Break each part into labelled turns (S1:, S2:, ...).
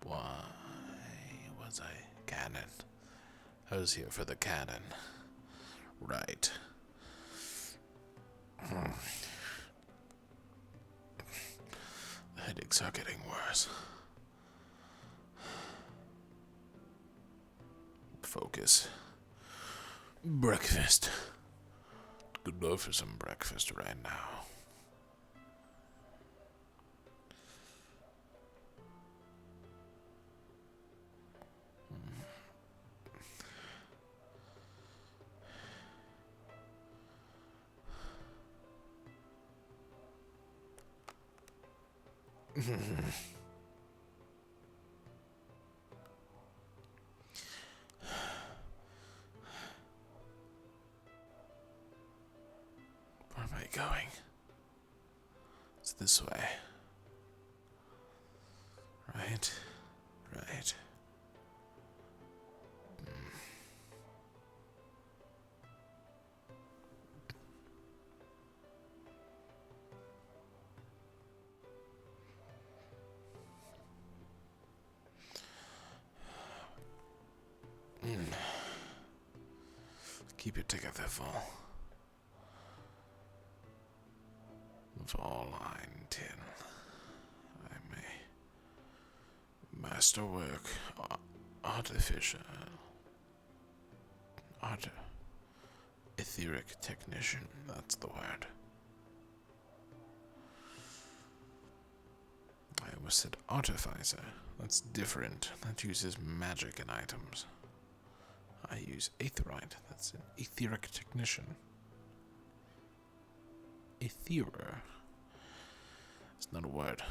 S1: Why was I cannon? I was here for the cannon. Right. The headaches are getting worse. Focus. Breakfast. Could go for some breakfast right now. Where am I going? It's this way. Right? Right. Keep it together, Vol. Line 10. I may masterwork artificial art etheric technician, that's the word. I almost said artificer. That's different. That uses magic and items. I use aetherite. That's an etheric technician. Etherer. It's not a word.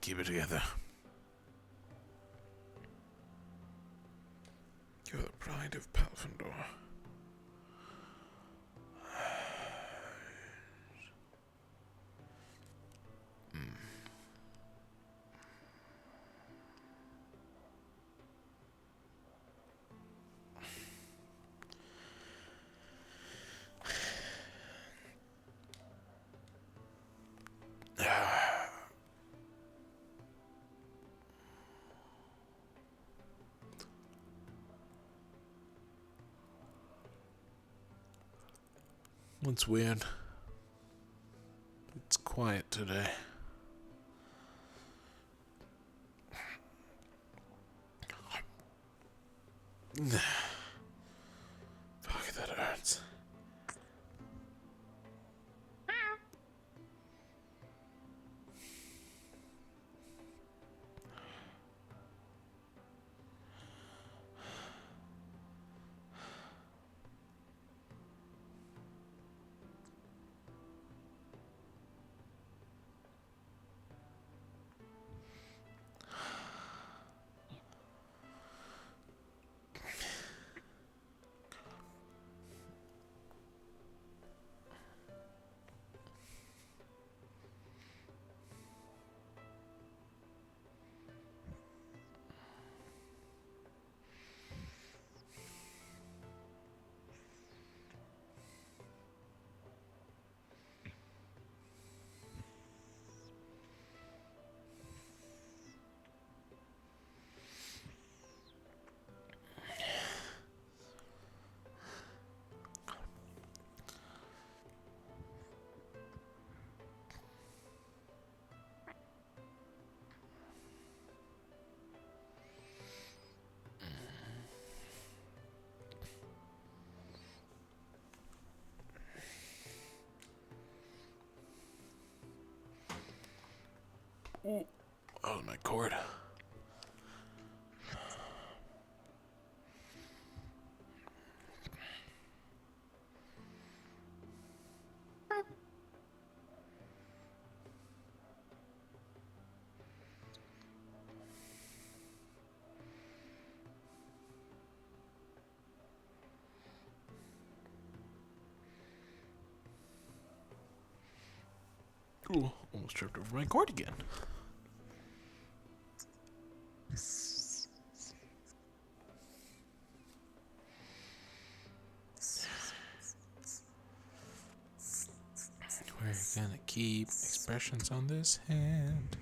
S1: Keep it together. You're the pride of Palfandor. What's weird? It's quiet today. Fuck, that hurts. Ooh, that was my cord. Ooh, almost tripped over my cord again. We're gonna keep expressions on this hand.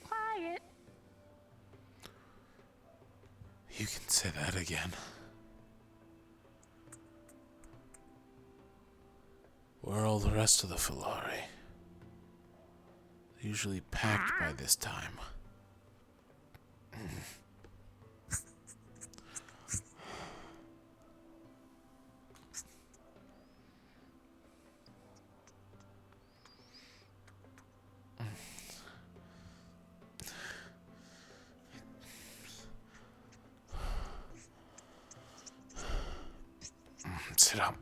S2: Quiet.
S1: You can say that again. Where are all the rest of the Filari? Usually packed by this time. Sit up.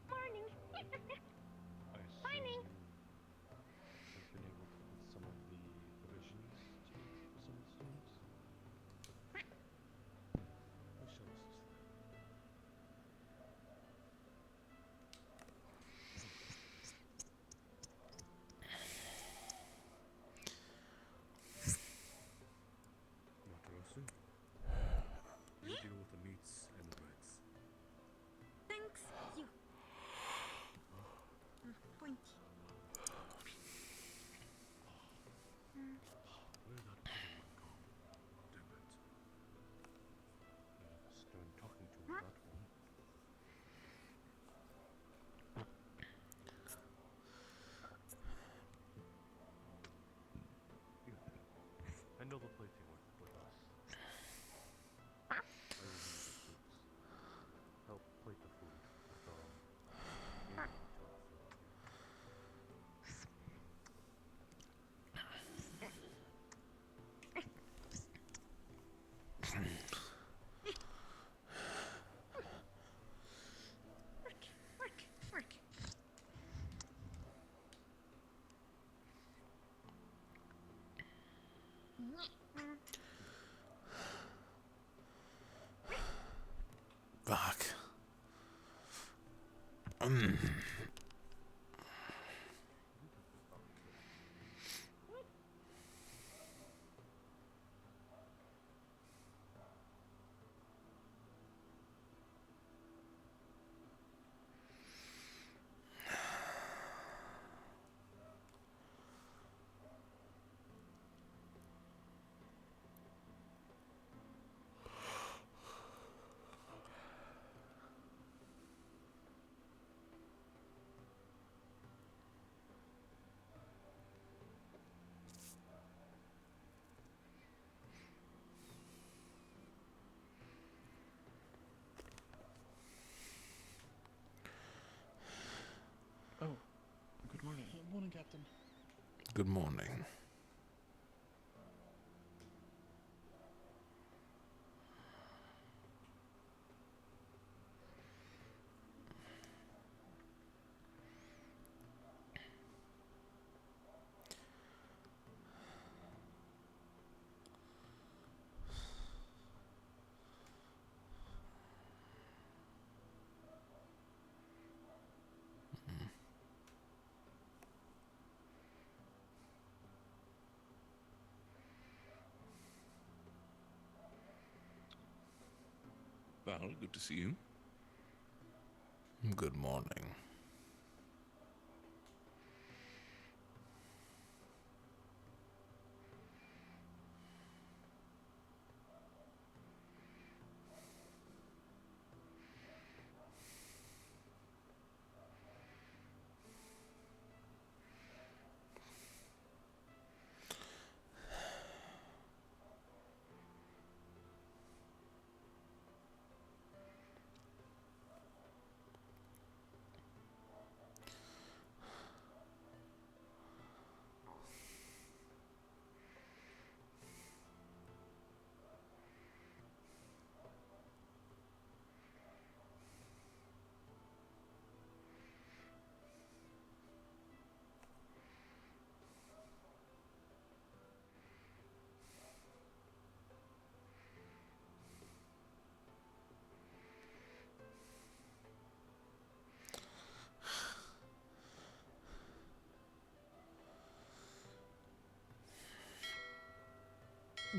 S2: Morning. Morning.
S3: Have been able to put some of the provisions to eat for some of the students. I'll show us this thing. Matarasu, you deal with the meats and the breads.
S2: Thanks, you. Pointy.
S3: Where did that other one go? Damn it. Stern talking to that one. Yeah. Handle the plating with us. I will handle the foods. Help plate the food with
S2: Work.
S1: Fuck.
S4: Oh, good morning. Morning, Captain.
S1: Good morning.
S4: Val, good to see you.
S1: Good morning.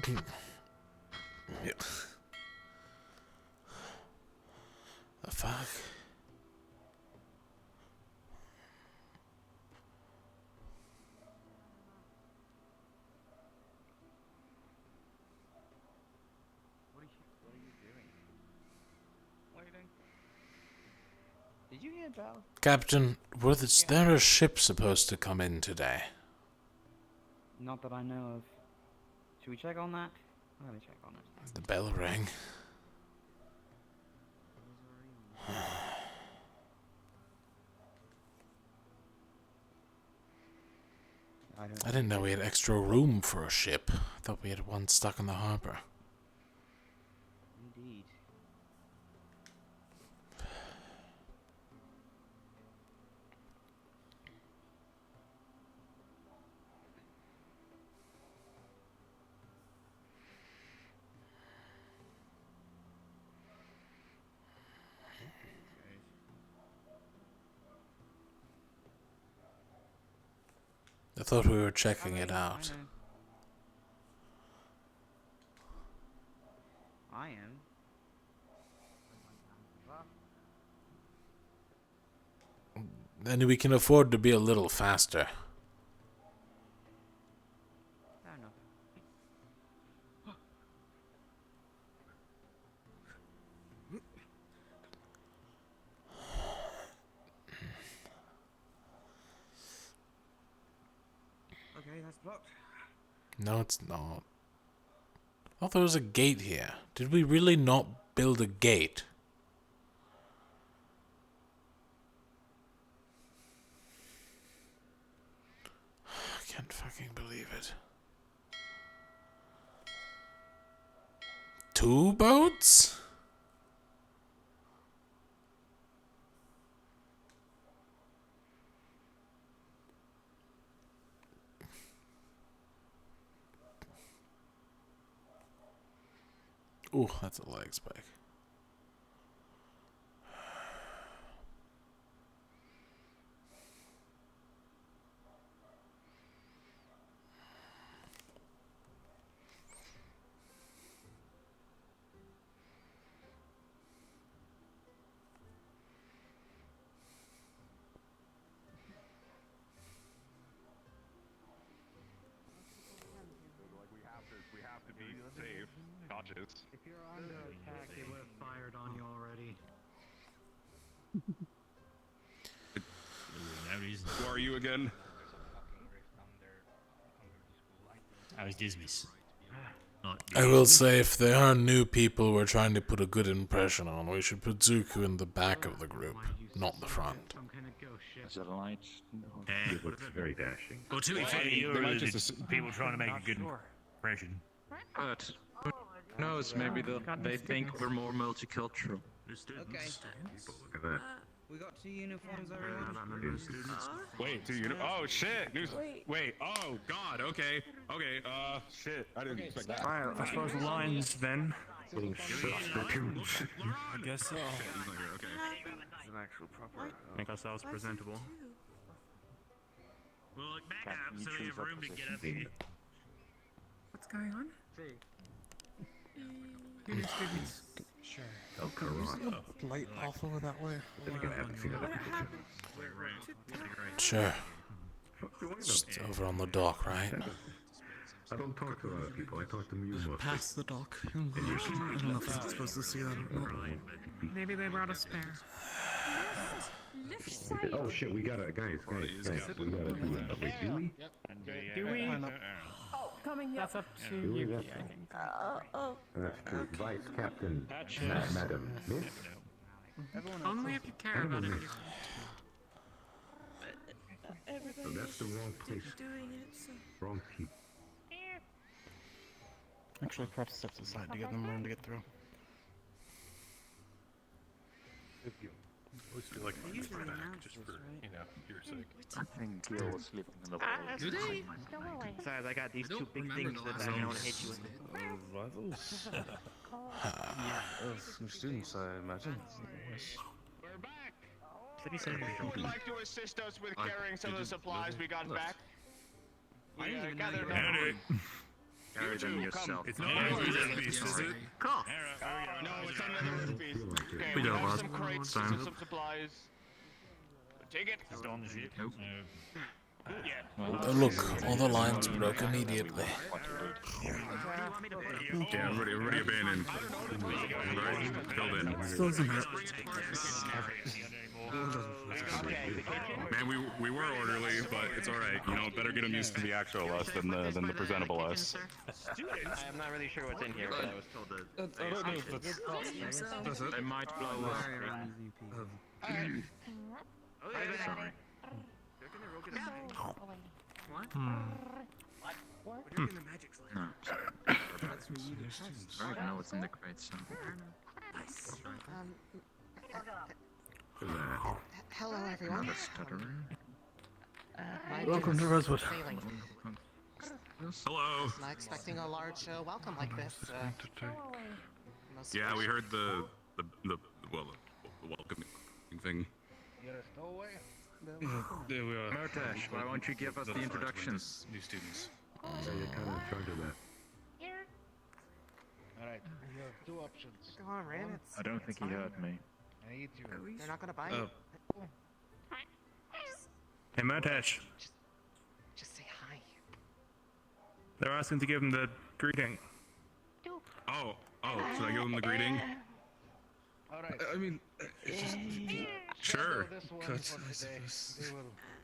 S1: Yeah. The fuck?
S5: What are you doing? What are you doing? Did you hear Bell?
S1: Captain, was there a ship supposed to come in today?
S5: Not that I know of. Should we check on that? Let me check on it.
S1: The bell rang. I didn't know we had extra room for a ship. I thought we had one stuck in the harbor.
S5: Indeed.
S1: I thought we were checking it out.
S5: I am.
S1: And we can afford to be a little faster.
S5: Fair enough. Okay, that's blocked.
S1: No, it's not. I thought there was a gate here. Did we really not build a gate? I can't fucking believe it. 2 boats? Ooh, that's a leg spike.
S6: We have to be safe, cautious.
S7: If you're under attack, they would have fired on you already.
S6: Who are you again?
S8: I was dismissed.
S1: I will say, if there are new people we're trying to put a good impression on, we should put Zuko in the back of the group, not the front.
S7: Some kind of ghost ship.
S4: Is that a light?
S8: He
S4: looks very dashing.
S8: Well, to be fair,
S6: they
S8: you're
S6: might
S8: the
S6: just
S8: people trying to make a good impression.
S4: But who knows? Maybe they think we're more multicultural.
S5: Okay.
S4: Look at that.
S5: We got 2 uniforms, everyone.
S6: Wait, oh shit! Wait, oh god, okay. Shit, I didn't expect that.
S3: Alright, I suppose lines then.
S8: I guess so.
S6: He's not here, okay.
S3: An actual proper. Make ourselves presentable.
S8: Well, look back up so we have room to get up here.
S9: What's going on?
S4: Sure. Oh, correct.
S9: Light off over that way.
S1: Sure. Just over on the dock, right?
S10: I don't talk to a lot of people. I talk to you mostly.
S9: Past the dock. I don't know if I'm supposed to see that or not. Maybe they brought a spare.
S2: Left side.
S10: Oh shit, we gotta, guys, we gotta do that. Wait, do we?
S9: Do we?
S2: Oh, coming here.
S9: That's up to
S10: Do we?
S9: you,
S10: That's
S9: I think.
S10: That's true. Vice Captain, Madam, Miss?
S9: Only if you care about it.
S10: So that's the wrong place. Wrong people.
S9: Actually, perhaps steps aside to give them room to get through.
S3: I always feel like I should go back just for, your sake.
S4: I think Gil was sleeping in the ball.
S2: Do they? Go away.
S5: Besides, I got these 2 big things that I want to hit you with.
S3: Rivals? New students, I imagine.
S6: We're back!
S5: Let me say
S6: Who would like to assist us with carrying some of the supplies we got back? We gathered
S8: Howdy.
S4: carry them yourself.
S6: It's not under this piece, is it?
S4: Cool.
S5: No, it's not another piece. Okay,
S4: We
S5: we
S4: got
S5: have
S4: lost
S5: some crates,
S4: time.
S5: some supplies. Take it.
S8: Still on the ship?
S4: Nope.
S5: Yeah.
S1: Oh, look, all the lines broke immediately.
S6: Yeah, everybody abandoned. Right? Filled in.
S9: Still doesn't hurt.
S6: Man, we were orderly, but it's alright. You know, better get them used to the actual us than the presentable us.
S5: I'm not really sure what's in here, but I was told that.
S6: I don't know if that's...
S4: They might blow up. Sorry.
S9: What?
S4: No. I don't even know what's in the crates, so.
S11: Hello, everyone.
S4: Another stutterer.
S9: Welcome to Rosewood.
S6: Hello!
S11: I was not expecting a large welcome like this.
S6: Yeah, we heard the welcoming thing.
S4: Murtash, why won't you give us the introductions?
S6: New students.
S10: Yeah, you're kind of in charge of that.
S5: Alright, you have two options.
S11: Go on, Ran.
S4: I don't think he heard me.
S11: They're not gonna bite.
S12: Hey, Murtash.
S11: Just say hi.
S12: They're asking to give him the greeting.
S6: Oh, should I give them the greeting?
S5: Alright.
S6: I mean, it's just... Sure.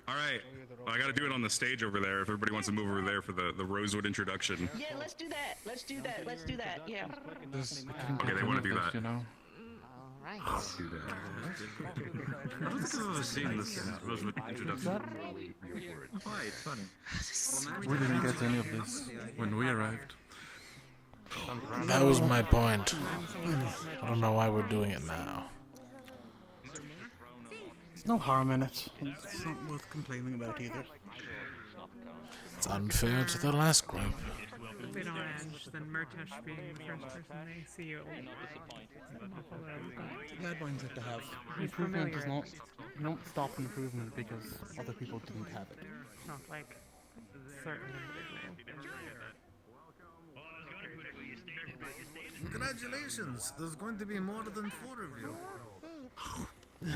S6: Alright, well, I gotta do it on the stage over there if everybody wants to move over there for the Rosewood introduction.
S11: Yeah, let's do that. Let's do that. Let's do that. Yeah.
S6: Okay, they want to do that.
S11: All right.
S10: Do that.
S4: I don't think I've ever seen this Rosewood introduction. Why? It's funny.
S7: We didn't get any of this when we arrived.
S1: That was my point. I don't know why we're doing it now.
S9: There's no harm in it. It's not worth complaining about either.
S1: It's unfair to the last group.
S9: A bit on edge than Murtash being the first person they see you. It's a bad mindset to have.
S7: Improvement does not. You don't stop improvement because other people didn't have it.
S9: Not like certain individuals.
S7: Congratulations! There's going to be more than 4 of you.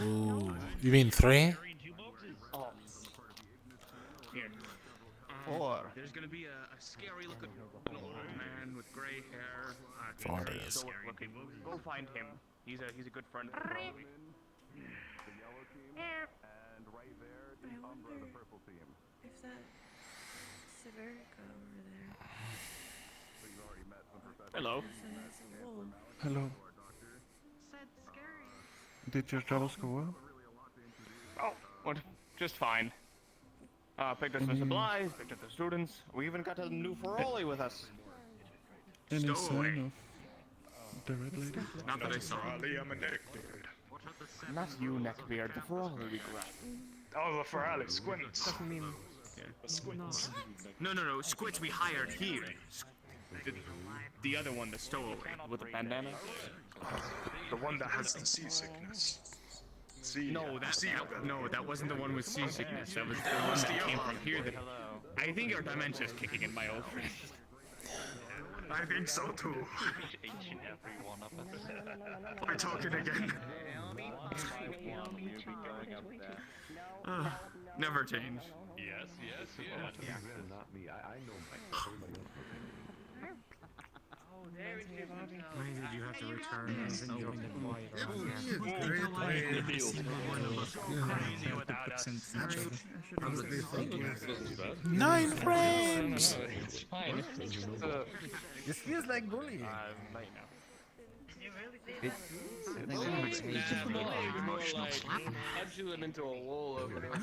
S1: Ooh, you mean 3?
S5: There's gonna be a scary looking old man with gray hair.
S1: 4 it is.
S5: Go find him. He's a good friend.
S10: If that Severica over there.
S5: Hello.
S7: Hello. Did your travels go well?
S5: Oh, what? Just fine. Picked up some supplies, picked up the students. We even got a new Ferrari with us.
S7: Any
S5: Stowaway.
S7: sign of the red lady?
S5: Not that I saw. Not you, Neckbeard. The Ferrari we grabbed.
S12: Oh, the Ferrari squints.
S9: Doesn't mean
S12: Squints.
S5: No, Squitch we hired here. The other one, the stowaway, with the bandana.
S12: The one that has the seasickness.
S5: No, that wasn't the one with seasickness. That was the one that came from here. I think your dementia's kicking in, my old friend.
S12: I think so too. We're talking again.
S5: Never change.
S3: Yes.
S10: Not me. I know my.
S9: why did you have to return and then you have to quiet on
S1: 9 frames!
S5: It's fine.
S7: This feels like bullying.
S5: Punch you into a wall over there.
S9: I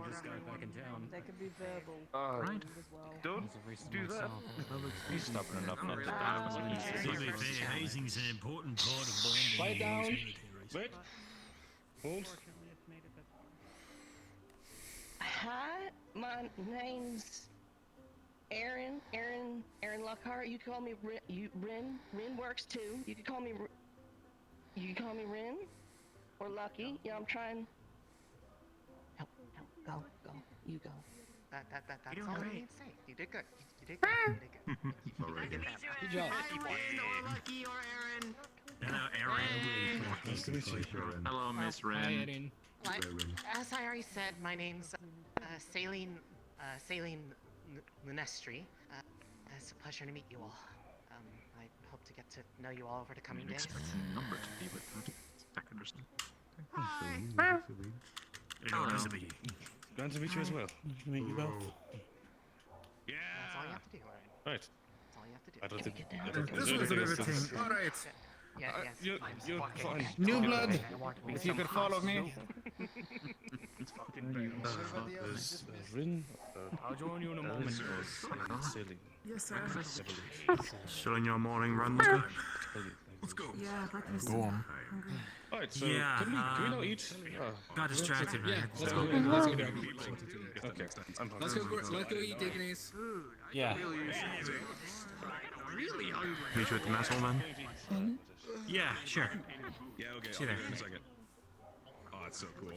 S9: just got back in town.
S10: That could be verbal
S4: Right.
S10: as well.
S5: Don't do that.
S4: He's stubborn enough not to die.
S8: Hazing's an important part of bonding.
S5: Lie down.
S6: Wait. Hold.
S11: Hi, my name's Aaron Lockhart. You can call me Ren. Ren works too. You can call me Ren or Lucky. Yeah, I'm trying. No, go. You go.
S13: That's all I need to say. You did good. You did good. You did good.
S4: Alright.
S13: Good job. Hi, Lucky or Aaron.
S8: Hello, Aaron.
S4: Nice to meet you. Hello, Miss
S9: Hi,
S4: Ren.
S9: Erin.
S13: Like, as I already said, my name's Saline Lunestri. It's a pleasure to meet you all. I hope to get to know you all over the coming days.
S4: Number to be with that. I can understand.
S13: Hi.
S8: Hello, nice to meet you.
S6: Glad to meet you as well.
S7: Nice to meet you both.
S6: Yeah.
S13: That's all you have to do, Aaron.
S6: Right.
S13: That's all you have to do.
S6: I don't think.
S9: This was everything. All right.
S13: Yeah, yes.
S6: You're fine.
S9: New blood. If you could follow me.
S6: Rin.
S3: I'll join you in a moment.
S6: Silly.
S9: Yes, sir.
S4: Showing your morning run, let's go.
S9: Let's go. Yeah, I'd like to
S1: Go on.
S6: Alright, so
S8: Yeah,
S6: can we not eat?
S8: Got distracted, man.
S9: Yeah, let's go. Let's go there.
S6: Okay.
S9: Let's go eat, Ignis.
S7: Yeah.
S13: Really hungry.
S4: Meet you at the mess hall then?
S8: Yeah, sure.
S6: Yeah, okay.
S8: See
S6: I'll
S8: there.
S6: be there in a second. Oh, it's so cool.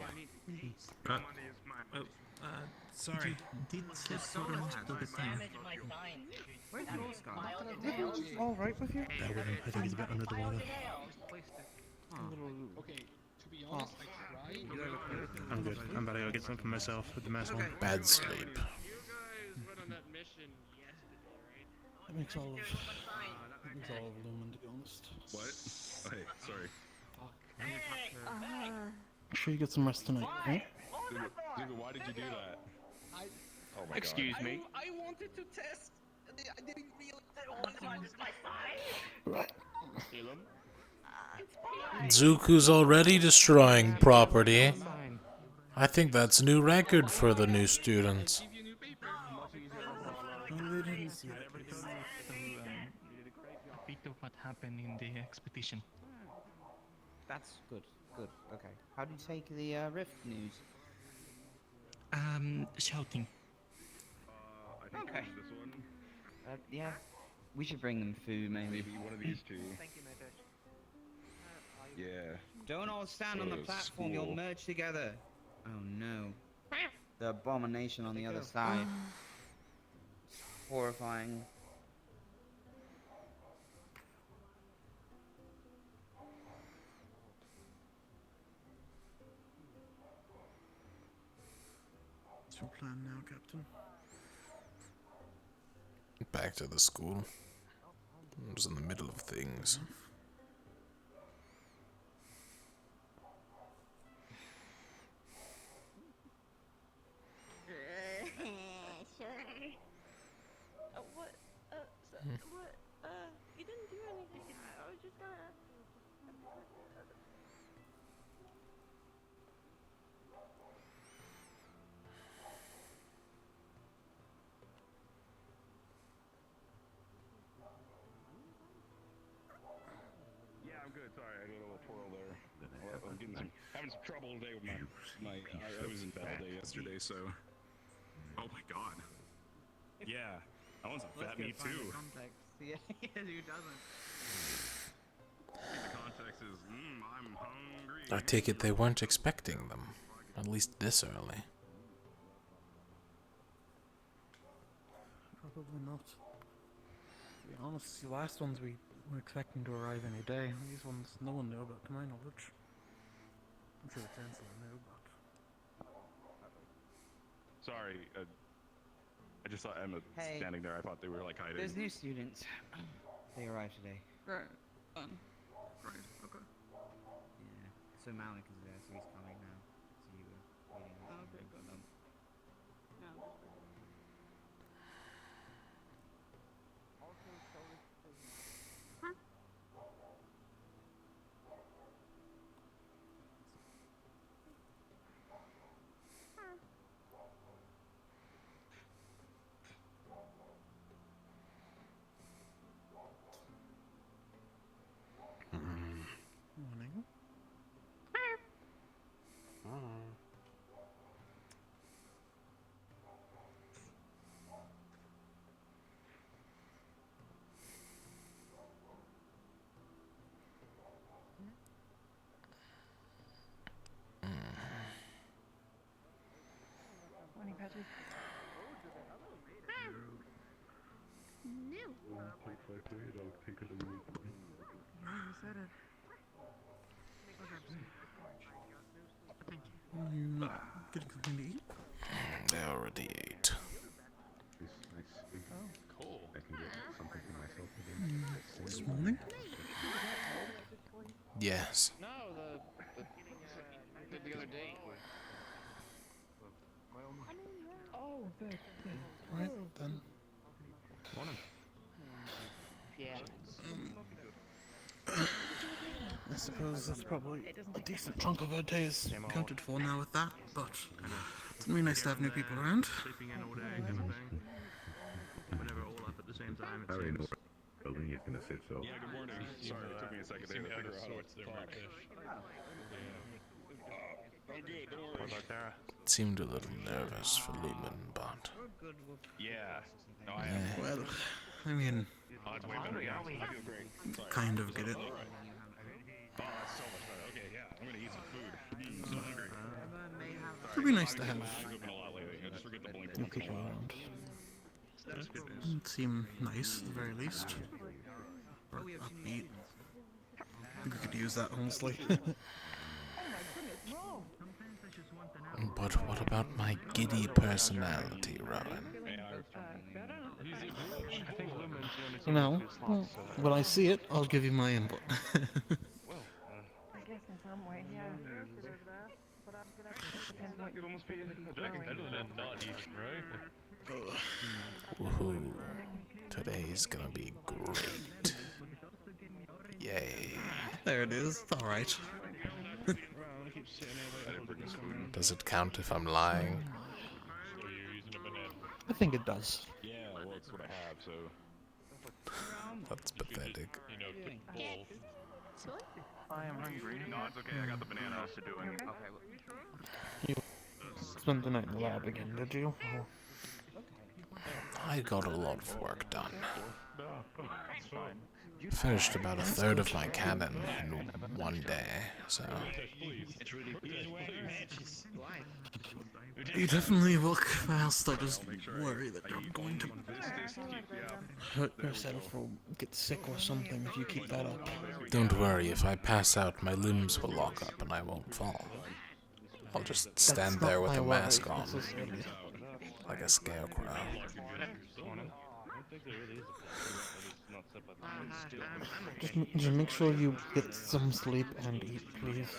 S4: Cut.
S8: Sorry.
S7: Did sort of do the thing.
S13: Where's Rose gone?
S7: All right with you? I think he's a bit under the weather.
S9: Okay, to be honest, I tried.
S12: I'm good. I'm about to go get something for myself at the mess hall.
S1: Bad sleep.
S3: You guys went on that mission yesterday, right?
S7: That makes all of Lumen, to be honest.
S6: What? Hey, sorry.
S7: I'm sure you get some rest tonight, right?
S6: Dude, why did you do that? Oh my
S5: Excuse
S6: god.
S5: me.
S2: I wanted to test. I didn't realize that all the time is my side.
S7: Right.
S1: Zuku's already destroying property. I think that's a new record for the new students.
S7: Well, they didn't see that.
S14: A bit of what happened in the expedition.
S15: That's good. Good. Okay. How do you take the Rift news?
S14: Shouting.
S6: I think
S15: Okay.
S6: it's this one.
S15: Yeah. We should bring them food, maybe.
S6: Maybe one of these two.
S13: Thank you, Murder.
S6: Yeah.
S15: Don't all stand on the platform. You'll
S6: School.
S15: merge together. Oh no. The abomination on the other side. It's horrifying.
S7: What's your plan now, Captain?
S1: Back to the school. I was in the middle of things.
S2: Sure. What? What? You didn't do anything. I was just gonna.
S6: Yeah, I'm good. Sorry, I got a little twirl there. I'm having some trouble today with my I was in bed all day yesterday, so.
S4: Oh my god.
S6: Yeah, I want some fat meat too.
S15: Yeah, who doesn't?
S6: The context is, I'm hungry.
S1: I take it they weren't expecting them, at least this early.
S7: Probably not. To be honest, the last ones we were expecting to arrive any day. These ones no one knew about, to my knowledge. I'm sure the Chancellor knew, but...
S6: Sorry, I just saw Emma
S15: Hey.
S6: standing there. I thought they were like hiding.
S15: There's new students. They arrived today.
S9: Right. Fun. Right. Okay.
S15: Yeah. So Malik is there, so he's coming now. So you were waiting.
S9: Okay, good. Yeah.
S7: Morning.
S2: Morning, Patrick.
S9: No. Yeah, you said it. You getting something to eat?
S1: I already ate.
S10: Cool. I can get something for myself again.
S7: This morning?
S1: Yes.
S5: No, the other day.
S11: Oh,
S7: Right, then.
S11: yeah.
S7: I suppose that's probably a decent chunk of our days accounted for now with that, but it's really nice to have new people around.
S12: Sleeping in all day kind of thing. Whenever all up at the same time,
S10: I already know where the building is gonna sit, so.
S6: Yeah, good morning. Sorry, it took me a second to figure out how to talk. I'm good, don't worry.
S12: What about Tara?
S1: Seemed a little nervous for Lumen, but
S6: Yeah. No, I
S1: eh,
S6: am.
S7: Well, I mean,
S6: Oh, it's way better. Yeah, I feel great. Sorry.
S7: kind of get it.
S6: Oh, that's so much better. Okay, yeah, I'm gonna eat some food. I'm so hungry.
S7: It'd be nice to have
S6: I've been a lot lately. I just forget to blink
S7: new
S6: once in a
S7: people
S6: while.
S7: around.
S12: That's good news.
S7: It seem nice, at the very least. Or upbeat. I think we could use that, honestly.
S1: but what about my giddy personality, Rowan?
S7: You know, when I see it, I'll give you my input.
S11: I guess in some way, yeah.
S5: It almost be better than not eating, right?
S1: Woohoo. Today's gonna be great. Yay.
S7: There it is, alright.
S1: Does it count if I'm lying?
S7: I think it does.
S6: Yeah, well, that's what I have, so.
S1: That's pathetic.
S5: You know, both.
S11: I am hungry.
S6: No, it's okay. I got the banana. To do it.
S7: You spent the night in the lab again, did you? Oh.
S1: I got a lot of work done. Finished about a third of my canon in one day, so... You definitely look fast. I just worry that you're going to hurt yourself or get sick or something if you keep that up. Don't worry, if I pass out, my limbs will lock up and I won't fall. I'll just stand
S7: That's
S1: there
S7: not
S1: with
S7: my
S1: a
S7: worry,
S1: mask on,
S7: necessarily.
S1: like a scarecrow.
S7: Just make sure you get some sleep and eat, please.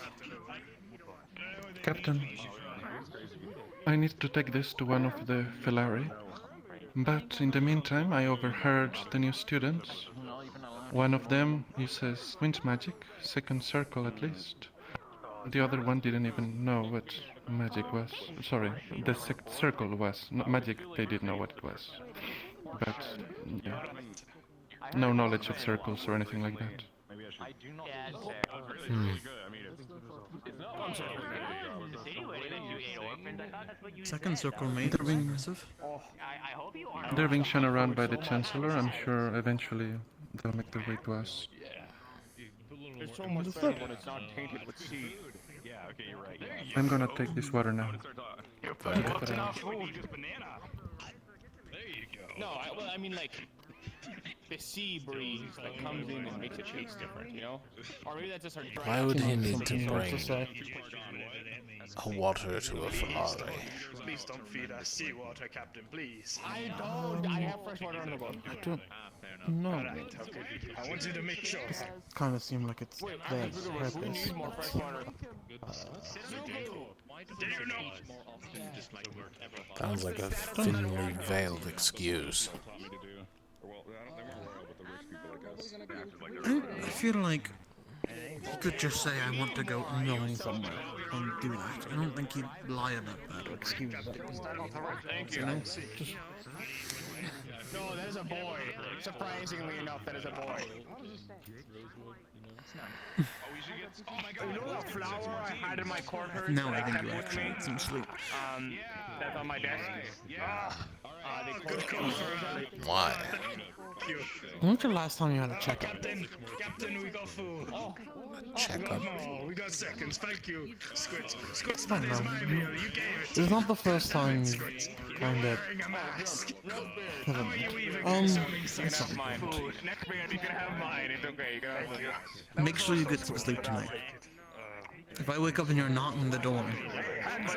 S16: Captain, I need to take this to one of the Felari. But in the meantime, I overheard the new students. One of them uses wind magic, second circle at least. The other one didn't even know what magic was. Sorry, the circle was. Not magic, they didn't know what it was. But, yeah. No knowledge of circles or anything like that.
S7: Second circle made are being impressive.
S16: They're being shown around by the Chancellor. I'm sure eventually they'll make their way to us.
S5: It's so much better when it's not tainted with seed.
S6: Yeah, okay, you're right.
S16: I'm gonna take this water now.
S5: No, well, I mean, like, the sea breeze that comes in and makes it taste different, you know? Or maybe that's just our dry.
S1: Why would he need to bring a water to a Ferrari?
S17: Please don't feed us seawater, Captain, please.
S5: I don't. I have fresh water on the boat.
S7: I don't know.
S17: Alright, okay. I want you to make sure.
S7: Kind of seem like it's their purpose.
S5: We need more fresh water.
S17: Do you know?
S1: Sounds like a thinly veiled excuse.
S7: I feel like you could just say I want to go annoying somewhere and do that. I don't think you'd lie about that or excuse that.
S5: Thank you.
S7: You know? Just
S5: No, that is a boy. Surprisingly enough, that is a boy. You know that flower I had in my quarters?
S1: No,
S5: that
S1: I think
S5: kept
S1: you
S5: with
S1: actually
S5: me?
S1: need some sleep.
S5: That's on my desk.
S17: Good call for
S1: Why? When was the last time you had a checkup?
S17: Captain, we got food.
S1: Checkup?
S17: Oh, we got seconds. Thank you. Squid. Squid's
S1: I
S17: not
S1: don't
S17: is
S1: know.
S17: my meal. You gave it.
S1: It's not the first time you've kind of.
S17: Wearing a mask.
S1: How are
S17: you even
S5: You can have mine. Next beard, you can have mine. It's okay. You can have mine.
S1: Make sure you get some sleep tonight. If I wake up and you're not in the door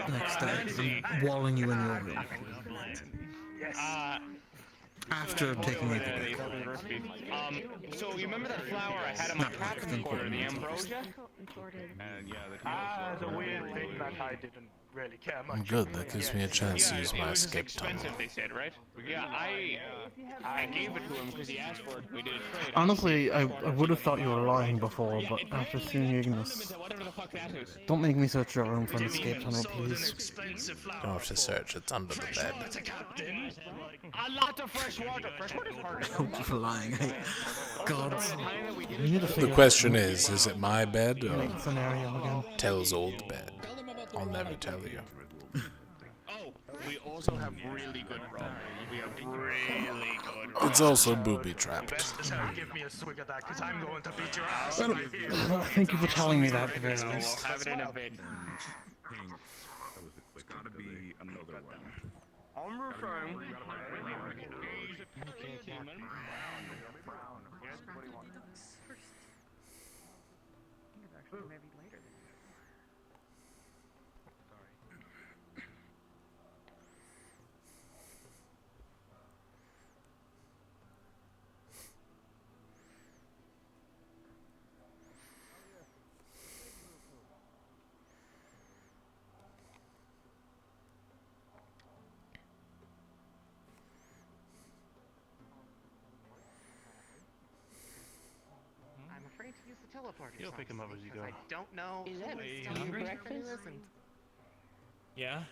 S1: next day, I'm walling you in your room. After taking you to bed.
S5: So you remember that flower I had in my captain's quarter, the ambrosia?
S17: It's a weird thing that I didn't really care much.
S1: I'm good, that gives me a chance to use my escape tunnel.
S5: Expensive, they said, right? Yeah, I gave it to him because he asked for it. We did a trade.
S1: Honestly, I would have thought you were lying before, but after seeing this,
S5: Whatever the fuck that is.
S1: don't make me search your room for an escape tunnel, please.
S17: Don't
S1: have to search, it's under the bed.
S5: A lot of fresh water. Fresh water is hard.
S1: Don't you for lying, hey. God.
S18: The question is it my bed or
S1: Make scenario again.
S18: Tell's old bed? I'll never tell you.
S5: Oh, we also have really good rum. We have really good rum.
S18: It's also booby-trapped.
S17: Give me a swig of that, because I'm going to beat your ass.
S1: Well, thank you for telling me that at the very
S5: We'll
S1: least.
S5: have it in a bit.
S6: It's gotta be another one.
S5: I'm referring.
S7: Maybe later than usual.
S13: I'm afraid to use the teleporter.
S3: You'll pick him up as you go.
S13: I don't know.
S11: Is that
S13: who
S11: hungry?
S13: breakfast?
S19: Yeah.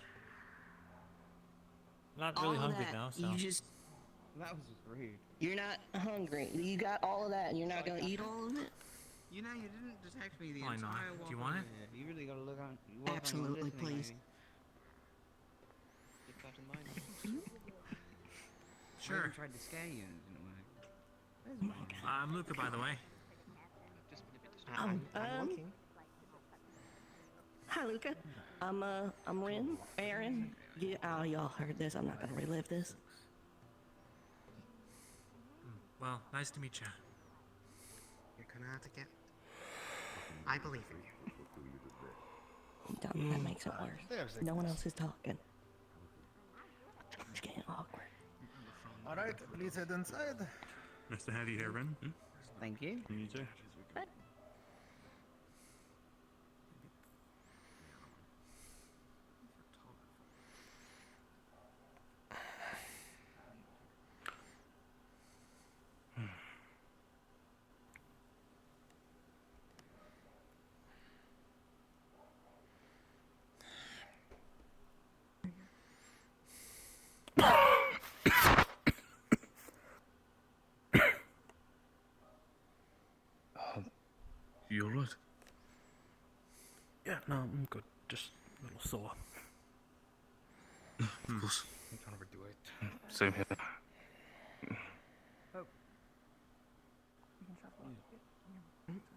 S19: Not really
S11: All
S19: hungry
S11: that,
S19: now, so.
S11: You just.
S15: That was just rude.
S11: You're not hungry. You got all of that and you're not gonna eat all of it?
S15: You know, you didn't detect me the
S19: Why not?
S15: entire
S19: Do you
S15: walk
S19: want
S15: over
S19: it?
S15: here. You really gotta look on. You work
S11: Absolutely,
S15: on your listening,
S11: please.
S15: maybe. Keep that in mind.
S19: Sure.
S15: I even tried to scare you and it didn't work. Where's Mike?
S19: I'm Luca, by the way.
S11: I'm looking. Hi, Luca. I'm Rin. Aaron. Yeah, oh, y'all heard this. I'm not gonna relive this.
S19: Well, nice to meet you.
S13: You're gonna have to get. I believe in you.
S11: That makes it worse. No one else is talking. It's getting awkward.
S17: Alright, please head inside.
S12: Nice to have you here, Ren.
S15: Thank you.
S12: You too.
S16: You alright?
S7: Yeah, no, I'm good. Just a little sore.
S16: Of course.
S7: I can't overdo it.
S6: Same here.
S7: Oh.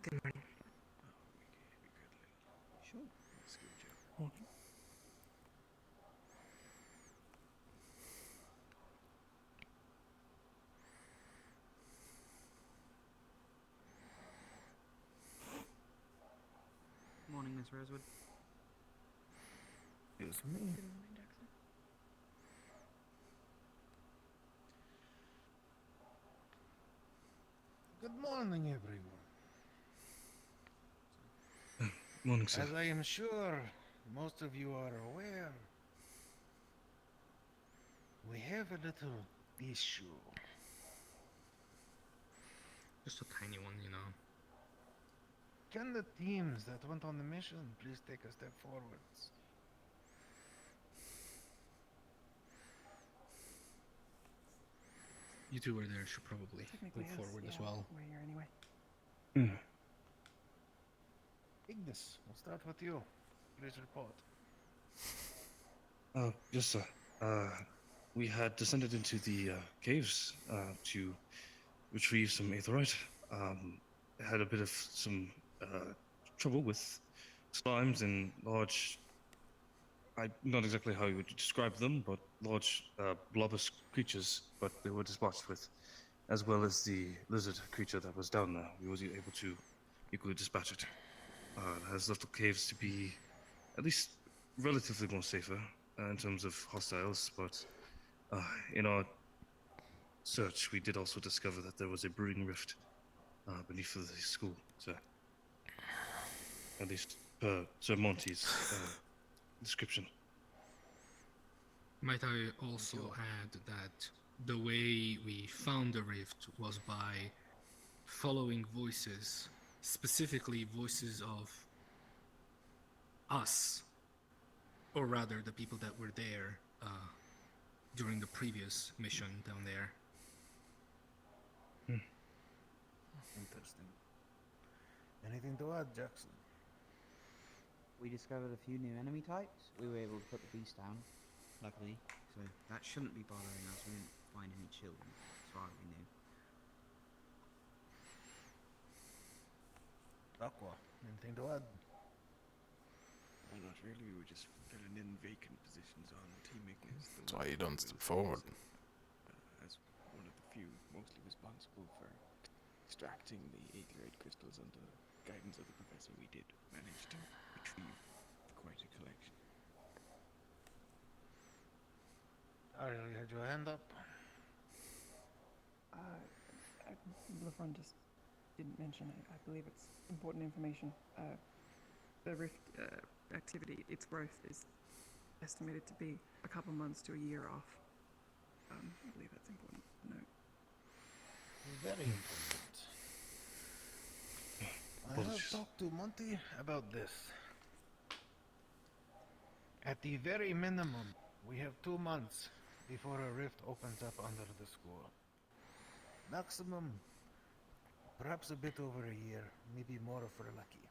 S11: Good morning.
S15: Sure. Morning, Miss Rosewood.
S1: It's me.
S17: Good morning, everyone.
S16: Morning, sir.
S17: As I am sure most of you are aware, we have a little issue.
S19: Just a tiny one, you know.
S17: Can the teams that went on the mission please take a step forwards?
S1: You two were there, should probably move forward as well.
S7: We're here anyway.
S17: Ignis, we'll start with you. Please report.
S20: Yes, sir. We had descended into the caves to retrieve some aetheryte. Had a bit of some trouble with slimes and large. Not exactly how you would describe them, but large blobous creatures. But they were dispatched with, as well as the lizard creature that was down there. We were able to equally dispatch it. It has left the caves to be at least relatively more safer in terms of hostiles, but in our search, we did also discover that there was a brewing rift beneath the school, sir. At least per Sir Monty's description.
S21: Might I also add that the way we found the rift was by following voices, specifically voices of us, or rather the people that were there during the previous mission down there.
S17: Interesting. Anything to add, Jackson?
S15: We discovered a few new enemy types. We were able to put the beast down, luckily. So that shouldn't be bothering us. We didn't find any children, as far as we knew.
S17: Aqua, anything to add?
S3: Well, not really. We were just filling in vacant positions on Team Ignis.
S18: That's why you don't step forward.
S3: As one of the few mostly responsible for extracting the aetherite crystals under guidance of the professor, we did manage to retrieve quite a collection.
S17: Ariel, you had your hand up?
S9: LeBron just didn't mention it. I believe it's important information. The rift activity, its growth is estimated to be a couple months to a year off. I believe that's important to note.
S17: Very important. I have talked to Monty about this. At the very minimum, we have 2 months before a rift opens up under the school. Maximum, perhaps a bit over a year, maybe more if we're lucky.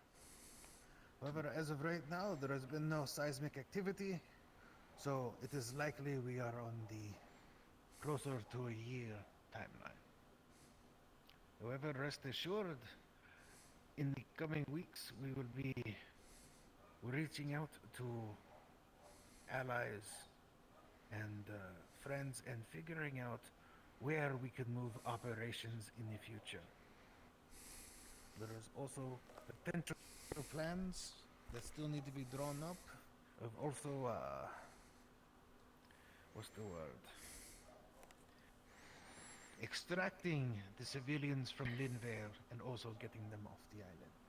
S17: However, as of right now, there has been no seismic activity, so it is likely we are on the closer to a year timeline. However, rest assured, in the coming weeks, we will be reaching out to allies and friends and figuring out where we could move operations in the future. There is also potential plans that still need to be drawn up of also, what's the word? Extracting the civilians from Linvale and also getting them off the island,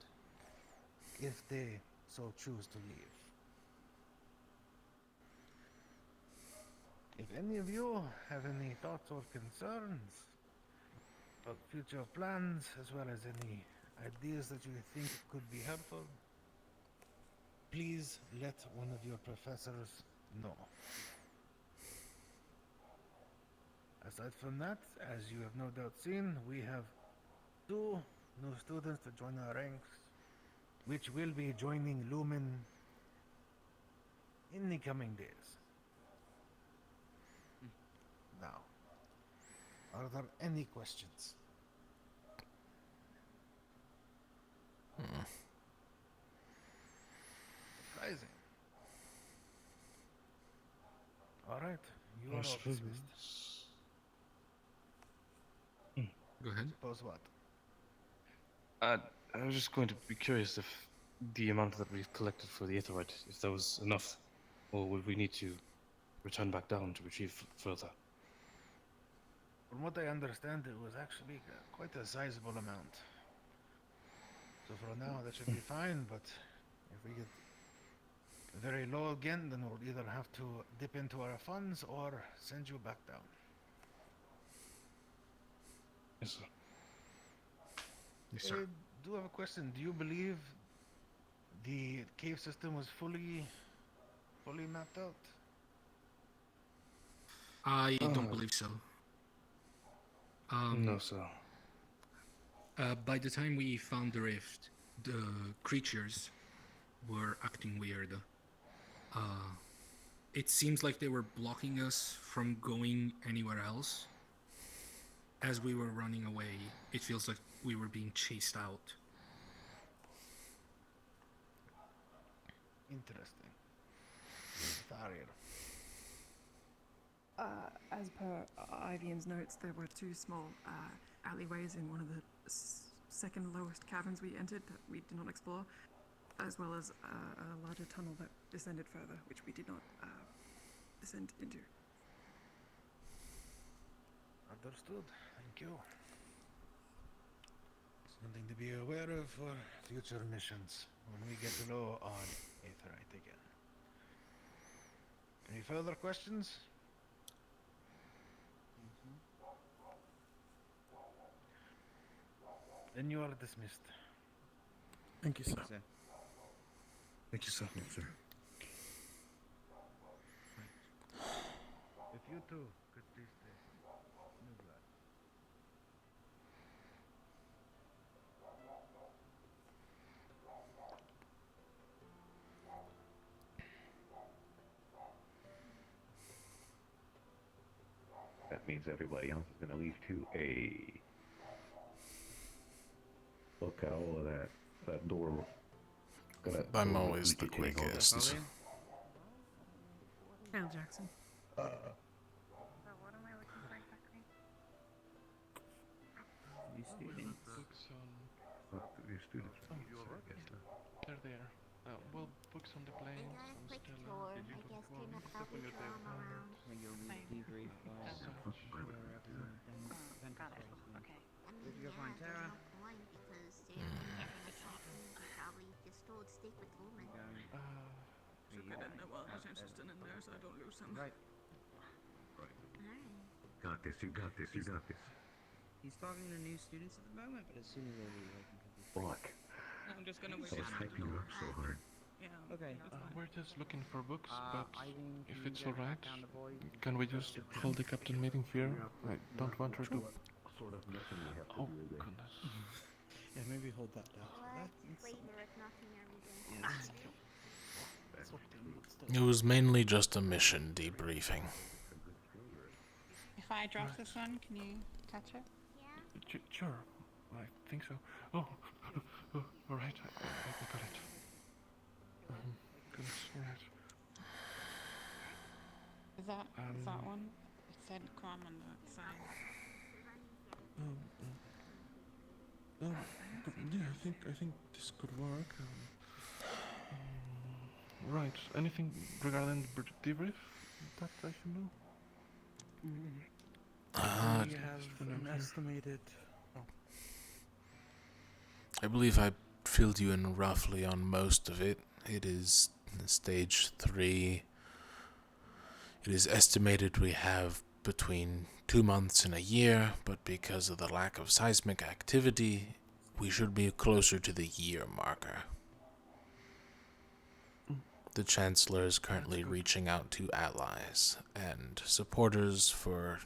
S17: if they so choose to leave. If any of you have any thoughts or concerns about future plans, as well as any ideas that you think could be helpful, please let one of your professors know. Aside from that, as you have no doubt seen, we have 2 new students to join our ranks, which will be joining Lumen in the coming days. Now, are there any questions? Surprising. All right, you are all dismissed.
S21: Go ahead.
S17: Suppose what?
S20: I was just going to be curious if the amount that we've collected for the aetheryte, if that was enough, or would we need to return back down to retrieve further?
S17: From what I understand, it was actually quite a sizable amount. So for now, that should be fine, but if we get very low again, then we'll either have to dip into our funds or send you back down.
S20: Yes, sir.
S21: Yes, sir.
S17: I do have a question. Do you believe the cave system was fully mapped out?
S21: I don't believe so.
S20: No, sir.
S21: By the time we found the rift, the creatures were acting weird. It seems like they were blocking us from going anywhere else. As we were running away, it feels like we were being chased out.
S17: Interesting. Tharir.
S9: As per Ivian's notes, there were two small alleyways in one of the second lowest caverns we entered that we did not explore, as well as a larger tunnel that descended further, which we did not descend into.
S17: Understood. Thank you. Something to be aware of for future missions when we get low on Aetherite again. Any further questions? Then you are dismissed.
S7: Thank you, sir.
S20: Thank you, sir.
S17: If you two could please stay. New blood.
S4: That means everybody else is going to leave too. Look at all of that door.
S18: I'm always the quickest.
S9: Hail Jackson.
S15: New students.
S4: Your students.
S16: They're there. Well, books on the planes.
S10: Quick tour. I guess came up I'll be drawn around.
S15: When you'll debrief by
S10: Got it. Okay. I mean,
S15: Did you go
S10: yeah,
S15: find
S10: there's
S15: Tara?
S10: no point because they're gonna shock me. Probably just told stick with Lumen.
S9: So good at no, well, he's interested in there, so I don't lose him.
S15: Right.
S4: Got this. You got this. You got this.
S15: He's talking to new students at the moment, but as soon as they leave, I can cover.
S4: Fuck.
S9: I'm just gonna wait.
S4: I was hyping you up so hard.
S9: Yeah.
S15: Okay.
S16: We're just looking for books, but
S15: I think
S16: if
S15: you
S16: it's
S15: go
S16: alright,
S15: back down the boys.
S16: can we just hold the captain meeting here? I don't want her to.
S4: Sort of mission we have to
S16: Oh,
S4: do.
S16: goodness.
S7: Yeah, maybe hold that down.
S10: What flavor if nothing are we doing?
S18: It was mainly just a mission debriefing.
S2: If I drop this one, can you touch it?
S16: Sure, I think so. Oh, alright, I got it. Goodness, alright.
S2: Is that one? It said Crom on the side.
S16: Yeah, I think this could work. Right, anything regarding the debrief that I should know?
S7: We have an estimated. Oh.
S18: I believe I filled you in roughly on most of it. It is stage 3. It is estimated we have between 2 months and a year, but because of the lack of seismic activity, we should be closer to the year marker. The Chancellor is currently reaching out to allies and supporters for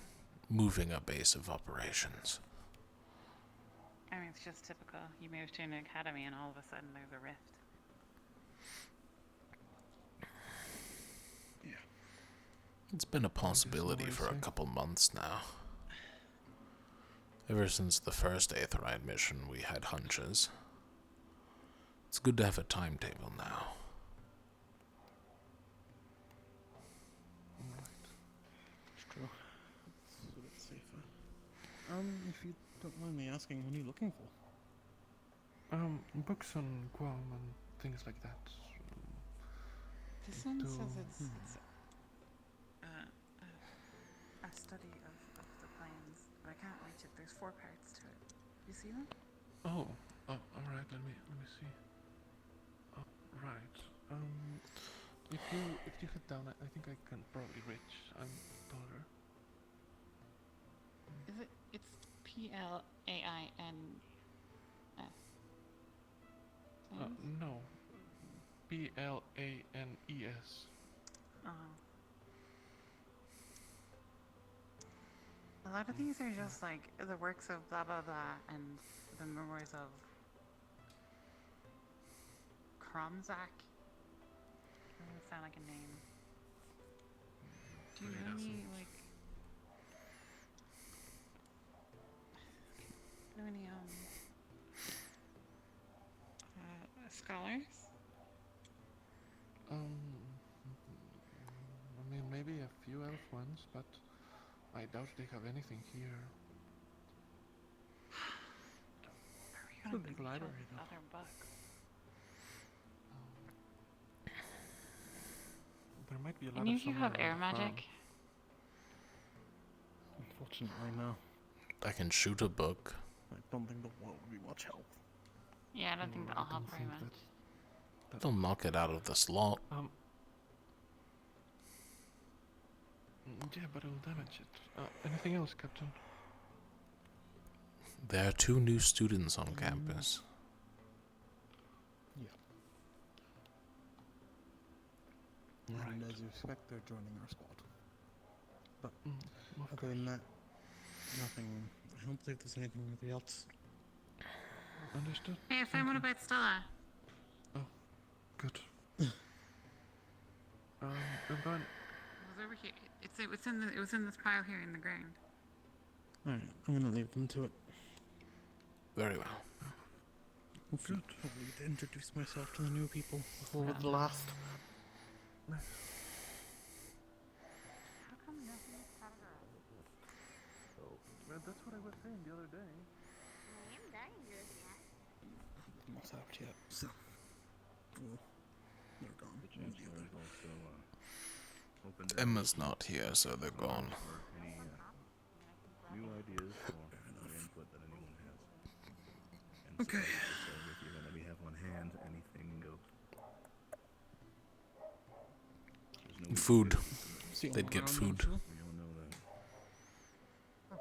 S18: moving a base of operations.
S2: I mean, it's just typical. You move to an academy and all of a sudden there's a rift.
S18: It's been a possibility for a couple months now. Ever since the first Aetherite mission, we had hunches. It's good to have a timetable now.
S7: It's true. It's a bit safer. If you don't mind me asking, what are you looking for?
S16: Books on Guam and things like that.
S2: This one says it's a study of the planes, but I can't reach it. There's 4 parts to it. You see them?
S16: Oh, alright, let me see. Right. If you head down, I think I can probably reach. I'm taller.
S2: Is it? It's PLAINS.
S16: No. PLANES.
S2: Oh. A lot of these are just like the works of blah blah blah and the memoirs of Kromzak doesn't sound like a name. Do you know any, like... Know any, scholars?
S16: I mean, maybe a few elf ones, but I doubt they have anything here.
S2: It's
S16: a big library, though.
S2: Other books.
S16: There might be a lot
S2: Any
S16: of
S2: of you
S16: somewhere
S2: have
S16: around
S2: air
S16: the farm.
S2: magic?
S7: Unfortunately, no.
S18: I can shoot a book.
S7: I don't think the wall would be much help.
S2: Yeah, I don't think that'll help very much.
S18: They'll knock it out of the slot.
S16: Yeah, but it'll damage it. Anything else, Captain?
S18: There are 2 new students on campus.
S7: Yeah. And as you expect, they're joining our squad. But other than that, nothing. I don't believe there's anything really else.
S16: Understood.
S2: Hey, I found one about Stella.
S16: Good. I'm going.
S2: It was over here. It was in this pile here in the ground.
S7: Alright, I'm gonna leave them to it.
S18: Very well.
S7: Good. Hopefully to introduce myself to the new people before we're the last.
S2: How come nothing's categorized?
S16: Well, that's what I was saying the other day.
S10: I am dying to that.
S7: Not out yet, so. Well, they're gone.
S4: The Chancellor is also
S18: Emma's not here, so they're gone.
S4: Any new ideas or any input that anyone has. And
S7: Okay.
S4: So with you that we have on hand, anything goes. There's no
S18: Food.
S7: See you
S18: They'd
S7: all
S18: get
S7: around,
S18: food.
S7: I'm sure.
S4: We all know that. So,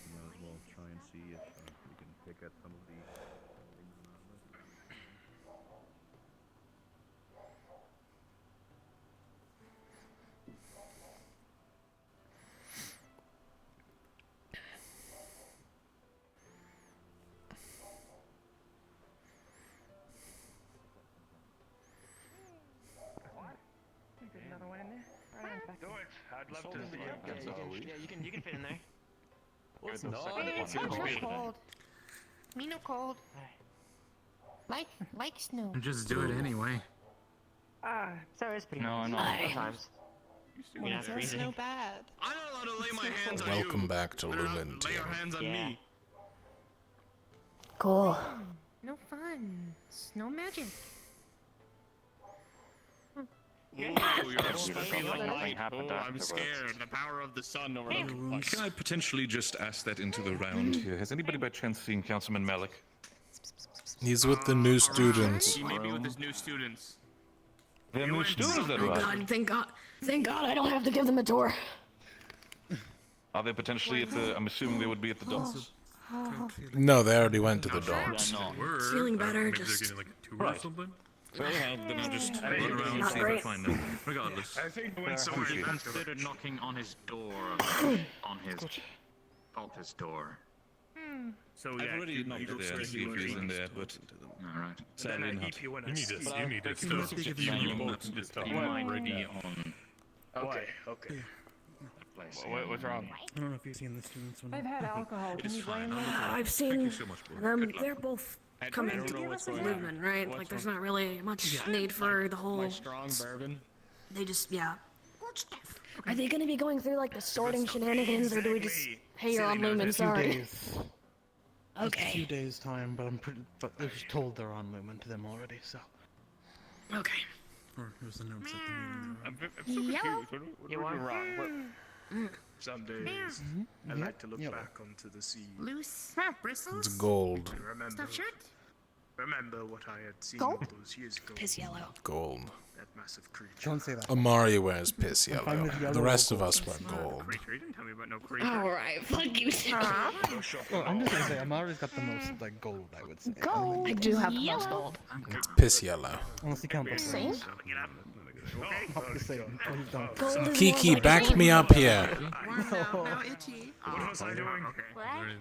S4: you might as well try and see if we can pick at some of the things around us.
S5: There's another one in there. Do it. I'd love to see it.
S13: You can fit in there.
S5: What's
S13: not?
S5: not
S10: cold. Me no cold. Like snow.
S19: Just do it anyway.
S10: So it's pretty
S5: No, no.
S10: sometimes.
S13: You're not freezing.
S10: bad.
S6: I'm not allowed to lay my hands on you.
S18: Welcome back to
S6: Better not
S18: Lumen
S6: lay
S18: Team.
S6: your hands on
S13: Yeah.
S6: me.
S10: Cool. No fun. Snow magic.
S6: Ooh, you're I'm scared. The power of the sun over the
S20: Can I potentially just ask that into the round here? Has anybody by chance seen Councilman Malik?
S18: He's with the new students.
S5: He may be with his new students.
S20: They're new students, that right?
S10: God, thank God I don't have to give them a tour.
S20: Are they potentially at the... I'm assuming they would be at the docks.
S18: No, they already went to the docks.
S10: Feeling better, just
S20: Right. Well, then I'll just run around and
S10: Not
S20: see if I
S10: great.
S20: find them. Regardless.
S5: I think
S4: when someone
S12: Considered knocking on his door, on his altar's door.
S4: So
S20: I've already knocked there to see if he's in there, but...
S12: Alright.
S20: Sadly not.
S4: You need to
S12: You might be on
S4: Okay, okay.
S12: that place.
S5: What's wrong?
S7: I don't know if you've seen the students when
S9: They've had alcohol. Can you blame them?
S10: I've seen them. They're both coming to Lumen, right?
S5: What's
S10: Like, there's
S5: wrong?
S10: not really much need for the whole.
S5: My strong bourbon.
S10: They just, yeah. Are they gonna be going through like the sorting shenanigans, or do we just? Hey, you're on Lumen.
S7: a few
S10: Sorry.
S7: days. Just a
S10: Okay.
S7: few days time, but but I was told they're on Lumen to them already, so.
S10: Okay.
S7: Or it was announced at the meeting.
S5: I'm so confused. What are we doing wrong?
S4: Some days I like to look back onto the sea.
S10: Loose bristles.
S18: It's gold.
S4: and remember what I had seen
S10: Gold?
S4: all those years ago.
S10: Piss yellow.
S18: Gold.
S4: That massive creature.
S7: Don't say that.
S18: Amari wears piss
S7: I'm fine
S18: yellow.
S7: with yellow
S18: The
S7: or
S18: rest of
S7: gold.
S18: us wear gold.
S4: Creature. You didn't tell me about no creature.
S10: All right, fuck you.
S7: Well, I'm just gonna say Amari's got the most like gold, I would say.
S10: Gold. I do have the most gold.
S18: It's piss yellow.
S7: Unless you count the
S10: Same?
S7: rings. Not the same. Please don't.
S10: Gold is
S18: Kiki,
S10: more like
S18: back
S10: green.
S18: me up here.
S4: What was I doing?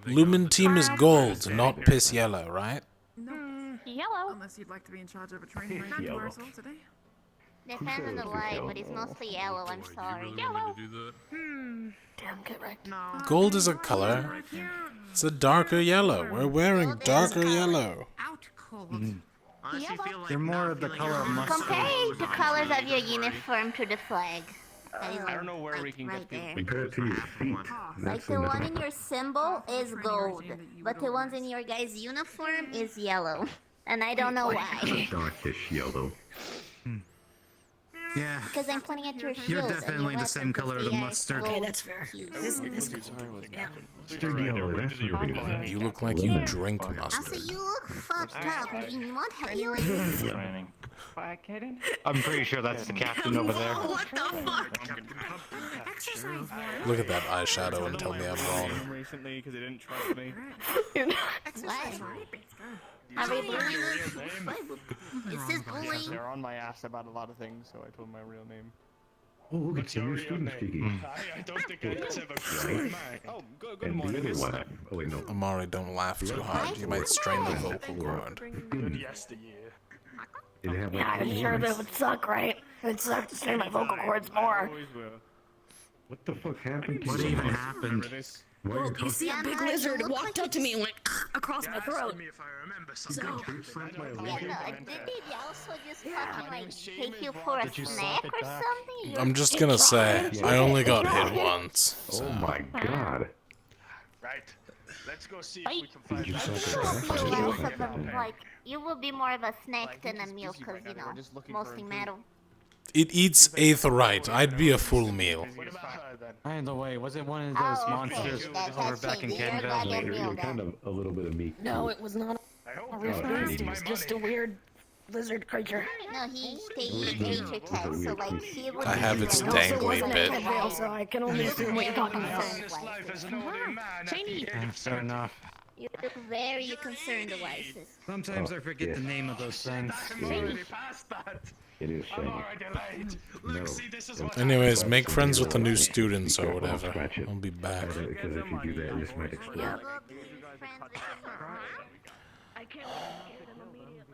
S18: Lumen Team is gold, not piss yellow, right?
S10: Yep. Yellow.
S9: Unless you'd like to be in charge of a training regiment for us all today.
S10: Depends on the light, but it's mostly yellow. I'm sorry. Yellow. Damn, get right. No.
S18: Gold is a color. It's a darker yellow. We're wearing darker yellow.
S2: Out cold.
S8: You're more of the color of mustard.
S10: Compare the colors of your uniform to the flag.
S5: I don't know where we can get
S10: there.
S4: Compare it to your feet.
S10: Like the one in your symbol is gold, but the ones in your guy's uniform is yellow. And I don't know why.
S4: Darkish yellow.
S8: Yeah.
S10: Because I'm pointing at your shield.
S8: You're definitely the same color of the mustard.
S10: Okay, that's fair.
S18: You look like you drink
S10: Also,
S18: mustard.
S10: you look fucked up. Do you want help?
S8: I'm pretty sure that's the captain over there.
S2: What the fuck? Exercise.
S18: Look at that eyeshadow and tell me I'm wrong.
S5: Recently, because they didn't trust me.
S10: What? Are we bullying? Is this bullying?
S5: They're on my ass about a lot of things, so I told my real name.
S4: Oh, look, it's your student speaking.
S5: I don't think I ever Oh, good
S4: And
S5: morning.
S4: the other one. Oh, wait, no.
S18: Amari, don't laugh too hard. You might strain the vocal cord.
S5: Good yesteryear.
S10: Yeah, I'm sure that would suck, right? It would suck to strain my vocal cords more.
S4: What the fuck happened?
S8: What even happened?
S10: Well, you see, a big lizard walked up to me and went across my throat. So,
S4: So,
S10: did he also just fucking like take you for a snack or something?
S18: I'm just gonna say, I only got hit once.
S4: Oh my god.
S5: Right. Let's go see if we can find
S10: Like, you will be more of a snack than a meal, because, you know, mostly metal.
S18: It eats aetheryte. I'd be a full meal.
S8: By the way, was it one of those monsters over back in Canada?
S4: You're kind of a little bit of meat.
S10: No, it was not a real beast. It was just a weird lizard creature. No, he eats nature types, so like he would.
S18: I have its
S10: It also
S18: dangly
S10: wasn't a
S18: bit.
S10: real, so I can only assume what you're talking about.
S2: Shiny.
S8: Yeah, fair enough.
S10: You look very concerned, Oasis.
S8: Sometimes I forget the name of those things.
S4: It is shiny. No.
S18: Anyways, make friends with the new students or whatever. I'll be back.
S4: Because if you do that, it just might explode.
S10: I can't get him immediately.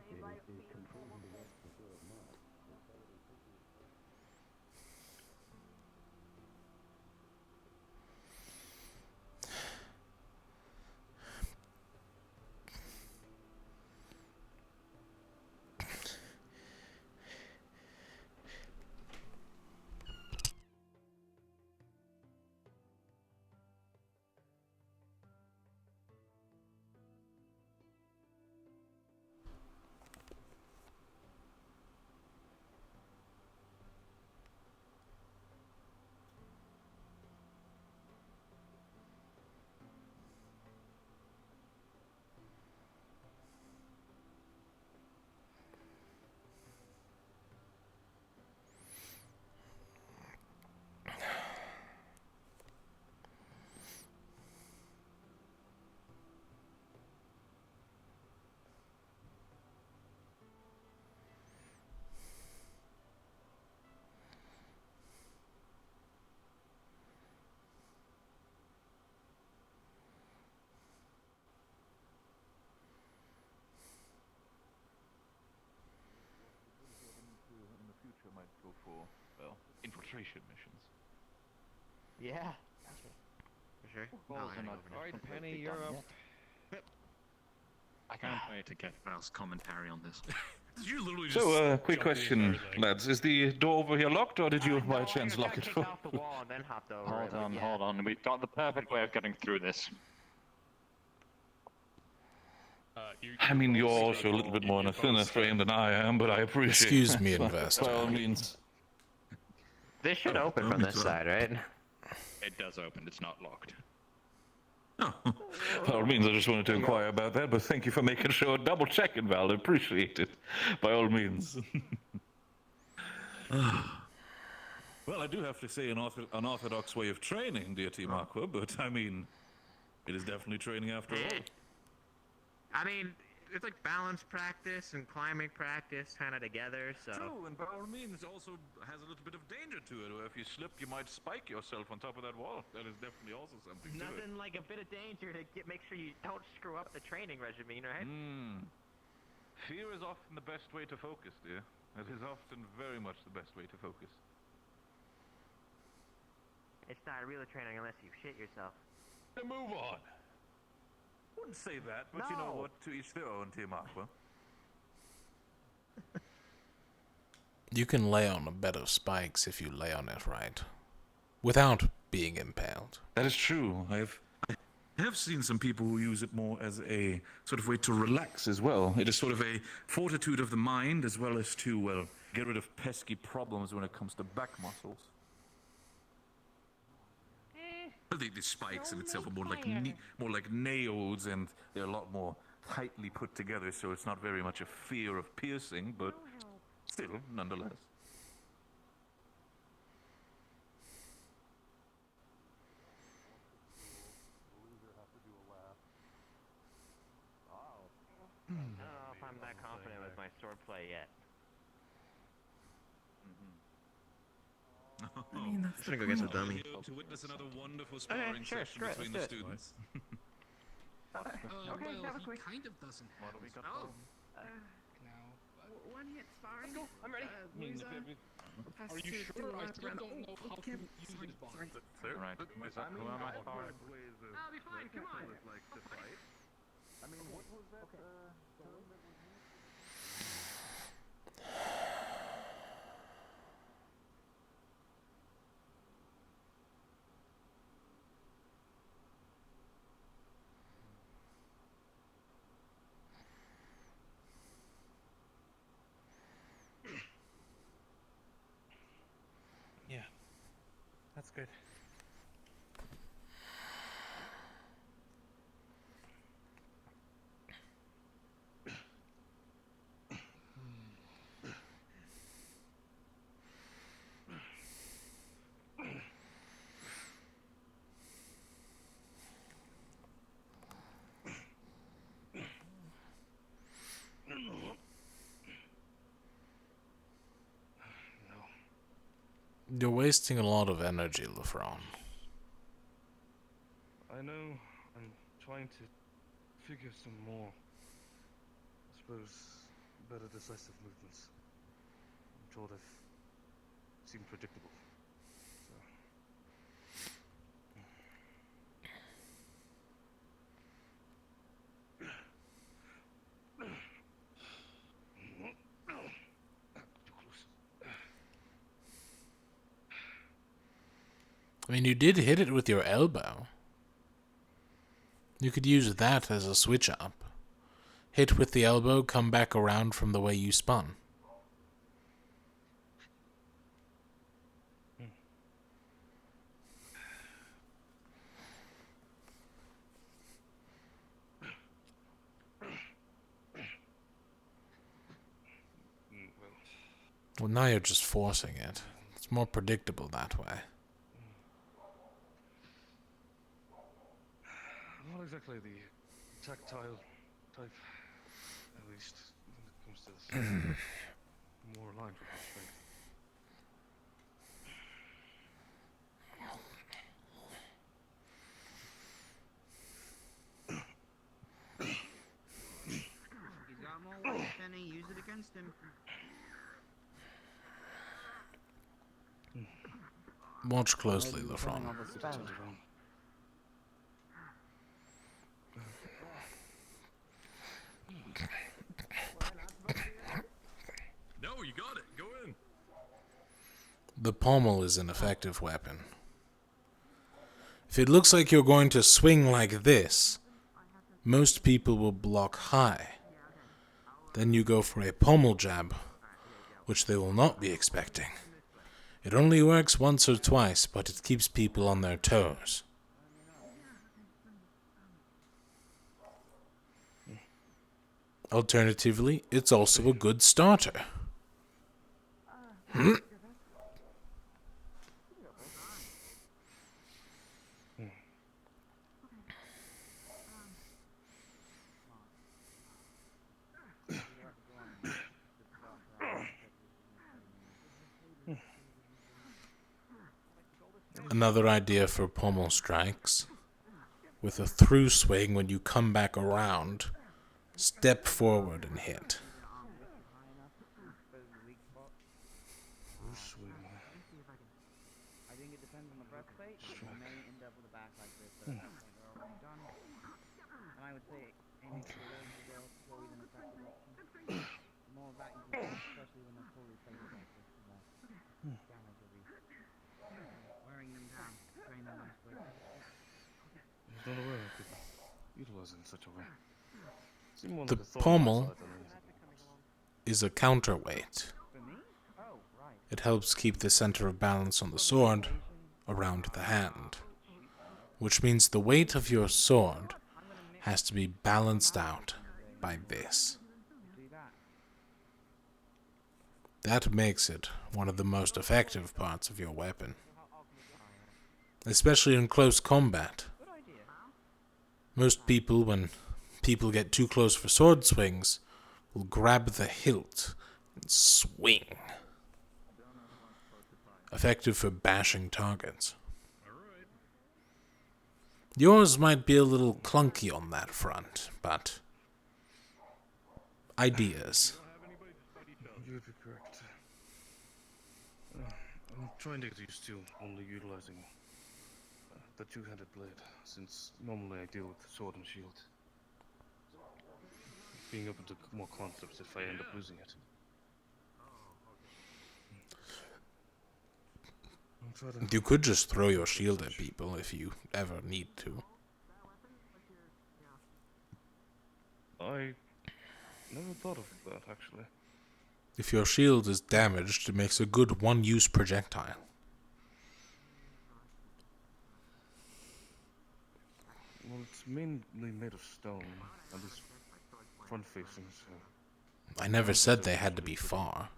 S6: Might go for, well, infiltration missions.
S15: Yeah. For sure.
S12: Alright, Penny, you're up.
S22: I can't wait to get Val's commentary on this.
S6: You literally
S23: So, quick question, lads. Is the door over here locked, or did you by chance lock it?
S5: Hold on,
S22: Hold on. We've got the perfect way of getting through this.
S23: I mean, you're also a little bit more on a thinner frame than I am, but I appreciate.
S18: Excuse me,
S23: By
S18: investor.
S23: all means.
S15: This should open from this side, right?
S22: It does open. It's not locked.
S23: By all means, I just wanted to inquire about that, but thank you for making sure, double checking, Val. I appreciate it. By all means. Well, I do have to say an unorthodox way of training, dear Team Aqua, but I mean, it is definitely training after all.
S12: I mean, it's like balance practice and climbing practice kind of together, so...
S23: True, and by all means, also has a little bit of danger to it, or if you slip, you might spike yourself on top of that wall. That is definitely also something to it.
S12: Nothing like a bit of danger to make sure you don't screw up the training regimen, right?
S23: Fear is often the best way to focus, dear. It is often very much the best way to focus.
S1: It's not real training unless you shit yourself.
S23: Move on. Wouldn't say that, but you know what? To each their own, Team Aqua.
S18: You can lay on a bed of spikes if you lay on it right, without being impaled.
S23: That is true. I have seen some people who use it more as a sort of way to relax as well. It is sort of a fortitude of the mind as well as to, well, get rid of pesky problems when it comes to back muscles. The spikes in itself are more like nails, and they're a lot more tightly put together, so it's not very much a fear of piercing, but still, nonetheless.
S1: I don't know if I'm that confident with my swordplay yet.
S9: I mean, that's
S3: I'm gonna go get a dummy.
S23: To witness another wonderful sparring session between the students.
S1: Okay, that was
S21: he
S1: quick.
S21: kind of doesn't have his
S1: Oh.
S21: now.
S9: One hit sparring.
S1: Let's go. I'm ready.
S21: Are you sure? I still don't know how to use his bar.
S23: Right. Who am I for?
S1: I'll be fine. Come on.
S23: I mean, what was that?
S20: Yeah, that's good.
S18: You're wasting a lot of energy, Lefron.
S20: I know. I'm trying to figure some more, I suppose, better decisive movements. I'm told I've seemed predictable.
S18: I mean, you did hit it with your elbow. You could use that as a switch up. Hit with the elbow, come back around from the way you spun. Well, now you're just forcing it. It's more predictable that way.
S20: Not exactly the tactile type, at least when it comes to this. More aligned with my strength.
S15: He's got more weight, Penny. Use it against him.
S18: Watch closely, Lefron.
S23: No, you got it. Go in.
S18: The pommel is an effective weapon. If it looks like you're going to swing like this, most people will block high. Then you go for a pommel jab, which they will not be expecting. It only works once or twice, but it keeps people on their toes. Alternatively, it's also a good starter. Another idea for pommel strikes. With a through swing, when you come back around, step forward and hit.
S15: breastplate, you may end up with a back like this, but at that point they're already done. And I would say aiming for the legs as well is always an effective option. The more of that you can do, especially when they're fully plated like this, the more damage will be. Wearing them down, train them nicely.
S20: I was not aware I could utilize it in such a way. Seemed more
S18: The
S20: like a thought
S18: pommel
S20: outside than anything.
S18: is a counterweight. It helps keep the center of balance on the sword around the hand, which means the weight of your sword has to be balanced out by this. That makes it one of the most effective parts of your weapon, especially in close combat. Most people, when people get too close for sword swings, will grab the hilt and swing. Effective for bashing targets. Yours might be a little clunky on that front, but ideas.
S20: You'd be correct. I'm trying to get used to only utilizing the two-handed blade, since normally I deal with sword and shield. Being open to more concepts if I end up losing it.
S18: You could just throw your shield at people if you ever need to.
S20: I never thought of that, actually.
S18: If your shield is damaged, it makes a good one-use projectile.
S20: Well, it's mainly made of stone, and it's front-facing, so...
S18: I never said they had to be far.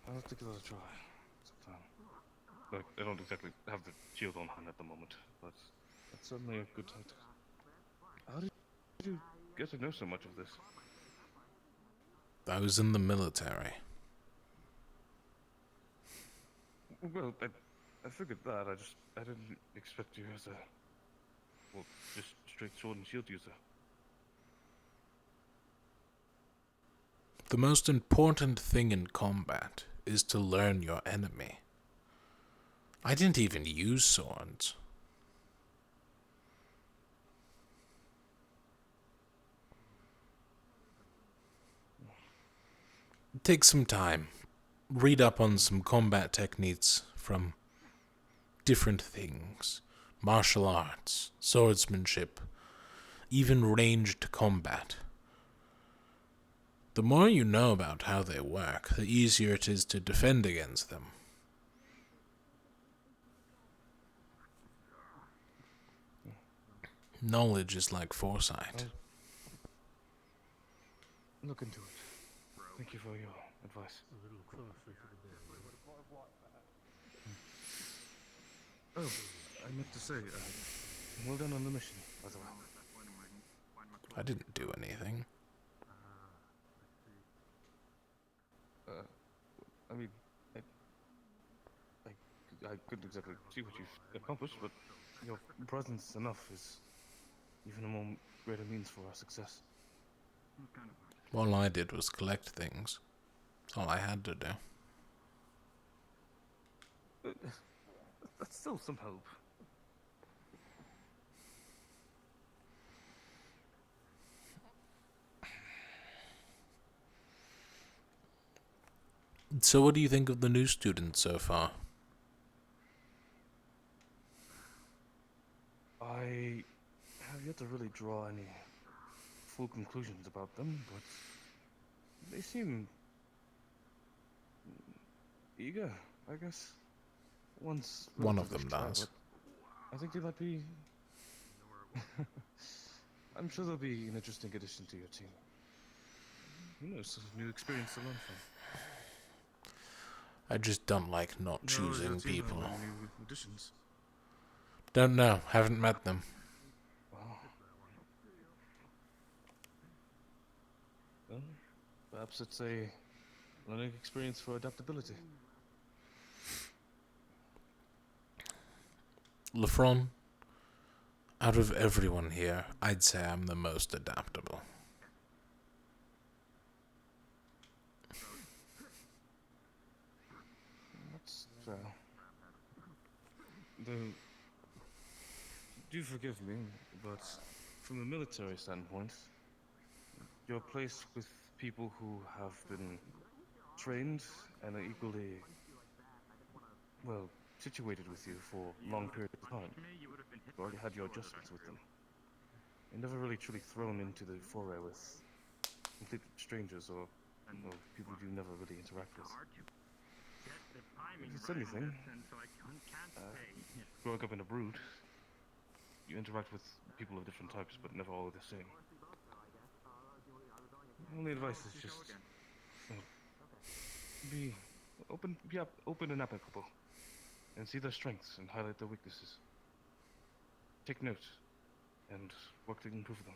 S20: I'll have to give it a try sometime. Like, I don't exactly have the shield on hand at the moment, but it's certainly a good time to... How did you get to know so much of this?
S18: I was in the military.
S20: Well, I figured that. I didn't expect you as a... Well, just straight sword and shield user.
S18: The most important thing in combat is to learn your enemy. I didn't even use swords. Take some time. Read up on some combat techniques from different things. Martial arts, swordsmanship, even ranged combat. The more you know about how they work, the easier it is to defend against them. Knowledge is like foresight.
S20: I'll look into it. Thank you for your advice. Oh, I meant to say, well done on the mission, by the way.
S18: I didn't do anything.
S20: I mean, I couldn't exactly see what you've accomplished, but your presence enough is even a more greater means for our success.
S18: All I did was collect things. That's all I had to do.
S20: That's still some help.
S18: So what do you think of the new students so far?
S20: I have yet to really draw any full conclusions about them, but they seem eager, I guess.
S18: One of them does.
S20: I think they might be... I'm sure they'll be an interesting addition to your team. Who knows, a new experience to learn from.
S18: I just don't like not choosing people.
S20: New additions.
S18: Don't know, haven't met them.
S20: Well, perhaps it's a learning experience for adaptability.
S18: Lefron, out of everyone here, I'd say I'm the most adaptable.
S20: Do forgive me, but from a military standpoint, you're placed with people who have been trained and are equally, well, situated with you for long periods of time. You've already had your adjustments with them. You're never really truly thrown into the foray with complete strangers or people you never really interact with. If it's anything, growing up in a brood, you interact with people of different types, but never all the same. My only advice is just be open and applicable, and see their strengths and highlight their weaknesses. Take note and work to improve them.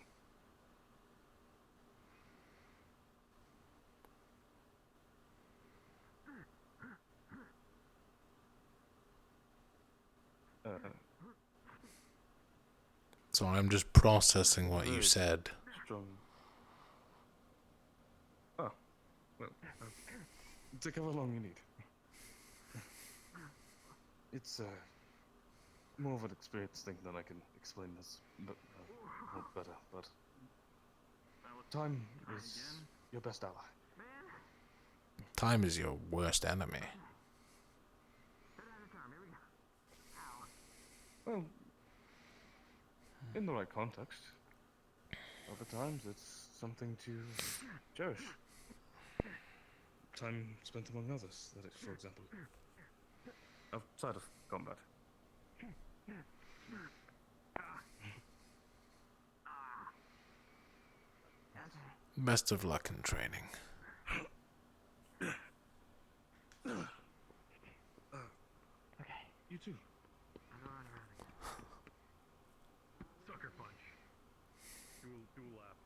S18: So I'm just processing what you said.
S20: Strong. Oh, well, take however long you need. It's more of an experience thing than I can explain this, but not better. But time is your best ally.
S18: Time is your worst enemy.
S20: Well, in the right context. Other times, it's something to cherish. Time spent among others, that is, for example. Outside of combat.
S18: Best of luck in training.
S20: Okay. You too.
S4: Sucker punch. Dual lap.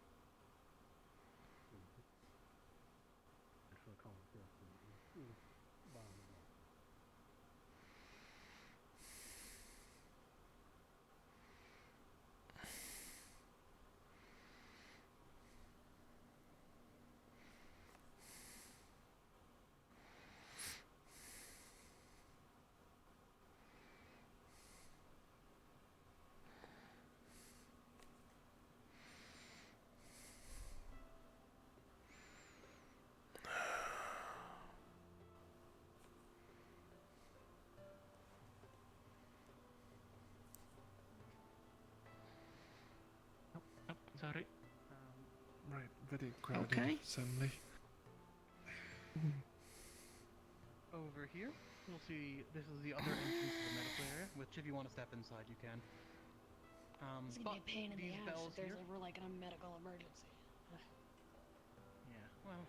S5: Sorry.
S16: Right, very crowded,
S5: Okay.
S16: suddenly.
S7: Over here, you'll see this is the other entrance to the medical area, which if you want to step inside, you can.
S11: It's gonna be a pain in the
S7: these
S11: ass
S7: bells
S11: if there's
S7: here-
S11: ever like a medical emergency.
S7: Yeah, well,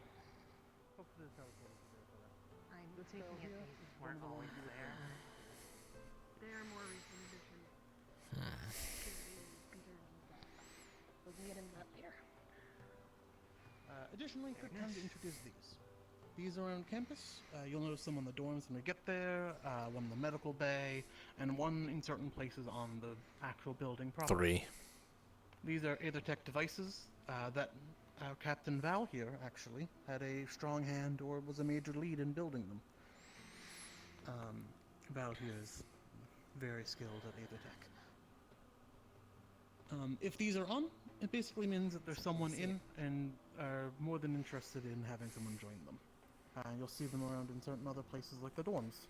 S7: hopefully the teleporter will be there for that.
S13: I'm
S7: This
S13: taking
S7: bell
S13: it
S7: here
S13: these
S7: is one
S13: weren't
S7: of the
S13: always
S7: ones you would
S13: there.
S11: They are more recent additions. We can get into that later.
S7: Additionally, quick time to introduce these. These are on campus. You'll notice them on the dorms when we get there, one in the medical bay, and one in certain places on the actual building proper.
S18: 3.
S7: These are Aethertech devices that our Captain Val here, actually, had a strong hand or was a major lead in building them. Val here is very skilled at Aethertech. If these are on, it basically means that there's someone in and are more than interested in having someone join them. You'll see them around in certain other places like the dorms.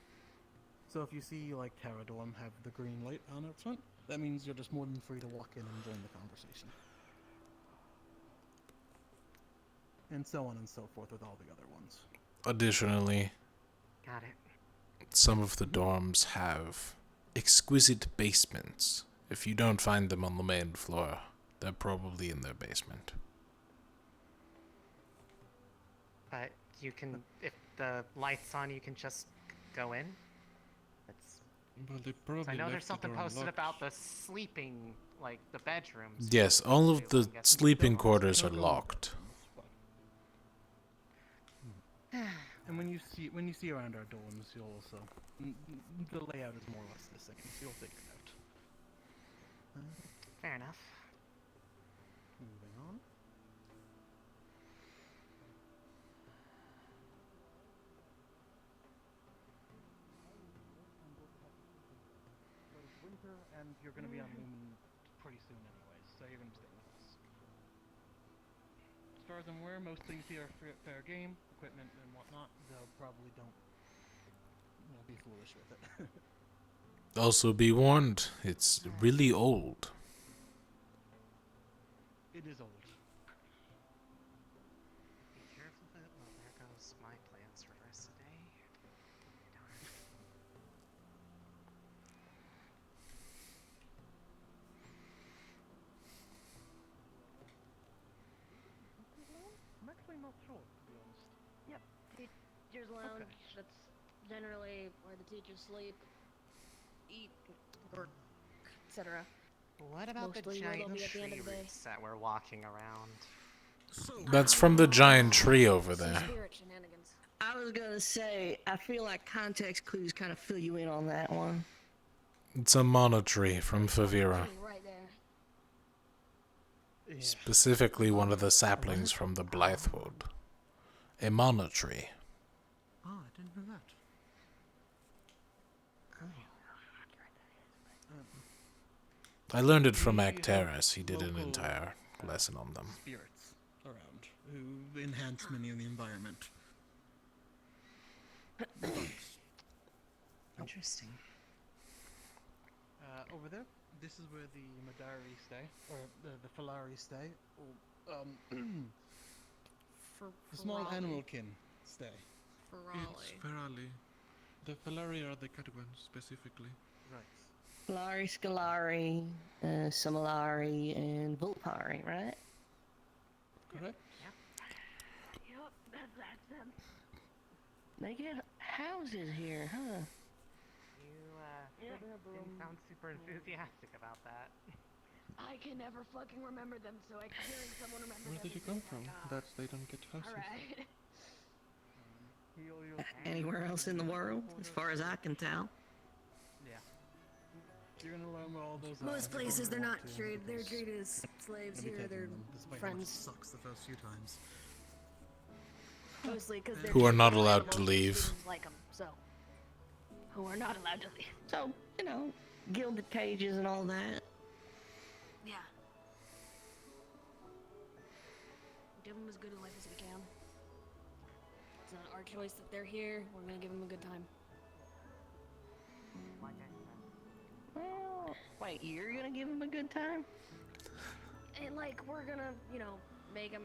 S7: So if you see like Terra Dorm have the green light on its front, that means you're just more than free to walk in and join the conversation. And so on and so forth with all the other ones.
S18: Additionally,
S13: Got it.
S18: some of the dorms have exquisite basements. If you don't find them on the main floor, they're probably in their basement.
S13: But you can, if the light's on, you can just go in. That's.
S16: Well, they probably
S13: I know
S16: left
S13: there's
S16: the
S13: something
S16: door
S13: posted
S16: unlocked.
S13: about the sleeping, like the bedrooms.
S18: Yes, all of the
S13: I'm guessing-
S18: sleeping quarters are locked.
S7: And when you see around our dorms, you'll also the layout is more or less the same, so you'll figure it out.
S13: Fair enough.
S7: Moving on. Winter, and you're going to be on Lumen pretty soon anyways, so you're going to stay with us. As far as I'm aware, most things here are fair game, equipment and whatnot, though probably don't be foolish with it.
S18: Also be warned, it's really old.
S7: It is old.
S13: Be careful of it. Well, there goes my plans for the rest of the day.
S7: I'm actually not sure, to be honest.
S11: Yep, teacher's lounge. That's generally where the teachers sleep, eat, work, etc.
S13: What about
S11: Mostly
S13: the
S11: where
S13: giant
S11: they'll be at the end
S13: tree
S11: of the day.
S13: roots that we're walking around?
S18: That's from the giant tree over there.
S11: Spirit shenanigans.
S14: I was gonna say, I feel like context clues kind of fill you in on that one.
S18: It's a mono tree from Favira.
S11: Right there.
S18: Specifically one of the saplings from the Blythewood. A mono tree.
S7: Oh, I didn't know that.
S18: I learned it from Acteris. He did an entire lesson on them.
S7: Spirits around who enhance many of the environment.
S13: Interesting.
S7: Over there, this is where the Madari stay, or the Filari stay, or the small animalkin stay.
S16: It's Ferali. The Filari are the Catagons specifically.
S7: Right.
S14: Filari, Scalari, Similari, and Vulpari, right?
S7: Correct.
S11: Yep, that's them.
S14: They get houses here, huh?
S13: You didn't sound super enthusiastic about that.
S11: I can never fucking remember them, so I hearing someone remember
S16: Where
S11: them
S16: did you
S11: is
S16: come
S11: just
S16: from?
S11: like,
S16: That they don't get houses.
S11: Alright.
S14: Anywhere else in the world, as far as I can tell.
S7: Yeah. You're gonna learn where all those
S11: Most
S7: are.
S11: places they're not treated. They're
S7: because
S11: treated as slaves.
S7: I'm gonna be
S11: Here
S7: taking
S11: they're
S7: them, despite how much it
S11: friends.
S7: sucks the first few times.
S11: Mostly because they're
S18: Who are not
S11: treated
S18: allowed
S11: like
S18: to
S11: animals,
S18: leave.
S11: students like 'em, so who are not allowed to leave.
S14: So, you know, gilded cages and all that.
S11: Yeah. Give them as good a life as we can. It's not our choice that they're here. We're gonna give them a good time.
S14: Well, wait, you're gonna give them a good time?
S11: And like, we're gonna, make them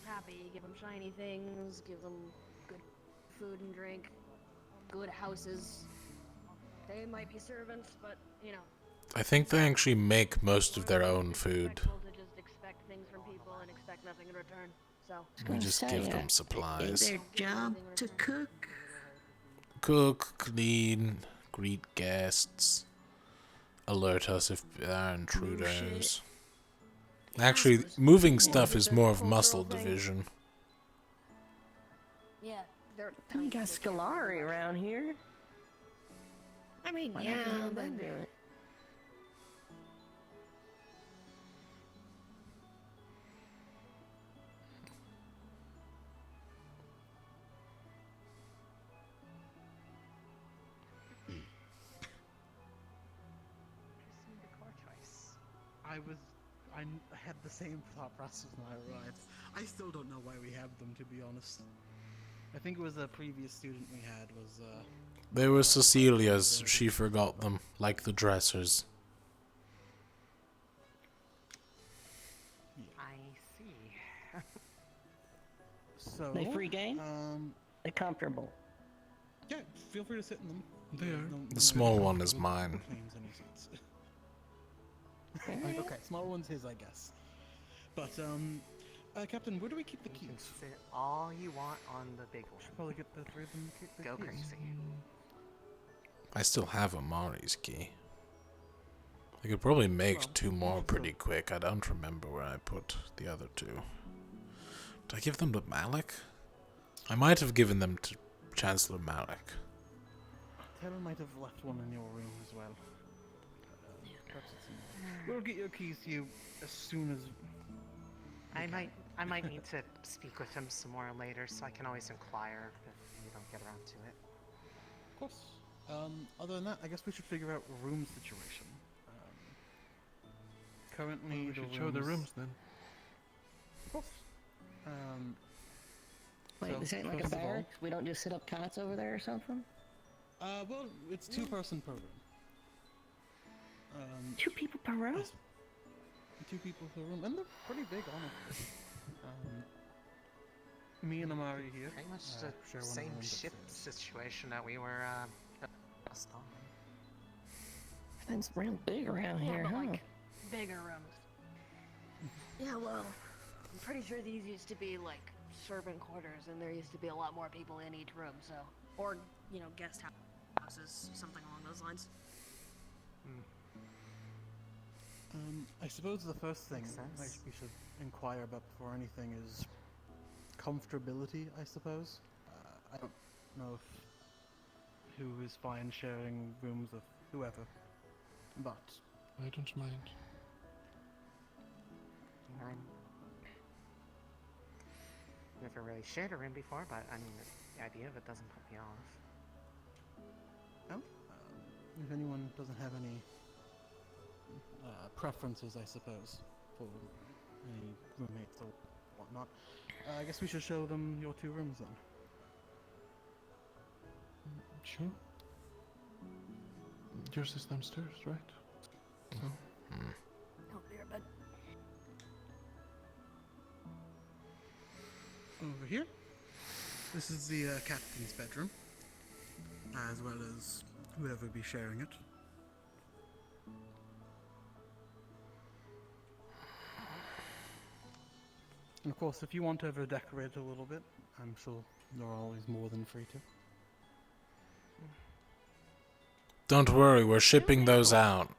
S11: happy, give them shiny things, give them good food and drink, good houses. They might be servants, but,
S18: I think they actually make most of their own food.
S11: respectful to just expect things from people and expect nothing in return. So
S18: We just give them supplies.
S14: Is their job to cook?
S18: Cook, clean, greet guests, alert us if there are intruders. Actually, moving stuff is more of muscle division.
S11: yeah, they're
S14: We got Scalari around here.
S11: I mean,
S14: Why
S11: yeah,
S14: don't
S11: but
S14: they do it?
S13: Interesting decor choice.
S7: I had the same thought process when I arrived. I still don't know why we have them, to be honest. I think it was a previous student we had was,
S18: They were Cecilia's, she forgot them, like the dressers.
S13: I see.
S7: So,
S14: They free game? They're comfortable.
S7: Yeah, feel free to sit in them.
S16: They are.
S18: The small one is mine.
S7: Claims any seats. Okay, small one's his, I guess. But, Captain, where do we keep the
S13: You can
S7: keys?
S13: sit all you want on the big one.
S7: Probably get the three of them to keep the
S13: Go
S7: keys.
S13: crazy.
S18: I still have Amari's key. I could probably make two more pretty quick. I don't remember where I put the other two. Did I give them to Malik? I might have given them to Chancellor Malik.
S7: Taylor might have left one in your room as well. Perhaps it's in- We'll get your keys to you as soon as.
S13: I might need to speak with him some more later, so I can always inquire if you don't get around to it.
S7: Of course. Other than that, I guess we should figure out a room situation. currently
S16: We
S7: the
S16: should show the rooms then.
S7: Of course.
S14: Wait,
S7: So,
S14: this ain't like a
S7: first of all-
S14: barracks? We don't just sit up cots over there or something?
S7: Well, it's 2-person per room.
S14: 2 people per room?
S7: 2 people per room, and they're pretty big, honestly. Me and Amari here.
S13: Pretty much
S7: share
S13: the
S7: one
S13: same
S7: room
S13: ship
S7: upstairs.
S13: situation that we were just on.
S14: Things real big around
S11: Yeah,
S14: here,
S11: but
S14: huh?
S11: like bigger rooms. Yeah, well, I'm pretty sure these used to be like servant quarters, and there used to be a lot more people in each room. So, or you know, guest houses, something along those lines.
S7: I suppose the first thing
S13: Makes sense.
S7: we should inquire about before anything is comfortability, I suppose. I don't know who is fine sharing rooms with whoever, but
S16: I don't mind.
S13: Never really shared a room before, but I mean, the idea of it doesn't put me off.
S7: if anyone doesn't have any preferences, I suppose, for any roommates or whatnot, I guess we should show them your 2 rooms then.
S16: Sure. Yours is downstairs, right? So.
S11: Over here, bud.
S7: Over here, this is the captain's bedroom, as well as whoever be sharing it. And of course, if you want to ever decorate a little bit, I'm sure you're always more than free to.
S18: Don't worry, we're shipping those out.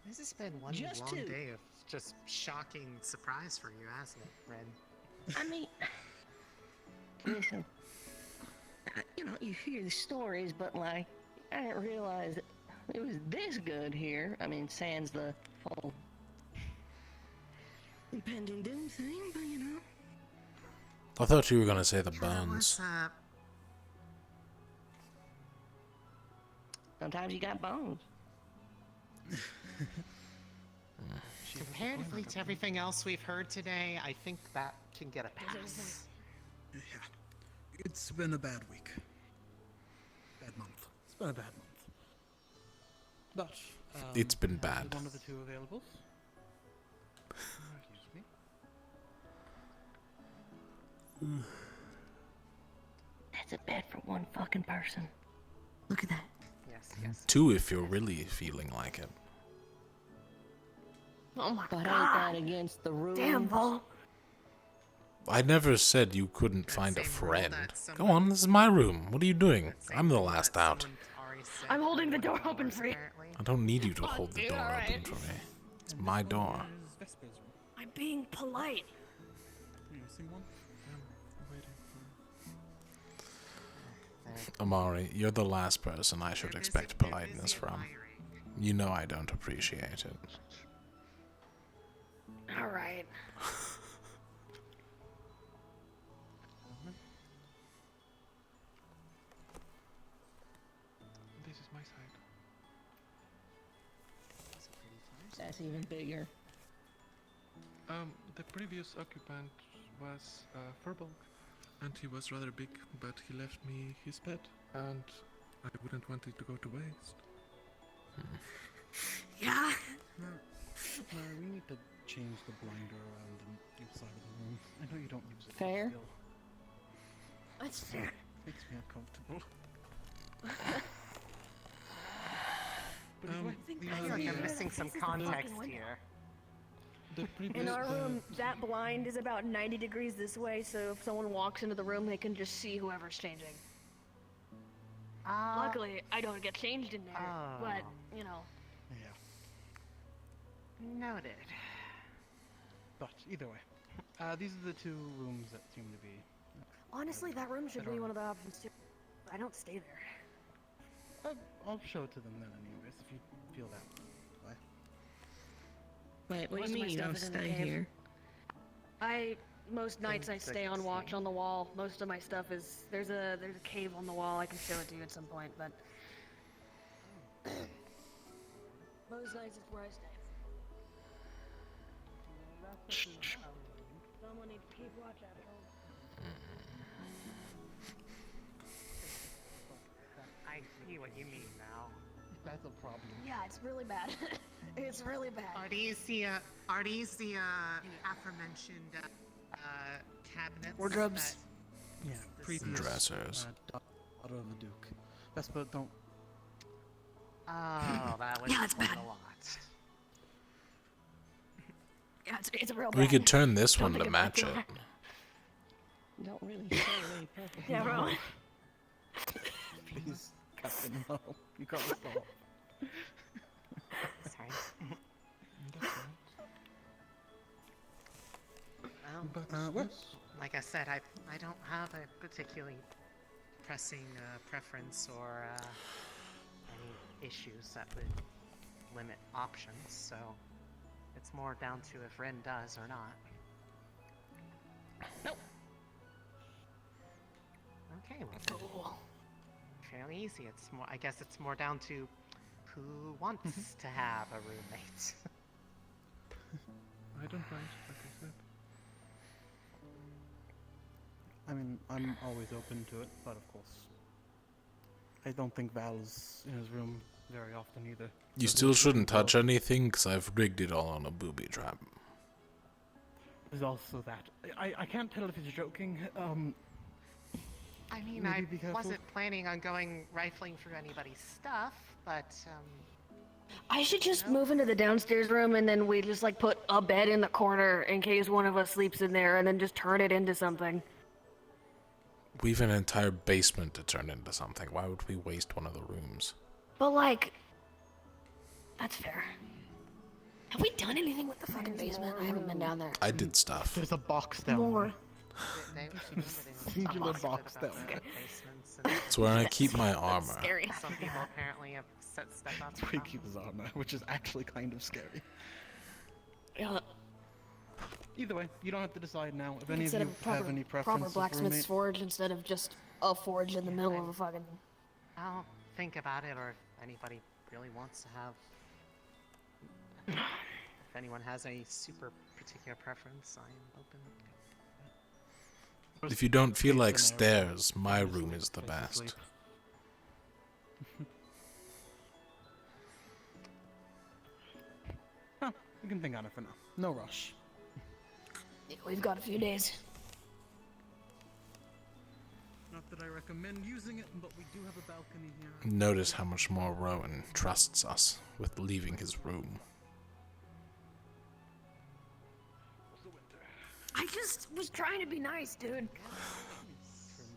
S13: This has been one
S14: Just
S13: long
S14: 2.
S13: day of just shocking surprise for you, hasn't it, Red?
S14: I mean, listen, you know, you hear the stories, but like, I didn't realize it was this good here. I mean, sans the whole impending doom thing, but you know.
S18: I thought you were gonna say the
S13: What's
S18: bones.
S13: up?
S14: Sometimes you got bones.
S13: Comparatively to everything else we've heard today, I think that can get a pass.
S7: Yeah. It's been a bad week. Bad month. It's been a bad month. But,
S18: It's been
S7: we have
S18: bad.
S7: One of the 2 available. Excuse me.
S14: That's a bed for 1 fucking person. Look at that.
S13: Yes, yes.
S18: 2 if you're really feeling like it.
S11: Oh my
S14: But ain't
S11: god!
S14: that against the rules?
S11: Damn, Vol.
S18: I never said you couldn't find a
S13: same rule
S18: friend.
S13: that
S18: Go on, this is my room. What are you doing?
S13: Same
S18: I'm the
S13: rule
S18: last
S13: that
S18: out.
S13: someone already said
S11: I'm holding the
S13: for
S11: door
S13: $1,
S11: open for you.
S13: apparently.
S18: I don't need you to hold the
S11: dude,
S18: door
S11: alright.
S18: open for me. It's my door.
S11: I'm being polite.
S7: You see one?
S18: Amari, you're the last person I should expect politeness from. You know I don't appreciate it.
S11: All right.
S16: This is my side.
S14: That's even bigger.
S16: The previous occupant was Furbolg, and he was rather big, but he left me his bed, and I wouldn't want it to go to waste.
S11: Yeah.
S7: No, we need to change the blinder around the inside of the room. I know you don't use it.
S14: Fair.
S7: Still.
S11: That's fair.
S7: Makes me uncomfortable. But
S13: I feel like I'm missing some context here.
S11: In our room, that blind is about 90 degrees this way, so if someone walks into the room, they can just see whoever's changing. Luckily, I don't get changed in there, but, you know.
S7: Yeah.
S13: Noted.
S7: But either way, these are the 2 rooms that seem to be.
S11: Honestly, that room should
S7: I don't
S11: be
S7: know.
S11: one of the options too. I don't stay there.
S7: I'll show it to them then, anyways, if you feel that way.
S14: Wait, what
S11: Most
S14: do
S11: of
S14: you
S11: my
S14: mean you
S11: stuff
S14: don't
S11: is in the
S14: stay
S11: cave.
S14: here?
S11: Most nights I stay on watch on the wall. Most of my stuff is there's a cave on the wall. I can show it to you at some point, but Most nights it's where I stay. Someone needs to keep watch after him.
S13: I see what you mean now.
S7: That's a problem.
S11: Yeah, it's really bad. It's really bad.
S13: Are these the aforementioned cabinets?
S11: Wardrobes.
S7: Yeah, previous
S18: Dressers.
S7: daughter of the Duke. Vespa, don't.
S13: Oh, that was
S11: Yeah, it's bad.
S13: a lot.
S11: Yeah, it's real bad.
S18: We could turn this
S11: Don't
S18: one to
S11: think about
S18: match it.
S14: Don't really show any purpose.
S11: Yeah, bro.
S7: Please, Captain, no. You gotta stop.
S13: Sorry.
S7: What?
S13: Like I said, I don't have a particularly pressing preference or any issues that would limit options, so it's more down to if Ren does or not.
S14: Nope.
S13: Okay, well, fairly easy. It's more. I guess it's more down to who wants to have a roommate.
S16: I don't mind, like I said.
S7: I mean, I'm always open to it, but of course, I don't think Val is in his room very often either.
S18: You
S7: So
S18: still
S7: there's
S18: shouldn't
S7: no-
S18: touch anything, because I've rigged it all on a booby trap.
S7: There's also that. I can't tell if he's joking.
S13: I mean,
S7: Maybe
S13: I
S7: be careful.
S13: wasn't planning on going rifling through anybody's stuff, but
S11: I should just move into the downstairs room and then we just like put a bed in the corner in case one of us sleeps in there and then just turn it into something.
S18: We've an entire basement to turn into something. Why would we waste one of the rooms?
S11: But like, that's fair. Have we done anything with the fucking basement? I haven't been down there.
S18: I did stuff.
S7: There's a box down
S11: More.
S7: Singular box down there.
S18: It's where I keep my armor.
S11: Scary.
S13: some people apparently have set stuff up.
S7: That's where he keeps his armor, which is actually kind of scary.
S11: Yeah.
S7: Either way, you don't have to decide now. If any of
S11: Instead
S7: you
S11: of proper,
S7: have any preference
S11: proper
S7: of
S11: blacksmith's
S7: roommate,
S11: forge instead of just a forge in the middle of a fucking.
S13: I'll think about it, or if anybody really wants to have. If anyone has any super particular preference, I am open.
S18: If you don't feel like stairs, my room is the
S7: Place to
S18: best.
S7: sleep. Huh, we can think on it for now. No rush.
S11: Yeah, we've got a few days.
S7: Not that I recommend using it, but we do have a balcony here.
S18: Notice how much more Rowan trusts us with leaving his room.
S11: I just was trying to be nice, dude.
S7: Trim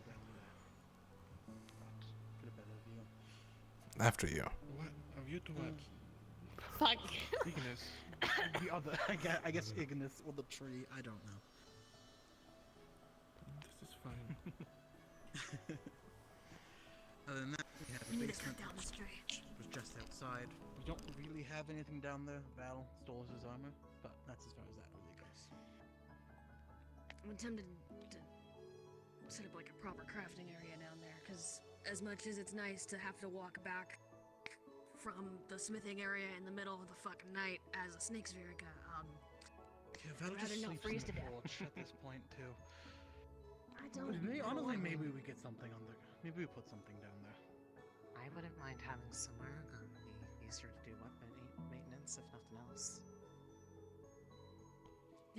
S7: down there. Get a better view.
S18: After you.
S16: What? Are you to what?
S11: Fuck.
S16: Ignis.
S7: The other, I guess Ignis or the tree. I don't know.
S16: This is fine.
S7: Other than that, we have a
S11: We need to
S7: basement
S11: cut down the
S7: which
S11: street.
S7: was just outside. We don't really have anything down there. Val stole his armor, but that's as far as that really goes.
S11: I'm tempted to set up like a proper crafting area down there, because as much as it's nice to have to walk back from the smithing area in the middle of the fucking night as a snake Spherica,
S7: Yeah, Val
S11: I'd
S7: just
S11: rather not
S7: sleeps
S11: freeze
S7: in
S11: to
S7: the
S11: death.
S7: porch at this point too.
S11: I don't
S7: Honestly,
S11: know.
S7: maybe we get something on there. Maybe we put something down there.
S13: I wouldn't mind having somewhere. Be easier to do weapon maintenance, if nothing else.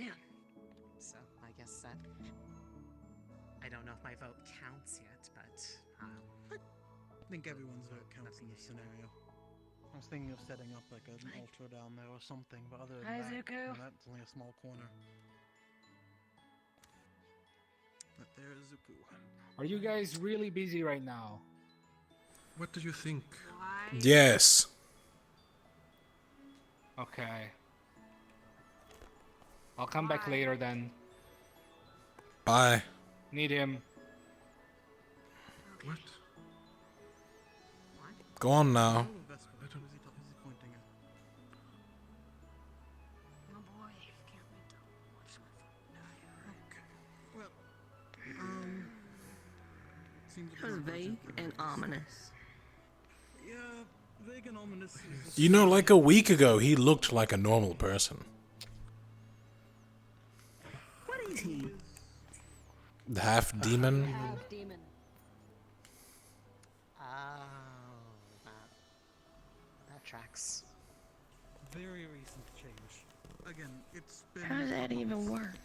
S11: Yeah.
S13: So I guess that. I don't know if my vote counts yet, but
S7: I think everyone's vote counts in this scenario. I was thinking of setting up like an altar down there or something, but other than
S11: Hi,
S7: that,
S11: Zuko.
S7: that's only a small corner. But there is Zuko.
S2: Are you guys really busy right now?
S16: What do you think?
S18: Yes.
S2: Okay. I'll come back later then.
S18: Bye.
S2: Need him.
S16: What?
S18: Go on now.
S7: Oh, Vesper, who's he pointing at?
S11: Oh boy, can't wait to watch my fucking die.
S7: Well, seems
S14: That was vague and ominous.
S7: Yeah, Vague and ominous is
S18: You know, like a week ago, he looked like a normal person.
S11: What is he?
S18: The half demon.
S11: Half demon.
S13: Oh, that tracks.
S7: very recent change. Again, it's been.
S14: How does that even work?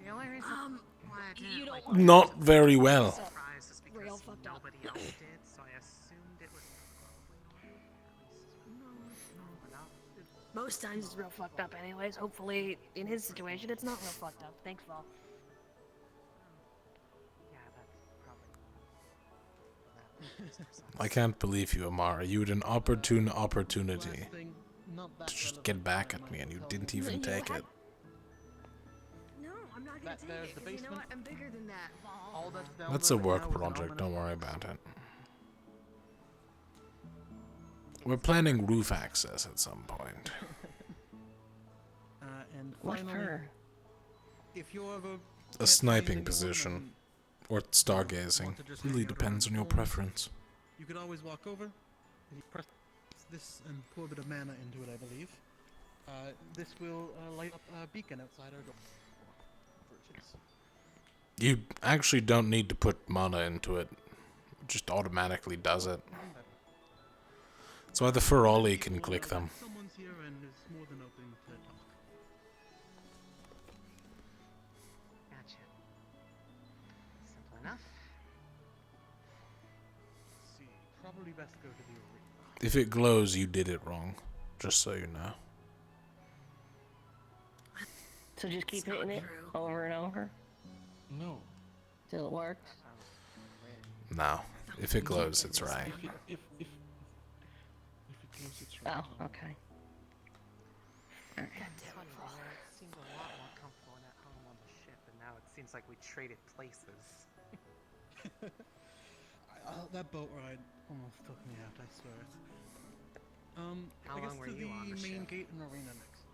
S13: The only reason why I didn't
S11: you
S13: like
S11: don't
S18: Not very well.
S13: surprise is because
S11: Real fucked up.
S13: nobody else did, so I assumed it was probably not.
S11: Most times it's real fucked up anyways. Hopefully, in his situation, it's not real fucked up. Thanks, Val.
S13: Yeah, that's probably
S18: I can't believe you, Amara. You had an opportune opportunity
S7: Not
S18: to just get back at me, and you didn't even take it.
S11: No, I'm not gonna take
S7: there's
S11: it.
S7: the
S11: 'Cause you know
S7: basement.
S11: what? I'm bigger than that, Val.
S7: All that's down
S18: That's a
S7: there
S18: work
S7: now is an
S18: project.
S7: ominous
S18: Don't worry
S7: box.
S18: about it. We're planning roof access at some point.
S7: And
S14: What
S7: finally,
S14: for?
S7: if you ever
S18: A sniping position. Or stargazing. Really depends on your preference.
S7: you could always walk over and you press this and pour a bit of mana into it, I believe. This will light up a beacon outside our door.
S18: You actually don't need to put mana into it. It just automatically does it. So either Feroli can click them.
S7: Someone's here and is more than open to talk.
S13: Gotcha. Simple enough.
S7: Let's see, probably best go to the arena.
S18: If it glows, you did it wrong. Just so you know.
S14: So just keep hitting it over and over
S20: No.
S14: till it works.
S18: No. If it glows, it's right.
S20: If it glows, it's right.
S14: Oh, okay.
S13: It seemed a lot more comfortable and at home on the ship, and now it seems like we traded places.
S7: That boat ride almost took me out, I swear it.
S13: How
S7: I guess
S13: long were
S7: to
S13: you on the
S7: main
S13: ship?
S7: gate and arena next.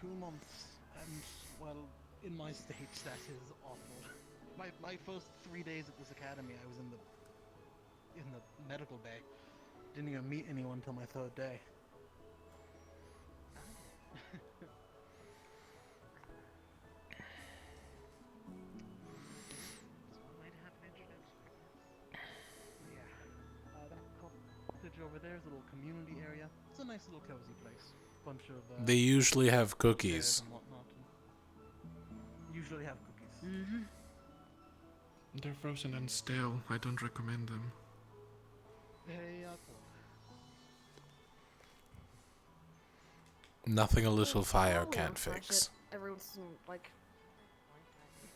S7: 2 months, and well, in my stage that is awful. My first 3 days at this academy, I was in the medical bay. Didn't even meet anyone till my 3rd day. That cottage over there is a little community area. It's a nice little cozy place. Bunch of
S18: They usually have
S7: chairs
S18: cookies.
S7: and whatnot. Usually have cookies.
S11: Mm-hmm.
S16: They're frozen and stale. I don't recommend them.
S7: They
S18: Nothing a little fire
S11: Probably
S18: can't
S11: refresh
S18: fix.
S11: It every once in, like,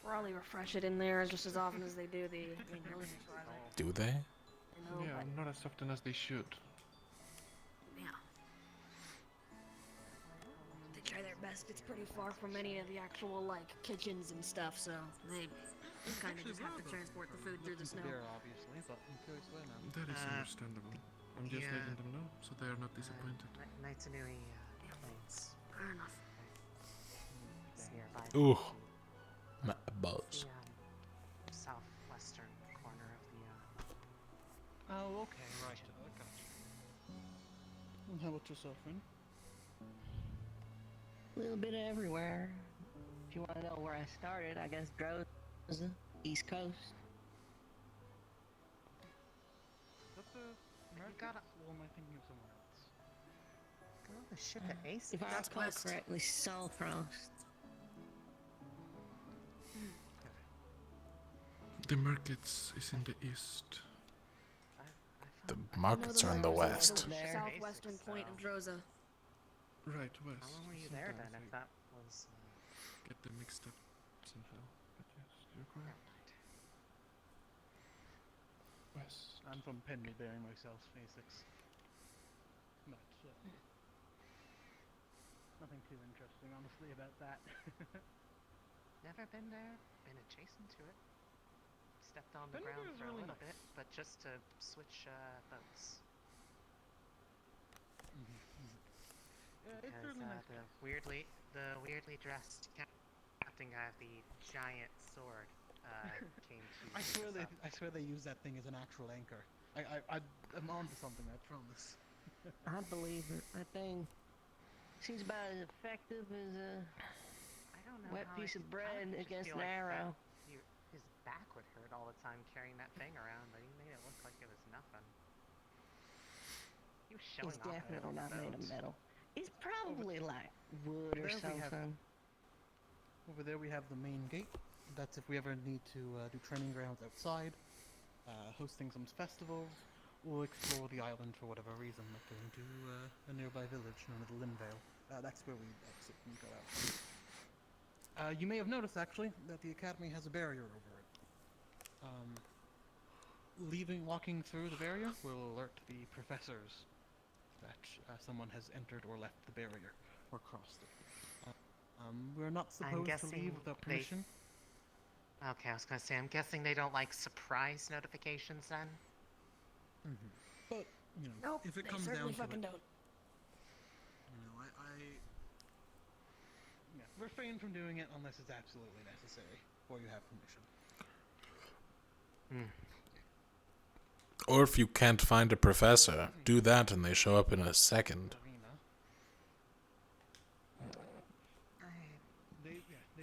S11: probably refresh it in there just as often as they do the moisturizer.
S18: Do they?
S11: You know,
S16: Yeah, not as often as they should.
S11: yeah. They try their best. It's pretty far from any of the actual like kitchens and stuff, so they kind of just have to transport the food through the snow.
S7: Beer, obviously, but I'm curious where now.
S16: That is understandable. I'm just
S13: yeah.
S16: letting them know so they are not disappointed.
S13: Knights of Nui Plains.
S11: Fair enough.
S13: It's nearby.
S18: Ooh. My balls.
S13: The southwestern corner of the.
S7: Oh, okay, right. I got you. And how about yourself, friend?
S14: A little bit of everywhere. If you want to know where I started, I guess Droza, East Coast.
S7: That's a American, or am I thinking of someone else?
S13: Oh, the ship at Ace.
S14: If I recall correctly, Southfrost.
S16: The markets is in the east.
S18: The markets are in the west.
S11: Southwestern point of Droza.
S16: Right, west.
S13: How long were you there then? If that was.
S16: Get them mixed up somehow. But yes, you're correct. West.
S7: I'm from Penny bearing myself, A6. But, nothing too interesting, honestly, about that.
S13: Never been there. Been adjacent to it. Stepped on the
S7: Penny
S13: ground
S7: is
S13: for a
S7: really
S13: little
S7: nice.
S13: bit, but just to switch boats.
S7: Yeah, it's
S13: Because
S7: really nice.
S13: the weirdly dressed captain guy with the giant sword came to.
S7: I swear they use that thing as an actual anchor. I'm on to something, I promise.
S14: I believe her. That thing, she's about as effective as a
S13: I don't know
S14: wet
S13: how
S14: piece
S13: I
S14: of bread
S13: just
S14: against
S13: feel
S14: an
S13: like
S14: arrow.
S13: his back would hurt all the time carrying that thing around, but he made it look like it was nothing. He was showing
S14: It's
S13: off
S14: definitely not made of
S13: bones.
S14: metal. It's probably like wood or
S7: There we have-
S14: something.
S7: Over there we have the main gate. That's if we ever need to do training grounds outside, hosting some festivals, or explore the island for whatever reason, like going to a nearby village known as Linvale. That's where we exit and go out. You may have noticed, actually, that the academy has a barrier over it. Walking through the barrier will alert the professors that someone has entered or left the barrier or crossed it. We're not supposed to leave without permission.
S13: Okay, I was gonna say, I'm guessing they don't like surprise notifications then?
S7: But, you know, if it comes down to it, refrain from doing it unless it's absolutely necessary, or you have permission.
S18: Or if you can't find a professor, do that and they show up in a second.
S13: I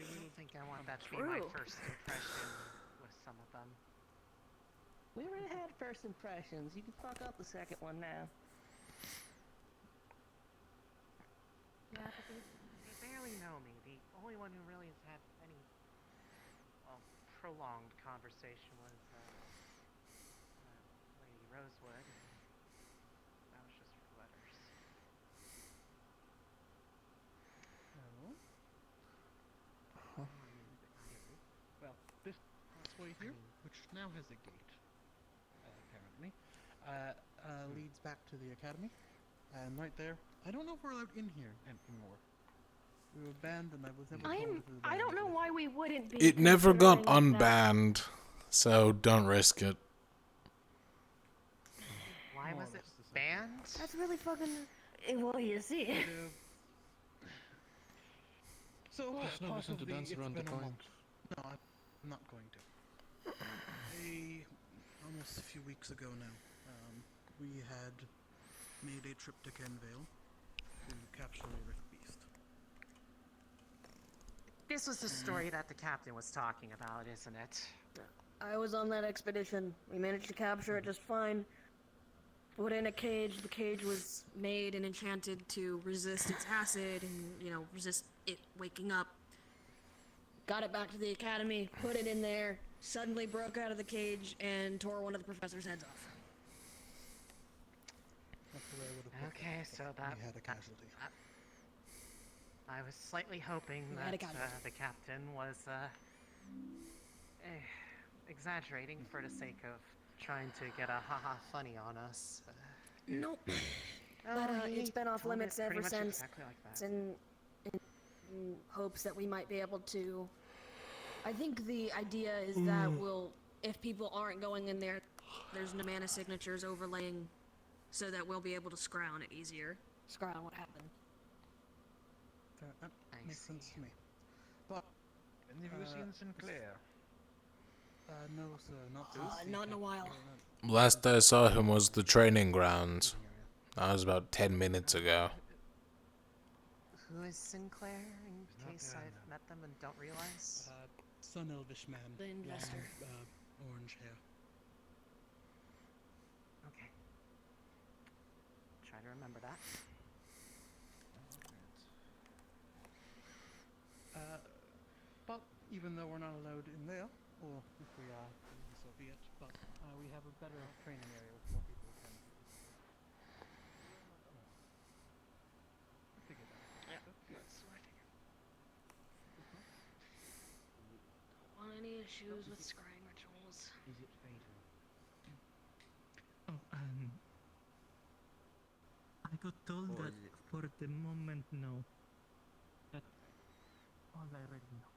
S13: don't think I want that to be my first impression with some of them.
S14: We already had first impressions. You can fuck up the second one now.
S13: Yeah, but they barely know me. The only one who really has had any prolonged conversation was Lady Rosewood. That was just for letters.
S7: Well, this way here, which now has a gate, apparently, leads back to the academy. And right there, I don't know if we're allowed in here anymore. We were banned, and I was never told if we were
S11: I
S7: banned.
S11: don't know why we wouldn't be.
S18: It never got
S11: considering that.
S18: unbanned, so don't risk it.
S13: Why was it banned?
S11: That's really fucking. Well, you see.
S7: So,
S16: There's no reason to
S7: possibly
S16: dance
S7: it's
S16: around the
S7: been a
S16: point.
S7: month. No, I'm not going to. Almost a few weeks ago now, we had made a trip to Kenvale to capture a Rift Beast.
S13: This was the story that the captain was talking about, isn't it?
S11: I was on that expedition. We managed to capture it just fine. Put in a cage. The cage was made and enchanted to resist its acid and, resist it waking up. Got it back to the academy, put it in there, suddenly broke out of the cage and tore one of the professor's heads off.
S7: That's the way I would have put
S13: Okay,
S7: it,
S13: so
S7: but we had a casualty.
S13: I was slightly hoping
S11: We had a
S13: that
S11: casualty.
S13: the captain was exaggerating for the sake of trying to get a haha funny on us.
S11: Nope.
S13: Oh,
S11: But
S13: he
S11: it's been off
S13: told it
S11: limits
S13: pretty
S11: ever
S13: much
S11: since.
S13: exactly like that.
S11: It's in hopes that we might be able to. I think the idea is that if people aren't going in there, there's no mana signatures overlaying, so that we'll be able to scry on it easier. Scry on what happened.
S7: That makes sense to me. But
S15: have you seen Sinclair?
S7: No, sir, not since
S11: Not in a while.
S18: Last I saw him was the training grounds. That was about 10 minutes ago.
S13: Who is Sinclair, in case I've met them and don't realize?
S7: Sun Elvish man.
S11: The investor.
S7: Long, orange hair.
S13: Okay. Try to remember that.
S7: But even though we're not allowed in there, or if we are, so be it. But we have a better training area with more people who can. Figure that out.
S11: That's what I figured. Don't want any issues with scrying rituals.
S15: Is it fatal?
S8: Oh, I got told that for the moment, no. That's all I already know.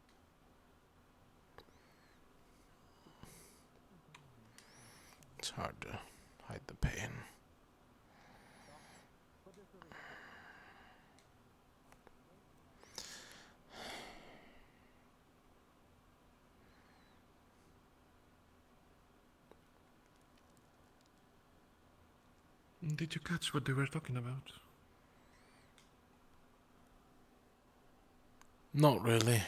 S18: It's hard to hide the pain.
S16: Did you catch what they were talking about?
S18: Not really.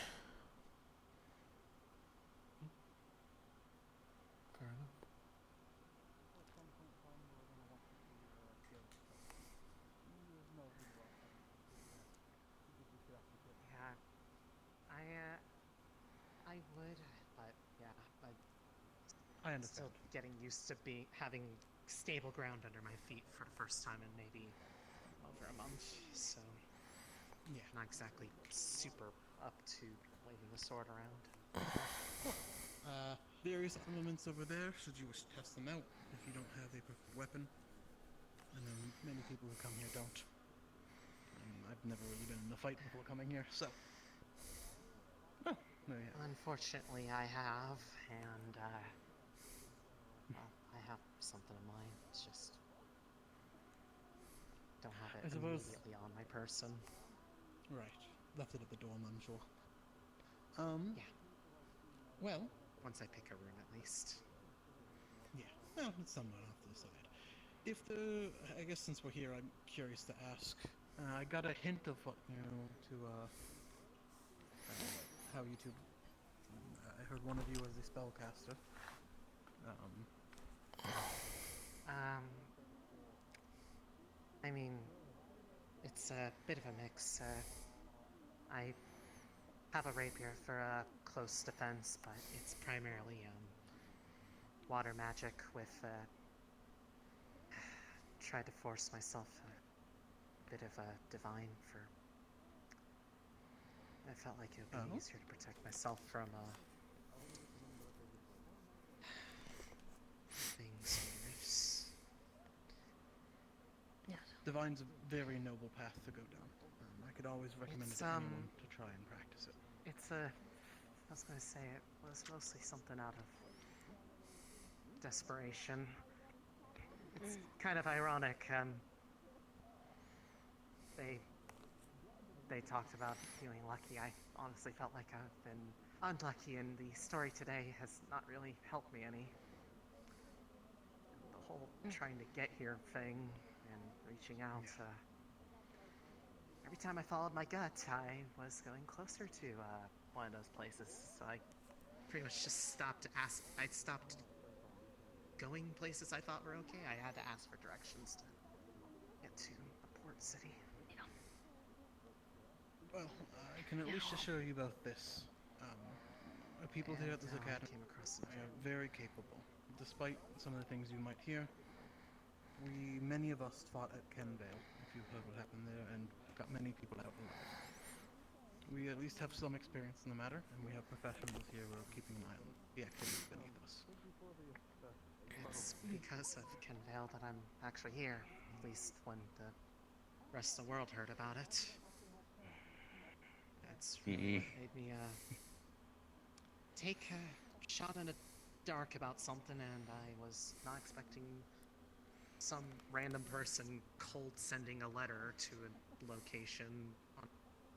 S16: Fair enough.
S13: Yeah, I would, but yeah,
S7: I
S13: I'm
S7: understand.
S13: still getting used to having stable ground under my feet for the first time in maybe over a month, so
S7: yeah,
S13: not exactly super up to waving the sword around.
S7: Various armaments over there, should you wish to test them out if you don't have a preferred weapon. I know many people who come here don't. I've never really been in a fight before coming here, so. Oh, there you have it.
S13: Unfortunately, I have, and well, I have something in mind. It's just don't have
S7: I
S13: it
S7: suppose-
S13: immediately on my person.
S7: Right. Left it at the dorm, I'm sure.
S13: Yeah.
S7: Well,
S13: once I pick a room, at least.
S7: Yeah. Well, it's somewhere off to the side. If the, I guess since we're here, I'm curious to ask. I got a hint of what how you two. I heard one of you was a spellcaster.
S13: I mean, it's a bit of a mix. I have a rapier for close defense, but it's primarily water magic with tried to force myself a bit of a divine for. I felt like it would be easier to protect myself from things and rifts.
S7: Yes. Divine's a very noble path to go down. I could always recommend it to anyone to try and practice it.
S13: It's I was going to say it was mostly something out of desperation. It's kind of ironic. They talked about feeling lucky. I honestly felt like I've been unlucky, and the story today has not really helped me any. The whole trying to get here thing and reaching out. Every time I followed my gut, I was going closer to one of those places. So I pretty much just stopped I stopped going places I thought were okay. I had to ask for directions to get to the port city.
S7: Well, I can at least assure you about this. The people here at this academy are very capable. Despite some of the things you might hear, many of us fought at Kenvale, if you've heard what happened there, and got many people out alive. We at least have some experience in the matter, and we have professionals here who are keeping an eye on the activities beneath us.
S13: It's because of Kenvale that I'm actually here, at least when the rest of the world heard about it. That's really what made me take a shot in the dark about something, and I was not expecting some random person cold sending a letter to a location on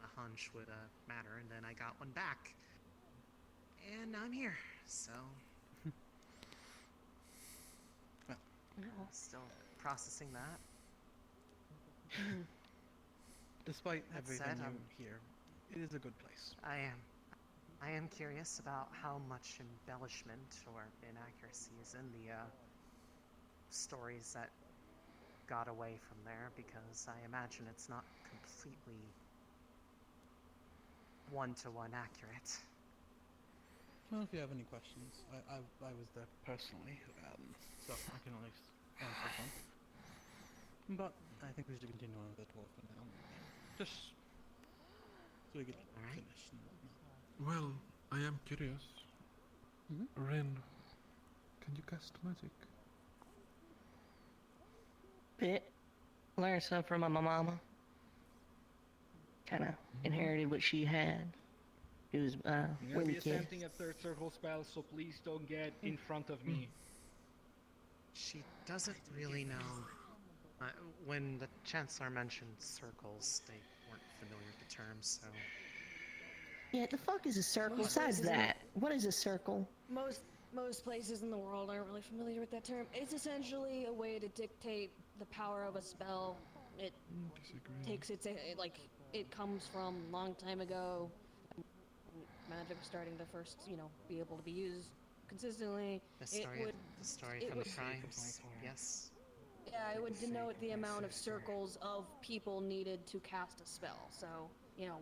S13: a hunch would matter, and then I got one back. And I'm here, so... Still processing that.
S7: Despite
S13: That
S7: everything
S13: said,
S7: you hear, it is a good place.
S13: I am curious about how much embellishment or inaccuracy is in the stories that got away from there, because I imagine it's not completely one-to-one accurate.
S7: Well, if you have any questions, I was there personally, so I can at least answer some. But I think we should continue on with the tour for now. Just so we get finished and whatnot.
S16: Well, I am curious. Ren, can you cast magic?
S14: Bit. Learned some from my mama. Kind of inherited what she had. It was
S2: I'm gonna be
S14: wind kid.
S2: attempting a third circle spell, so please don't get in front of me.
S13: She doesn't really know. When the Chancellor mentioned circles, they weren't familiar with the term, so...
S14: Yeah, the fuck is a circle? Besides that, what is a circle?
S11: Most places in the world aren't really familiar with that term. It's essentially a way to dictate the power of a spell, it takes its it comes from long time ago. Magic starting to first, be able to be used consistently.
S13: The story, the story from the crimes. Yes.
S11: Yeah, it would denote the amount of circles of people needed to cast a spell. So,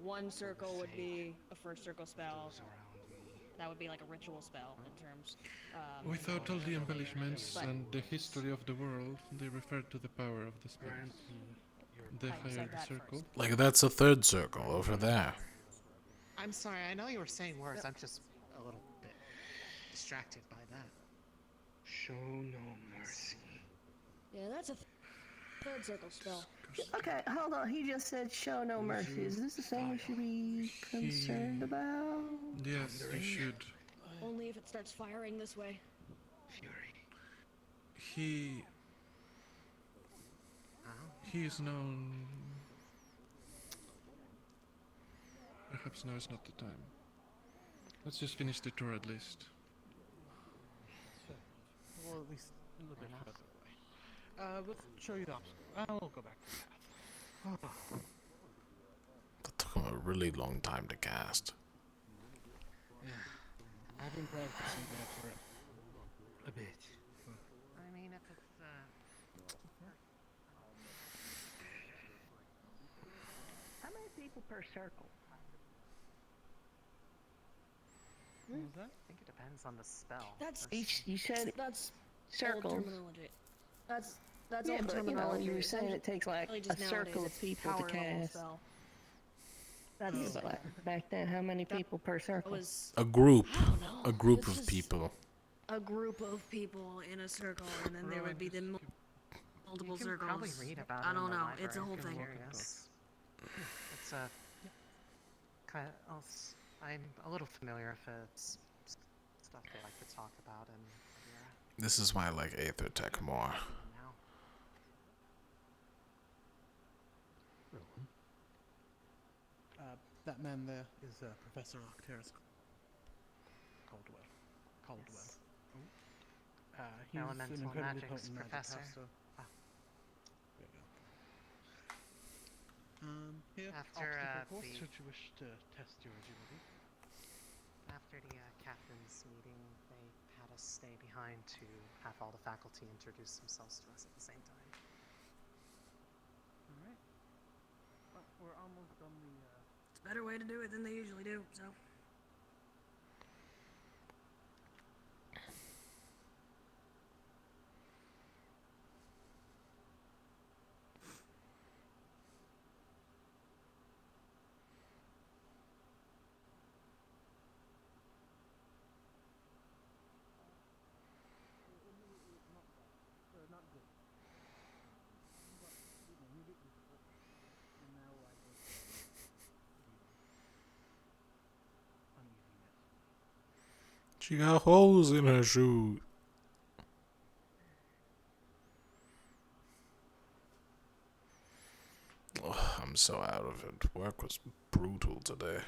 S11: one circle would be a first circle spell. That would be like a ritual spell in terms.
S16: Without all the embellishments and the history of the world, they refer to the power of the spells. The higher the circle.
S18: Like that's a third circle over there.
S13: I'm sorry, I know you were saying words, I'm just a little bit distracted by that.
S2: Show no mercy.
S11: Yeah, that's a third circle spell.
S14: Okay, hold on. He just said show no mercy. Is this the thing we should be concerned about?
S16: Yes, you should.
S11: Only if it starts firing this way.
S16: He is known. Perhaps now is not the time. Let's just finish the tour at least.
S7: Well, at least a little bit further away. Let's show you the obstacle. We'll go back to the path.
S18: That took him a really long time to cast.
S7: Yeah. I've been practicing that for a bit.
S13: I mean, if it's,
S14: How many people per circle?
S13: What was that? I think it depends on the spell.
S11: That's
S14: You said
S11: that's
S14: circles.
S11: Old terminology. That's
S14: Yeah,
S11: old
S14: but,
S11: terminology.
S14: you were saying it takes like
S11: Essentially
S14: a
S11: just nowadays
S14: circle of
S11: it's
S14: people to
S11: power level
S14: cast.
S11: spell.
S14: Yeah, but back then, how many people per circle?
S11: Was
S18: A group.
S11: I don't know.
S18: A group
S11: It's
S18: of
S11: just
S18: people.
S11: a group of people in a circle, and then there would be the multiple
S13: You can
S11: circles.
S13: probably read about it
S11: I
S13: in
S11: don't
S13: the
S11: know. It's a
S13: library
S11: whole
S13: if you're
S11: thing.
S13: curious. It's a kind of. I'm a little familiar if it's stuff they like to talk about in Riviera.
S18: This is why I like Aether Tech more.
S13: Now.
S7: That man there is Professor Octaris Caldwell.
S13: Yes.
S7: He's an
S13: Elemental
S7: incredibly
S13: magics
S7: potent magic
S13: professor.
S7: caster.
S13: Ah.
S7: There you go. Here,
S13: After,
S7: obstacle course,
S13: the-
S7: should you wish to test your agility.
S13: After the captain's meeting, they had us stay behind to have all the faculty introduce themselves to us at the same time.
S7: Alright. Well, we're almost on the,
S11: It's a better way to do it than they usually do. So.
S7: not good. But, you get used to it. And now I go uneasiness.
S18: She got holes in her shoe. Oh, I'm so out of it. Work was brutal today.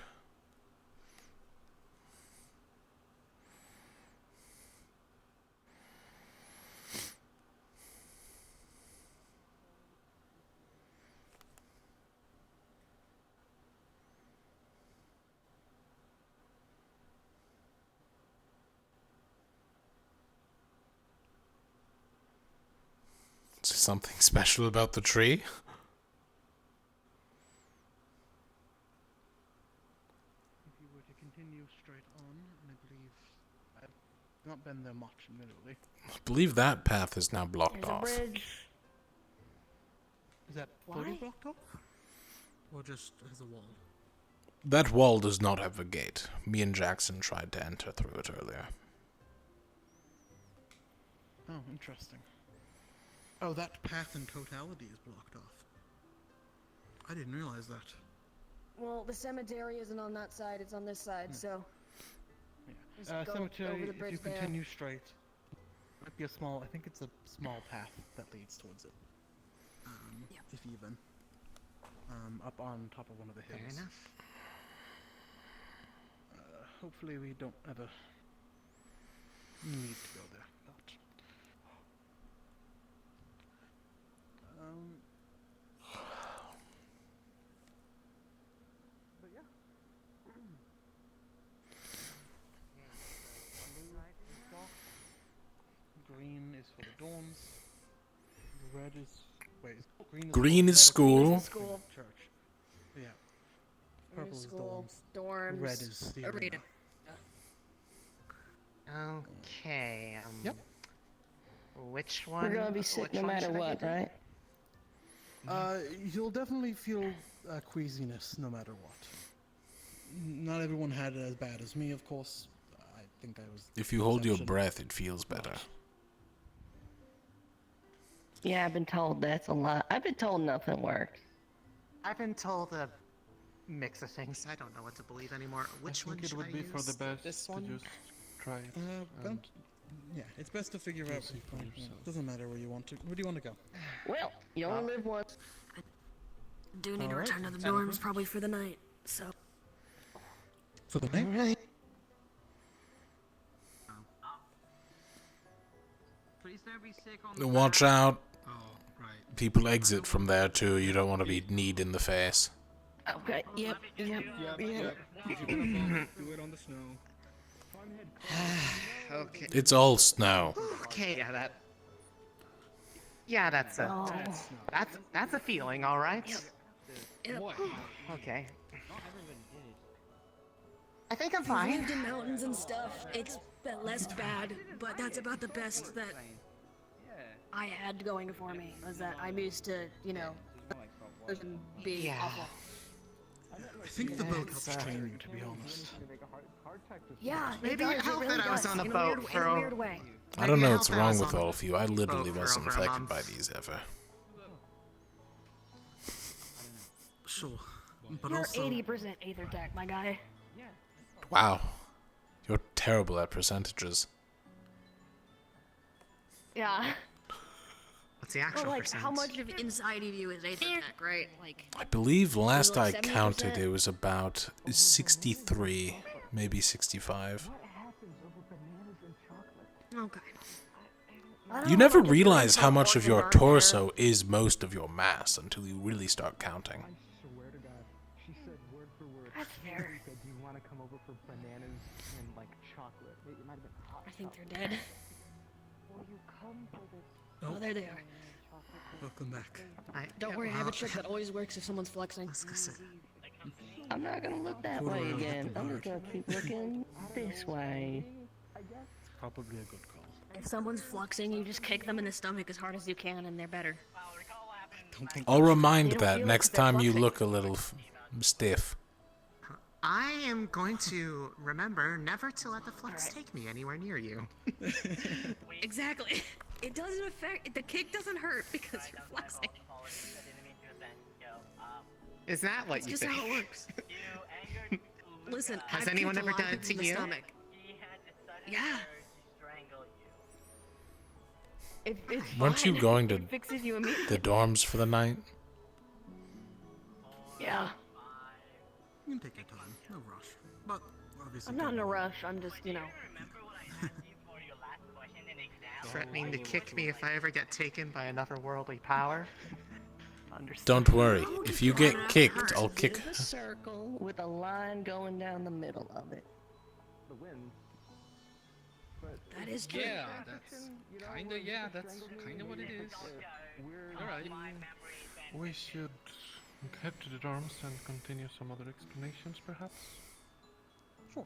S18: Is there something special about the tree?
S7: If you were to continue straight on, and I believe I've not been there much, admittedly.
S18: I believe that path is now blocked
S11: There's a
S18: off.
S11: bridge.
S7: Is that
S11: Why?
S7: fully blocked off?
S21: Or just as a wall?
S18: That wall does not have a gate. Me and Jackson tried to enter through it earlier.
S7: Oh, interesting. Oh, that path in totality is blocked off. I didn't realize that.
S11: Well, the cemetery isn't on that side; it's on this side. So. Just go
S7: Cemetery,
S11: over the
S7: if
S11: bridge
S7: you
S11: there.
S7: continue straight, might be a small, I think it's a small path that leads towards it. If even. Up on top of one of the hills.
S13: Fair enough.
S7: Hopefully we don't ever need to go there, but... Green is
S18: school.
S11: School.
S7: Church. Yeah.
S11: Green
S7: Purple
S11: is
S7: is
S11: school.
S7: dorms.
S11: Dorms.
S7: Red is the arena.
S13: Okay.
S7: Yep.
S13: Which one?
S14: We're gonna be sick
S13: which
S14: no
S13: one
S14: matter
S13: should I
S14: what,
S13: get in?
S14: right?
S7: You'll definitely feel queasiness no matter what. Not everyone had it as bad as me, of course. I think I was.
S18: If you hold your
S7: exception.
S18: breath, it feels better.
S14: Yeah, I've been told that's a lot. I've been told nothing works.
S13: I've been told a mix of things. I don't know what to believe anymore. Which
S16: I
S13: one
S16: think it
S13: should
S16: would
S13: I
S16: be
S13: use?
S16: for the best
S13: This
S16: to
S13: one?
S16: just try it.
S7: Well,
S16: and
S7: yeah, it's best to figure
S16: you'll
S7: out.
S16: see for yourself.
S7: Doesn't matter where you want to. Where do you want to go?
S14: Well, you only live once.
S11: Do need to
S7: Alright.
S11: return to the dorms probably for the night, so.
S7: For the night?
S15: Please don't be sick on the
S18: Watch
S15: back.
S18: out.
S21: Oh, right.
S18: People exit from there too. You don't want to be kneed in the face.
S14: Okay, yep.
S2: Do it on the snow.
S13: Okay.
S18: It's all snow.
S13: Okay, yeah, that. Yeah, that's a.
S11: Oh.
S13: That's a feeling, all right.
S11: Yep.
S13: Okay. I think I'm
S11: We've
S13: fine.
S11: lived in mountains and stuff. It's been less bad, but that's about the best that I had going for me. Was that I'm used to, being
S13: Yeah.
S11: awful.
S7: I think the boat helps train you, to be honest.
S11: Yeah,
S13: Maybe
S11: it
S13: it
S11: does.
S13: helped
S11: really
S13: that I was
S11: does,
S13: on a
S11: in
S13: boat
S11: weird,
S13: for
S11: in a
S13: a-
S11: weird way.
S18: I don't
S13: Maybe
S18: know
S13: it
S18: what's
S13: helped that I
S18: wrong
S13: was
S18: with
S13: on
S18: all of you. I literally
S13: boat for
S18: wasn't
S13: over a
S18: affected
S13: month.
S18: by these ever.
S7: Sure. But
S11: You're
S7: also,
S11: 80% Aether Tech, my guy.
S18: Wow. You're terrible at percentages.
S11: Yeah.
S13: What's the actual
S11: Well, like,
S13: percent?
S11: how much of inside of you is Aether Tech, right? Like,
S18: I believe last I
S11: like
S18: counted
S11: 70%?
S18: it was about 63, maybe 65.
S11: okay.
S18: You never realize how much of your torso is most of your mass until you really start counting.
S1: Swear to God, she said word for word.
S11: That's fair.
S1: She said, "Do you want to come over for bananas and like chocolate?" It might have been hot.
S11: I think they're dead.
S1: Will you come for this?
S11: Oh, there they are.
S7: welcome back.
S11: Don't worry, I have a trick that always works if someone's flexing.
S14: I'm not gonna look that way again. I'm just gonna keep looking this way.
S7: Probably a good call.
S11: If someone's flexing, you just kick them in the stomach as hard as you can, and they're better.
S18: I'll remind
S11: You don't
S18: that
S11: feel it
S18: next
S11: 'cause they're
S18: time you
S11: flexing.
S18: look a little stiff.
S13: I am going to remember never to let the flex take me anywhere near you.
S11: Exactly. It doesn't affect. The kick doesn't hurt because you're flexing.
S13: Is that what
S11: It's
S13: you
S11: just
S13: think?
S11: how it works. Listen,
S13: Has
S11: I've
S13: anyone
S11: kicked a
S13: ever
S11: lot of
S13: done it
S11: people
S13: to
S11: in the
S13: you?
S11: stomach. Yeah. It's
S18: Weren't you
S11: fine.
S18: going to
S11: It fixes you immediately.
S18: the dorms for the night?
S11: Yeah.
S7: You can take your time, no rush. But obviously,
S11: I'm not in a rush. I'm just,
S13: Threatening to kick me if I ever get taken by another worldly power? Understand.
S18: Don't worry. If you get kicked, I'll kick.
S14: A circle with a line going down the middle of it.
S1: The wind.
S11: That is true.
S2: Yeah, that's kinda what it is. Alright.
S16: We should head to the dorms and continue some other explanations, perhaps?
S7: Sure.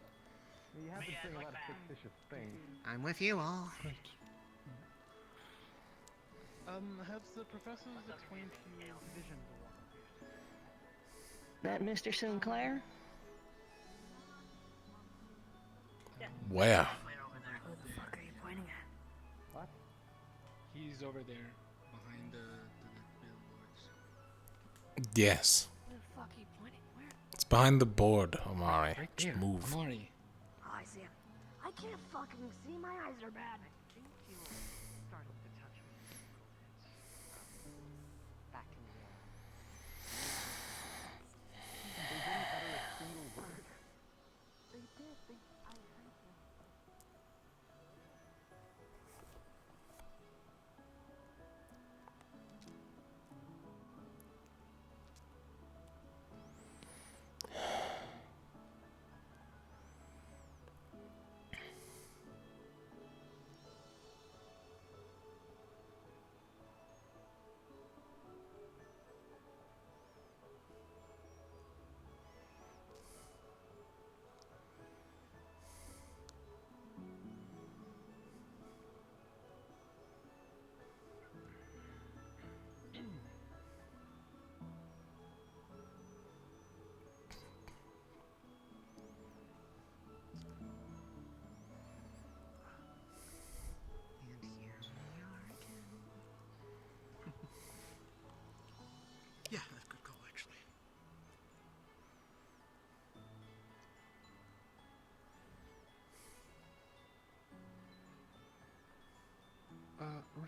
S1: You have been saying a lot of fictitious things.
S13: I'm with you all.
S16: Great.
S7: Have the professors explained to you vision
S14: That Mr. Sinclair?
S18: Where?
S11: Who the fuck are you pointing at?
S2: What? He's over there, behind the billboards.
S18: Yes.
S11: Where the fuck are you pointing? Where?
S18: It's behind the board, Amari. Just
S2: there.
S18: move.
S2: Amari.
S11: Oh, I see him. I can't fucking see. My eyes are bad.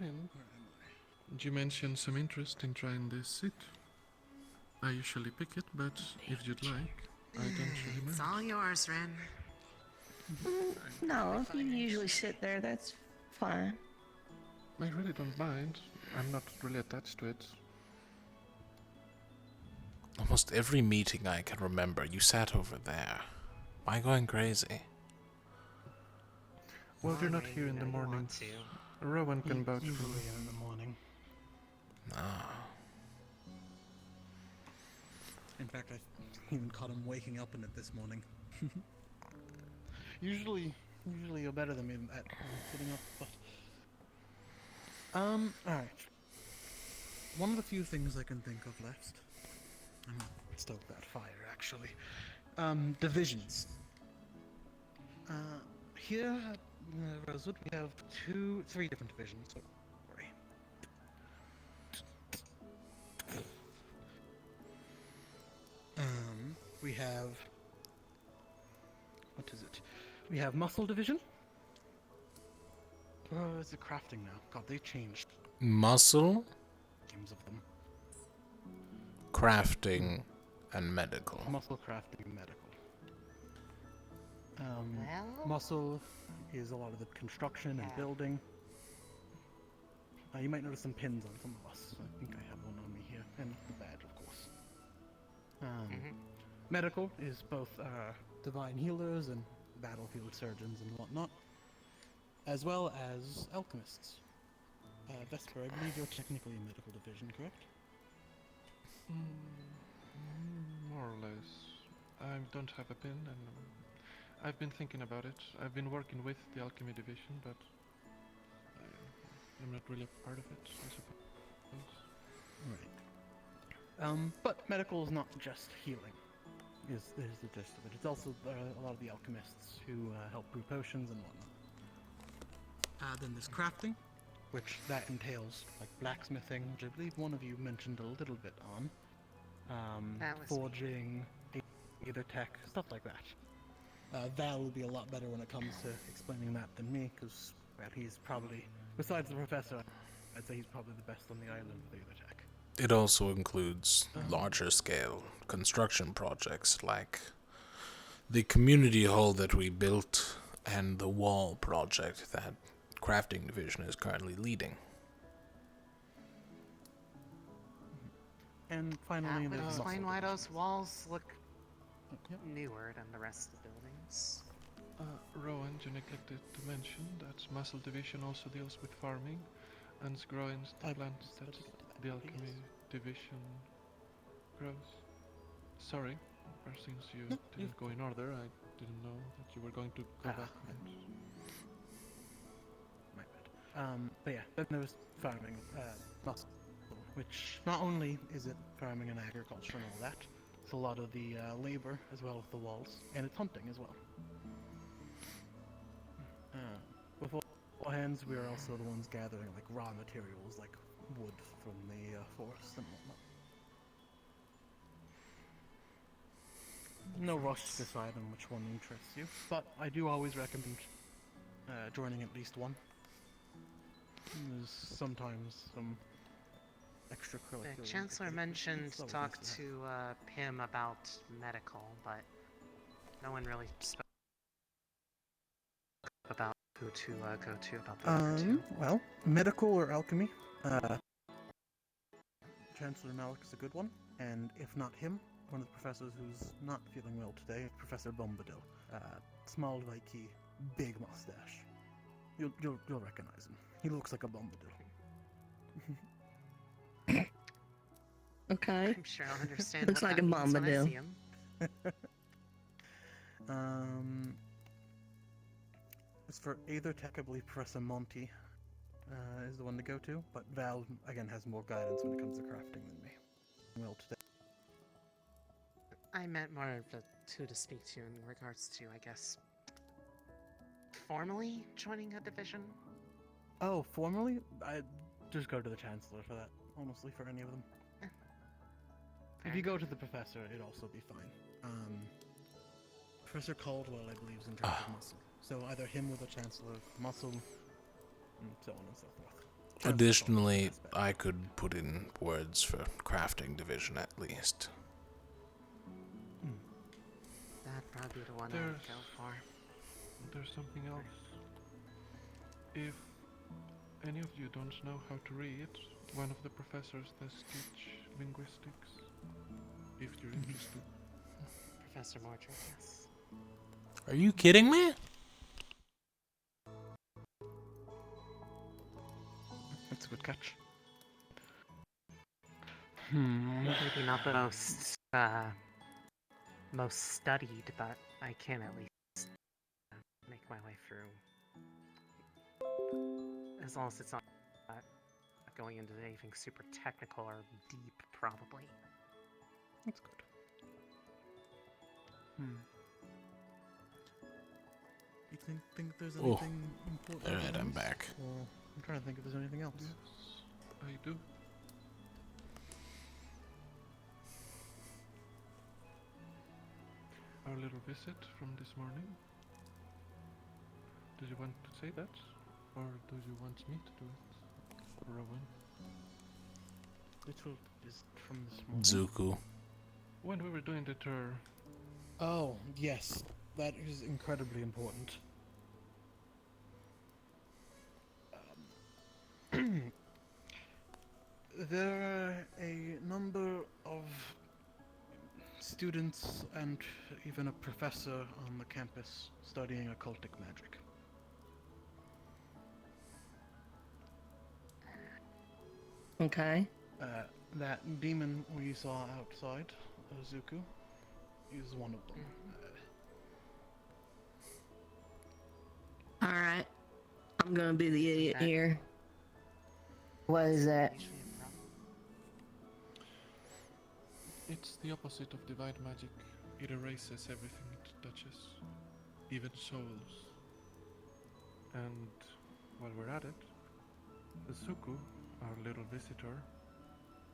S16: Rin, you mentioned some interest in trying this seat. I usually pick it, but if you'd like, I don't really
S13: It's
S16: mind.
S13: all yours, Ren.
S14: No, if you usually sit there, that's fine.
S16: I really don't mind. I'm not really attached to it.
S18: Almost every meeting I can remember, you sat over there. Am I going crazy?
S16: Well, you're not here in the morning. Rowan can vouch for
S7: Usually
S16: me.
S7: in the morning.
S18: Ah.
S7: In fact, I even caught him waking up in it this morning. usually you're better than me at sitting up, but... alright. One of the few things I can think of left. I'm gonna stoke that fire, actually. Divisions. Here at Rosewood, we have three different divisions. Sorry. We have... What is it? We have Muscle Division. Oh, is it crafting now? God, they changed
S18: Muscle,
S7: names of them.
S18: crafting, and medical.
S7: Muscle, crafting, and medical.
S13: Well?
S7: Muscle is a lot of the construction and building. You might notice some pins on some of us. I think I have one on me here, and the badge, of course. Medical is both divine healers and battlefield surgeons and whatnot, as well as alchemists. Vesper, I believe you're technically a medical division, correct?
S16: More or less. I don't have a pin, and I've been thinking about it. I've been working with the alchemy division, but I'm not really a part of it, I suppose.
S7: Right. But medical is not just healing. Is the gist of it. It's also a lot of the alchemists who help brew potions and whatnot. Then there's crafting, which that entails like blacksmithing, which I believe one of you mentioned a little bit on.
S13: That was
S7: Forging, either tech, stuff like that. Val will be a lot better when it comes to explaining that than me, because well, he's probably, besides the professor, I'd say he's probably the best on the island with either tech.
S18: It also includes larger scale construction projects like the community hall that we built and the wall project that crafting division is currently leading.
S7: And finally,
S13: That would
S7: there's
S13: explain
S7: muscle
S13: why
S7: division.
S13: those walls look newer than the rest of the buildings.
S16: Rowan, you neglected to mention that Muscle Division also deals with farming and growing the plants that the Alchemy Division grows. Sorry, since you didn't go in order, I didn't know that you were going to go back.
S7: My bad. But yeah, then there's farming, muscle, which not only is it farming and agriculture and all that, it's a lot of the labor as well as the walls, and it's hunting as well. With all hands, we are also the ones gathering like raw materials, like wood from the forest and whatnot. No rush to decide on which one interests you, but I do always recommend joining at least one. There's sometimes some extracurricular.
S13: The Chancellor mentioned
S7: It's always
S13: talk
S7: nice to
S13: to Pim about medical, but no one really spoke about who to go to about the other two.
S7: Well, medical or alchemy. Chancellor Malik is a good one, and if not him, one of the professors who's not feeling well today is Professor Bombadil. Small, likey, big mustache. You'll recognize him. He looks like a Bombadil.
S14: Okay.
S13: I'm sure I'll understand.
S14: Looks
S13: what
S14: like
S13: that
S14: a
S13: means when I
S14: Bombadil.
S13: see him.
S7: As for Aether Tech, I believe Professor Monty is the one to go to, but Val, again, has more guidance when it comes to crafting than me. Well, today.
S13: I meant more of the two to speak to in regards to, I guess, formally joining a division.
S7: Oh, formally? I'd just go to the Chancellor for that, honestly, for any of them. If you go to the Professor, it'd also be fine. Professor Caldwell, I believe, is in charge of muscle. So either him or the Chancellor, muscle, and so on and so forth.
S18: Additionally, I could put in words for crafting division at least.
S13: That'd probably be the one I would go for.
S16: There's something else. If any of you don't know how to read, one of the professors does teach linguistics. If you're interested.
S13: Professor Mordred, yes.
S18: Are you kidding me?
S16: That's a good catch.
S13: Maybe not the most studied, but I can at least make my way through. As long as it's not going into anything super technical or deep, probably.
S7: That's good. You think there's
S18: Oh.
S7: anything important?
S18: Alright, I'm
S7: else?
S18: back.
S7: Or I'm trying to think if there's anything else.
S16: Yes, I do. Our little visit from this morning. Do you want to say that? Or do you want me to do it? Rowan?
S7: Little is from this morning.
S18: Zuku.
S16: When we were doing the tour.
S7: Oh, yes. That is incredibly important. There are a number of students and even a professor on the campus studying occultic magic.
S14: Okay.
S7: That demon we saw outside, Zuku, is one of them.
S14: Alright. I'm gonna be the idiot here. What is that?
S16: It's the opposite of divine magic. It erases everything it touches, even souls. And while we're at it, Zuku, our little visitor,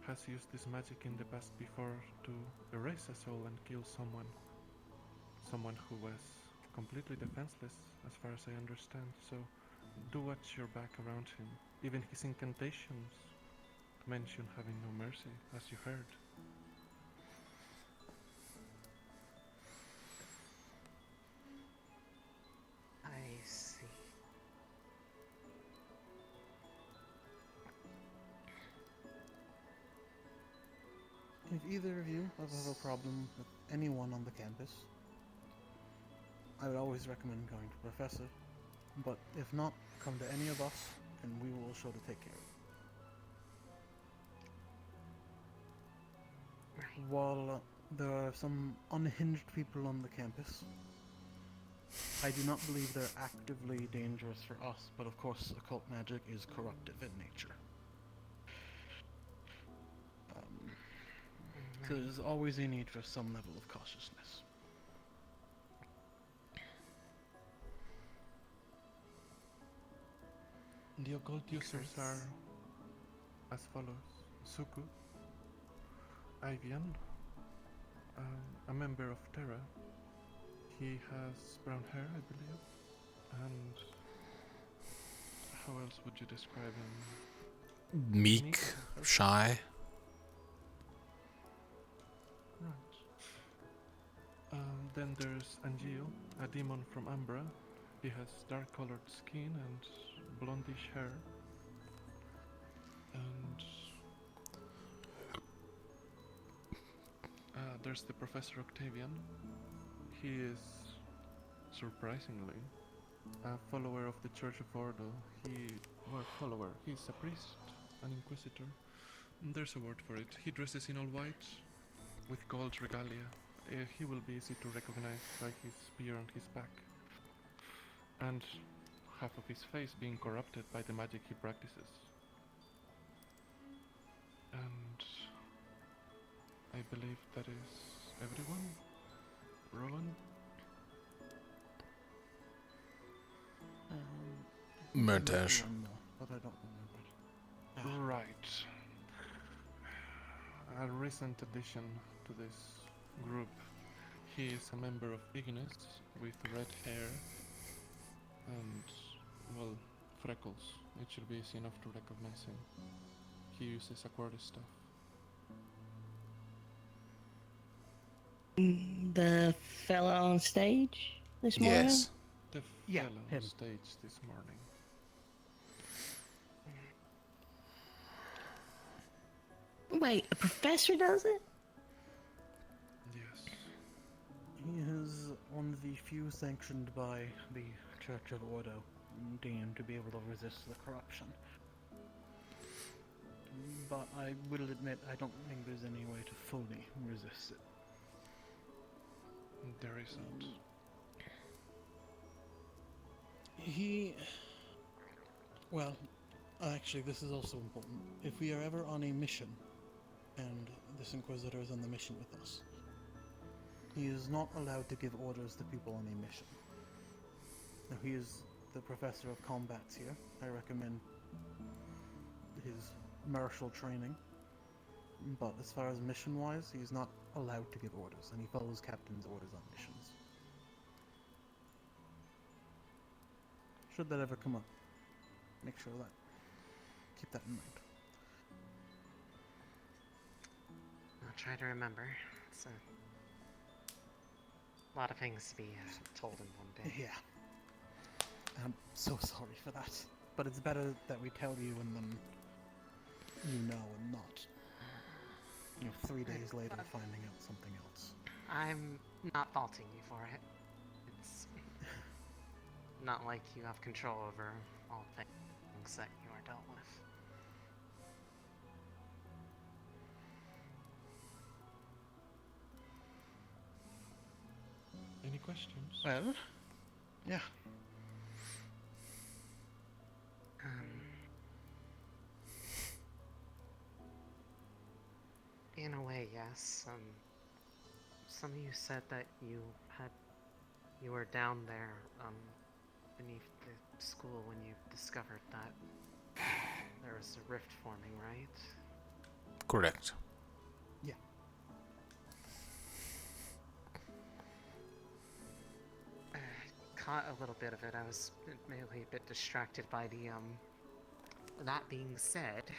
S16: has used this magic in the past before to erase a soul and kill someone. Someone who was completely defenseless, as far as I understand, so do watch your back around him. Even his incantations mention having no mercy, as you heard.
S13: I see.
S7: If either of you ever have a problem with anyone on the campus, I would always recommend going to Professor. But if not, come to any of us, and we will sure to take care of it.
S13: Right.
S7: While there are some unhinged people on the campus, I do not believe they're actively dangerous for us, but of course occult magic is corruptive in nature. So there's always a need for some level of cautiousness.
S16: The occult users are as follows: Suku, Ivian, a member of Terra. He has brown hair, I believe. And how else would you describe him?
S18: Meek, shy.
S16: Right. Then there's Angil, a demon from Umbra. He has dark-colored skin and blondish hair. And there's the Professor Octavian. He is, surprisingly, a follower of the Church of Ordo. He's a priest, an inquisitor. There's a word for it. He dresses in all white, with gold regalia. He will be easy to recognize by his spear on his back. And half of his face being corrupted by the magic he practices. And I believe that is everyone. Rowan?
S18: Murtash.
S7: But I don't remember.
S16: Right. A recent addition to this group. He is a member of Ignis with red hair and, well, Freckles. It should be easy enough to recognize him. He uses Aquarius stuff.
S14: The fella on stage this morning?
S18: Yes.
S16: The
S7: Yeah,
S16: fellow on stage this morning.
S14: Wait, a professor does it?
S16: Yes.
S7: He is one of the few sanctioned by the Church of Ordo, deemed to be able to resist the corruption. But I will admit, I don't think there's any way to fully resist it.
S16: There isn't.
S7: Well, actually, this is also important. If we are ever on a mission, and this Inquisitor is on the mission with us, he is not allowed to give orders to people on a mission. Now, he is the professor of combats here. I recommend his martial training. But as far as mission-wise, he's not allowed to give orders, and he follows captain's orders on missions. Should that ever come up, make sure that, keep that in mind.
S13: I'll try to remember. It's a lot of things to be told in one day.
S7: Yeah. I'm so sorry for that. But it's better that we tell you and then you know and not, 3 days later finding out something else.
S13: I'm not faulting you for it. It's not like you have control over all things that you are dealt with.
S16: Any questions?
S7: Well, yeah.
S13: In a way, yes. Some of you said that you were down there, beneath the school when you discovered that there was a rift forming, right?
S18: Correct.
S7: Yeah.
S13: I caught a little bit of it. I was admittedly a bit distracted by the, that being said,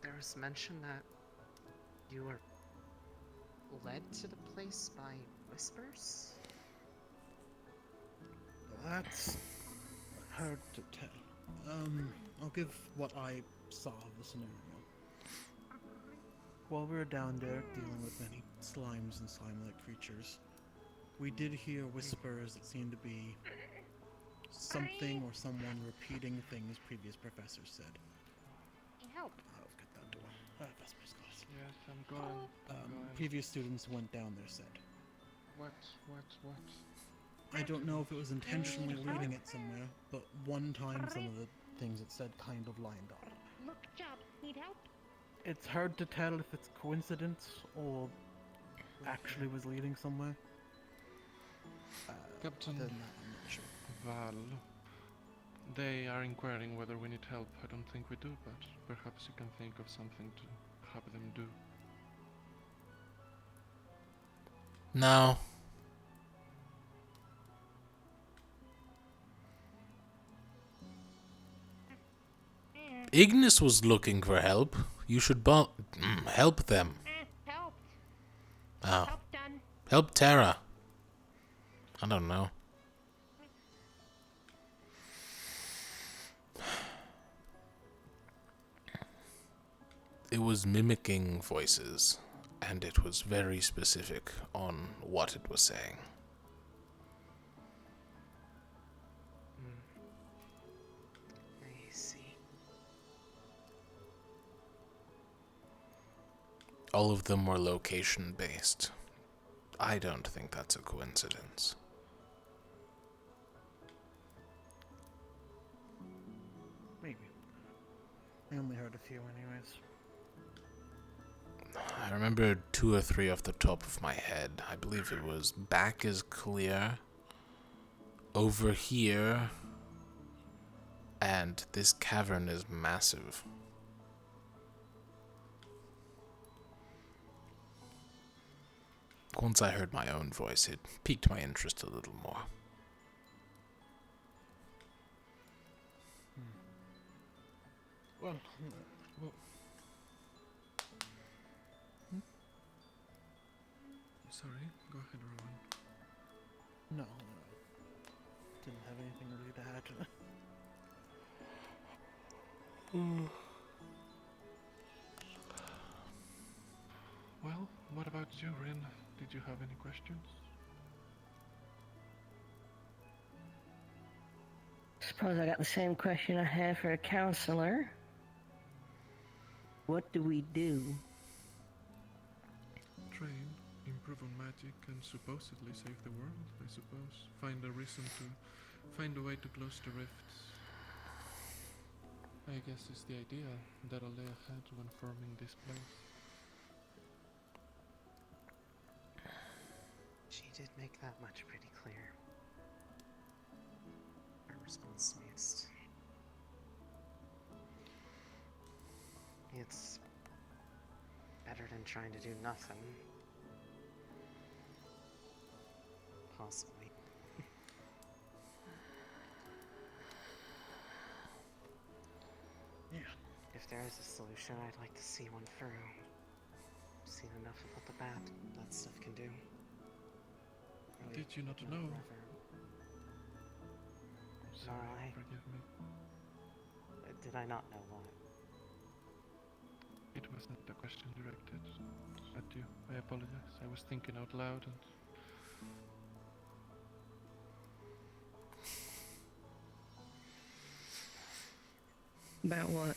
S13: there was mention that you were led to the place by whispers?
S7: That's hard to tell. I'll give what I saw of the scenario. While we were down there dealing with many slimes and slime-like creatures, we did hear whispers that seemed to be something or someone repeating things previous professors said.
S11: Help.
S7: I'll get that door. Vesper's class.
S16: Yes, I'm going.
S7: Previous students who went down there said.
S16: What?
S7: I don't know if it was intentionally leading it somewhere, but one time some of the things it said kind of lined up.
S11: Look, job. Need help?
S7: It's hard to tell if it's coincidence or actually was leading somewhere.
S16: Captain
S7: Then I'm not sure.
S16: Val, they are inquiring whether we need help. I don't think we do, but perhaps you can think of something to have them do.
S18: No. Ignis was looking for help. You should help them.
S11: Help.
S18: Oh.
S11: Help done.
S18: Help Terra. I don't know. It was mimicking voices, and it was very specific on what it was saying.
S13: I see.
S18: All of them were location-based. I don't think that's a coincidence.
S7: Maybe. I only heard a few anyways.
S18: I remember 2 or 3 off the top of my head. I believe it was back is clear, over here, and this cavern is massive. Once I heard my own voice, it piqued my interest a little more.
S16: Well, sorry, go ahead, Rowan.
S7: No, didn't have anything really to add.
S16: Well, what about you, Rin? Did you have any questions?
S14: Suppose I got the same question I had for a counselor. What do we do?
S16: Train, improve on magic, and supposedly save the world, I suppose. Find a way to close the rifts. I guess is the idea that I'll lay ahead when forming this place.
S13: She did make that much pretty clear. Her response missed. It's better than trying to do nothing. Possibly.
S7: Yeah.
S13: If there is a solution, I'd like to see one through. Seen enough of what that stuff can do. Really
S16: Did you not know?
S13: Sorry,
S16: forgive me.
S13: Did I not know what?
S16: It wasn't a question directed at you. I apologize. I was thinking out loud and...
S14: About what?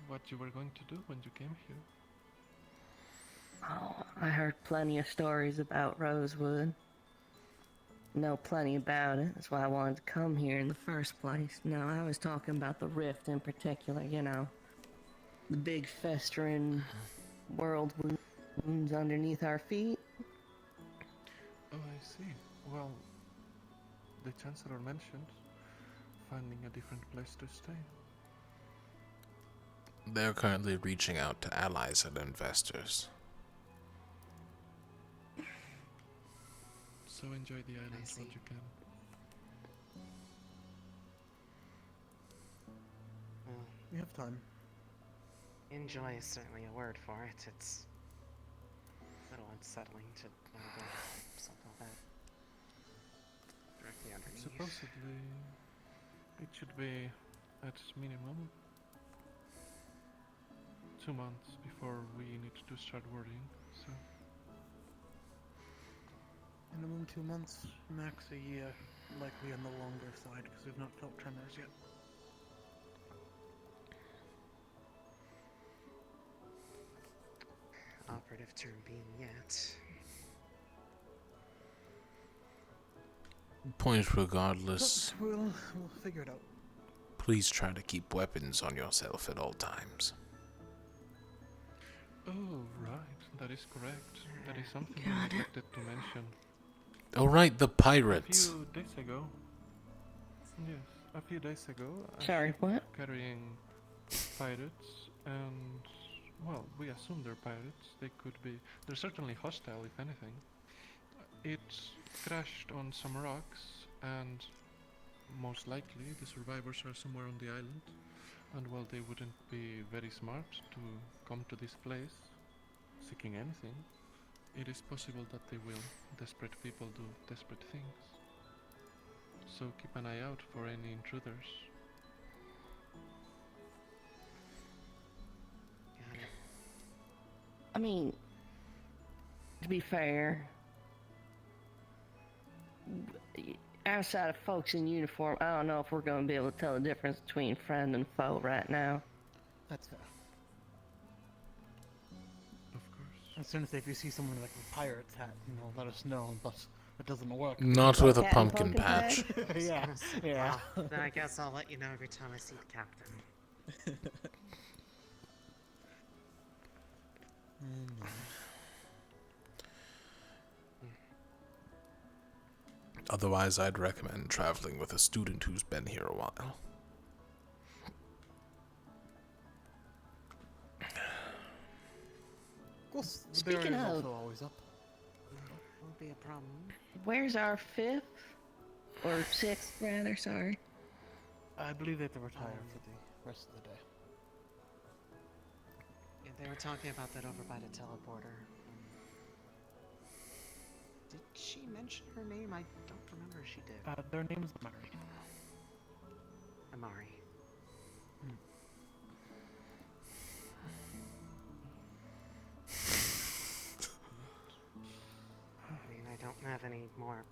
S16: What you were going to do when you came here.
S14: Oh, I heard plenty of stories about Rosewood. Know plenty about it. That's why I wanted to come here in the first place. No, I was talking about the rift in particular, you know. The big festering world wounds underneath our feet.
S16: Oh, I see. Well, the Chancellor mentioned finding a different place to stay.
S18: They're currently reaching out to allies and investors.
S16: So enjoy the island while you can.
S13: Well,
S7: We have time.
S13: enjoy is certainly a word for it. It's a little unsettling to know there's something like that directly underneath.
S16: Supposedly, it should be at minimum 2 months before we need to start worrying, so...
S7: Minimum 2 months, max a year. Likely on the longer side, because we've not felt tremors yet.
S13: Operative term being yet.
S18: Point regardless,
S7: But we'll figure it out.
S18: please try to keep weapons on yourself at all times.
S16: Oh, right, that is correct. That is something I neglected to mention.
S18: Oh right, the pirates.
S16: A few days ago... Yes, a few days ago...
S14: Sorry, what?
S16: Carrying pirates, and... Well, we assume they're pirates. They could be... They're certainly hostile, if anything. It crashed on some rocks, and... Most likely, the survivors are somewhere on the island. And while they wouldn't be very smart to come to this place, seeking anything, it is possible that they will. Desperate people do desperate things. So keep an eye out for any intruders.
S13: Got it.
S14: I mean, to be fair, outside of folks in uniform, I don't know if we're going to be able to tell the difference between friend and foe right now.
S7: That's fair.
S16: Of course.
S7: As soon as if you see someone like a pirate's hat, let us know, but it doesn't work.
S18: Not with a pumpkin patch.
S7: Yeah, yeah.
S13: Well, then I guess I'll let you know every time I see the captain.
S18: Otherwise, I'd recommend traveling with a student who's been here a while.
S7: Speaking of, also always up.
S13: Won't be a problem.
S14: Where's our fifth? Or sixth, rather, sorry.
S7: I believe they have to retire for the rest of the day.
S13: Yeah, they were talking about that over by the teleporter. Did she mention her name? I don't remember if she did.
S7: Their name's Mari.
S13: Amari. I mean, I don't have any more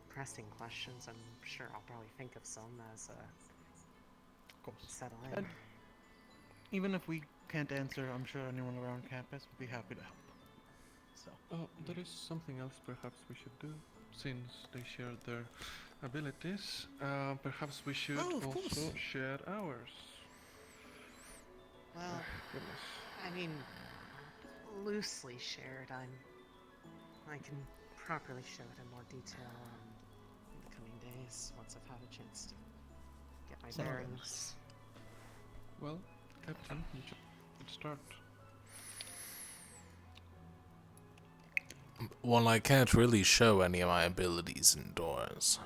S13: pressing questions. I'm sure I'll probably think of some as
S7: of course.
S13: Settle in.
S7: And even if we can't answer, I'm sure anyone around campus would be happy to help. So.
S16: There is something else perhaps we should do, since they share their abilities. Perhaps we should also share ours.
S13: Well,
S16: Goodness.
S13: I mean, loosely shared. I can properly show it in more detail in the coming days once I've had a chance to get my bearings.
S16: Well, Captain, you should start.
S18: Well, I can't really show any of my abilities indoors.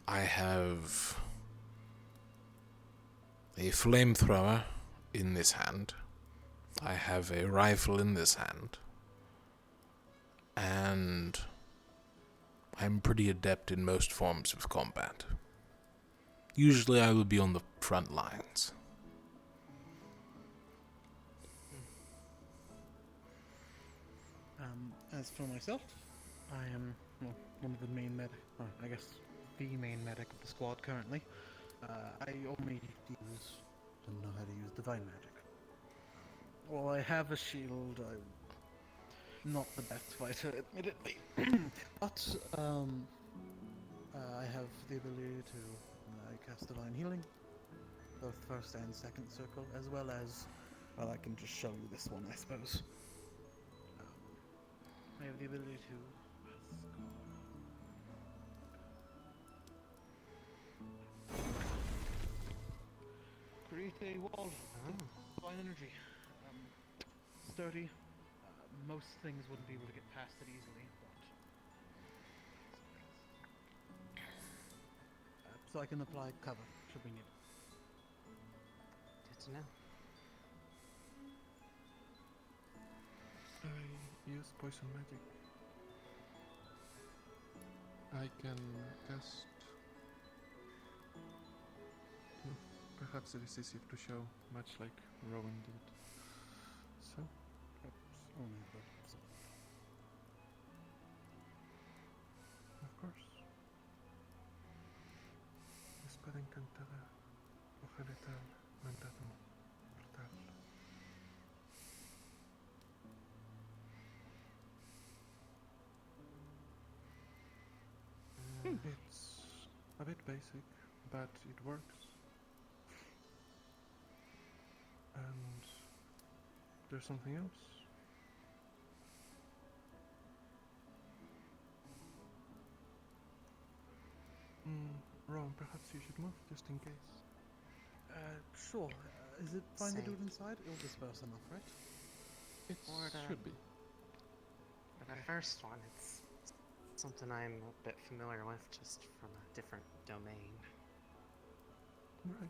S18: I have a flamethrower in this hand. I have a rifle in this hand. And I'm pretty adept in most forms of combat. Usually I will be on the front lines.
S7: As for myself, I am one of the main medic, or I guess the main medic of the squad currently. I only don't know how to use divine magic. Well, I have a shield. I'm not the best fighter, admittedly, but I have the ability to cast divine healing, both first and second circle, as well as, well, I can just show you this one, I suppose. I have the ability to create a wall of divine energy. Sturdy. Most things wouldn't be able to get past it easily, but so I can apply cover should we need it.
S13: Good to know.
S16: I use poison magic. I can cast... Perhaps it is easy to show, much like Rowan did. So, of course. Espada encantada, hoja letal, mandado mortal. It's a bit basic, but it works. And there's something else. Ron, perhaps you should move just in case.
S7: Sure. Is it fine to do it
S13: Same.
S7: inside? It'll disperse enough, right?
S16: It should be.
S13: For the first one, it's something I'm a bit familiar with, just from a different domain.
S16: Right.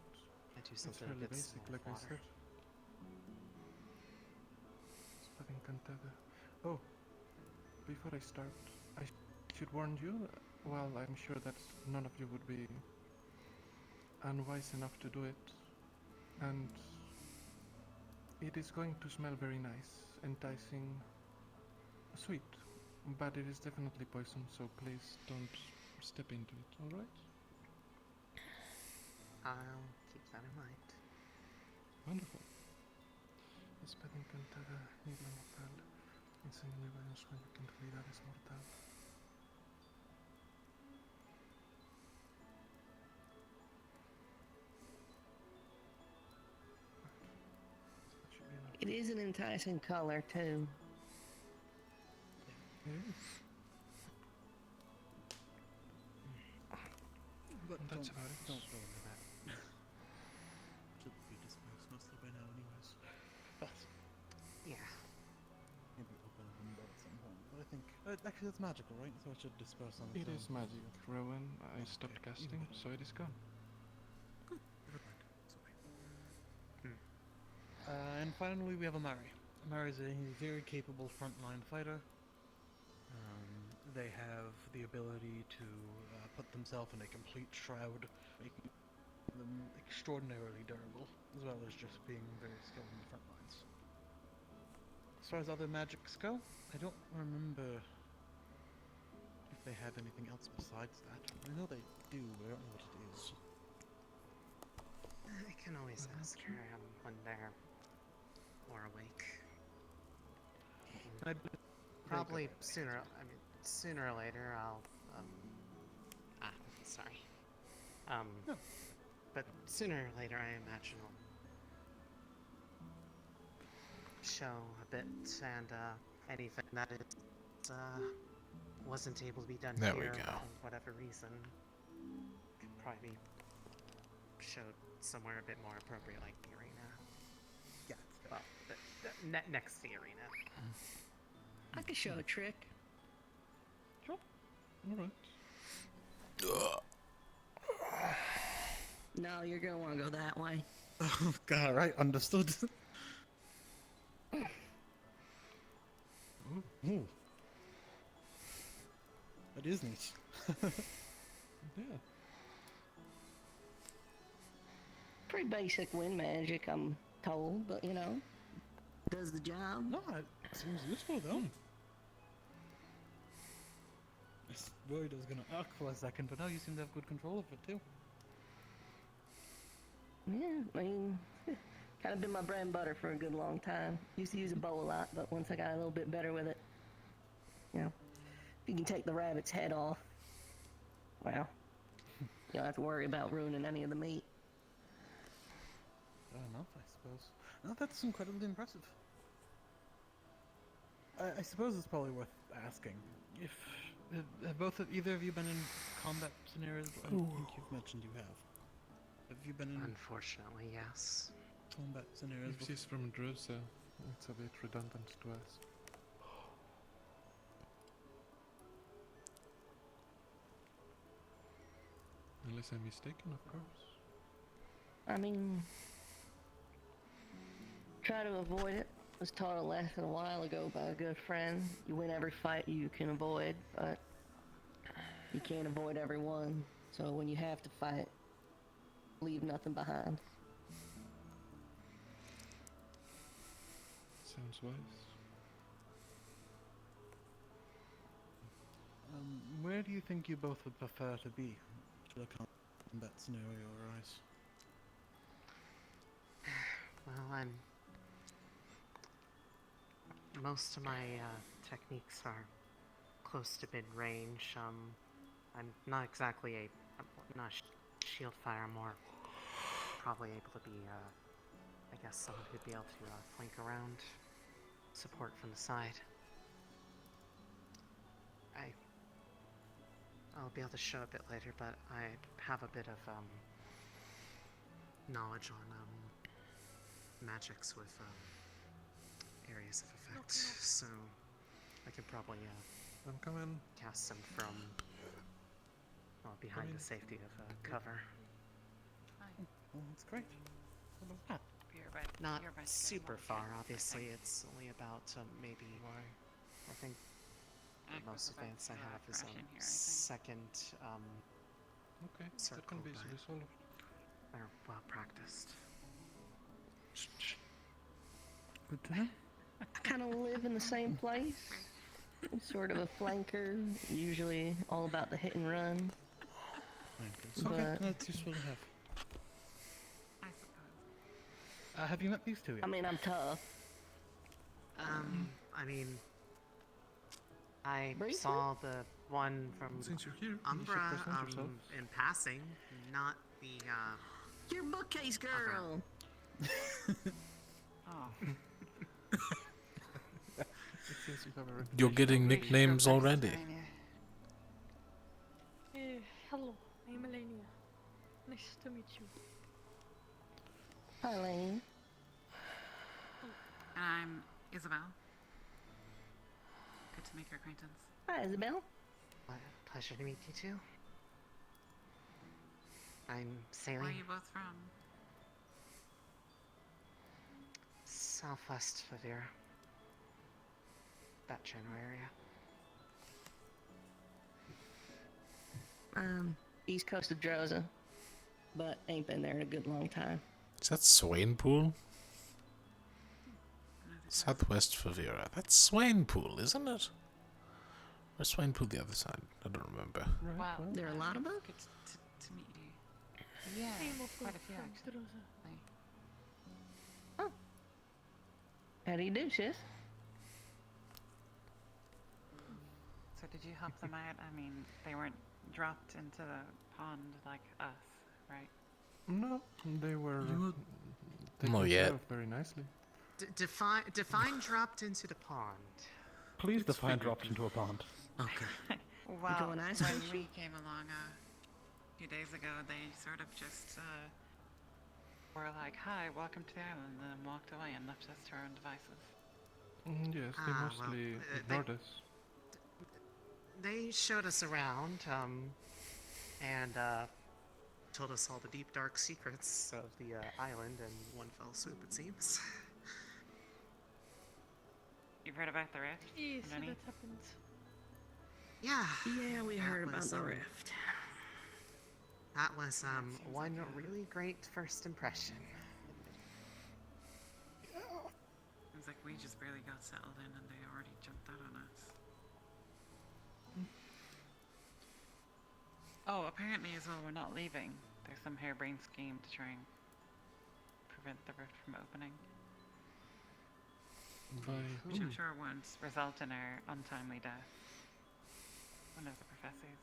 S13: I do
S16: It's
S13: something a
S16: fairly
S13: bit
S16: basic,
S13: similar
S16: like I
S13: with water.
S16: said. Espada encantada. Oh, before I start, I should warn you, well, I'm sure that none of you would be unwise enough to do it, and it is going to smell very nice, enticing, sweet, but it is definitely poison, so please don't step into it, alright?
S13: I'll keep that in mind.
S16: Wonderful. Espada encantada, niebla mortal, enséñame varios sueños que en realidad es mortal.
S14: It is an enticing color, too.
S16: It is.
S7: But
S16: That's about it.
S7: Don't go into that. Should be dispersed mostly by now, anyways. But
S13: yeah,
S7: maybe open a window at some point. But I think Actually, that's magical, right? So it should disperse on its
S16: It
S7: own.
S16: is magic, Rowan. I stopped
S7: Okay,
S16: casting,
S7: even better.
S16: so it is gone.
S7: And finally, we have Amari. Amari is a very capable frontline fighter. They have the ability to put themselves in a complete shroud, making them extraordinarily durable, as well as just being very skilled in the front lines. As far as other magics go, I don't remember if they have anything else besides that. I know they do, but I don't know what it is.
S13: I can always ask her when they're more awake. Probably sooner. I mean, sooner or later, I'll. Sorry. But sooner or later, I imagine I'll show a bit, and anything that is wasn't able to be done
S18: There we
S13: here
S18: go.
S13: for whatever reason could probably be showed somewhere a bit more appropriate, like the arena.
S7: Yeah.
S13: Well, next to the arena.
S14: I could show a trick.
S16: Sure. Alright.
S14: No, you're gonna want to go that way.
S7: Oh, God, right, understood. Ooh. That is neat.
S16: Yeah.
S14: Pretty basic wind magic, I'm told, but you know, does the job.
S7: No, it seems useful though. I was worried it was gonna arc for a second, but now you seem to have good control of it too.
S14: Yeah, I mean, kind of been my bread and butter for a good long time. Used to use a bow a lot, but once I got a little bit better with it, you know, if you can take the rabbit's head off, well, you don't have to worry about ruining any of the meat.
S7: Fair enough, I suppose. No, that's incredibly impressive. I suppose it's probably worth asking. If have either of you been in combat scenarios? I think you've mentioned you have. Have you been in
S13: Unfortunately, yes.
S7: combat scenarios?
S16: If she's from Drusa, it's a bit redundant to us. Unless I'm mistaken, of course.
S14: I mean, try to avoid it. Was taught a lesson a while ago by a good friend. You win every fight you can avoid, but you can't avoid every one. So when you have to fight, leave nothing behind.
S16: Sounds wise.
S7: Where do you think you both would prefer to be should a combat scenario arise?
S13: Well, most of my techniques are close to mid-range. I'm not exactly I'm not a shield fighter. I'm more probably able to be, I guess, someone who'd be able to flank around, support from the side. I'll be able to show a bit later, but I have a bit of knowledge on magics with areas of effect, so I could probably
S16: I'm coming.
S13: cast them from behind the safety of cover.
S7: Well, that's great.
S13: Not super far, obviously. It's only about maybe, I think the most advanced I have is second
S16: Okay,
S13: circle,
S16: that can be easily solved.
S13: They're well practiced.
S7: Good to know.
S14: I kind of live in the same place. I'm sort of a flanker, usually all about the hit and run.
S7: Okay, that's useful to have. Have you met these two yet?
S14: I mean, I'm tough.
S13: I mean, I
S14: Briefly?
S13: saw the one from
S16: Since you're here, you should
S13: Umbra
S16: present yourself.
S13: in passing, not the
S14: Your bookcase girl.
S16: It says you have a
S18: You're getting nicknames already.
S10: Hello, I'm Elenia. Nice to meet you.
S14: Hi, Lane.
S17: And I'm Isabel. Good
S6: Good to make your acquaintance.
S14: Hi, Isabel.
S13: Pleasure to meet you too. I'm sailing.
S6: Where are you both from?
S13: Southwest Flavira. That general area.
S14: East coast of Droza, but ain't been there in a good long time.
S18: Is that Swainpool? Southwest Favira. That's Swainpool, isn't it? Or Swainpool the other side? I don't remember.
S6: Wow.
S14: There are a lot of them?
S6: Good to meet you. Yeah, quite a few actually.
S14: Oh. How do you do, sis?
S6: So did you help them out? I mean, they weren't dropped into the pond like us, right?
S16: No, they were taken
S18: Not
S16: care
S18: yet.
S16: of very nicely.
S13: Define dropped into the pond.
S1: Please define dropped into a pond.
S13: Okay.
S6: Well,
S14: going ice
S6: when
S14: fishing?
S6: we came along a few days ago, they sort of just were like, "Hi, welcome to the island," and then walked away and left us to our own devices.
S16: Yes, they mostly ignored us.
S13: They showed us around, and told us all the deep, dark secrets of the island in one fell swoop, it seems.
S6: You've heard about the rift?
S10: Yes,
S6: Lenny?
S10: that happened.
S13: Yeah.
S14: Yeah, we heard about
S13: was,
S14: the rift.
S13: That was one really great first impression.
S6: It was like we just barely got settled in and they already jumped out on us. Oh, apparently as well we're not leaving. There's some harebrained scheme to try and prevent the rift from opening. Which I'm sure won't result in our untimely death. One of the professors.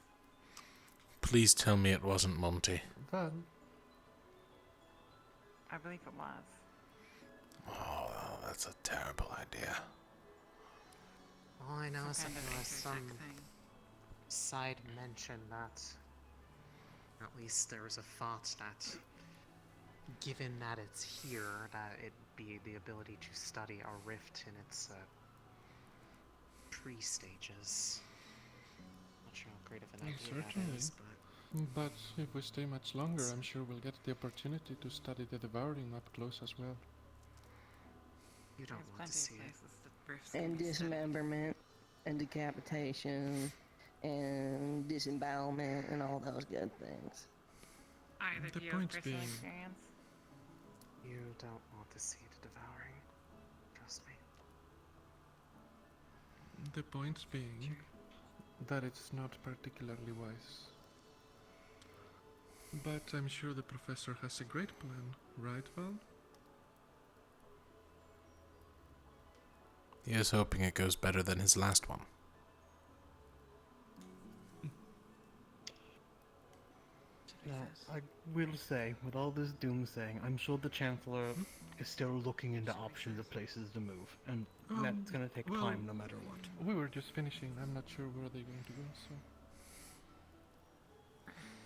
S18: Please tell me it wasn't Monty.
S16: Then,
S6: I believe it was.
S18: Oh, that's a terrible idea.
S13: All I know is that
S6: Some kind of
S13: there was some
S6: intersect thing.
S13: side mention that at least there was a thought that given that it's here, that it'd be the ability to study a rift in its pre-stages. Not sure how great of an idea
S16: certainly.
S13: that is, but
S16: But if we stay much longer, I'm sure we'll get the opportunity to study the devouring up close as well.
S13: you don't
S6: There's
S13: want to
S6: plenty
S13: see
S6: of
S13: it.
S6: places that rifts
S14: And
S6: can be studied.
S14: dismemberment, and decapitation, and disembowelment, and all those good things.
S6: Either
S16: The
S6: do you have
S16: point
S6: personal
S16: being-
S6: experience?
S13: You don't want to see the devouring. Trust me.
S16: The point being that it's not particularly wise. But I'm sure the professor has a great plan, right, Val?
S18: He is hoping it goes better than his last one.
S1: Now, I will say, with all this doomsaying, I'm sure the Chancellor is still looking into options of places to move, and that's gonna take
S16: well,
S1: time no matter what.
S16: We were just finishing. I'm not sure where they're going to go, so...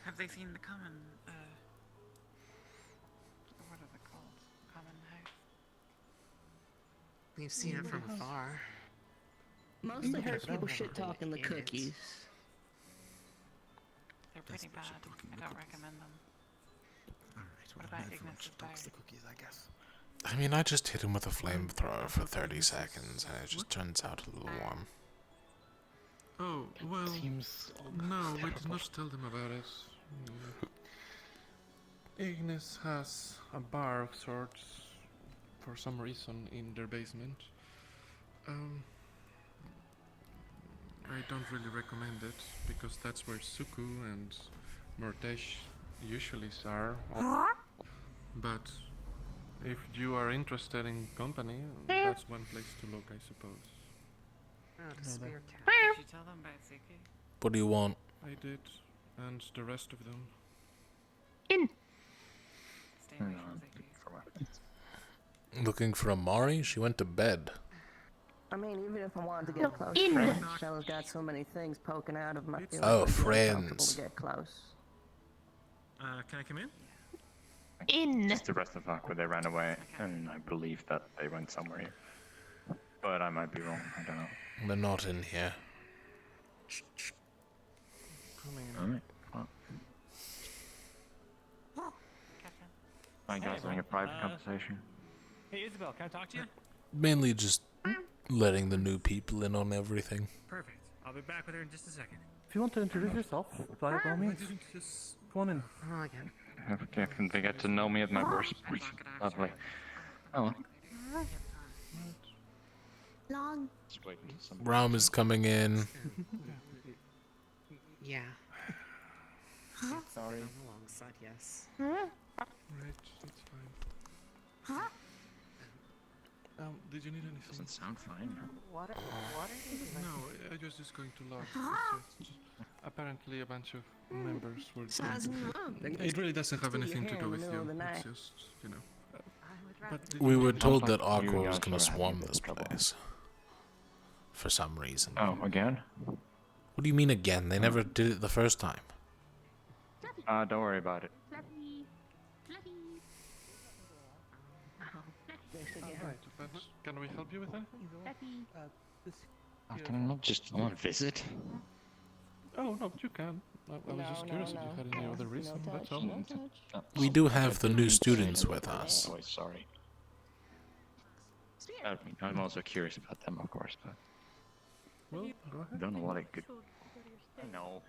S6: Have they seen the common, what are they called? Common house?
S13: We've seen it from afar.
S14: Mostly heard people shit talking the cookies.
S6: They're pretty bad. I don't recommend them. What about Ignis's bar?
S1: Cookies, I guess.
S18: I mean, I just hit him with a flamethrower for 30 seconds, and it just turns out a little warm.
S16: Oh, well...
S1: Seems
S16: no, we did
S1: terrible.
S16: not tell them about it. Ignis has a bar of sorts, for some reason, in their basement. I don't really recommend it, because that's where Suku and Mortesh usually are. But if you are interested in company, that's one place to look, I suppose.
S13: Oh, the spear cat.
S6: Did you tell them about Suki?
S18: What do you want?
S16: I did, and the rest of them.
S6: Stay away from Suki.
S18: Looking for Amari? She went to bed.
S14: I mean, even if I wanted to get close, Stella's got so many things poking out of him. I feel
S18: Oh,
S14: like it'd be uncomfortable
S18: friends.
S14: to get close.
S23: Can I come in?
S22: Just the rest of Aqua, they ran away, and I believe that they went somewhere here. But I might be wrong. I don't know.
S18: They're not in here.
S22: Alright. Well. I guess having a private conversation.
S12: Hey, Isabel, can I talk to you?
S18: Mainly just letting the new people in on everything.
S12: Perfect. I'll be back with her in just a second.
S7: If you want to introduce yourself, by all means,
S12: Just
S7: come on in.
S13: Oh, again.
S22: Okay, can they get to know me at my worst? Lovely. Oh.
S10: Long.
S22: Just wait until some.
S18: Ram is coming in.
S13: Yeah.
S22: Sorry.
S13: On the long side, yes.
S16: Right, that's fine. Did you need anything?
S22: Doesn't sound fine.
S13: What are you doing?
S16: No, I was just going to log. Apparently, a bunch of members were. It really doesn't have anything to do with you. It's just, you know. But
S18: We were told that Aqua was gonna swarm this place. For some reason.
S22: Oh, again?
S18: What do you mean again? They never did it the first time.
S22: Don't worry about it.
S16: Alright, but can we help you with anything?
S22: Can I not just go on visit?
S16: Oh, no, you can. I was just curious if you had any other reason, that's all.
S18: We do have the new students with us.
S22: Oh, sorry. I'm also curious about them, of course, but
S16: Well, go
S22: I
S16: ahead.
S22: don't know what I could. I know.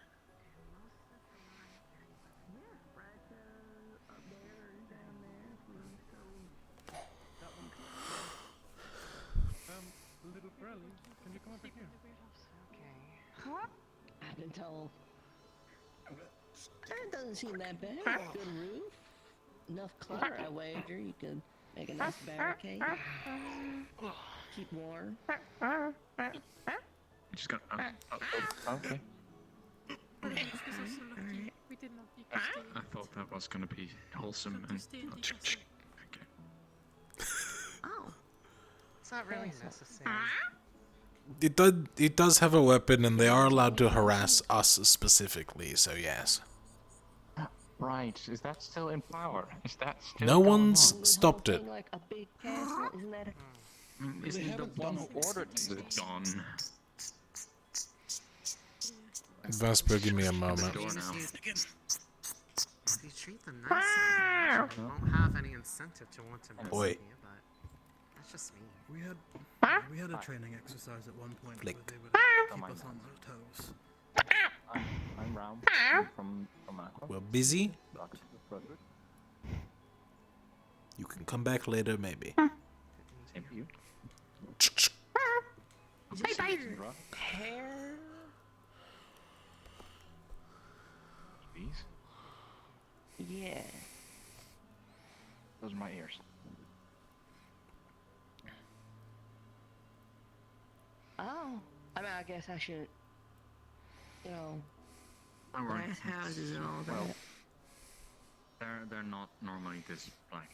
S16: Little Pirelli, can you come over here?
S14: I've been told. That doesn't seem that bad. Good roof. Enough clutter, I wager. You could make a nice barricade. Keep warm.
S22: Just got. Okay.
S10: We did not need to stay.
S22: I thought that was gonna be wholesome and.
S13: Oh. It's not really necessary.
S18: It does have a weapon, and they are allowed to harass us specifically. So yes.
S22: Right. Is that still in power? Is that still?
S18: No
S22: going
S18: one's
S22: on?
S18: stopped it.
S14: Like a big castle, isn't that?
S22: Isn't the one who ordered it gone?
S18: Vesper, give me a moment.
S22: Door now.
S13: If you treat them nicely, you won't have any incentive to want to mess with
S18: Wait.
S13: you, but that's just me.
S7: We had a training exercise at one point
S18: Flick.
S7: where they would keep us on our toes.
S22: I'm Ram from Aqua.
S18: We're busy. You can come back later, maybe.
S22: Same for you.
S14: Hair.
S22: These?
S14: Yeah.
S22: Those are my ears.
S14: Oh. I mean, I guess I should, you know,
S22: Don't worry.
S14: glass houses and all that.
S22: Well, they're not normally this black.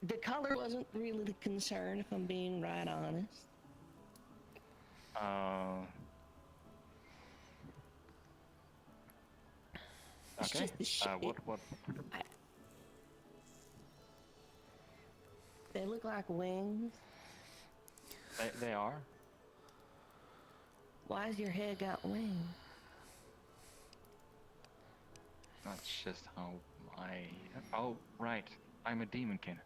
S14: The color wasn't really the concern, if I'm being right honest. It's
S22: Okay.
S14: just the shape.
S22: What?
S14: They look like wings.
S22: They are.
S14: Why's your head got wings?
S22: That's just how I. Oh, right. I'm a demonkin.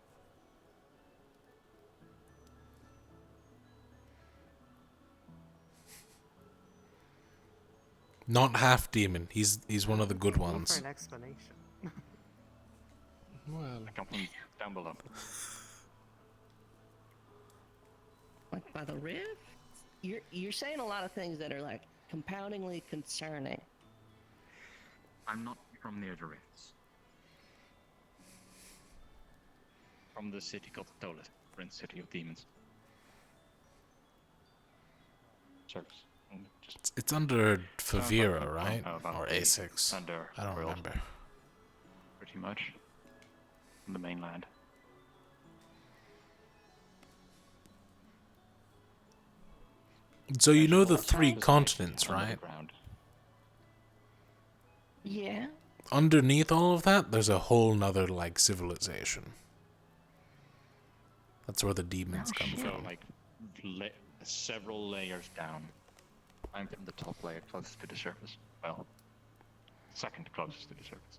S18: Not half demon. He's one of the good
S13: Look for
S18: ones.
S13: an explanation.
S16: Well,
S22: I come from down below.
S14: Like by the rift? You're saying a lot of things that are like compoundingly concerning.
S22: I'm not from near the rifts. From the city called Tolet, Prince City of Demons. Service.
S18: It's under
S22: Sounds
S18: Favira,
S22: like
S18: right?
S22: about
S18: Or
S22: the
S18: A6.
S22: Under
S18: I don't
S22: world.
S18: remember.
S22: Pretty much. On the mainland.
S18: So you know the three
S22: Just
S18: continents,
S22: under the
S18: right?
S22: ground.
S14: Yeah.
S18: Underneath all of that, there's a whole nother, like, civilization. That's where the demons come
S22: So
S18: from.
S22: like several layers down. I'm from the top layer closest to the surface. Well, second closest to the surface.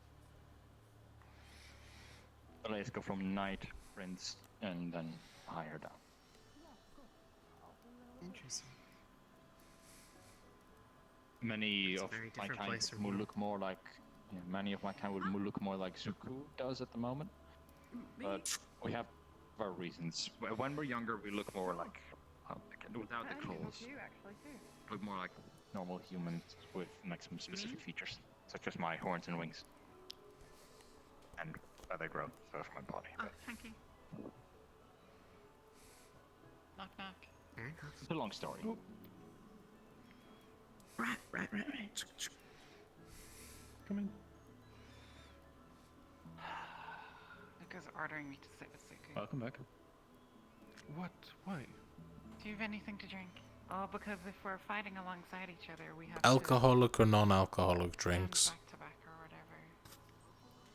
S22: The layers go from Knight, Prince, and then higher down.
S13: Interesting.
S22: Many
S13: It's a
S22: of
S13: very
S22: my
S13: different
S22: kind
S13: place from
S22: will
S13: here.
S22: look more like, many of my kind will look more like Zuku does at the moment. But we have our reasons. When we're younger, we look more like, without the claws, look more like normal humans with like some specific features, such as my horns and wings, and feather growth of my body.
S6: Oh, thank you. Knock knock.
S22: It's a long story.
S14: Right.
S16: Come in.
S6: Luca's ordering me to sit with Suku.
S5: Welcome back.
S16: What? Why?
S6: Do you have anything to drink? Oh, because if we're fighting alongside each other, we have
S18: Alcoholic or non-alcoholic drinks?
S6: back to back or whatever.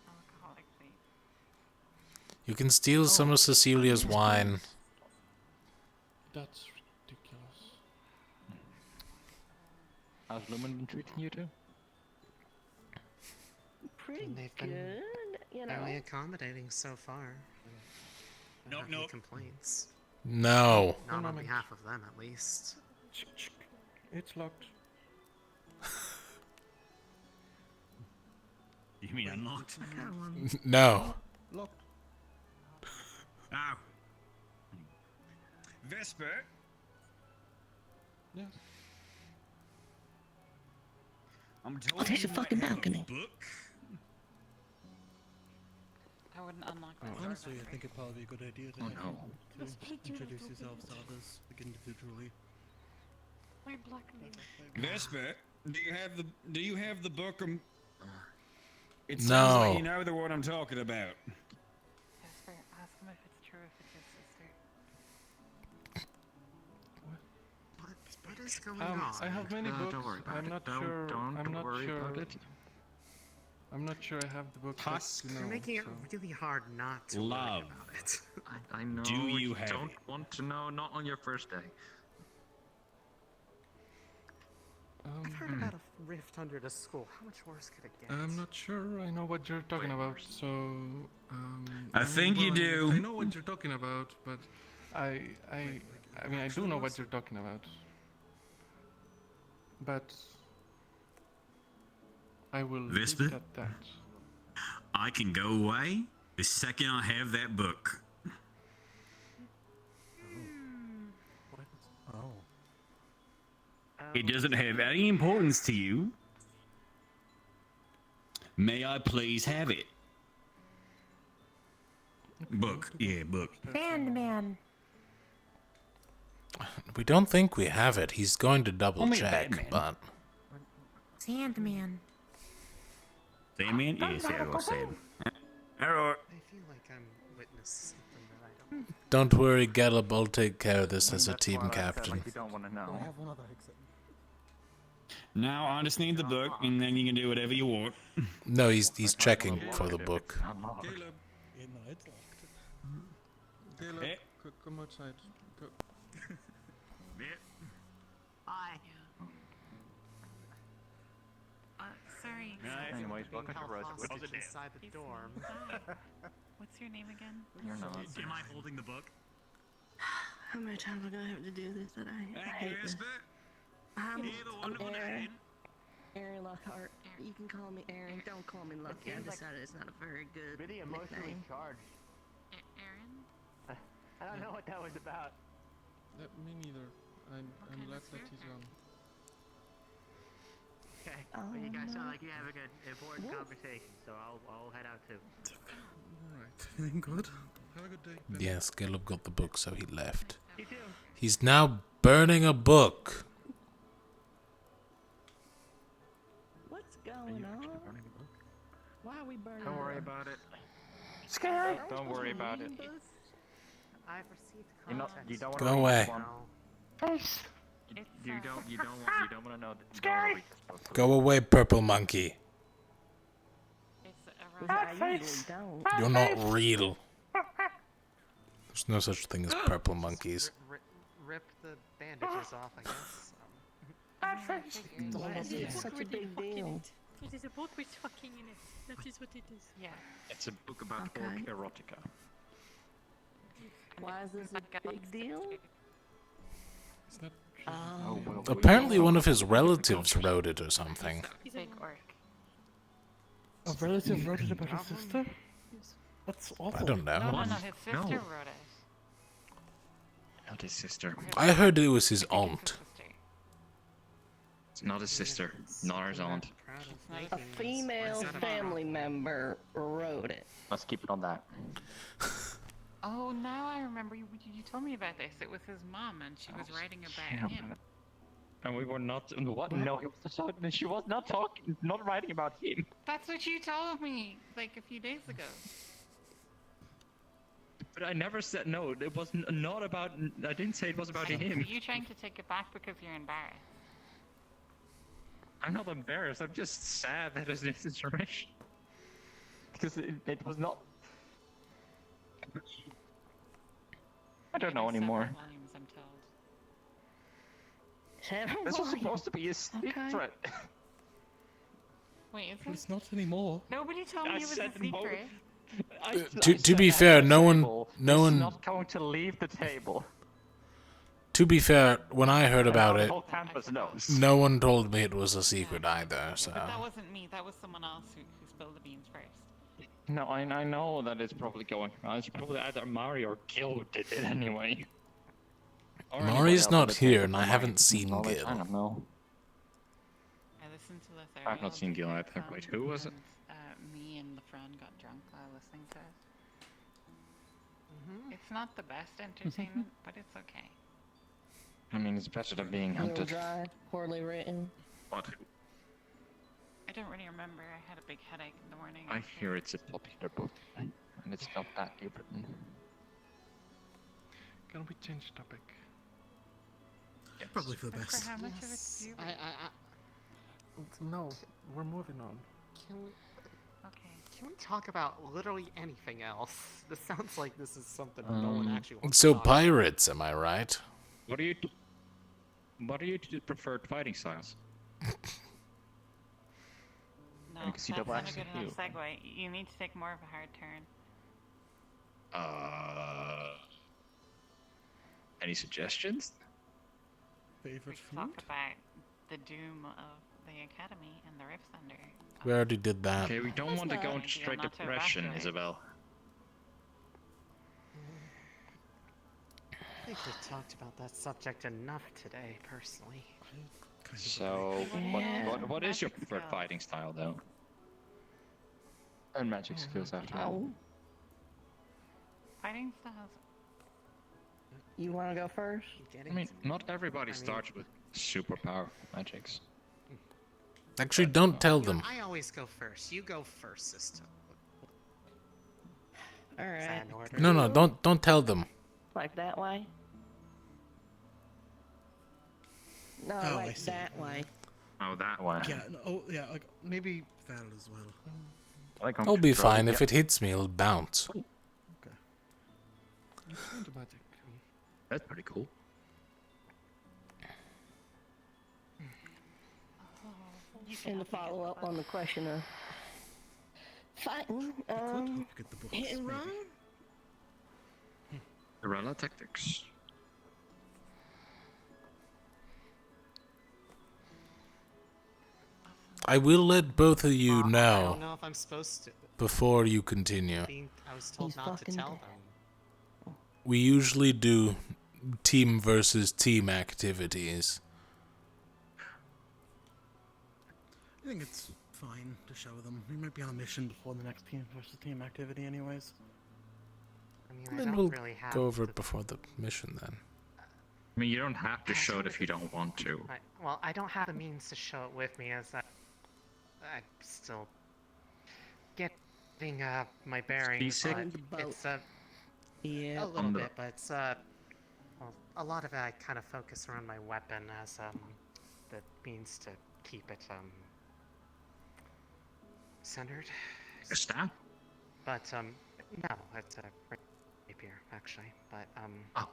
S6: Alcoholic, please.
S18: You can steal some of Cecilia's wine.
S16: That's ridiculous.
S22: How's Lumen been treating you two?
S14: Pretty
S13: They've been
S14: good, you know.
S13: fairly accommodating so far.
S12: Nope,
S13: Any
S12: nope.
S13: complaints?
S18: No.
S13: Not on
S16: moment.
S13: behalf of them, at least.
S16: It's locked.
S12: You mean unlocked?
S14: I got one.
S18: No.
S16: Locked.
S12: Ow. Vesper?
S16: Yes.
S12: I'm told
S14: Oh, there's
S12: you
S14: a
S12: might
S14: fucking
S12: have
S14: balcony.
S12: book.
S6: I wouldn't unlock that door.
S7: Honestly, I think it'd probably be a good idea to,
S22: Oh,
S7: have
S22: no.
S7: you to introduce yourselves to others, like individually.
S10: My black name.
S12: Vesper, do you have the book? It
S18: No.
S12: sounds like you know the one I'm talking about.
S6: Jasper, ask him if it's true, if it's his sister.
S13: What is going on?
S16: I have many books.
S22: Don't worry about
S16: I'm
S22: it.
S16: not
S22: Don't-
S16: sure.
S22: don't
S16: I'm not
S22: worry
S16: sure.
S22: about it.
S16: I'm not sure I have the book.
S12: Husk.
S13: You're making it really hard not to
S12: Love.
S13: worry about it.
S22: I know.
S12: Do you have
S22: don't
S12: it?
S22: want to know. Not on your first day.
S13: I've heard about a rift under the school. How much worse could it get?
S16: I'm not sure I know what you're talking about, so...
S12: I think you do.
S16: I know what you're talking about, but I mean, I do know what you're talking about. But... I will leave
S12: Vesper?
S16: it at that.
S12: I can go away the second I have that book.
S7: Oh.
S12: It doesn't have any importance to you. May I please have it? Book. Yeah, book.
S10: Sandman.
S18: We don't think we have it. He's going to double
S12: Only
S18: check,
S12: Batman.
S18: but
S10: Sandman.
S12: Sandman? Yes, yeah, I was saying. Alright.
S13: I feel like I'm witness to something that I don't.
S18: don't worry, Gallup. I'll take care of this as a
S22: That's
S18: team
S22: why I said,
S18: captain.
S22: like, you don't want to know.
S7: I have one other exit.
S12: Now I just need the book, and then you can do whatever you want.
S18: No, he's checking for the book.
S16: Caleb.
S7: Yeah, no, it's locked.
S16: Caleb,
S12: Eh?
S16: come outside. Go.
S13: Bye.
S6: Sorry.
S22: Anyways, welcome to
S13: Held
S22: Rosewood.
S13: hostage inside the dorm.
S6: What's your name again?
S22: You're not.
S12: Am I holding the book?
S14: How many times am I gonna have to do this that I hate this?
S12: Vesper?
S14: I'm
S12: You're the wonderful
S14: Aaron.
S12: name.
S14: Aaron Lockhart. You can call me Aaron. Don't call me Lucky. I decided it's not a very good
S15: Really emotionally
S14: nickname.
S15: charged.
S6: Aaron?
S15: I don't know what that was about.
S16: Me neither. I'm glad that he's gone.
S15: Okay. Well, you guys sound like you have a good, important conversation, so I'll head out too.
S16: Alright, feeling good? Have a good day. Ben.
S18: Yes, Caleb got the book, so he left.
S15: You too.
S18: He's now burning a book.
S14: What's going on? Why are we burning?
S22: Don't worry
S14: them?
S22: about it.
S14: Scary.
S22: Don't worry about it.
S13: I've received
S22: You know,
S13: content.
S22: you don't want
S18: Go
S22: to
S18: away.
S22: You don't want to know that. Scary.
S18: Go away, purple monkey.
S6: It's a
S14: I usually don't.
S18: You're not real. There's no such thing as purple monkeys.
S13: Rip the bandages off, I guess.
S14: Why is it such a big deal?
S10: It is a book with fucking in it. That is what it is.
S6: Yeah.
S22: It's a book about orc erotica.
S14: Why is this a big deal?
S18: Apparently one of his relatives wrote it or something.
S6: Big orc.
S1: A relative wrote it about his sister? That's awful.
S18: I don't know.
S6: No, his sister wrote it.
S22: Not his sister.
S18: I heard it was his aunt.
S22: It's not his sister, not his aunt.
S14: A female family member wrote it.
S22: Let's keep it on that.
S6: Oh, now I remember. You told me about this. It was his mom, and she was writing about him.
S22: And we were not. What? No, she was not writing about him.
S6: That's what you told me, like a few days ago.
S22: But I never said no. It was not about. I didn't say it was about him.
S6: Are you trying to take it back because you're embarrassed?
S22: I'm not embarrassed. I'm just sad that it's this information. Because it was not. I don't know anymore.
S6: Volumes, I'm told.
S22: This was supposed to be a secret.
S6: Wait, is
S1: It's not anymore.
S6: Nobody told me it was a secret.
S18: To be fair, no one.
S22: Not going to leave the table.
S18: To be fair, when I heard about
S22: The
S18: it,
S22: whole campus knows.
S18: no one told me it was a secret either. So
S6: But that wasn't me. That was someone else who spilled the beans first.
S22: No, I know that it's probably going on. It's probably either Mari or Gil did it anyway. Or anybody
S18: Mari's
S22: else
S18: not
S22: at the
S18: here,
S22: table
S18: and I
S22: from
S18: haven't
S22: Mari.
S18: seen
S22: Well,
S18: Gil.
S22: I don't know.
S6: I listened to this
S22: I've not seen Gil either. Wait, who was it?
S6: Me and LeFran got drunk while listening to it. It's not the best entertainment, but it's okay.
S22: I mean, it's better than being
S14: Real
S22: hunted.
S14: dry, poorly written.
S22: What?
S6: I don't really remember. I had a big headache in the morning.
S22: I hear it's a popular book, and it's not badly written.
S16: Can we change topic?
S22: Yes.
S7: Probably for the best.
S6: For how much of it do you
S7: No, we're moving on.
S13: Can we?
S6: Okay.
S13: Can we talk about literally anything else? This sounds like this is something no one actually wants
S18: So
S13: to talk about.
S18: pirates, am I right?
S22: What are your two preferred fighting styles?
S6: No,
S22: You can see
S6: that's
S22: double
S6: not a
S22: axe
S6: good
S22: and
S6: enough segue. You need to take more of a hard turn.
S22: Any suggestions?
S7: Favorite
S6: We talk about the doom of the academy and the Rift Thunder.
S18: We already did that.
S22: Okay, we don't want to go
S6: not
S22: into straight
S6: not to
S22: depression,
S6: evacuate.
S22: Isabel.
S13: I think we've talked about that subject enough today, personally.
S22: So, what is your preferred fighting style, though?
S2: And magic skills after that.
S6: Fighting styles.
S14: You want to go first?
S22: I mean, not everybody starts with super powerful magics.
S18: Actually, don't tell them.
S13: I always go first. You go first, sister.
S14: All
S13: Is that
S14: right.
S13: in order?
S18: No, don't tell them.
S14: Like that way? No,
S1: Oh, I
S14: like
S1: see.
S14: that way.
S22: Oh, that one.
S1: Yeah, no, oh, yeah, like, maybe that as well.
S18: I'll be fine. If it hits me, it'll bounce.
S16: Magic.
S22: That's pretty cool.
S14: And to follow up on the question of fighting, hit and run?
S22: Guerrilla tactics.
S18: I will let both of you
S13: I don't
S18: know
S13: know if I'm supposed to.
S18: before you continue.
S13: I was told not to tell them.
S18: We usually do team versus team activities.
S7: I think it's fine to show them. We might be on a mission before the next team versus team activity, anyways.
S13: I mean, I
S18: Then
S13: don't
S18: we'll
S13: really have
S18: go over it before the mission then.
S22: I mean, you don't have to show it if you don't want to.
S13: Well, I don't have the means to show it with me, as I'm still getting my bearings.
S22: Seasick?
S13: But it's
S14: Yeah.
S13: a little bit, but it's well, a lot of it I kind of focus around my weapon as the means to keep it centered.
S22: A staff?
S13: But no, it's a rapier, actually, but
S22: Oh.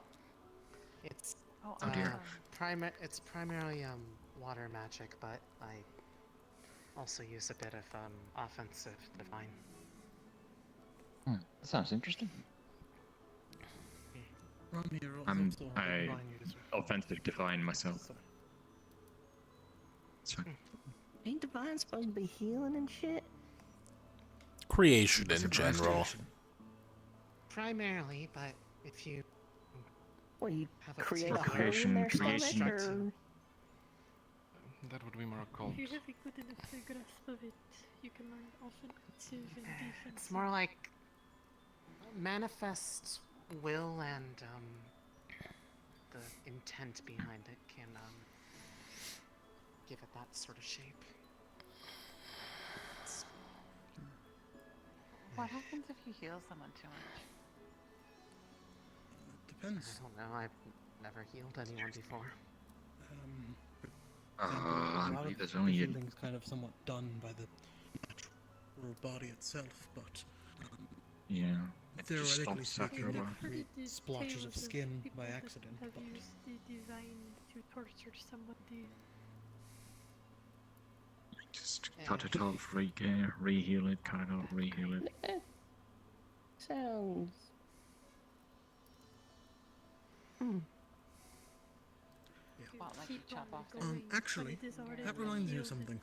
S13: it's
S22: Oh, dear.
S13: it's primarily water magic, but I also use a bit of offensive divine.
S22: That sounds interesting. I offensive divine myself. That's fine.
S14: Ain't divine supposed to be healing and shit?
S18: Creation in general.
S13: Primarily, but if you
S14: Well, you
S13: have
S14: create a
S13: particular
S14: hole in their stomach,
S22: creation.
S14: or...
S2: That would be more occult.
S10: If you have a good enough grasp of it, you can learn offensive and defensive.
S13: It's more like manifest will and the intent behind it can give it that sort of shape.
S6: What happens if you heal someone too much?
S7: Depends.
S13: I don't know. I've never healed anyone before.
S7: A lot of
S22: there's
S7: the
S22: only a-
S7: healing's kind of somewhat done by the natural body itself, but
S22: Yeah. It just
S7: theoretically
S22: stops after a
S7: speaking,
S22: while.
S7: it creates splotches of skin by accident.
S10: Have
S7: But
S10: used the divine to torture somebody.
S22: Just cut it off, re-heal it, cut it off, re-heal it.
S14: Sounds...
S6: What, like you chop off the
S7: actually, that reminds me of something.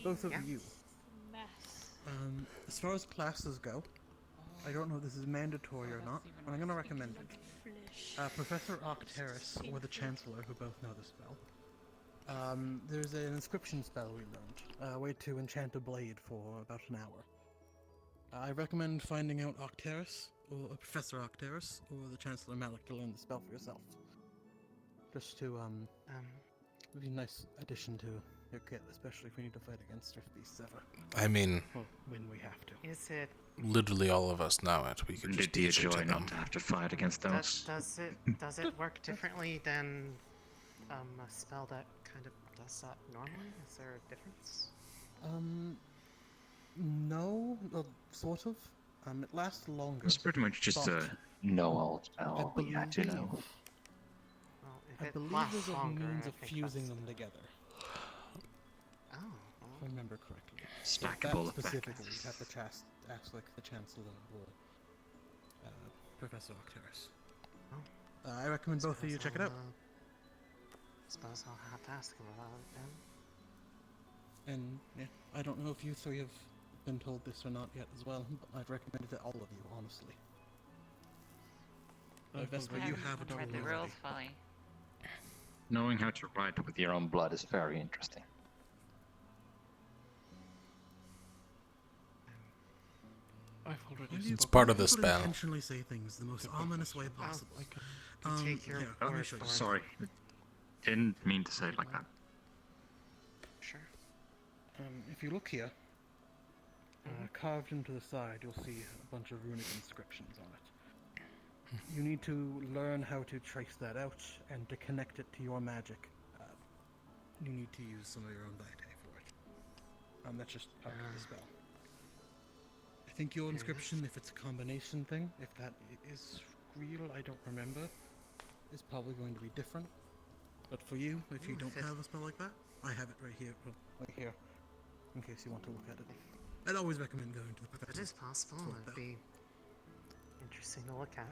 S7: Both of you. As far as classes go, I don't know if this is mandatory or not, but I'm going to recommend it. Professor Octeris, or the Chancellor, who both know the spell. There's an inscription spell we learned, a way to enchant a blade for about an hour. I recommend finding out Octeris, or Professor Octeris, or the Chancellor Malik to learn the spell for yourself. Just to, be a nice addition to your kit, especially if we need to fight against Earth Beasts ever.
S18: I mean...
S1: Well, when we have to.
S13: Is it...
S18: Literally all of us know it. We could just
S22: Did you
S18: teach it to
S22: joy
S18: them.
S22: not to have to fight against those?
S13: Does it work differently than a spell that kind of does that normally? Is there a difference?
S7: No, sort of. It lasts longer.
S22: It's pretty much just a no-all spell.
S7: I
S22: We had to know.
S13: If
S7: I
S13: it
S7: believe
S13: lasts
S7: there's a
S13: longer,
S7: means
S13: I
S7: of
S13: think
S7: fusing
S13: that's-
S7: them together.
S13: Oh.
S7: If I remember correctly.
S22: Stackable
S7: That
S22: effect.
S7: specifically, you have to ask like the Chancellor or Professor Octeris. I recommend both of you check it out.
S13: Suppose I'll have to ask him about it then.
S7: And yeah, I don't know if you three have been told this or not yet as well, but I'd recommend it to all of you, honestly. Vesper, you have it
S6: read the
S7: already.
S6: rules fully.
S22: Knowing how to write with your own blood is very interesting.
S1: I've already
S18: It's part of the
S7: People
S18: spell.
S7: intentionally say things the most ominous way possible.
S13: take your
S7: here,
S13: word
S7: let me show
S13: for
S7: you.
S13: it.
S22: Sorry. Didn't mean to say it like that.
S13: Sure.
S1: If you look here, carved into the side, you'll see a bunch of runic inscriptions on it. You need to learn how to trace that out and to connect it to your magic.
S7: You need to use some of your own vitae for it. That's just part of the spell. I think your inscription, if it's a combination thing, if that is real, I don't remember, is probably going to be different. But for you, if you don't have a spell like that, I have it right here, in case you want to look at it. I'd always recommend going to the professor.
S13: It is possible. It'd be interesting to look at.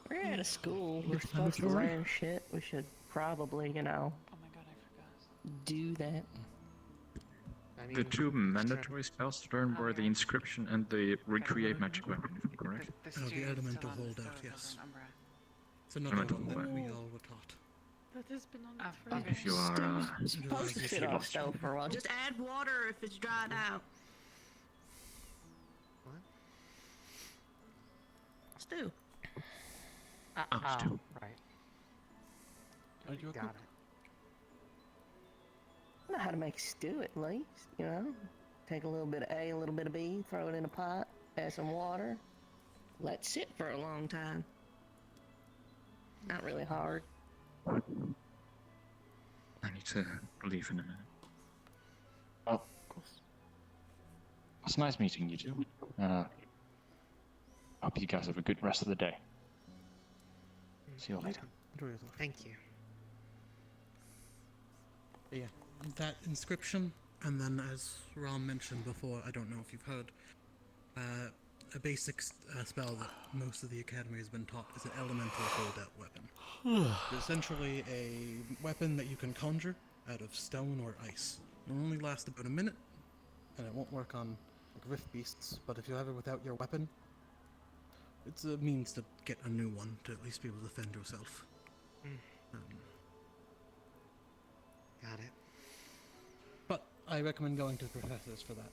S14: We're at a school. We're supposed to learn shit. We should probably,
S6: Oh my god, I forgot.
S14: do that.
S22: The two mandatory spells to learn were the inscription and the recreate magic weapon, if I'm correct.
S7: The elemental holdout, yes. It's another
S22: Elemental
S7: one that
S22: holdout.
S7: we all were taught.
S10: That has been on it for
S22: If you are,
S14: Supposed to sit on stove for a while. Just add water if it's dried out.
S13: What?
S14: Stew.
S22: stew.
S13: Right.
S7: Are you a
S13: Got
S7: cook?
S13: it.
S14: I know how to make stew at least, you know? Take a little bit of A, a little bit of B, throw it in a pot, add some water, let it sit for a long time. Not really hard.
S22: I need to leave in a minute. Well, it's nice meeting you two. Hope you guys have a good rest of the day. See you later.
S7: Enjoy yourself.
S13: Thank you.
S7: Yeah, that inscription, and then as Ram mentioned before, I don't know if you've heard, a basic spell that most of the academy has been taught is an elemental holdout weapon. It's essentially a weapon that you can conjure out of stone or ice. It'll only last about a minute, and it won't work on like rift beasts, but if you have it without your weapon, it's a means to get a new one, to at least be able to defend yourself.
S13: Got it.
S7: But I recommend going to professors for that.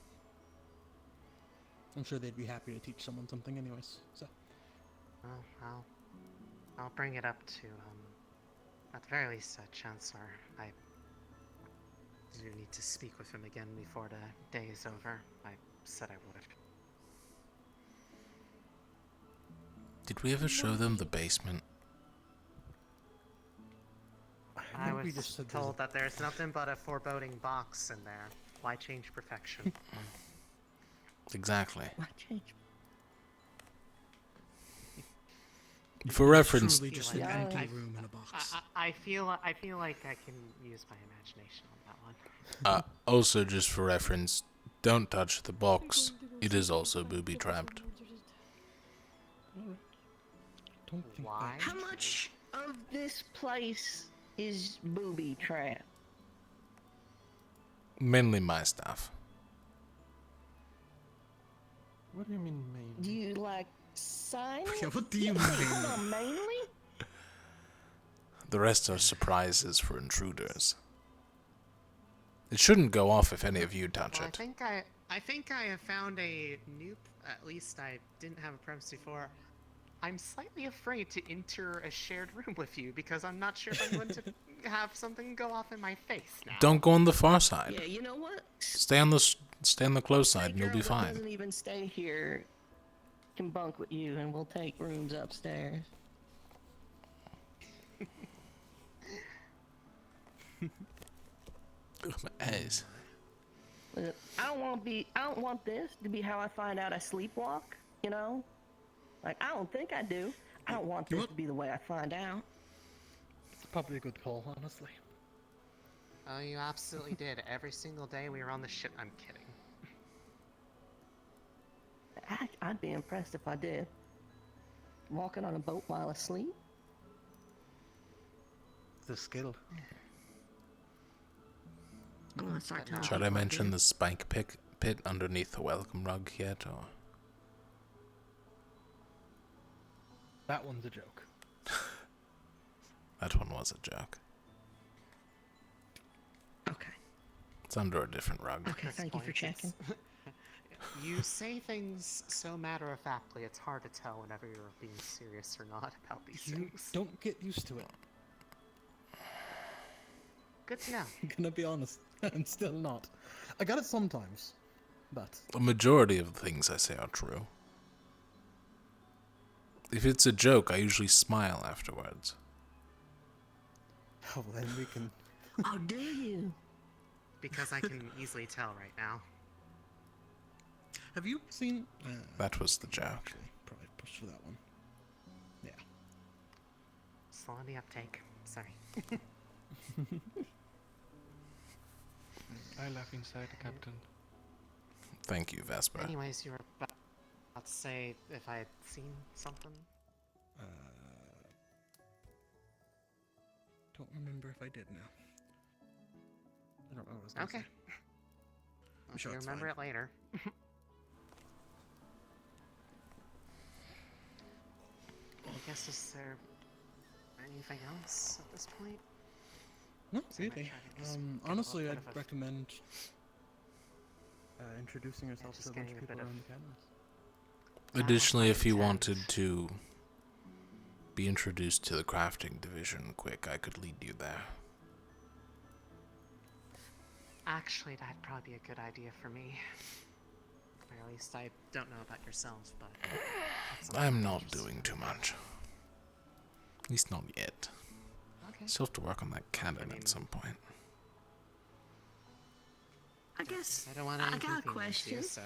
S7: I'm sure they'd be happy to teach someone something anyways, so.
S13: Well, I'll bring it up to, at the very least, Chancellor. I do need to speak with him again before the day is over. I said I would.
S18: Did we ever show them the basement?
S13: I was told that there's nothing but a foreboding box in there. Why change perfection?
S18: Exactly.
S14: Why change?
S18: For reference,
S7: Truly just an empty room in a box.
S13: I feel like I can use my imagination on that one.
S18: Also just for reference, don't touch the box. It is also booby trapped.
S13: Why?
S14: How much of this place is booby trap?
S18: Mainly my stuff.
S16: What do you mean mainly?
S14: Do you like sign?
S7: Yeah, what do you mean?
S14: Mainly?
S18: The rest are surprises for intruders. It shouldn't go off if any of you touch
S13: Well,
S18: it.
S13: I think I have found a new. At least I didn't have a premise before. I'm slightly afraid to enter a shared room with you because I'm not sure if I'm going to have something go off in my face now.
S18: Don't go on the far side.
S14: Yeah, you know what?
S18: Stay on the close side and you'll be
S14: Girl that
S18: fine.
S14: doesn't even stay here can bunk with you, and we'll take rooms upstairs.
S18: My eyes.
S14: Look, I don't want this to be how I find out I sleepwalk, you know? Like, I don't think I do. I don't want this to be the way I find out.
S1: It's probably a good call, honestly.
S13: Oh, you absolutely did. Every single day we were on the ship. I'm kidding.
S14: I'd be impressed if I did. Walking on a boat while asleep?
S1: It's a skill.
S14: I'm gonna start telling
S18: Should I mention the spike pit underneath the welcome rug yet, or?
S1: That one's a joke.
S18: That one was a joke.
S14: Okay.
S18: It's under a different rug.
S14: Okay, thank you for checking.
S13: You say things so matter-of-factly, it's hard to tell whenever you're being serious or not about these things.
S1: Don't get used to it.
S13: Good to know.
S1: I'm gonna be honest. I'm still not. I got it sometimes, but...
S18: The majority of the things I say are true. If it's a joke, I usually smile afterwards.
S1: Oh, then we can...
S14: How dare you?
S13: Because I can easily tell right now.
S7: Have you seen...
S18: That was the joke.
S7: Actually, probably push for that one. Yeah.
S13: Slow on the uptake. Sorry.
S16: I laugh inside, Captain.
S18: Thank you, Vesper.
S13: Anyways, you were about to say if I had seen something?
S7: Don't remember if I did now. I don't know what I was gonna
S13: Okay.
S7: say.
S13: I'm
S7: sure
S13: sure
S7: it's
S13: remember
S7: fine.
S13: it later. I guess is there anything else at this point?
S7: Not
S13: So I might
S7: really.
S13: try to just get a
S7: Honestly,
S13: little
S7: I'd
S13: bit of
S7: recommend introducing yourself
S13: just
S7: to a bunch
S13: getting
S7: of
S13: a
S7: people
S13: bit of-
S7: around the academy.
S18: Additionally, if you wanted to be introduced to the crafting division quick, I could lead you there.
S13: Actually, that'd probably be a good idea for me. Or at least I don't know about yourselves, but... that's something
S18: I'm
S13: I'm
S18: not
S13: interested
S18: doing too much. At least not yet.
S13: Okay.
S18: Still have to work on that cannon at some point.
S14: I guess
S13: I don't want
S14: I
S13: to
S14: got a
S13: inconvenience
S14: question.
S13: you, so...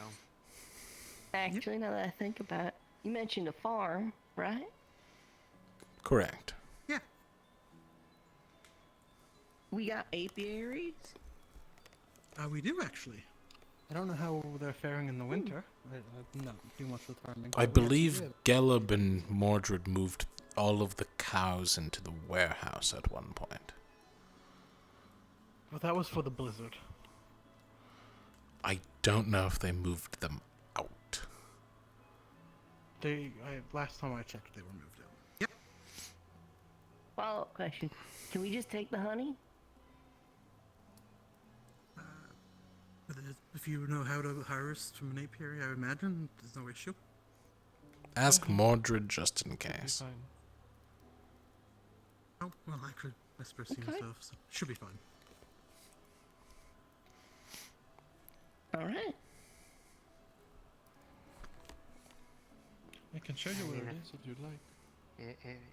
S14: Actually, now that I think about it, You mentioned a farm, right?
S18: Correct.
S1: Yeah.
S14: We got apiaries?
S1: We do actually. I don't know how they're faring in the winter. I not do much with farming.
S18: I
S1: but we actually
S18: believe
S1: do.
S18: Gelub and Mordred moved all of the cows into the warehouse at one point.
S1: Well, that was for the blizzard.
S18: I don't know if they moved them out.
S1: Last time I checked, they were moved out. Yep.
S14: Follow-up question. Can we just take the honey?
S1: If you know how to harvest from an apiary, I imagine there's no issue.
S18: Ask Mordred just in case.
S1: Oh, well, I could whisper some stuff, so should be fine.
S14: Alright.
S16: I can show you where it is if you'd like.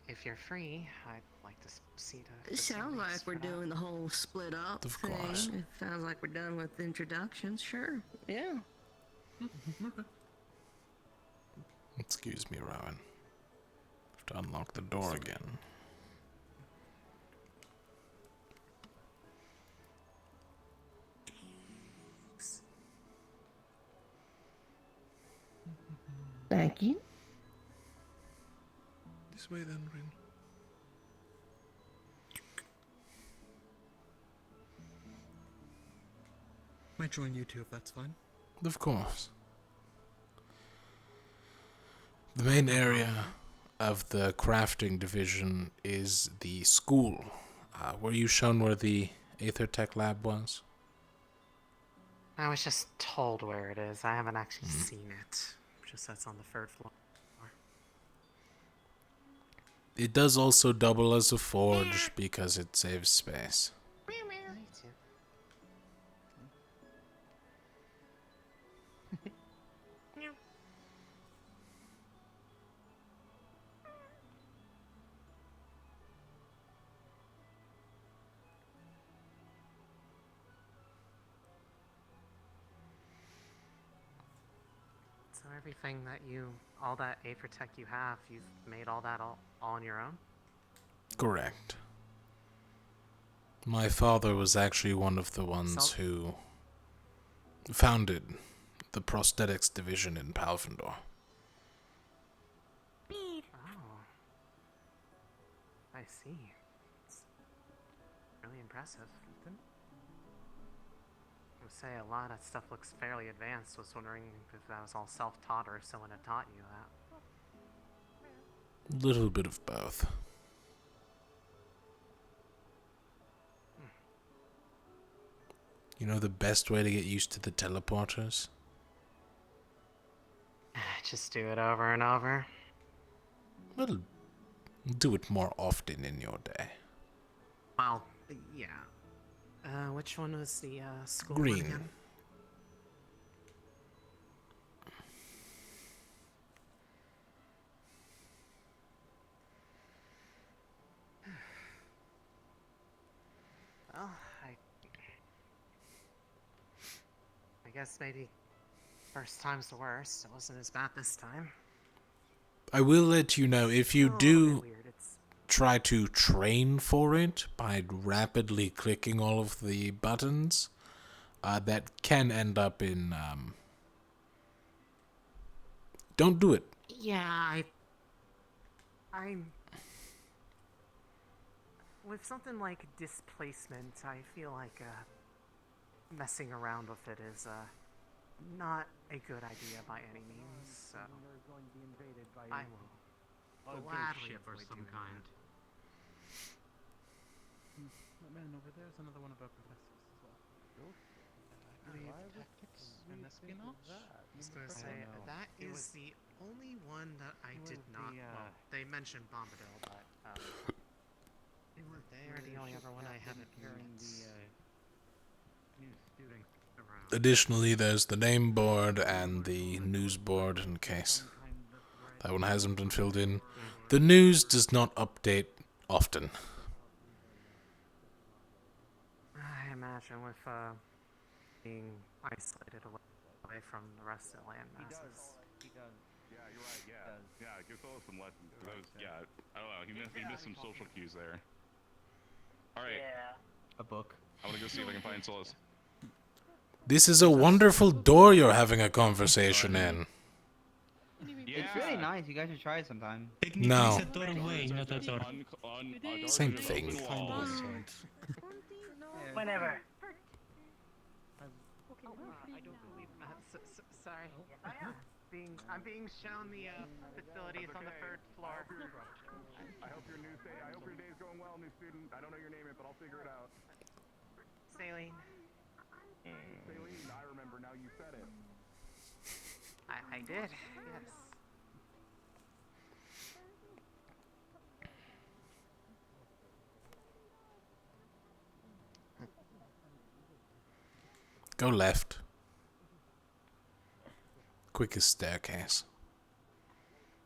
S13: If you're free, I'd like to see the.
S14: It sounds like we're doing the whole split up
S18: Of
S14: thing.
S18: course.
S14: It sounds like we're done with introductions. Sure. Yeah.
S18: Excuse me, Rowan. Have to unlock the door again.
S14: Thank you.
S16: This way then, Rin.
S1: Might join you too if that's fine.
S18: Of course. The main area of the crafting division is the school. Were you shown where the Aether Tech lab was?
S13: I was just told where it is. I haven't actually seen it. Just that's on the third floor.
S18: It does also double as a forge because it saves space.
S13: So everything that all that Aether Tech you have, you've made all that all on your own?
S18: Correct. My father was actually one of the ones who founded the prosthetics division in Palfindor.
S13: Oh. I see. It's really impressive. I would say a lot of stuff looks fairly advanced. Was wondering if that was all self-taught or if someone had taught you that.
S18: Little bit of both. You know the best way to get used to the teleporters?
S13: Just do it over and over.
S18: Well, do it more often in your day.
S13: Well, yeah. Which one was the school one
S18: Green.
S13: again? Well, I guess maybe first time's the worst. It wasn't as bad this time.
S18: I will let you know if you do try to train for it by rapidly clicking all of the buttons, that can end up in don't do it.
S13: Yeah, I'm with something like displacement. I feel like messing around with it is not a good idea by any means. So I will gladly
S6: ship or
S13: avoid
S6: some
S13: doing
S6: kind.
S1: That man over there is another one of our professors as well.
S2: And espionage?
S13: I was gonna say that is the only one that I did not. Well, they mentioned Bombadil, but they are the only other one I haven't met.
S15: New students around.
S18: Additionally, there's the name board and the news board in case that one hasn't been filled in. The news does not update often.
S13: I imagine with being isolated away from the rest of the land masses.
S15: He does.
S5: you're right. Yeah, give Solas some lessons. I don't know. He missed some social cues there. All right.
S15: A book.
S5: I'm gonna go see if I can find Solas.
S18: This is a wonderful door you're having a conversation in.
S15: It's really nice. You guys should try it sometime.
S18: No.
S8: It's a doorway, not a door.
S18: Same thing.
S13: Whenever. Sorry. I'm being shown the facilities on the third floor.
S5: I hope your day's going well, new student. I don't know your name yet, but I'll figure it out.
S13: Saline.
S5: Saline, I remember now. You said it.
S13: I did. Yes.
S18: Go left. Quickest staircase.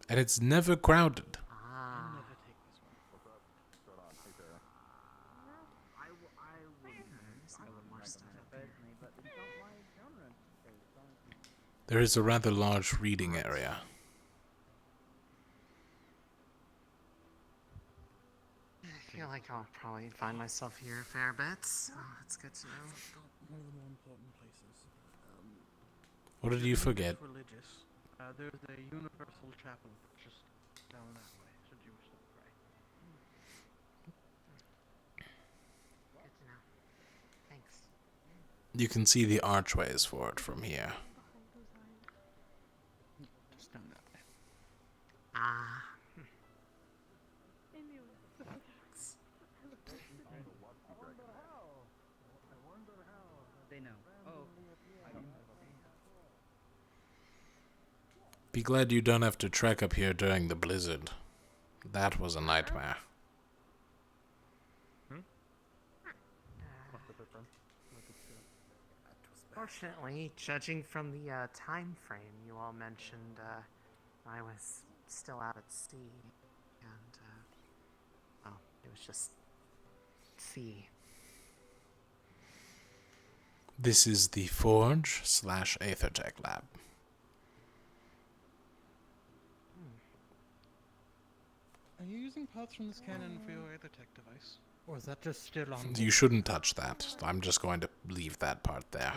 S18: And it's never crowded. There is a rather large reading area.
S13: I feel like I'll probably find myself here a fair bit, so it's good to know.
S1: One of the more important places.
S18: What did you forget?
S1: Religious. There's a universal chapel just down that way, should you wish to pray.
S13: Good to know. Thanks.
S18: You can see the archways for it from here.
S1: Just down that way.
S13: Ah.
S15: They know. Oh, I don't know.
S18: Be glad you don't have to trek up here during the blizzard. That was a nightmare.
S13: Fortunately, judging from the time frame you all mentioned, I was still out at sea, and well, it was just sea.
S18: This is the Forge/Aethertech lab.
S1: Are you using parts from this cannon for your Aethertech device? Or is that just still on?
S18: You shouldn't touch that. I'm just going to leave that part there.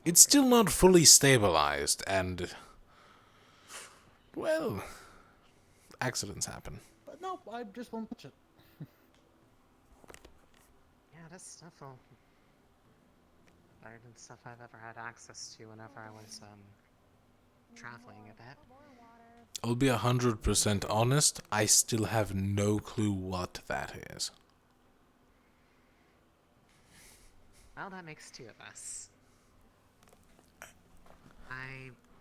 S18: It's still not fully stabilized, and well, accidents happen.
S1: But no, I just won't touch it.
S13: Yeah, this stuff will better than stuff I've ever had access to whenever I was traveling a bit.
S18: I'll be 100% honest, I still have no clue what that is.
S13: Well, that makes two of us.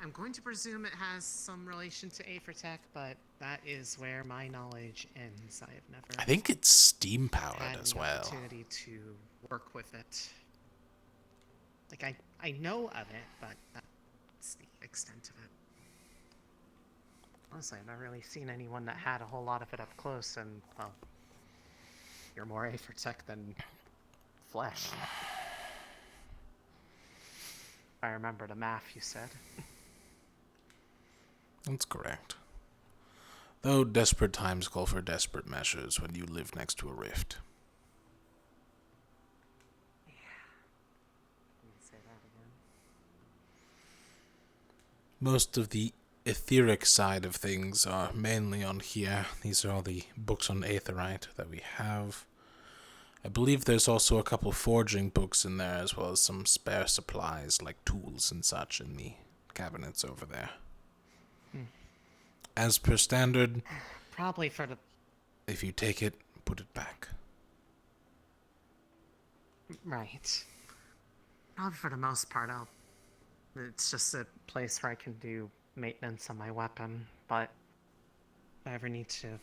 S13: I'm going to presume it has some relation to Aethertech, but that is where my knowledge ends. I have never.
S18: I think it's steam powered
S13: had
S18: as
S13: the
S18: well.
S13: opportunity to work with it. Like I know of it, but that's the extent of it. Honestly, I've never really seen anyone that had a whole lot of it up close, and well, you're more Aethertech than flesh. I remember the math you said.
S18: That's correct. Though desperate times call for desperate measures when you live next to a rift.
S13: Yeah. You can say that again.
S18: Most of the etheric side of things are mainly on here. These are all the books on aetherite that we have. I believe there's also a couple forging books in there, as well as some spare supplies like tools and such in the cabinets over there. As per standard,
S13: probably for the...
S18: if you take it, put it back.
S13: Right. Probably for the most part, it's just a place where I can do maintenance on my weapon, but if I ever need to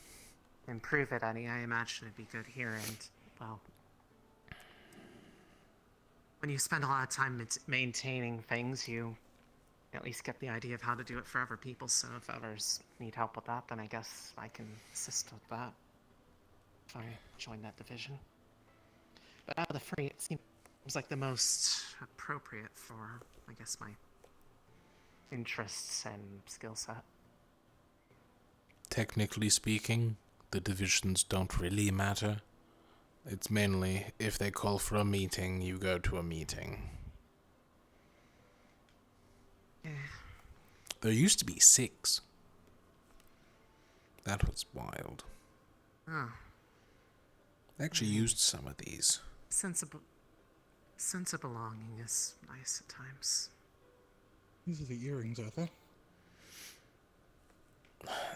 S13: improve it any, I imagine it'd be good here, and, well, when you spend a lot of time maintaining things, you at least get the idea of how to do it for other people, so if others need help with that, then I guess I can assist with that if I join that division. But out of the three, it seems like the most appropriate for, I guess, my interests and skill set.
S18: Technically speaking, the divisions don't really matter. It's mainly if they call for a meeting, you go to a meeting. There used to be 6. That was wild.
S13: Oh.
S18: I actually used some of these.
S13: Sense of belonging is nice at times.
S7: These are the earrings, Arthur.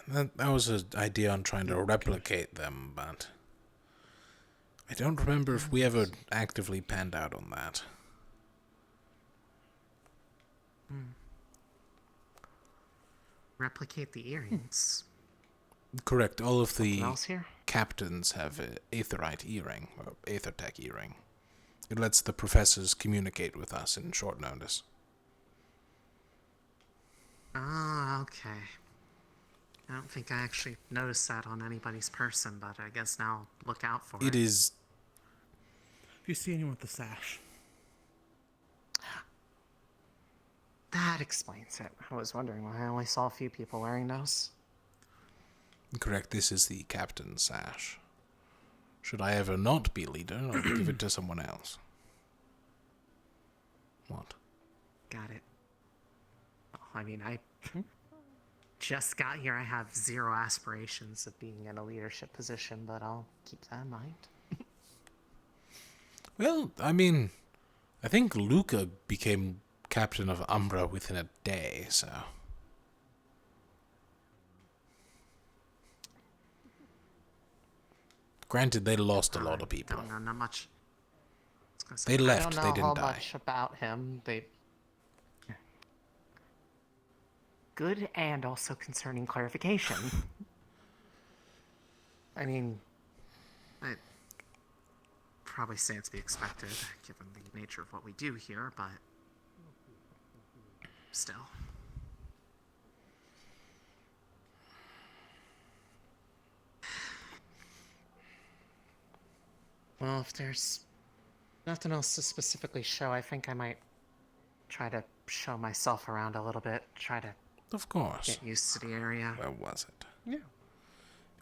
S18: That was an idea on trying to replicate them, but I don't remember if we ever actively panned out on that.
S13: Replicate the earrings.
S18: Correct. All of the
S13: else here?
S18: captains have an aetherite earring, or aethertech earring. It lets the professors communicate with us in short notice.
S13: Ah, okay. I don't think I actually noticed that on anybody's person, but I guess now look out for it.
S18: It is...
S7: If you see anyone with the sash.
S13: That explains it. I was wondering why I only saw a few people wearing those.
S18: Correct, this is the captain's sash. Should I ever not be leader, I'll give it to someone else. What?
S13: Got it. I mean, I just got here. I have 0 aspirations of being in a leadership position, but I'll keep that in mind.
S18: Well, I mean, I think Luca became captain of Umbra within a day, so... Granted, they lost a lot of people.
S13: Don't know not much.
S18: They left,
S13: I
S18: they
S13: don't know
S18: didn't
S13: how
S18: die.
S13: much about him. Good and also concerning clarification. I mean, I probably say to be expected, given the nature of what we do here, but still. Well, if there's nothing else to specifically show, I think I might try to show myself around a little bit, try to
S18: Of course.
S13: get used to the area.
S18: Where was it?
S13: Yeah.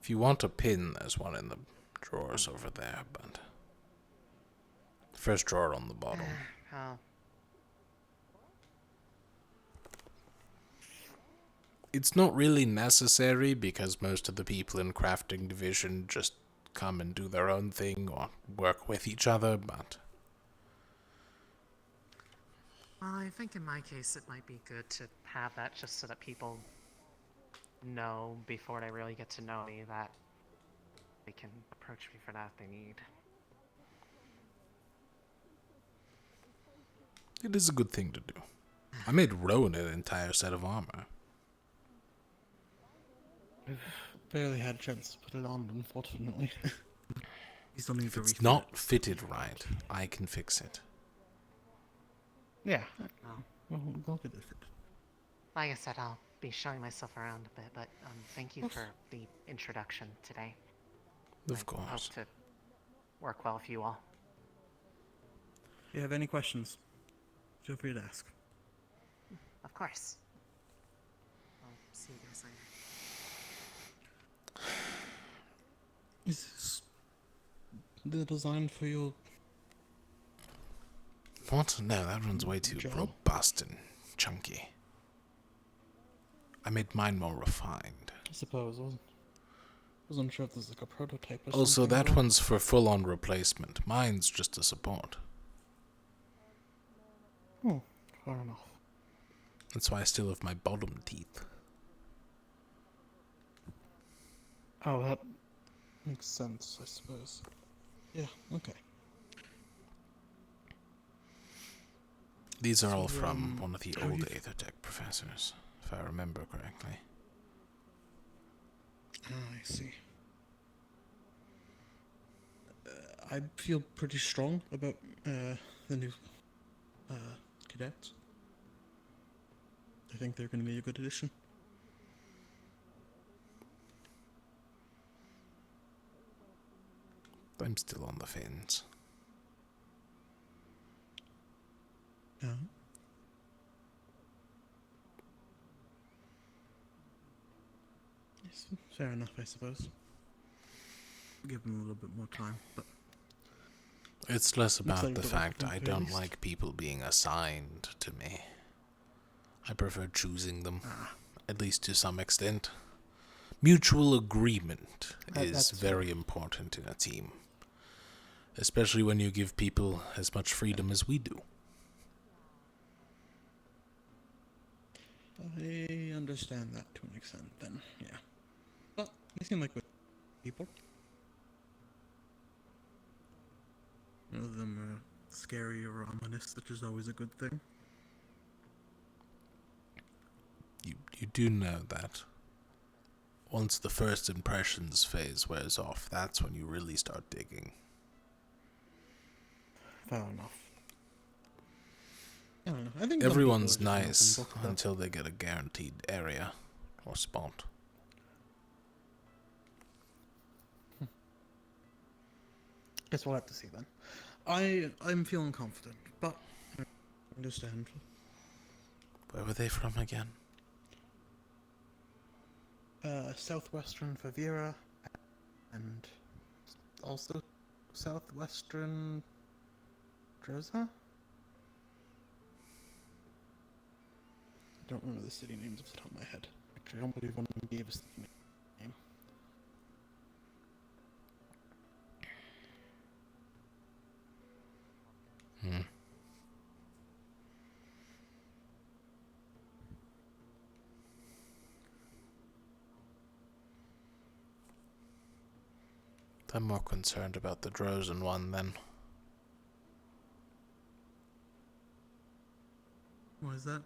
S18: If you want a pin, there's one in the drawers over there, but... First drawer on the bottom. It's not really necessary because most of the people in crafting division just come and do their own thing or work with each other, but...
S13: Well, I think in my case it might be good to have that just so that people know before they really get to know me that they can approach me for that if they need.
S18: It is a good thing to do. I made Rowan an entire set of armor.
S7: I've barely had a chance to put it on, unfortunately. You still need
S18: If
S7: to
S18: it's
S7: refit
S18: not
S7: it.
S18: fitted right, I can fix it.
S7: Yeah.
S13: Oh.
S7: Well, we'll get it fitted.
S13: Like I said, I'll be showing myself around a bit, but thank you for the introduction today.
S18: Of
S13: I
S18: course.
S13: hope to work well with you all.
S7: If you have any questions, feel free to ask.
S13: Of course. I'll see you guys later.
S7: Is this the design for your...
S18: What? No, that one's way too
S7: Job?
S18: robust and chunky. I made mine more refined.
S7: I suppose. Wasn't sure if there's like a prototype or
S18: Also,
S7: something.
S18: that one's for full-on replacement. Mine's just a support.
S7: Fair enough.
S18: That's why I still have my bottom teeth.
S7: Oh, that makes sense, I suppose. Yeah, okay.
S18: These are all
S7: So,
S18: from one of the
S7: how
S18: old
S7: you-
S18: Aethertech professors, if I remember correctly.
S7: I see. I feel pretty strong about the new cadets. I think they're going to be a good addition.
S18: I'm still on the fence.
S7: It's fair enough, I suppose. Give them a little bit more time, but
S18: It's less
S7: looks
S18: about
S7: like
S18: the
S7: you've got
S18: fact I
S7: at
S18: don't
S7: least.
S18: like people being assigned to me. I prefer choosing them, at least to some extent. Mutual agreement is
S7: That's
S18: very important in a team, especially when you give people as much freedom as we do.
S7: I understand that to an extent, then, yeah. But they seem like good people. None of them are scary or ominous, which is always a good thing.
S18: You do know that once the first impressions phase wears off, that's when you really start digging.
S7: Fair enough. I don't know. I think
S18: Everyone's
S7: some people are just
S18: nice
S7: an open book,
S18: until they get a guaranteed area or spot.
S7: Guess we'll have to see then. I'm feeling confident, but I understand.
S18: Where were they from again?
S7: Southwestern Favira, and also southwestern Dreza? I don't remember the city names off the top of my head. Actually, I don't believe one of them gave us the name.
S18: I'm more concerned about the Drozen one then.
S7: What is that?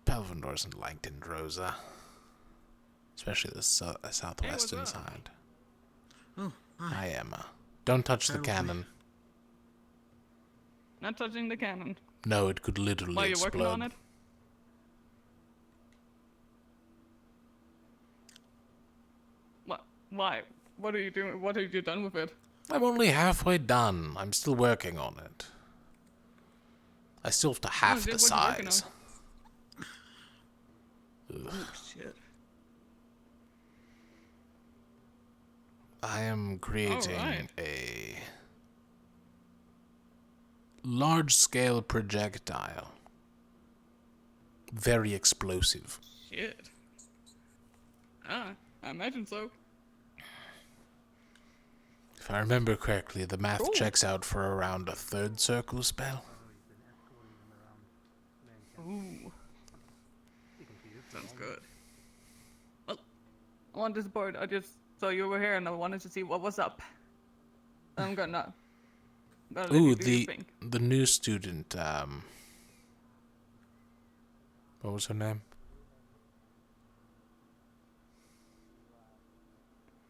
S18: Pelvindor isn't liked in Droza. Especially the southwestern side.
S7: Oh,
S18: hi, Emma. Don't touch the
S7: That'll
S18: cannon.
S5: Not touching the cannon.
S18: No, it could literally
S5: Why are you
S18: explode.
S5: working on it? What? Why? What are you doing? What have you done with it?
S18: I'm only halfway done. I'm still working on it. I still have to half the
S5: what are you working
S18: size.
S7: Oh, shit.
S18: I am creating
S5: Alright.
S18: a large-scale projectile. Very explosive.
S5: Shit. I imagine so.
S18: If I remember correctly, the math
S5: Cool.
S18: checks out for around a third circle spell.
S5: Ooh. Sounds good. Well, on this board, I just saw you over here and I wanted to see what was up. I'm gonna let
S18: Ooh,
S5: you do your thing.
S18: the new student, what was her name?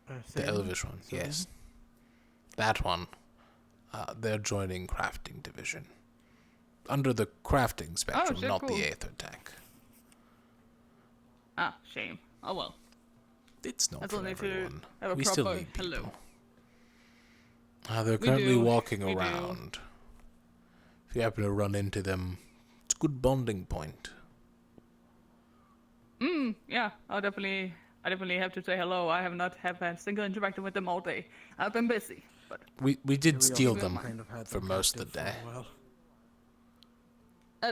S18: The
S7: Sam?
S18: Elvish one,
S7: Sam?
S18: yes. That one. They're joining crafting division. Under the crafting spectrum,
S5: shit,
S18: not
S5: cool.
S18: the Aether tech.
S5: Ah, shame. Oh well.
S18: It's not
S5: I still
S18: for
S5: need to
S18: everyone.
S5: have a
S18: We
S5: proper
S18: still need people.
S5: hello.
S18: They're
S5: We
S18: currently
S5: do,
S18: walking
S5: we do.
S18: around. If you happen to run into them, it's a good bonding point.
S5: Yeah, I definitely have to say hello. I have not had a single interaction with them all day. I've been busy, but
S18: We did
S7: we
S18: steal
S7: also
S18: them
S7: kind of had
S18: for
S7: them
S18: most of the
S7: captive
S18: day.
S7: for a while.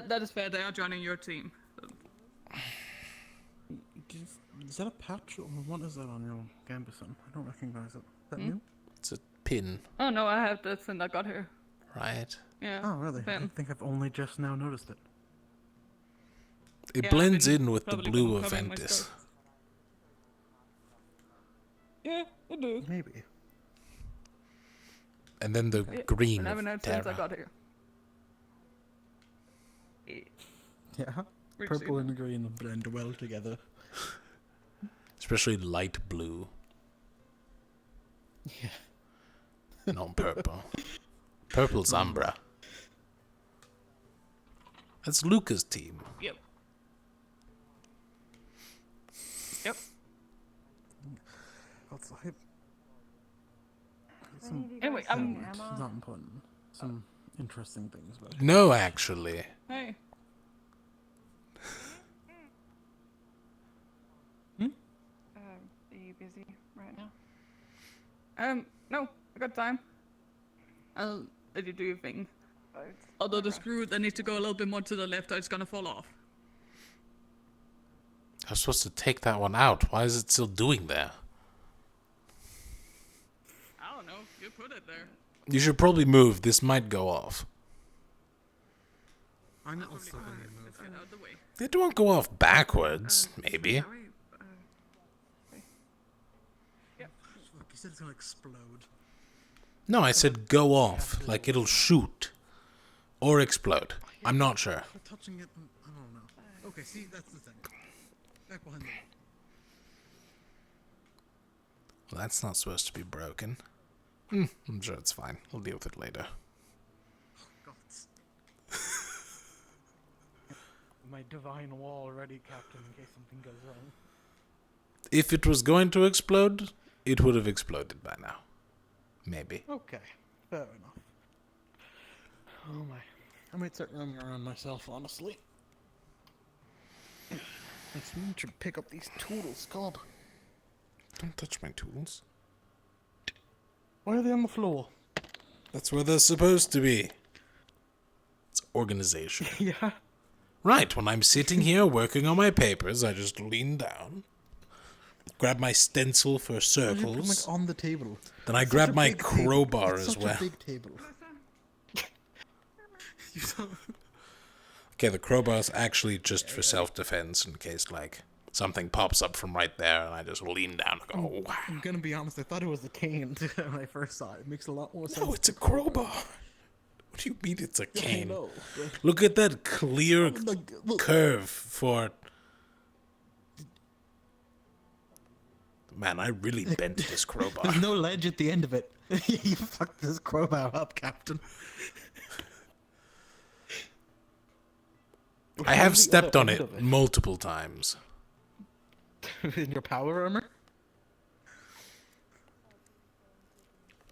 S5: that is fair. They are joining your team.
S7: Is that a patch or what is that on your Gambison? I don't recognize it. Is that
S5: Hmm?
S7: new?
S18: It's a pin,
S5: Oh no, I have this since I got here.
S18: right?
S5: Yeah.
S7: Oh, really? I
S5: Pin.
S7: think I've only just now noticed it.
S18: It
S5: Yeah,
S18: blends
S5: I've been-
S18: in with the
S5: probably
S18: blue
S5: been
S18: of
S5: covering my
S18: Ventus.
S5: stuff. Yeah, it do.
S7: Maybe.
S18: And then the
S5: Yeah,
S18: green
S5: and I
S18: of
S5: haven't had since I
S18: Terra.
S5: got here.
S7: Yeah.
S5: We've
S7: Purple
S5: seen
S7: and green blend well together.
S18: Especially light blue.
S7: Yeah.
S18: Not purple. Purple's Umbra. That's Luca's team.
S5: Yep. Yep.
S7: Outside.
S5: Anyway,
S7: It's not important. Some interesting things about it.
S18: No, actually.
S5: Hey.
S9: busy right now?
S5: No, I got time. I'll let you do your thing. Although the screw that needs to go a little bit more to the left or it's gonna fall off.
S18: I was supposed to take that one out. Why is it still doing there?
S5: I don't know. You put it there.
S18: You should probably move. This might go off.
S7: I'm also going to move.
S5: Let's get out of the way.
S18: It won't go off backwards, maybe.
S7: Look, he said it's going to explode.
S18: No, I said go off. Like it'll shoot. Or explode. I'm not sure.
S7: We're touching it, and I don't know. Okay, see, that's the thing. Back behind the wall.
S18: Well, that's not supposed to be broken. I'm sure it's fine. We'll deal with it later.
S7: My divine wall ready, Captain, in case something goes wrong.
S18: If it was going to explode, it would have exploded by now. Maybe.
S7: Okay, fair enough. Oh my. I might start running around myself, honestly. Let's need to pick up these tools, God.
S18: Don't touch my tools.
S7: Why are they on the floor?
S18: That's where they're supposed to be. It's organization.
S7: Yeah.
S18: Right, when I'm sitting here working on my papers, I just lean down, grab my stencil for circles.
S7: Like on the table.
S18: Then I
S7: It's
S18: grab
S7: such a
S18: my
S7: big
S18: crowbar
S7: table. It's
S18: as
S7: such
S18: well.
S7: a big table.
S18: Okay, the crowbar's actually just for self-defense in case, like, something pops up from right there and I just lean down and go, wow.
S7: I'm gonna be honest, I thought it was a cane when I first saw it. It makes a lot more sense.
S18: No, it's a crowbar. What do you mean it's a
S7: Yeah, I
S18: cane?
S7: know, but-
S18: Look at that clear curve for... Man, I really bent this crowbar.
S7: There's no ledge at the end of it. You fucked this crowbar up, Captain.
S18: I have
S7: The
S18: stepped
S7: other
S18: on
S7: end
S18: it
S7: of it.
S18: multiple times.
S7: In your power armor?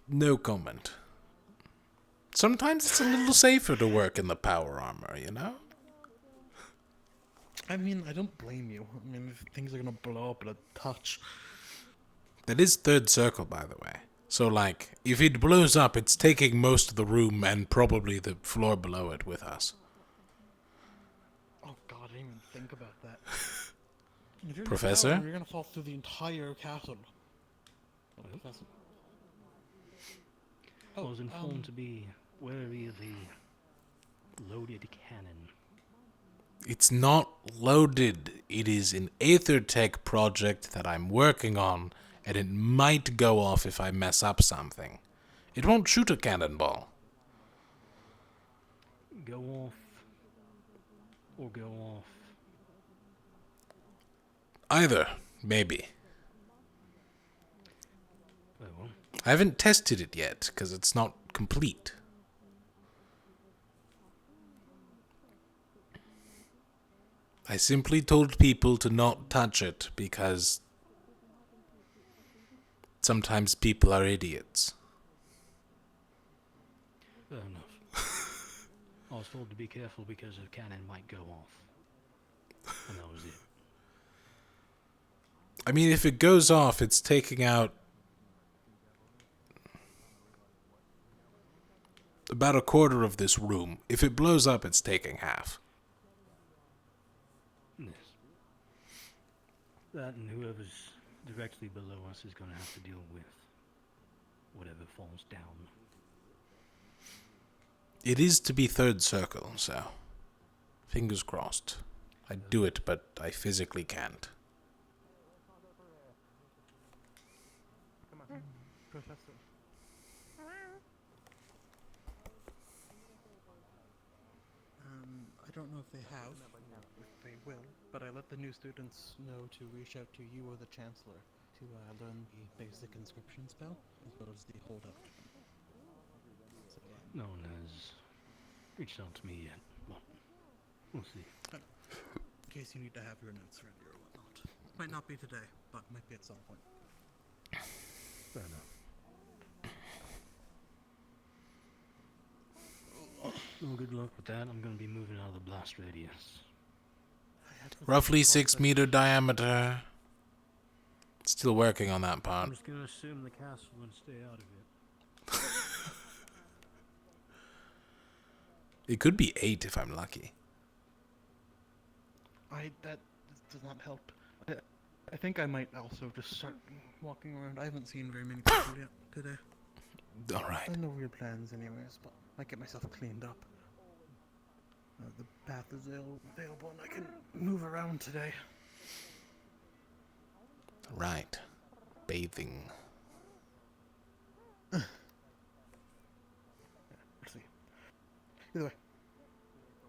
S18: No comment. Sometimes it's a little safer to work in the power armor, you know?
S7: I mean, I don't blame you. I mean, if things are gonna blow up at a touch.
S18: That is third circle, by the way. So, like, if it blows up, it's taking most of the room and probably the floor below it with us.
S7: Oh god, I didn't even think about that. If you're in the
S18: Professor?
S7: tower, you're gonna fall through the entire castle. Professor?
S3: I was informed to be wary of a loaded cannon.
S18: It's not loaded. It is an Aethertech project that I'm working on, and it might go off if I mess up something. It won't shoot a cannonball.
S3: Go off. Or go off.
S18: Either, maybe.
S3: Oh well.
S18: I haven't tested it yet, because it's not complete. I simply told people to not touch it, because sometimes people are idiots.
S3: Fair enough. I was told to be careful because a cannon might go off. And that was it.
S18: I mean, if it goes off, it's taking out about a quarter of this room. If it blows up, it's taking half.
S3: Yes. That and whoever's directly below us is going to have to deal with whatever falls down.
S18: It is to be third circle, so fingers crossed. I'd do it, but I physically can't.
S7: Professor. I don't know if they have, if they will, but I let the new students know to reach out to you or the Chancellor to learn the basic inscription spell, as well as the holdout. So,
S3: No one has reached out to me yet, but we'll see.
S7: in case you need to have your notes ready or whatnot. Might not be today, but might be at some point.
S3: Fair enough. Well, good luck with that. I'm going to be moving out of the blast radius.
S18: Roughly 6 meter diameter. Still working on that part.
S3: I'm just gonna assume the castle and stay out of it.
S18: It could be 8 if I'm lucky.
S1: That does not help. I think I might also just start walking around. I haven't seen very many people yet today.
S18: Alright.
S1: I have no real plans anyways, but I get myself cleaned up. The path is available and I can move around today.
S18: Right. Bathing.
S1: Let's see. Either way,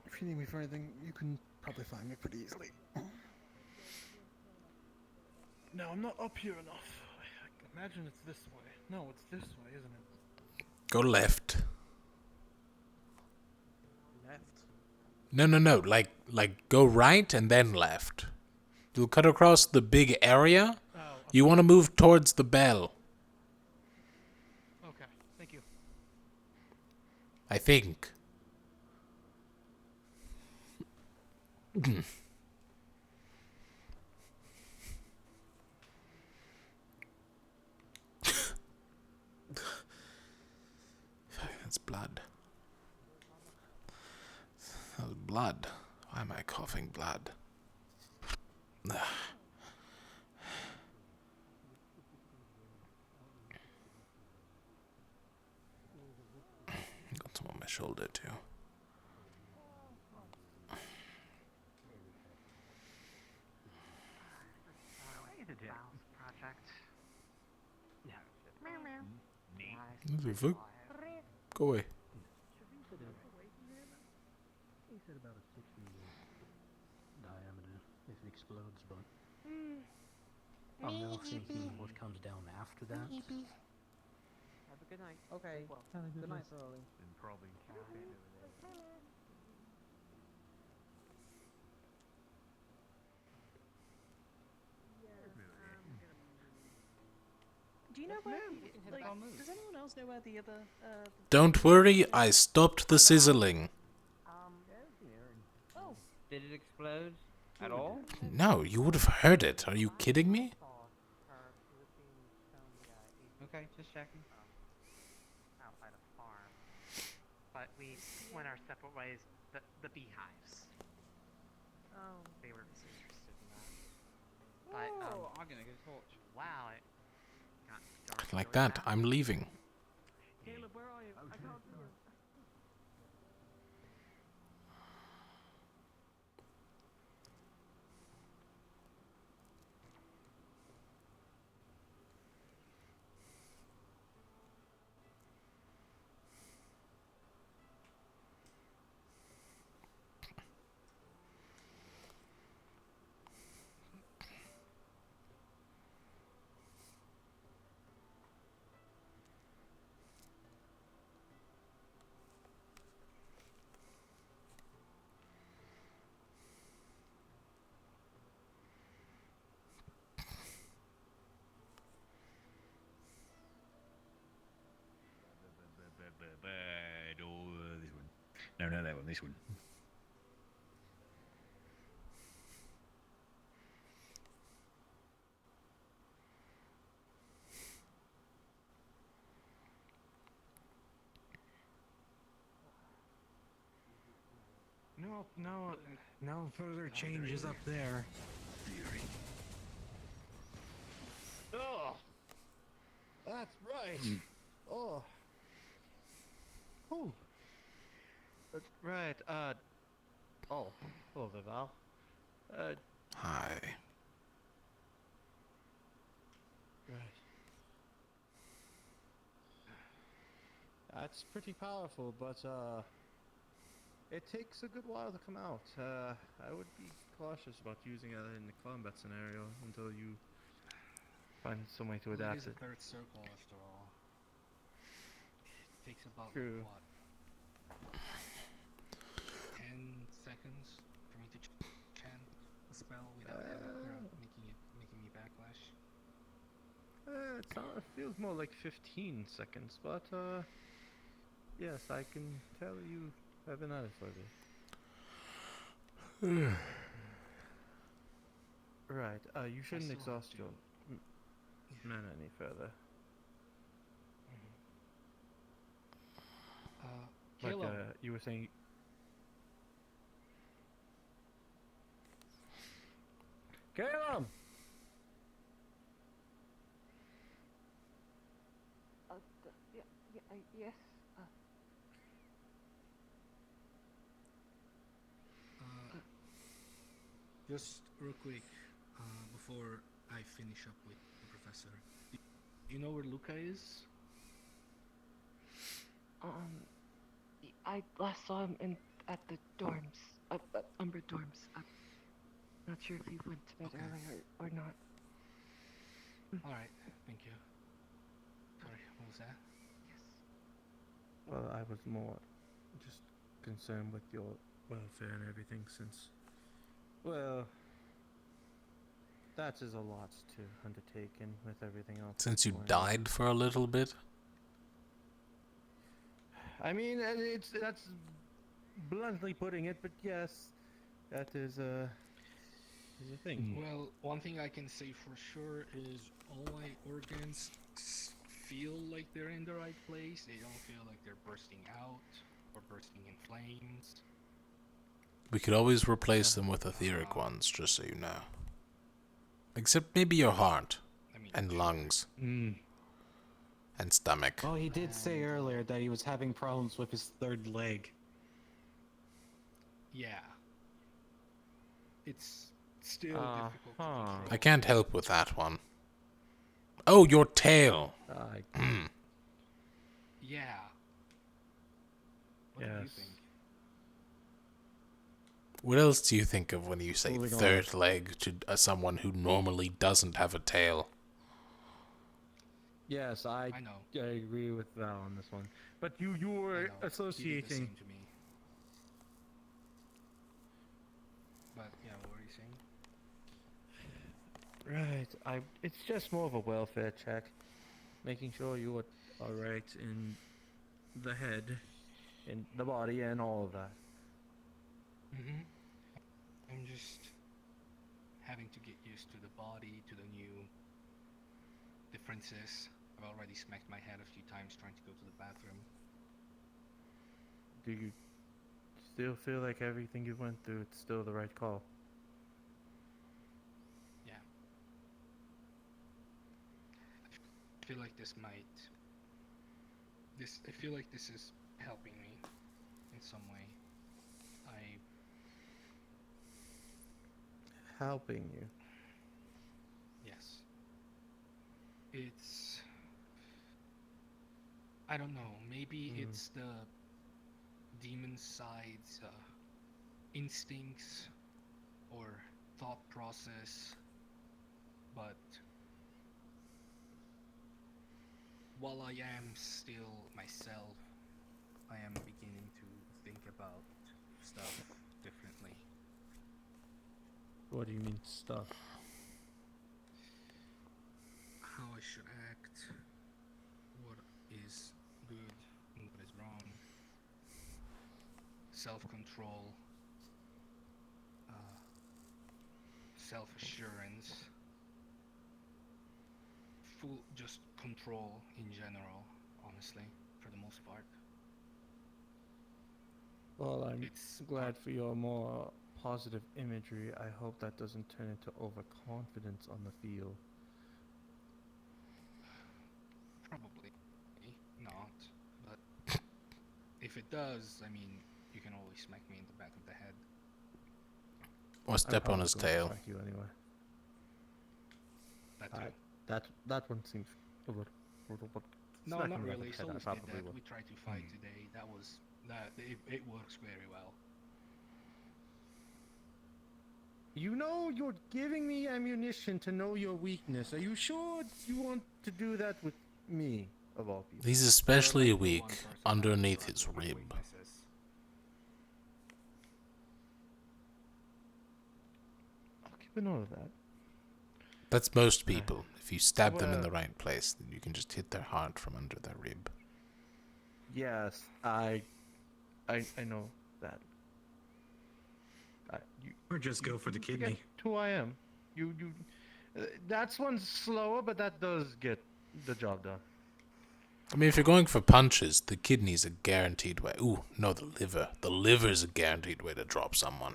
S1: if you need me for anything, you can probably find me pretty easily. No, I'm not up here enough. I imagine it's this way. No, it's this way, isn't it?
S18: Go left.
S15: Left?
S18: No. Like go right and then left. You'll cut across the big area. You want to move towards the bell.
S1: Okay, thank you.
S18: I think. That's blood. That's blood. Why am I coughing blood? Ugh. Got some on my shoulder too.
S13: Project.
S18: What the fuck? Go away.
S3: He said about a 60 diameter if it explodes, but I'm now thinking what comes down after that.
S15: Have a good night. Okay. Good night, Rolly.
S2: Been probing caffeine over there.
S5: Do you know where? Like, does anyone else know where the other?
S18: Don't worry, I stopped the sizzling.
S15: Oh. Did it explode at all?
S18: No, you would have heard it. Are you kidding me?
S15: Okay, just checking.
S13: Out by the farm. But we went our separate ways. The beehives.
S15: Oh.
S13: They were interested in that. But,
S15: Oh, I'm gonna get a torch.
S13: wow, it got dark
S18: Like
S13: really
S18: that,
S13: fast.
S18: I'm leaving.
S15: Caleb, where are you? I can't see you.
S12: This one. No, not that one. This one.
S3: No further changes up there.
S2: Oh, that's right. Oh. Oh. Right. Oh. Hello there, Val.
S18: Hi.
S2: Right. That's pretty powerful, but it takes a good while to come out. I would be cautious about using it in the combat scenario until you find some way to adapt
S3: It is
S2: it.
S3: a third circle after all. It takes about
S2: True.
S3: what? 10 seconds for me to chant a spell without making me backlash.
S2: It feels more like 15 seconds, but yes, I can tell you have been at it for a bit. Right, you shouldn't exhaust your... mana any further. Like
S21: Caleb.
S2: you were saying. Caleb!
S5: Yes.
S21: Just real quick, before I finish up with the professor, do you know where Luca is?
S5: I last saw him at the dorms, Umber dorms. I'm not sure if he went to bed earlier or not.
S21: All right, thank you. Sorry, what was that?
S2: Well, I was more just concerned with your welfare and everything since, well, that is a lot to undertake and with everything else.
S18: Since you
S2: going on.
S18: died for a little bit?
S2: I mean, that's bluntly putting it, but yes, that is a thing.
S21: Well, one thing I can say for sure is all my organs feel like they're in the right place. They don't feel like they're bursting out or bursting in flames.
S18: We could always replace them with etheric ones, just so you know. Except maybe your heart and lungs and stomach.
S4: Well, he did say earlier that he was having problems with his third leg.
S21: Yeah. It's still difficult to control.
S18: I can't help with that one. Oh, your tail.
S21: Yeah. What do you think?
S18: What else do you think of when you say
S2: Moving
S18: third leg to someone who normally doesn't have a tail?
S2: Yes, I agree with Val on this one. But you were associating.
S21: To me. But yeah, what were you saying?
S2: Right, it's just more of a welfare check, making sure you are alright in the head, in the body, and all of that.
S21: I'm just having to get used to the body, to the new differences. I've already smacked my head a few times trying to go to the bathroom.
S2: Do you still feel like everything you went through, it's still the right call?
S21: Yeah. I feel like this I feel like this is helping me in some way.
S2: Helping you?
S21: Yes. It's... I don't know, maybe it's the demon side's instincts or thought process, but while I am still myself, I am beginning to think about stuff differently.
S2: What do you mean, stuff?
S21: How I should act, what is good and what is wrong, self-control, self-assurance, full just control in general, honestly, for the most part.
S2: Well, I'm glad for your more positive imagery. I hope that doesn't turn into overconfidence on the field.
S21: Probably not, but if it does, I mean, you can always smack me in the back of the head.
S18: Or step on his tail.
S2: You anyway.
S21: That too.
S2: That one seems a little but
S21: No,
S2: smacking
S21: not
S2: me
S21: really.
S2: on the head, I
S21: Souls did
S2: probably
S21: that.
S2: would.
S21: We tried to fight today. It works very well.
S2: You know, you're giving me ammunition to know your weakness. Are you sure you want to do that with me, of all people?
S18: He's especially weak underneath his rib.
S2: I'll keep a note of that.
S18: That's most people. If you stab them in the right place, then you can just hit their heart from under their rib.
S2: Yes, I know that.
S4: Or just go for the kidney.
S2: Who I am. You That's one's slower, but that does get the job done.
S18: I mean, if you're going for punches, the kidney's a guaranteed way. Ooh, no, the liver. The liver's a guaranteed way to drop someone.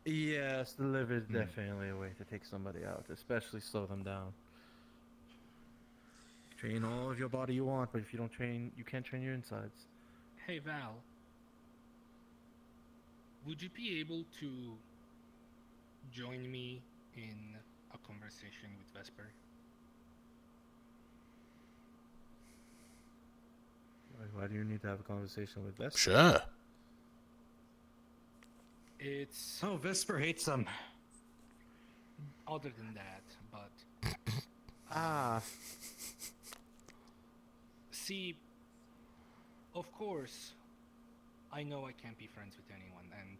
S2: Yes, the liver is definitely a way to take somebody out, especially slow them down. Train all of your body you want, but if you don't train, you can't train your insides.
S21: Hey Val, would you be able to join me in a conversation with Vesper?
S2: Why do you need to have a conversation with Vesper?
S18: Sure.
S21: It's
S4: Oh, Vesper hates them.
S21: other than that, but see, of course, I know I can't be friends with anyone, and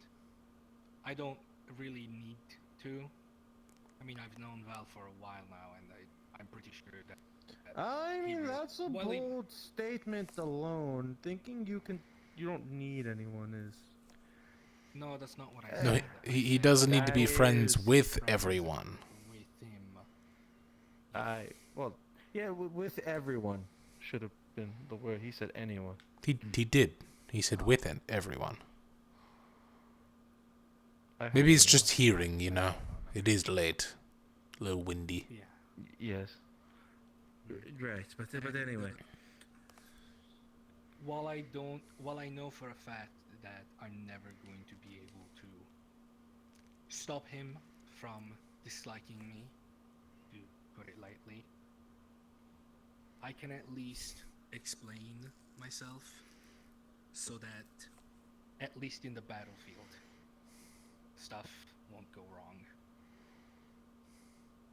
S21: I don't really need to. I mean, I've known Val for a while now, and I'm pretty sure that
S2: I
S21: he
S2: mean,
S21: will-
S2: that's a
S21: well, he-
S2: bold statement alone. Thinking you don't need anyone is.
S21: No, that's not what I
S18: No,
S21: said.
S18: he doesn't need to be
S2: That
S18: friends
S2: is
S18: with everyone.
S21: With him.
S2: With everyone should have been the word. He said anyone.
S18: He did. He said with everyone. Maybe it's just hearing, you know. It is late. A little windy.
S21: Yeah.
S2: Yes. Right, but anyway.
S21: While I know for a fact that I'm never going to be able to stop him from disliking me, to put it lightly, I can at least explain myself so that at least in the battlefield stuff won't go wrong.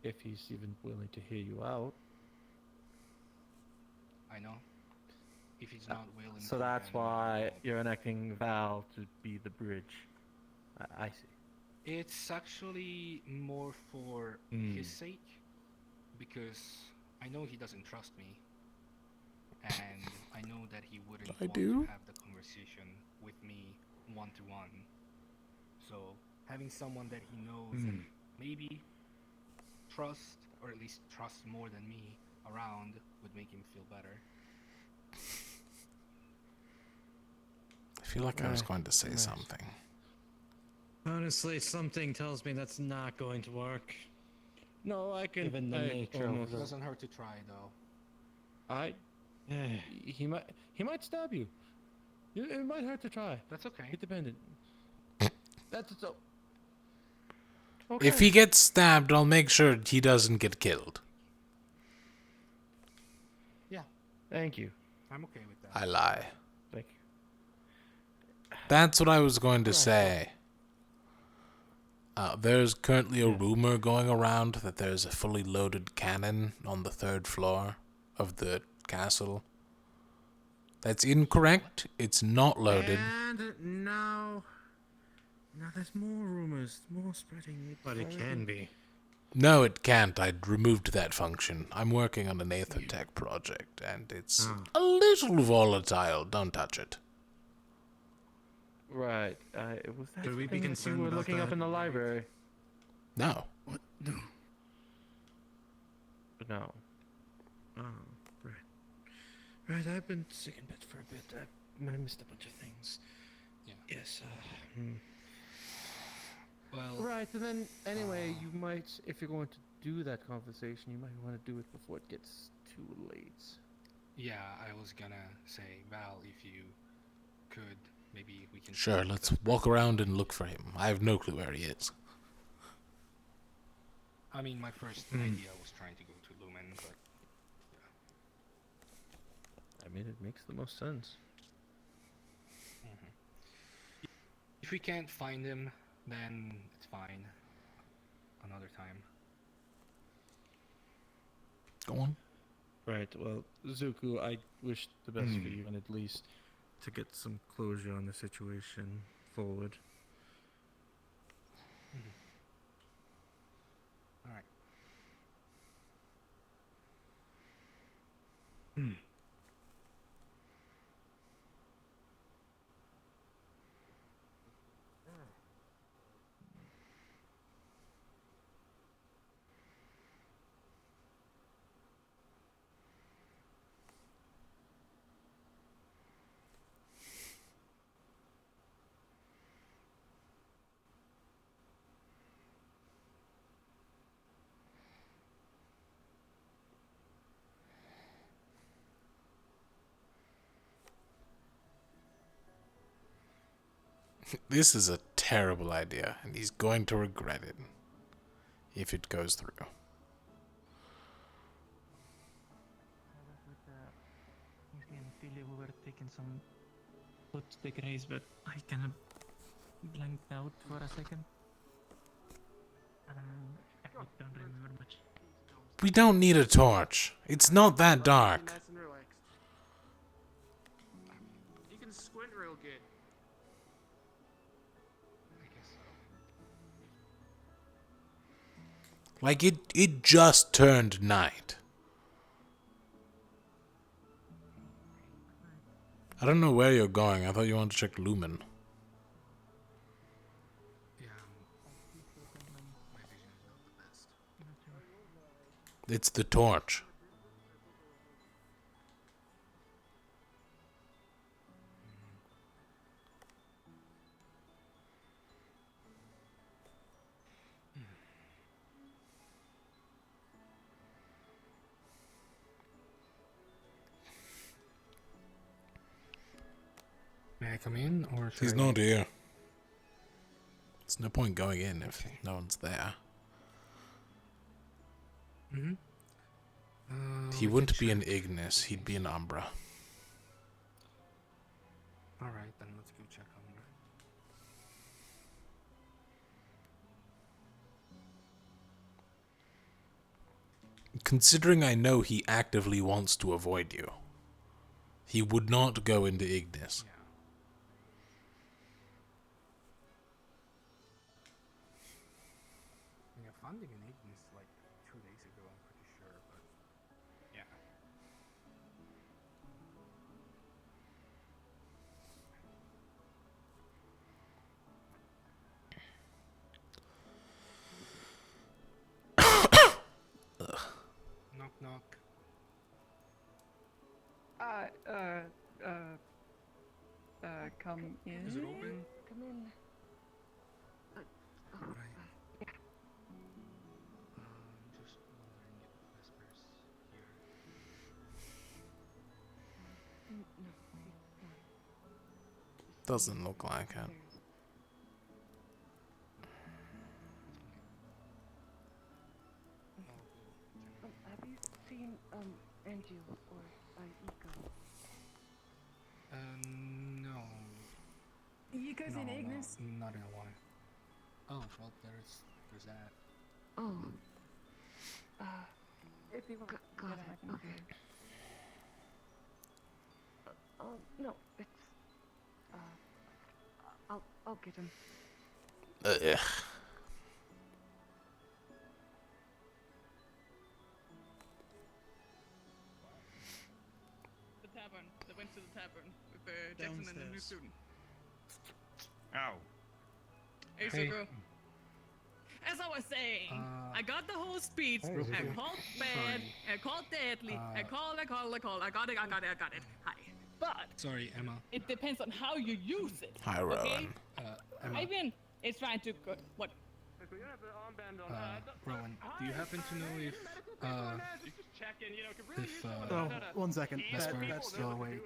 S2: If he's even willing to hear you out.
S21: I know. If he's not willing
S2: So
S21: to,
S2: that's
S21: then
S2: why you're enacting Val to be the bridge. I see.
S21: it's actually more for his sake, because I know he doesn't trust me, and I know that he wouldn't want to have the conversation with me one-to-one. So having someone that he knows and maybe trust, or at least trust more than me, around would make him feel better.
S18: I feel like I was going to say something.
S4: Honestly, something tells me that's not going to work.
S2: No, I can.
S4: Given the nature of
S21: It doesn't hurt to try, though.
S2: He might stab you. It might hurt to try.
S21: That's okay.
S2: It dependent. That's so.
S18: If he gets stabbed, I'll make sure he doesn't get killed.
S21: Yeah.
S2: Thank you.
S21: I'm okay with that.
S18: I lie.
S2: Thank you.
S18: That's what I was going to say. There's currently a rumor going around that there's a fully loaded cannon on the 3rd floor of the castle. That's incorrect. It's not loaded.
S2: And now there's more rumors, more spreading.
S4: But it can be.
S18: No, it can't. I'd removed that function. I'm working on an Aethertech project, and it's a little volatile. Don't touch it.
S2: Right. Was that
S4: Should we be
S2: thing that
S4: concerned
S2: you were
S4: about
S2: looking up
S4: that?
S2: in the library?
S18: No.
S4: What? No.
S2: No. Oh, right. Right, I've been sick in bed for a bit. I missed a bunch of things.
S21: Yeah.
S2: Yes.
S21: Well.
S2: Right, and then anyway, you might, if you're going to do that conversation, you might want to do it before it gets too late.
S21: Yeah, I was gonna say, Val, if you could, maybe we can.
S18: Sure, let's walk around and look for him. I have no clue where he is.
S21: I mean, my first idea was trying to go to Lumen, but
S2: I mean, it makes the most sense.
S21: if we can't find him, then it's fine. Another time.
S18: Go on.
S2: Right, well, Zuku, I wish the best for you, and at least to get some closure on the situation forward.
S21: Alright.
S18: This is a terrible idea, and he's going to regret it if it goes through.
S8: Me and Philly, we were taking some footstick race, but I kind of blanked out for a second. I don't remember much.
S18: We don't need a torch. It's not that dark.
S17: Nice and relaxed. You can squint real good.
S18: Like, it just turned night. I don't know where you're going. I thought you wanted to check Lumen. It's the torch.
S21: May I come in, or should
S18: He's
S21: I
S18: not
S21: wait?
S18: here. There's no point going in if no one's there.
S21: Mm-hmm.
S18: He wouldn't be an Ignis, he'd be an Umbra.
S21: Alright, then let's go check on her.
S18: Considering I know he actively wants to avoid you, he would not go into Ignis.
S21: Yeah, funding an Ignis like 2 days ago, I'm pretty sure, but yeah. Knock knock.
S9: Come in.
S21: Is it open?
S9: Come in.
S21: Right.
S9: Yeah.
S21: Just wondering if Vesper's here.
S9: No.
S18: Doesn't look like it.
S9: Have you seen Angel or Iko?
S21: No.
S9: Iko's
S21: no,
S9: in Ignis.
S21: No, not in a while. Oh, well, there's that.
S9: Oh. If you want,
S11: Got it.
S9: I can
S11: Okay.
S9: no, it's. I'll get him.
S18: Ugh.
S5: The tavern. They went to the tavern with Jackson and the new
S1: Downstairs.
S5: student.
S22: Ow.
S5: Hey,
S21: Hey.
S5: Sugar. As I was saying, I got the whole speech.
S21: Hey,
S5: I
S21: Sugar.
S5: called bad.
S21: Sorry.
S5: I called deadly. I called. I got it. Hi. But
S21: Sorry, Emma.
S5: it depends on how you use it.
S18: Hi,
S5: Okay?
S18: Rowan.
S21: Emma.
S5: Ivan is trying to go. What?
S21: Rowan, do you happen to know if
S1: Oh, 1 second.
S21: Vesper
S1: That's still awake.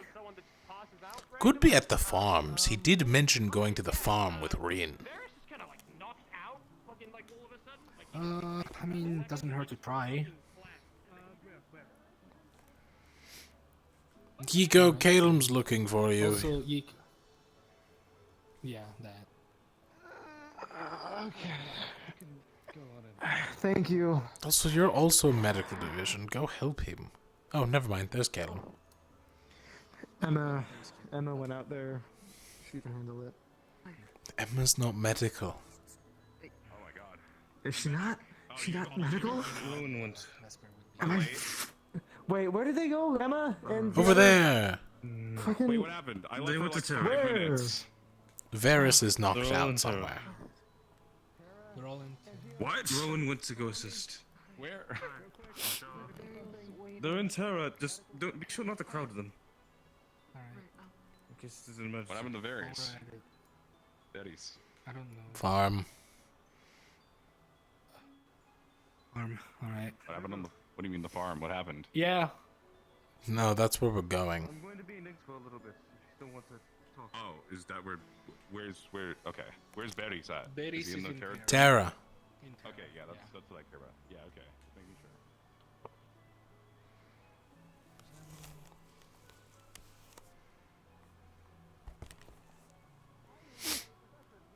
S18: Could be at the farms. He did mention going to the farm with Rin.
S21: I mean, doesn't hurt to try.
S18: Yiko, Calum's looking for you.
S21: Also, yeah, that.
S17: Okay. Thank you.
S18: Also, you're also a medical division. Go help him. Oh, never mind. There's Calum.
S17: Emma went out there. She can handle it.
S18: Emma's not medical.
S17: Is she not? She not medical?
S21: Rowan wants Vesper
S17: Am I? Wait, where did they go, Emma? And
S18: Over there!
S17: Fucking...
S22: Wait, what happened? I
S21: They
S22: left
S21: went
S22: for
S21: to
S22: like 5
S17: Where?
S22: minutes.
S18: Varys is knocked
S21: They're all in
S18: out somewhere.
S21: They're all in.
S23: What?
S21: Rowan went to go assist.
S22: Where?
S23: They're in Terra. Just don't be sure not to crowd them.
S21: Alright.
S23: In case there's an emergency.
S22: What happened to Varys?
S21: Alright.
S22: Varys.
S21: I don't know.
S18: Farm.
S21: Farm. Alright.
S22: What happened on the? What do you mean the farm? What happened?
S21: Yeah.
S18: No, that's where we're going.
S2: I'm going to be in Nix for a little bit. If you still want to
S10: Oh, is that where? Where? Okay, where's Berry's at?
S21: Berry's
S10: is he in
S21: is
S10: the
S21: in
S10: territory?
S18: Terra.
S10: Okay, yeah, that's what I care about. Yeah, okay, making sure.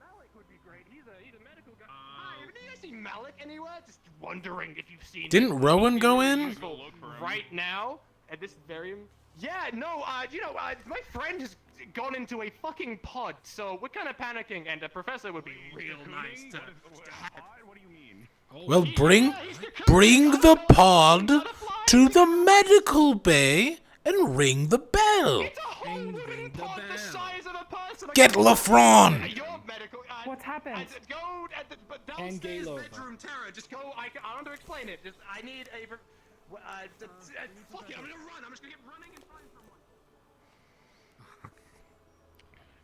S19: Malik would be great. He's a medical guy. Hi, haven't you guys seen Malik anywhere? Just wondering if you've seen.
S18: Didn't
S19: him.
S18: Rowan go in?
S19: Useful right now at this very. Yeah, no. My friend has gone into a fucking pod, so we're kind of panicking, and a professor would be real nice to have.
S10: What do you mean?
S18: Well, bring the pod to the medical bay and ring the bell.
S19: The size of a person.
S18: Get Lafron.
S9: What's happened?
S19: Go downstairs bedroom, Tara. Just go. I don't want to explain it. Just I need a. Fuck it. I'm gonna run. I'm just gonna get running and find someone.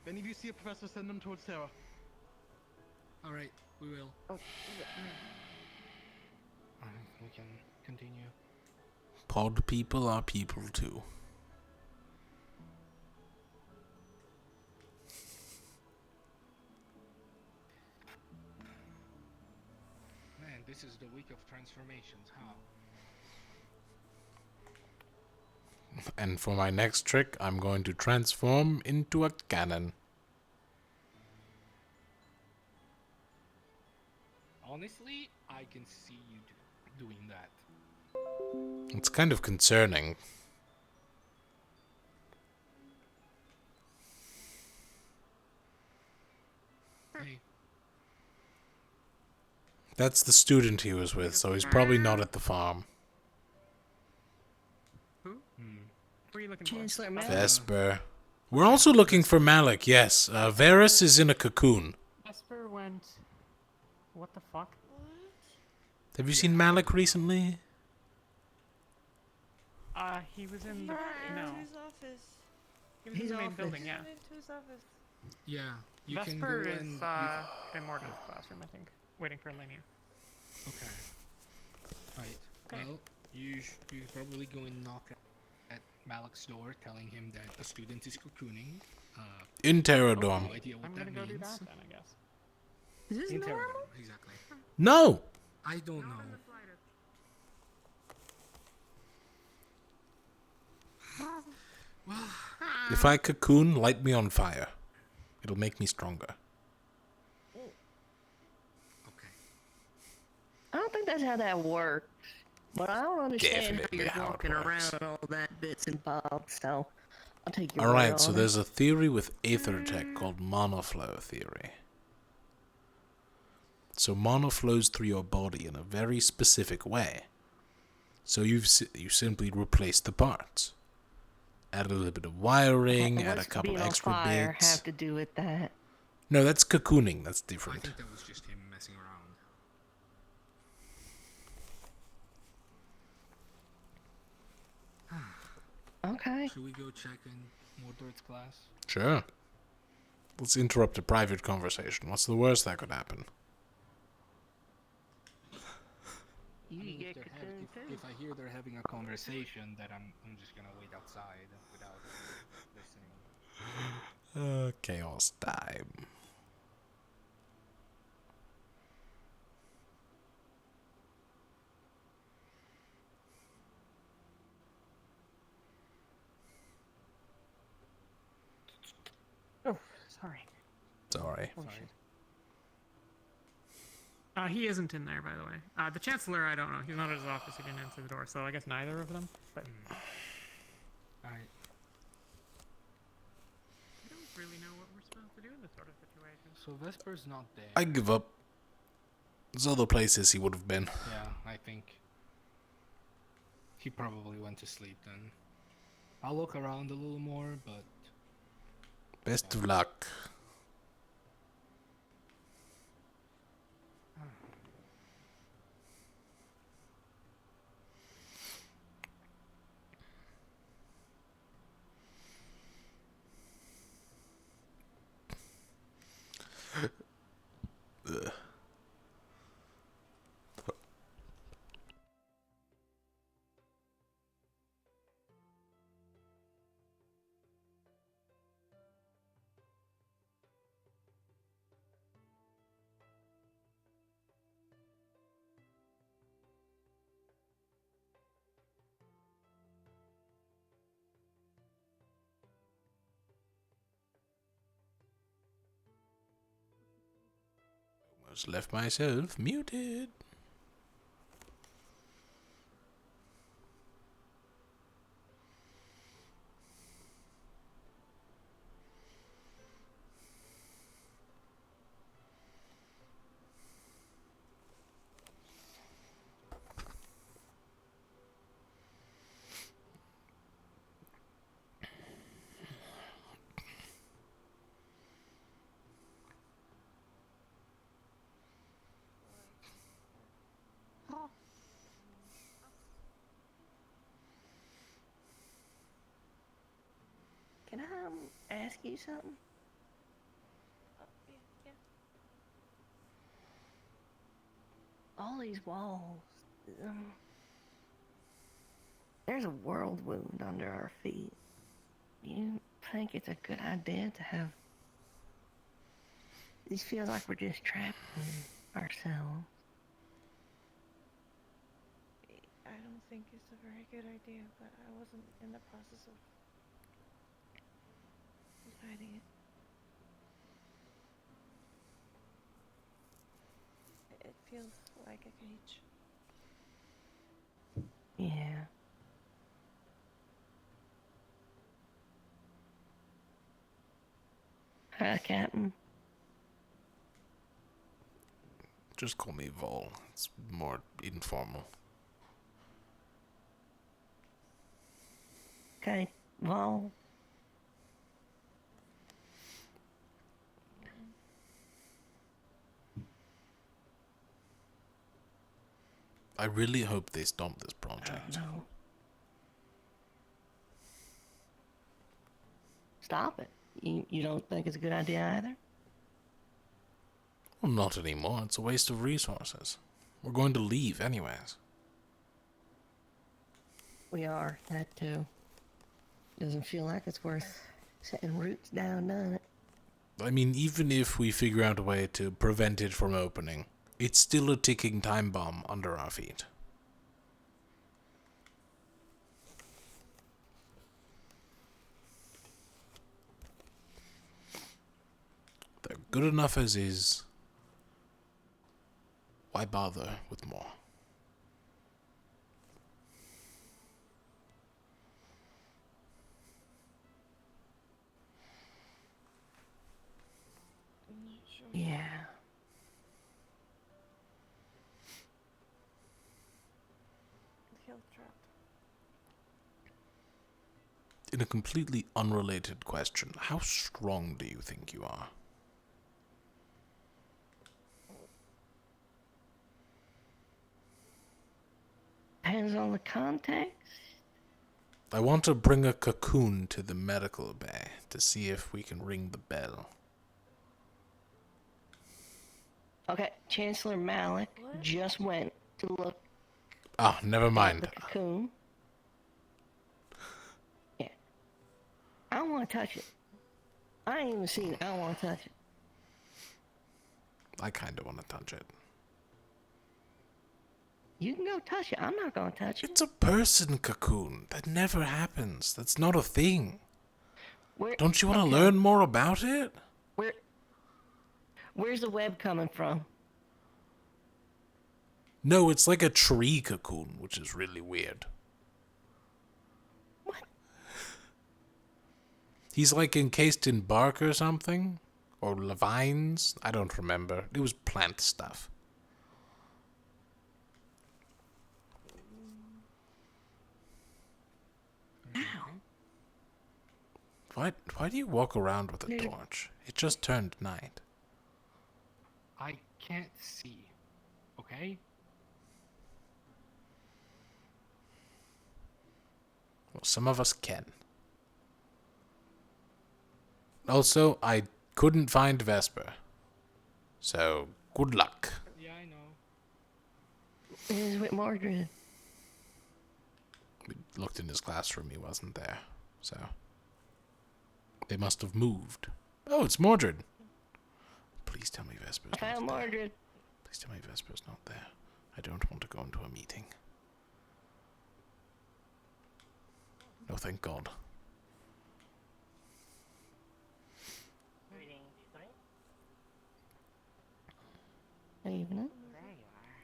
S1: If any of you see a professor, send them towards Sarah.
S21: All right, we will.
S9: Oh.
S21: We can continue.
S18: Pod people are people too.
S21: Man, this is the week of transformations, huh?
S18: And for my next trick, I'm going to transform into a cannon.
S21: Honestly, I can see you doing that.
S18: It's kind of concerning.
S21: Hey.
S18: That's the student he was with, so he's probably not at the farm.
S9: Who? Who are you looking
S14: Chancellor
S9: for?
S14: Malik.
S18: Vesper. We're also looking for Malik, yes. Varys is in a cocoon.
S3: Vesper went. What the fuck?
S18: Have you seen Malik recently?
S9: He was in the no.
S20: His office.
S9: He was in the main building, yeah.
S20: Moved to his office.
S21: Yeah, you can
S9: Vesper
S21: go
S9: is
S21: and
S9: in Morgan's classroom, I think, waiting for Elenia.
S21: Okay. Right.
S9: Okay.
S21: Well, you probably go and knock at Malik's door, telling him that a student is cocooning.
S18: In Terradome.
S21: No idea what
S9: I'm
S21: that
S9: gonna go do
S21: means.
S9: that then, I guess.
S14: Is this
S21: In
S14: normal?
S21: Terradome, exactly.
S18: No!
S21: I don't know.
S18: If I cocoon, light me on fire. It'll make me stronger.
S14: I don't think that's how that works. But I don't understand
S18: Definitely
S14: how
S18: how
S14: you're
S18: it
S14: walking
S18: works.
S14: around and all that bits and bobs, so I'll take your word
S18: Alright, so
S14: on
S18: there's
S14: it.
S18: a theory with aether tech called monoflow theory. So mono flows through your body in a very specific way. So you simply replace the parts. Add a little bit of wiring, add a
S14: What's
S18: couple
S14: being on
S18: extra
S14: fire
S18: bits.
S14: have to do with that?
S18: No, that's cocooning. That's
S21: I
S18: different.
S21: think that was just him messing around.
S14: Okay.
S21: Should we go check in Mordred's class?
S18: Sure. Let's interrupt a private conversation. What's the worst that could happen?
S21: If I hear they're having a conversation, then I'm just gonna wait outside without listening.
S18: Chaos time.
S9: Oh, sorry.
S18: Sorry.
S9: Holy shit. He isn't in there, by the way. The Chancellor, I don't know. He's not at his office. He didn't answer the door, so I guess neither of them. But
S21: Alright.
S9: I don't really know what we're supposed to do in this sort of situation.
S21: So Vesper's not there.
S18: I give up. There's other places he would have been.
S21: Yeah, I think he probably went to sleep then. I'll look around a little more, but
S18: Best of luck. Ugh. Just left myself muted.
S14: Can I ask you something? All these walls, there's a world wound under our feet. Do you think it's a good idea to have... These feels like we're just trapped in ourselves.
S6: I don't think it's a very good idea, but I wasn't in the process of deciding it. It feels like a cage.
S14: Yeah. Hi, Captain.
S18: Just call me Vol. It's more informal.
S14: Okay, Vol.
S18: I really hope they stop this project.
S14: No. Stop it. You don't think it's a good idea either?
S18: Well, not anymore. It's a waste of resources. We're going to leave anyways.
S14: We are, that too. Doesn't feel like it's worth setting roots down, does it?
S18: I mean, even if we figure out a way to prevent it from opening, it's still a ticking time bomb under our feet. They're good enough as is. Why bother with more?
S14: Yeah.
S6: I feel trapped.
S18: In a completely unrelated question, how strong do you think you are?
S14: Depends on the context.
S18: I want to bring a cocoon to the medical bay to see if we can ring the bell.
S14: Okay, Chancellor Malik just went to look
S18: Ah, never
S14: at
S18: mind.
S14: the cocoon. Yeah. I don't want to touch it. I ain't even seen it. I don't want to touch it.
S18: I kind of want to touch it.
S14: You can go touch it. I'm not going to touch it.
S18: It's a person cocoon. That never happens. That's not a thing. Don't you want to learn more about it?
S14: Where's the web coming from?
S18: No, it's like a tree cocoon, which is really weird.
S14: What?
S18: He's like encased in bark or something? Or vines? I don't remember. It was plant stuff. Why do you walk around with a torch? It just turned night.
S21: I can't see. Okay?
S18: Well, some of us can. Also, I couldn't find Vesper. So, good luck.
S21: Yeah, I know.
S14: He's with Mordred.
S18: We looked in his classroom, he wasn't there. So, they must have moved. Oh, it's Mordred. Please tell me Vesper's
S14: I found
S18: not there.
S14: Mordred.
S18: Please tell me Vesper's not there. I don't want to go into a meeting. No, thank God.
S14: Evening.
S13: There you are.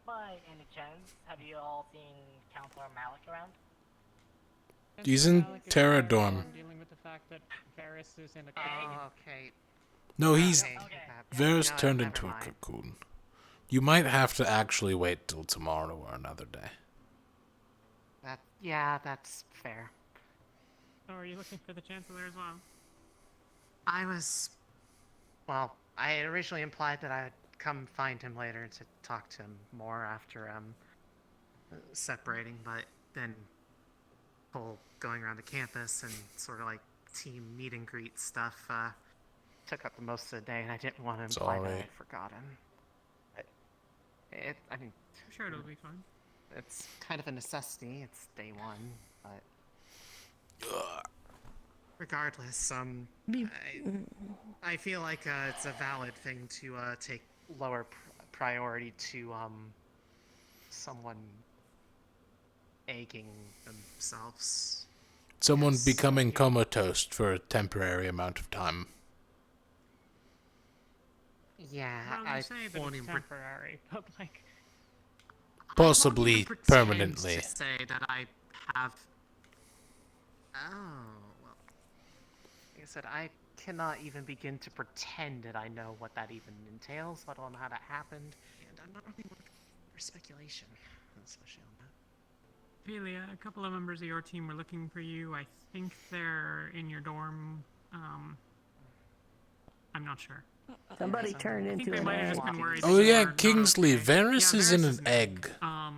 S7: By any chance, have you all seen Counselor Malik around?
S18: He's in
S8: Alec is
S18: Terra
S8: there,
S18: Dorm.
S8: dealing with the fact that Varys is in a
S13: Oh, okay.
S18: No, he's
S13: Okay.
S18: Varys
S13: No,
S18: turned
S13: never
S18: into a
S13: mind.
S18: cocoon. You might have to actually wait till tomorrow or another day.
S13: Yeah, that's fair.
S8: Oh, are you looking for the Chancellor as well?
S13: Well, I had originally implied that I would come find him later to talk to him more after separating, but then whole going around the campus and sort of like team meet and greet stuff took up the most of the day, and I didn't want to imply that
S18: Sorry.
S13: I'd forgotten. I mean,
S8: I'm sure it'll be fine.
S13: it's kind of a necessity. It's day one, but regardless, I feel like it's a valid thing to take lower priority to someone egging themselves.
S18: Someone
S13: Yes,
S18: becoming comatose for a temporary amount of time.
S13: Yeah,
S8: Well, you
S13: I
S8: say that
S13: won't
S8: it's
S13: even
S8: temporary, but like...
S18: Possibly
S13: pretend
S18: permanently.
S13: to say that I have. Oh well. Like I said, I cannot even begin to pretend that I know what that even entails, let alone how that happened, and I'm not really working for speculation, especially on that.
S8: Ophelia, a couple of members of your team were looking for you. I think they're in your dorm. I'm not sure.
S14: Somebody turned
S8: I think
S14: into
S8: they
S14: an
S8: might have
S14: egg.
S8: just been worried.
S18: Oh
S8: that you
S18: yeah,
S8: were not
S18: Kingsley.
S8: okay.
S18: Varys
S8: Yeah,
S18: is
S8: Varys
S18: in
S8: is
S18: an egg.
S6: Yeah.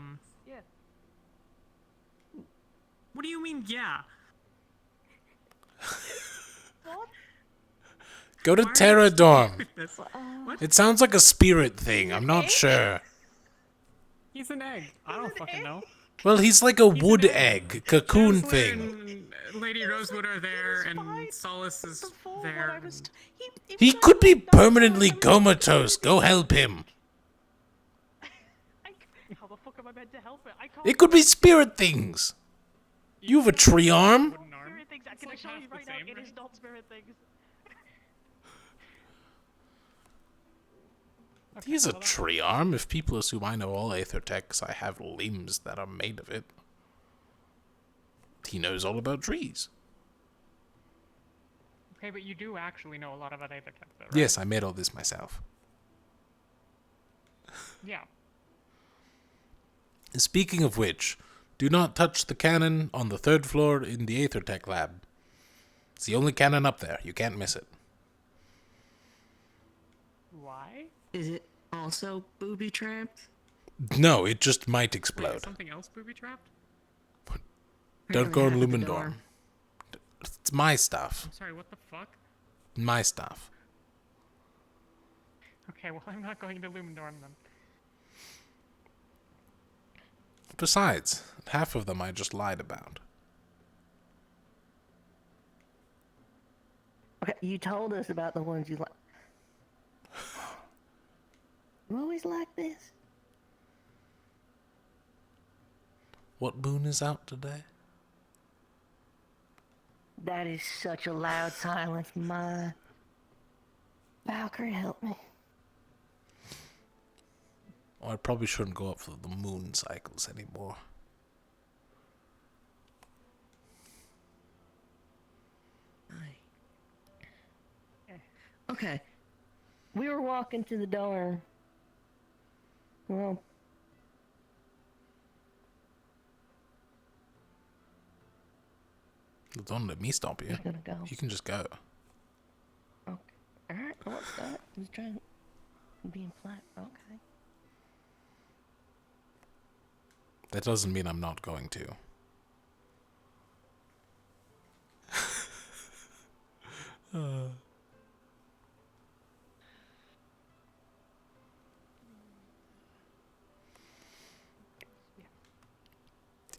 S8: What do you mean, yeah?
S6: What?
S18: Go to
S8: Why are you
S18: Terra
S8: explaining
S18: Dorm.
S8: with this? What?
S18: It sounds like a spirit thing. I'm not sure.
S8: He's an egg. I don't fucking know.
S18: Well, he's like a wood egg, cocoon
S8: Chancellor
S18: thing.
S8: and Lady Rosewood are there, and Solace is there.
S18: He could be permanently comatose. Go help him.
S6: How the fuck am I meant to help it? I can't.
S18: It could be spirit things. You have a tree arm?
S6: Spirit things. I can assure you right now, it is not spirit things.
S18: He's a tree arm. If people assume I know all aether techs, I have limbs that are made of it. He knows all about trees.
S8: Okay, but you do actually know a lot about Aether Tech, though, right?
S18: Yes, I made all this myself.
S8: Yeah.
S18: Speaking of which, do not touch the cannon on the 3rd floor in the aether tech lab. It's the only cannon up there. You can't miss it.
S8: Why?
S14: Is it also booby trapped?
S18: No, it just might
S8: Wait,
S18: explode.
S8: is something else booby trapped?
S18: Don't go in
S14: Apparently half of the
S18: Lumendorm.
S14: dorm.
S18: It's my stuff.
S8: I'm sorry, what the fuck?
S18: My stuff.
S8: Okay, well, I'm not going to Lumendorm then.
S18: Besides, half of them I just lied about.
S14: Okay, you told us about the ones you like. You always like this?
S18: What moon is out today?
S14: That is such a loud silence, my... Valkyrie, help me.
S18: Oh, I probably shouldn't go up for the moon cycles anymore.
S14: Okay. We were walking to the dorm. Well...
S18: Don't let me stop you.
S14: He's gonna go.
S18: You can just go.
S14: Okay. Alright, what's that? He's trying... Being flat. Okay.
S18: That doesn't mean I'm not going to.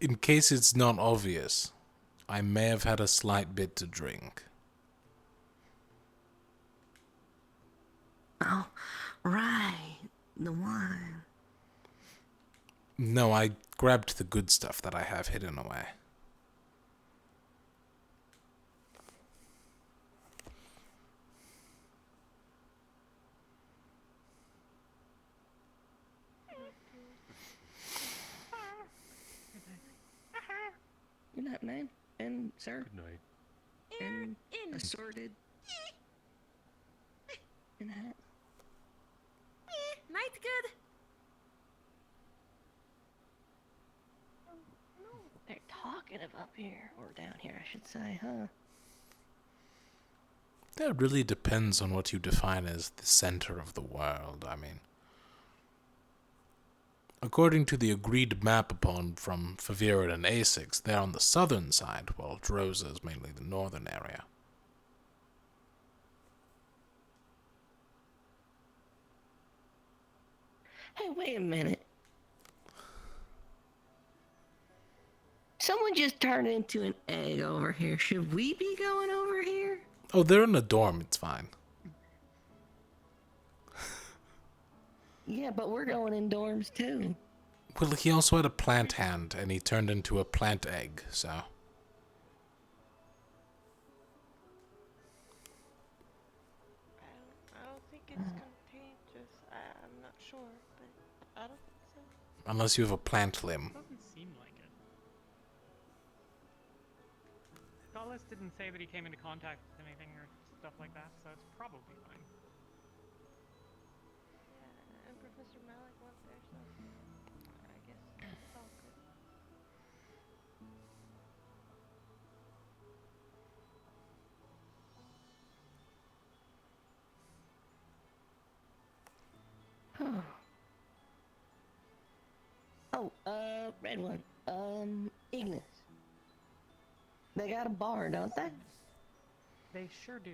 S18: In case it's not obvious, I may have had a slight bit to drink.
S14: Oh, right. The wine.
S18: No, I grabbed the good stuff that I have hidden away.
S14: Good night, man. And sir.
S15: Good night.
S14: And assorted. And hat.
S11: Night good.
S14: They're talkative up here, or down here, I should say, huh?
S18: That really depends on what you define as the center of the world. I mean, according to the agreed map upon from Favira and Asix, they're on the southern side, while Droza is mainly the northern area.
S14: Hey, wait a minute. Someone just turned into an egg over here. Should we be going over here?
S18: Oh, they're in a dorm. It's fine.
S14: Yeah, but we're going in dorms too.
S18: Well, he also had a plant hand, and he turned into a plant egg, so...
S6: I don't think it's contagious. I'm not sure, but I don't think so.
S18: Unless you have a plant limb.
S8: Doesn't seem like it. Dallas didn't say that he came into contact with anything or stuff like that, so it's probably fine.
S6: Yeah, and Professor Malik went there, so I guess it's all good.
S14: Red one. Ignis. They got a bar, don't they?
S8: They sure do.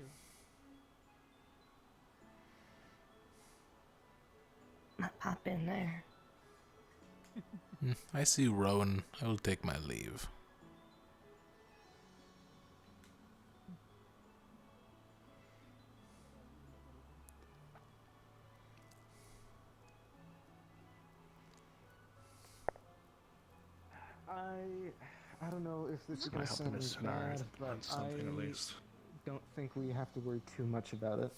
S14: Might pop in there.
S18: I see Rowan. I will take my leave.
S17: I don't know if this is
S15: Might
S17: going to
S15: help in
S17: sound
S15: this scenario
S17: bad,
S15: to
S17: but
S15: plan something at least.
S17: don't think we have to worry too much about it.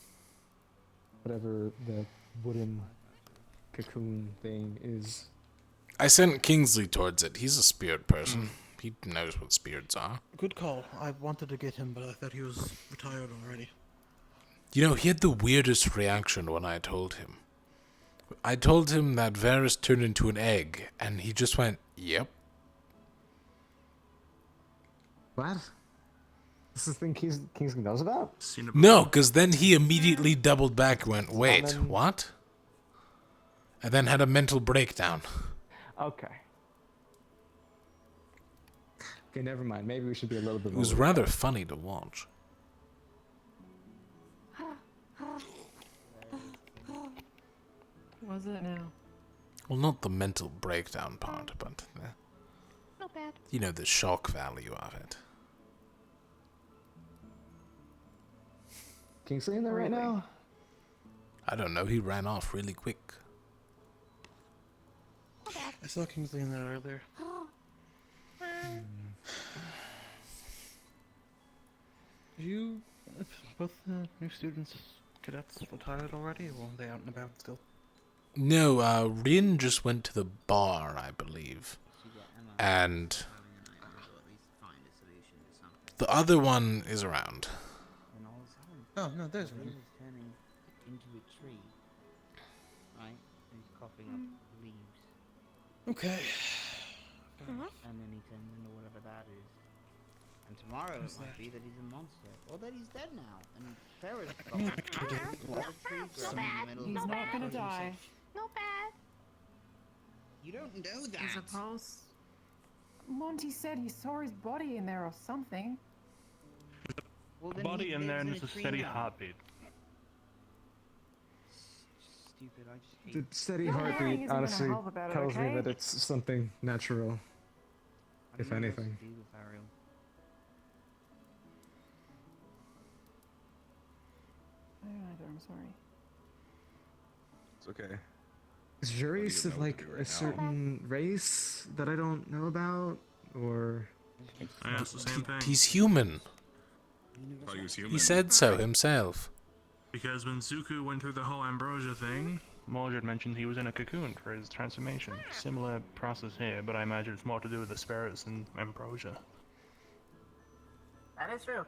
S17: Whatever the wooden cocoon thing is.
S18: I sent Kingsley towards it. He's a spirit person. He knows what spirits are.
S1: Good call. I wanted to get him, but I thought he was retired already.
S18: You know, he had the weirdest reaction when I told him. I told him that Varys turned into an egg, and he just went, yep.
S17: What? This is the thing Kingsley knows about?
S18: No, because then he immediately doubled back and went, wait,
S17: then-
S18: what? And then had a mental breakdown.
S17: Okay. Okay, never mind. Maybe we should be a little bit
S18: It
S17: more...
S18: was rather funny to watch.
S9: Was it now?
S18: Well, not the mental breakdown part, but
S11: Not bad.
S18: you know, the shock value of it.
S17: Kingsley in there right now?
S18: I don't know, he ran off really quick.
S1: I saw Kingsley in there earlier. Did you, both the new students, cadets, retired already, or are they out and about still?
S18: No, Rin just went to the bar, I believe. And the other one is around.
S1: Oh, no, there's one.
S16: Is turning into a tree, right? And he's coughing up leaves.
S1: Okay.
S16: And then he turns into whatever that is. And tomorrow it might be that he's a monster, or that he's dead now. And Ferris
S9: He's not gonna die.
S11: Not bad.
S16: You don't know that.
S9: There's a pulse. Monty said he saw his body in there or something.
S16: Well,
S19: A body in there and it's a steady
S16: now.
S19: heartbeat.
S16: Stupid, I just hate
S17: The steady
S9: Not
S17: heartbeat
S9: hearing isn't gonna
S17: honestly
S9: help about it,
S17: tells me
S9: okay?
S17: that it's something natural, if anything.
S9: I don't either, I'm sorry.
S15: It's okay.
S17: Is Juris of like a certain race that I don't know about, or?
S23: I asked the same thing.
S18: He's human.
S23: Thought he was human.
S18: He said so himself.
S23: Because when Zuko went through the whole ambrosia thing, Mordred mentioned he was in a cocoon for his transformation. Similar process here, but I imagine it's more to do with the spirits than ambrosia.
S7: That is true.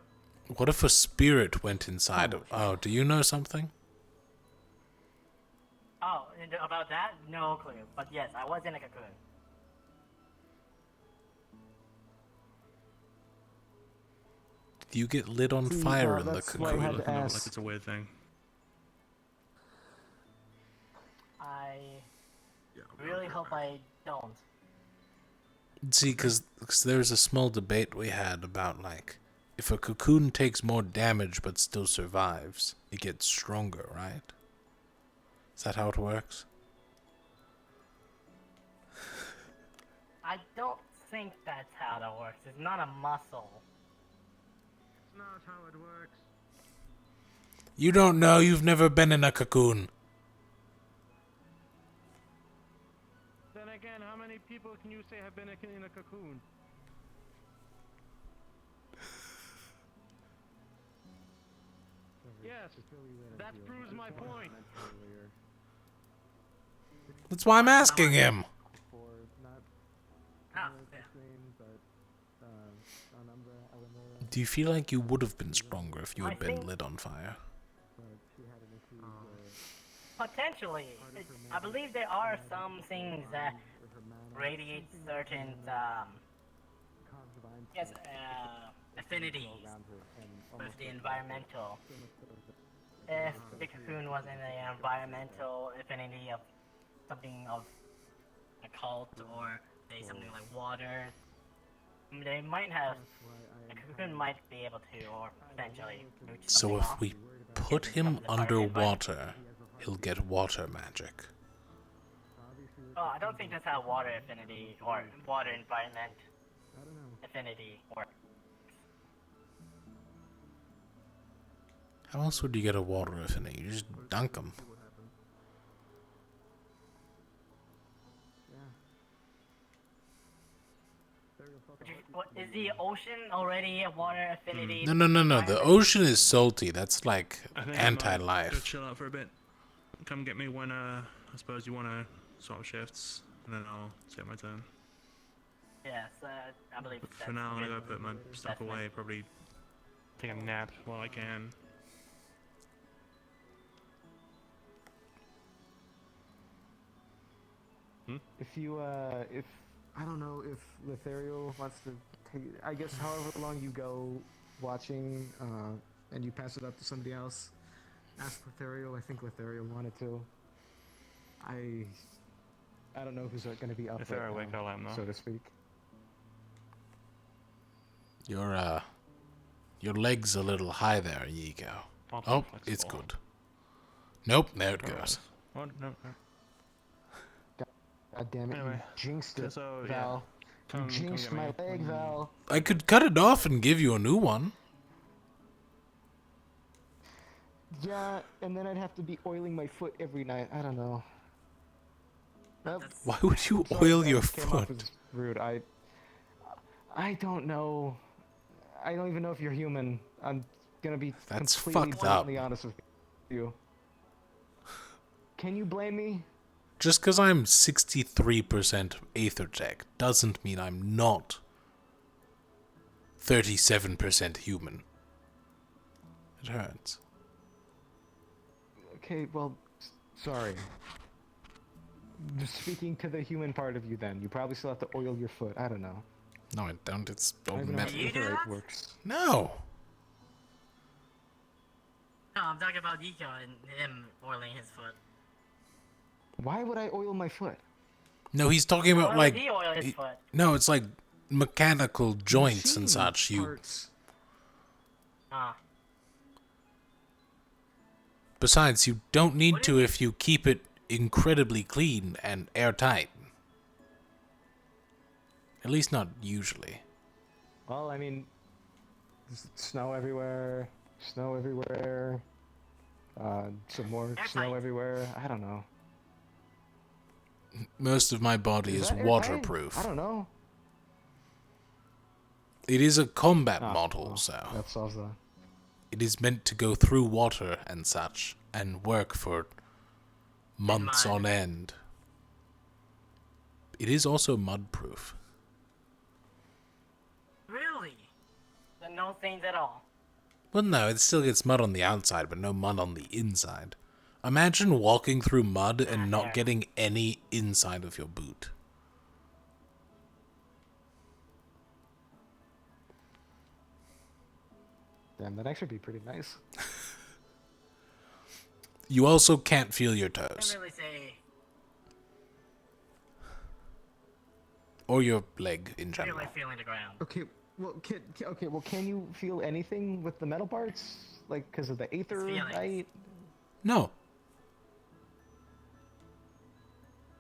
S18: What if a spirit went inside of... Oh, do you know something?
S7: Oh, and about that, no clue. But yes, I was in a cocoon.
S18: Do you get lit on fire in the cocoon?
S23: Looking at it like it's a weird thing.
S7: I really hope I don't.
S18: See, because there's a small debate we had about, like, if a cocoon takes more damage but still survives, it gets stronger, right? Is that how it works?
S7: I don't think that's how that works. It's not a muscle.
S2: It's not how it works.
S18: You don't know, you've never been in a cocoon.
S2: Then again, how many people can you say have been in a cocoon? Yes, that proves my point.
S18: That's why I'm asking him. Do you feel like you would have been stronger if you had been lit on fire?
S7: Potentially. I believe there are some things that radiate certain, affinities with the environmental. If the cocoon was in the environmental affinity of something of a cult or say something like water, they might have, a cocoon might be able to, or potentially.
S18: So if we put him underwater, he'll get water magic.
S7: Oh, I don't think that's how water affinity or water environment affinity works.
S18: How else would you get a water affinity? You just dunk him.
S7: What, is the ocean already a water affinity?
S18: No. The ocean is salty. That's like
S23: I think
S18: anti-life.
S23: Go chill out for a bit. Come get me when I suppose you want to swap shifts, and then I'll take my turn.
S7: Yes, I believe.
S23: But for now, I'm gonna go put my stuff away. Probably take a nap while I can.
S17: If you, if I don't know if Lothario wants to take, I guess however long you go watching, and you pass it up to somebody else, ask Lothario. I think Lothario wanted to. I don't know who's going to be up
S23: If they're
S17: right
S23: awake,
S17: now,
S23: I'll let 'em know.
S17: so to speak.
S18: Your leg's a little high there, Yigo. Oh, it's good. Nope, there it goes.
S23: What? No.
S17: God damn it,
S23: Anyway,
S17: you jinxed it,
S23: so, yeah.
S17: Val.
S23: Come
S17: You jinxed
S23: get
S17: my
S23: me.
S17: leg, Val.
S18: I could cut it off and give you a new one.
S17: Yeah, and then I'd have to be oiling my foot every night. I don't know.
S18: Why would you
S17: Sorry,
S18: oil
S17: that
S18: your
S17: came off
S18: foot?
S17: as rude. I don't know. I don't even know if you're human. I'm gonna be
S18: That's
S17: completely
S18: fucked up.
S17: bluntly honest with you. Can you blame me?
S18: Just because I'm 63% Aethertech doesn't mean I'm not 37% human. It hurts.
S17: Okay, well, sorry. Just speaking to the human part of you then. You probably still have to oil your foot. I don't know.
S18: No, I don't. It's
S17: I don't
S18: all
S17: even know
S18: metal.
S17: how Aetherite works.
S18: No.
S7: No, I'm talking about Nico and him oiling his foot.
S17: Why would I oil my foot?
S18: No, he's talking about
S7: Why
S18: like.
S7: would he oil his foot?
S18: No, it's like mechanical joints and
S17: Machine
S18: such. You.
S17: parts.
S18: Besides, you don't need to if you keep it incredibly clean and airtight. At least not usually.
S17: Well, I mean, there's snow everywhere. Snow everywhere. Some more snow everywhere. I don't know.
S18: Most of my body is
S17: that airtight?
S18: waterproof.
S17: I don't know.
S18: It is a combat
S17: Ah,
S18: model,
S17: well,
S18: so
S17: that solves that.
S18: it is meant to go through water and such and work for months on end. It is also mud-proof.
S7: Really? Then no stains at all.
S18: Well, no, it still gets mud on the outside, but no mud on the inside. Imagine walking through mud and not getting any inside of your boot.
S17: Damn, that'd actually be pretty nice.
S18: You also can't feel your
S7: I
S18: toes.
S7: can't really say.
S18: Or your leg in
S7: I feel
S18: general.
S7: like feeling the ground.
S17: Okay, well, can you feel anything with the metal parts? Like, because of the aether, right?
S18: No.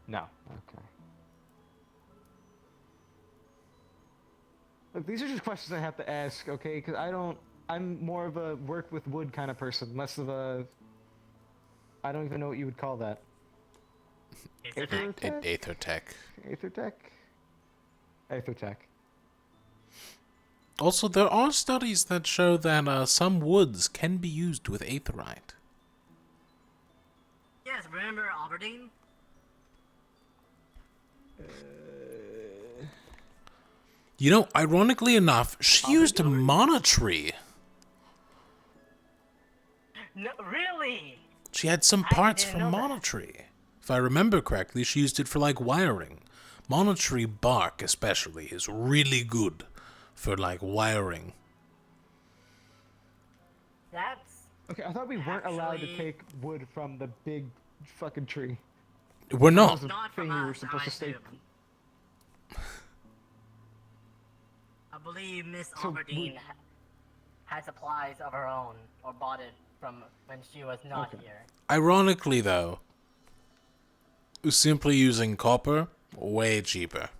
S17: No. Okay. Look, these are just questions I have to ask, okay? Because I'm more of a work with wood kind of person, less of a... I don't even know what you would call that. Aether tech?
S18: Aether tech.
S17: Aether tech? Aether tech.
S18: Also, there are studies that show that some woods can be used with aetherite.
S7: Yes, remember Aberdeen?
S18: You know, ironically enough, she used a monetary.
S7: No, really?
S18: She had some parts from monetary. If I remember correctly, she used it for like wiring. Monetary bark, especially, is really good for like wiring.
S7: That's
S17: Okay, I thought we weren't allowed to take wood from the big fucking tree.
S18: We're not.
S17: That was the thing you were supposed to stay.
S7: I believe Miss Aberdeen had supplies of her own, or bought it from when she was not here.
S18: Ironically, though, simply using copper, way cheaper.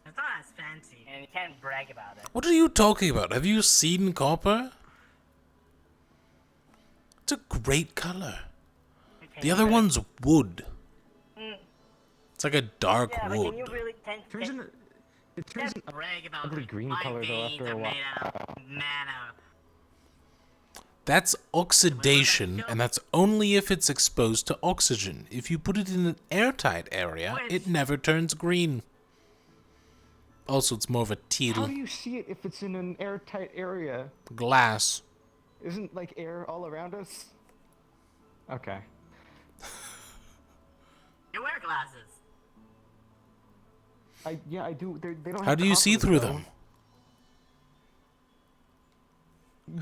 S7: It's not as fancy, and you can't brag about it.
S18: What are you talking about? Have you seen copper? It's a great color. The other one's wood. It's like a dark
S7: But
S18: wood.
S7: can you really
S17: It turns
S7: can't brag about
S17: ugly green
S7: my
S17: color though
S7: veins
S17: after a
S7: are
S17: while.
S7: made out of mana.
S18: That's oxidation, and that's only if it's exposed to oxygen. If you put it in an airtight area, it never turns green. Also, it's more of a
S17: How
S18: teal
S17: do you see it if it's in an airtight area?
S18: glass.
S17: Isn't like air all around us? Okay.
S7: You wear glasses.
S17: Yeah, I do. They don't.
S18: How
S17: have
S18: do you
S17: copper,
S18: see through
S17: though.
S18: them?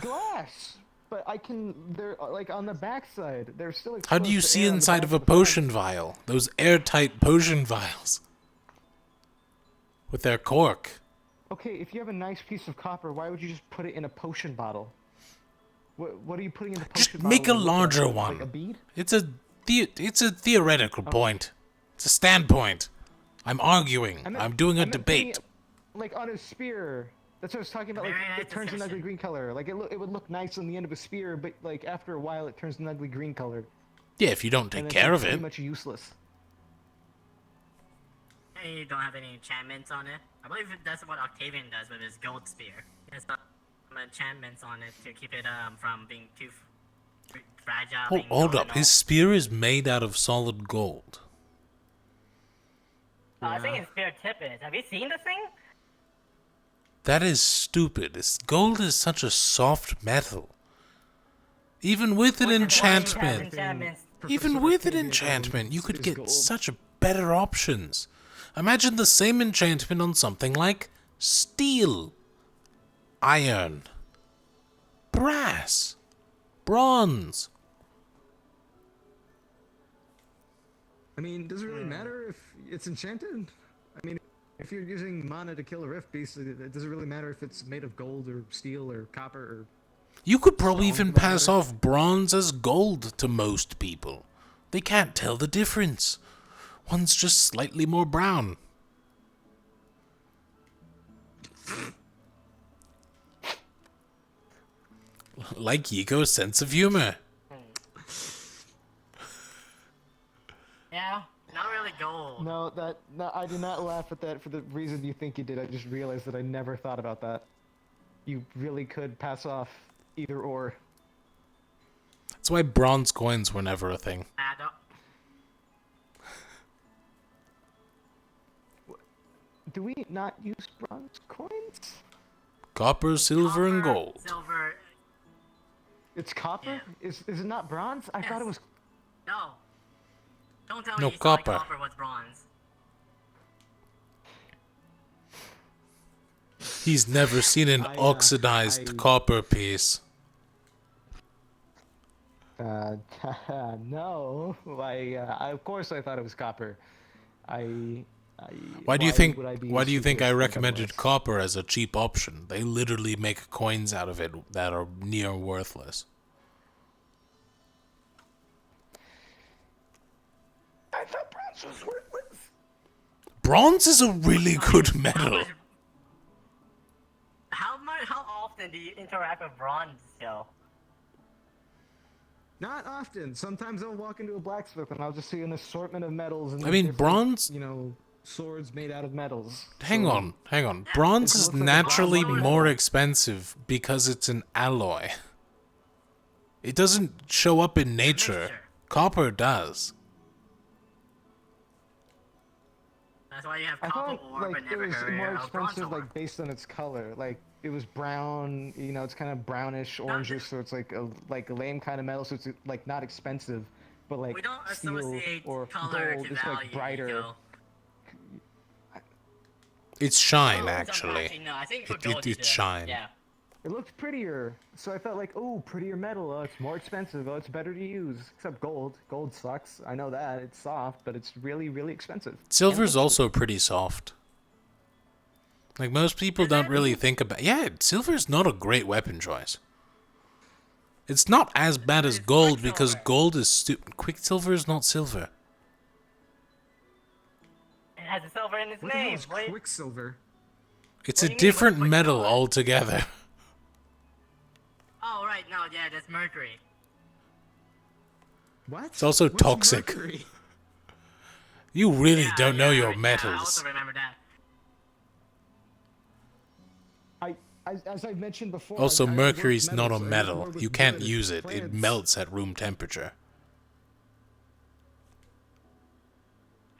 S17: Glass. But I can. They're like on the backside. They're still.
S18: How do you
S17: exposed to
S18: see
S17: air on the
S18: inside
S17: back
S18: of a
S17: the front.
S18: potion vial? Those airtight potion vials. With their cork.
S17: Okay, if you have a nice piece of copper, why would you just put it in a potion bottle? What are you putting in the potion bottle?
S18: Make a
S17: to look
S18: larger
S17: like?
S18: one.
S17: Like a bead?
S18: It's a theoretical point. It's a standpoint. I'm arguing. I'm doing a
S17: I meant putting
S18: debate.
S17: it, like on a spear. That's what I was talking about. Like
S7: Very nice
S17: it turns an
S7: discussion.
S17: ugly green color. Like it would look nice on the end of a spear, but like after a while, it turns an ugly green color.
S18: Yeah, if you don't take
S17: And then
S18: care
S17: it's
S18: of
S17: pretty
S18: it.
S17: much useless.
S7: And you don't have any enchantments on it. I believe that's what Octavian does with his gold spear. He has some enchantments on it to keep it from being too fragile.
S18: Hold up. His spear is made out of solid gold.
S7: I think his spear tip is. Have you seen this thing?
S18: That is stupid. Gold is such a soft metal. Even with an enchantment, you could get such better options. Imagine the same enchantment on something like steel, iron, brass, bronze.
S17: I mean, does it really matter if it's enchanted? I mean, if you're using mana to kill a rift beast, does it really matter if it's made of gold or steel or copper or...
S18: You could probably even pass off bronze as gold to most people. They can't tell the difference. One's just slightly more brown. Like Yiko's sense of humor.
S7: Yeah, not really gold.
S17: No, I did not laugh at that for the reason you think you did. I just realized that I never thought about that. You really could pass off either or.
S18: That's why bronze coins were never a thing.
S17: do we not use bronze coins?
S18: Copper, silver, and gold.
S7: Silver.
S17: It's copper? Is it not bronze? I thought it was.
S7: No. Don't tell
S18: No,
S7: me you thought
S18: copper.
S7: copper was bronze.
S18: He's never seen an oxidized copper piece.
S17: No. Of course I thought it was copper.
S18: Why do you think?
S17: would I be
S18: Why do you think I
S17: stupid
S18: recommended copper as a cheap option? They literally make coins out of it that are near worthless.
S17: I thought bronze was worthless.
S18: Bronze is a really good metal.
S7: How often do you interact with bronze still?
S17: Not often. Sometimes I'll walk into a blacksmith and I'll just see an assortment of metals. And
S18: I mean,
S17: different,
S18: bronze.
S17: Swords made out of metals.
S18: Hang
S17: So-
S18: on. Bronze
S17: It
S18: is
S17: looks like a
S18: naturally
S17: bronze
S18: more
S17: metal.
S18: expensive because it's an alloy. It doesn't show up in nature. Copper does.
S7: That's why you have
S17: I
S7: copper
S17: thought
S7: ore, but
S17: like it
S7: never
S17: was
S7: heard
S17: more
S7: of bronze
S17: expensive
S7: ore.
S17: like based on its color. Like it was brown, it's kind of brownish, orangish, so it's like a lame kind of metal, so it's like not expensive, but like
S7: We don't
S17: steel
S7: associate
S17: or
S7: color
S17: gold
S7: to
S17: is
S7: value,
S17: like brighter.
S7: yo.
S18: It's shine,
S7: Gold is
S18: actually.
S7: unmatching, no, I think for gold
S18: It's shine.
S7: Yeah.
S17: It looked prettier, so I felt like, oh, prettier metal. Oh, it's more expensive. Oh, it's better to use. Except gold. Gold sucks. I know that. It's soft, but it's really, really expensive.
S18: Silver's also pretty soft. Like, most people don't really think about... Yeah, silver's not a great weapon choice. It's not as bad as gold because gold is Quicksilver is not silver.
S7: It has a silver in its
S17: What the hell
S7: name.
S17: is
S7: What-
S17: Quicksilver?
S18: It's a different metal altogether.
S7: Oh, right. No, yeah, that's mercury.
S17: What?
S18: It's also
S17: What's
S18: toxic.
S17: mercury?
S18: You really don't know your
S7: I
S18: metals.
S7: also remember that.
S17: As I mentioned before.
S18: Also,
S17: I worked
S18: mercury's not a
S17: metals, I worked
S18: metal.
S17: more with
S18: You can't
S17: wood,
S18: use it. It
S17: plants.
S18: melts at room temperature.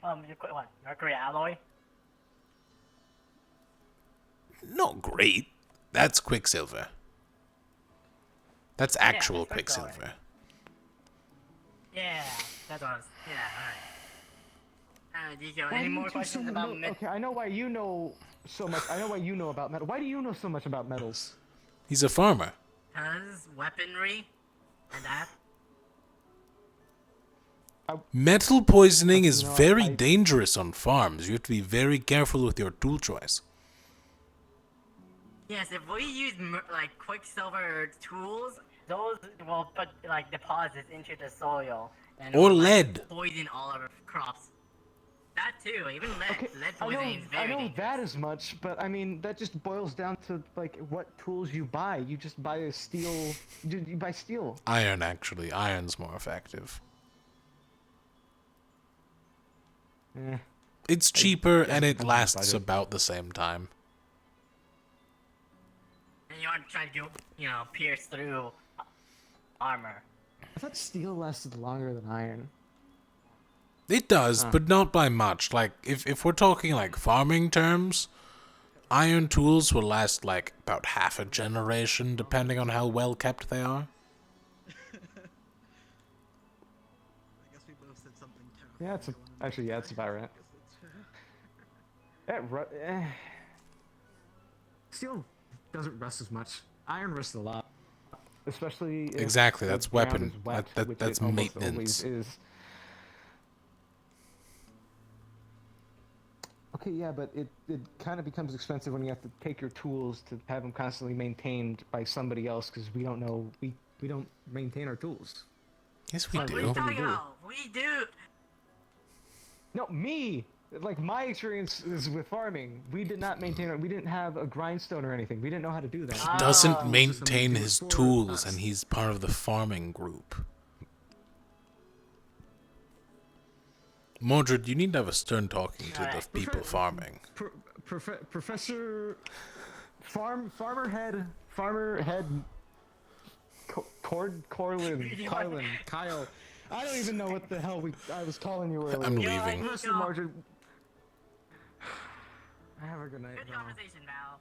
S7: What? Mercury alloy?
S18: Not great. That's Quicksilver. That's actual
S7: that's Quicksilver.
S18: Quicksilver.
S7: Yeah, that was. Yeah, alright. Dico,
S17: Why
S7: any
S17: do you
S7: more
S17: two
S7: questions
S17: so
S7: about
S17: know- Okay, I know why you know so much. I know why you know about metal. Why do you know so much about metals?
S18: He's a farmer.
S7: Cause weaponry and that.
S18: Metal poisoning is very dangerous on farms. You have to be very careful with your tool choice.
S7: Yes, if we use like Quicksilver tools, those will put like deposits into the soil and
S18: Or
S7: will, like,
S18: lead.
S7: poison all our crops. That too, even lead.
S17: Okay,
S7: Lead
S17: I know,
S7: poisoning is very
S17: I know
S7: dangerous.
S17: that as much, but I mean that just boils down to like what tools you buy. You just buy a steel. You buy steel.
S18: Iron, actually. Iron's more effective.
S17: Eh.
S18: It's cheaper
S17: guess
S18: and
S17: it
S18: it
S17: depends on the
S18: lasts
S17: budget.
S18: about the same time.
S7: And you aren't trying to, pierce through armor.
S17: I thought steel lasted longer than iron.
S18: It does,
S17: Huh.
S18: but not by much. Like, if we're talking like farming terms, iron tools will last like about half a generation, depending on how well kept they are.
S17: Yeah, actually it's about right. Steel doesn't rust as much. Iron rusts a lot, especially if
S18: Exactly,
S17: the
S18: that's
S17: ground
S18: weapon.
S17: is wet, which
S18: That's
S17: it almost
S18: maintenance.
S17: always is. Okay, yeah, but it kind of becomes expensive when you have to take your tools to have them constantly maintained by somebody else because we don't know we don't maintain our tools.
S18: Yes, we
S7: What are
S18: do.
S7: you talking about? We do.
S17: No, me. Like my experience is with farming. We did not maintain it. We didn't have a grindstone or anything. We didn't know how to do that.
S18: He doesn't maintain his tools, and he's part of the farming group. Mordred, you need to have a stern talking to the people farming.
S17: Professor Farmer Head Corlin, Kyle. I don't even know what the hell I was calling you earlier.
S18: I'm leaving.
S17: Professor Mordred. good night,
S7: Good
S17: Val.
S7: conversation, Val.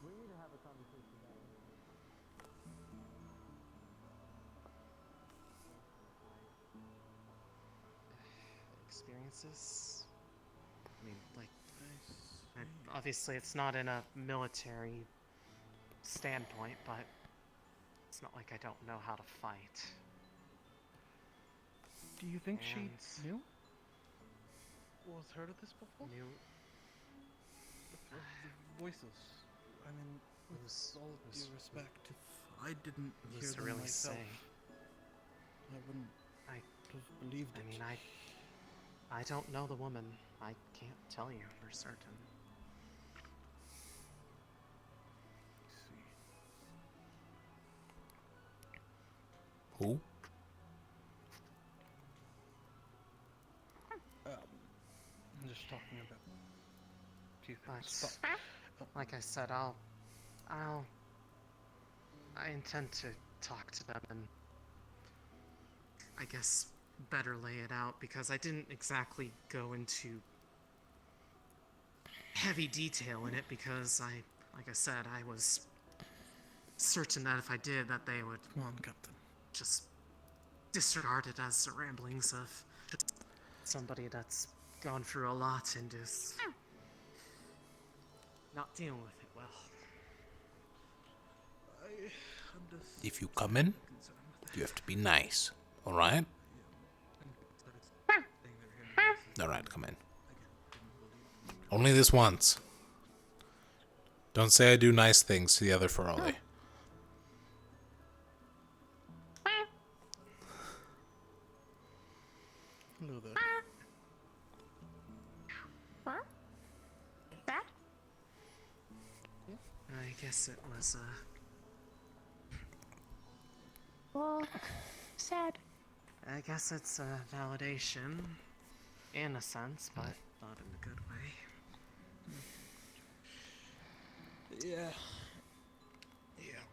S17: We need to have a conversation about it.
S13: Experiences? I mean, like, obviously it's not in a military standpoint, but it's not like I don't know how to fight.
S1: Do you think she
S13: And-
S1: knew? Was heard of this before?
S13: Knew?
S1: The voices. I mean, with all
S13: who's-
S1: due respect, if I didn't hear
S13: who's to
S1: them
S13: really
S1: myself,
S13: say?
S1: I wouldn't have believed it.
S13: I mean, I don't know the woman. I can't tell you for certain.
S18: Who?
S1: I'm just talking about a few things.
S13: Like I said, I intend to talk to them and I guess better lay it out because I didn't exactly go into heavy detail in it because like I said, I was certain that if I did, that they would
S1: Come on, Captain.
S13: just disregard it as the ramblings of somebody that's gone through a lot and is not dealing with it well.
S18: If you come in, you have to be nice. Alright? Alright, come in. Only this once. Don't say I do nice things to the other Farley.
S1: Hello there.
S13: I guess it was,
S6: Well, sad.
S13: I guess it's a validation, in a sense, but not in a good way.
S1: Yeah. Yeah.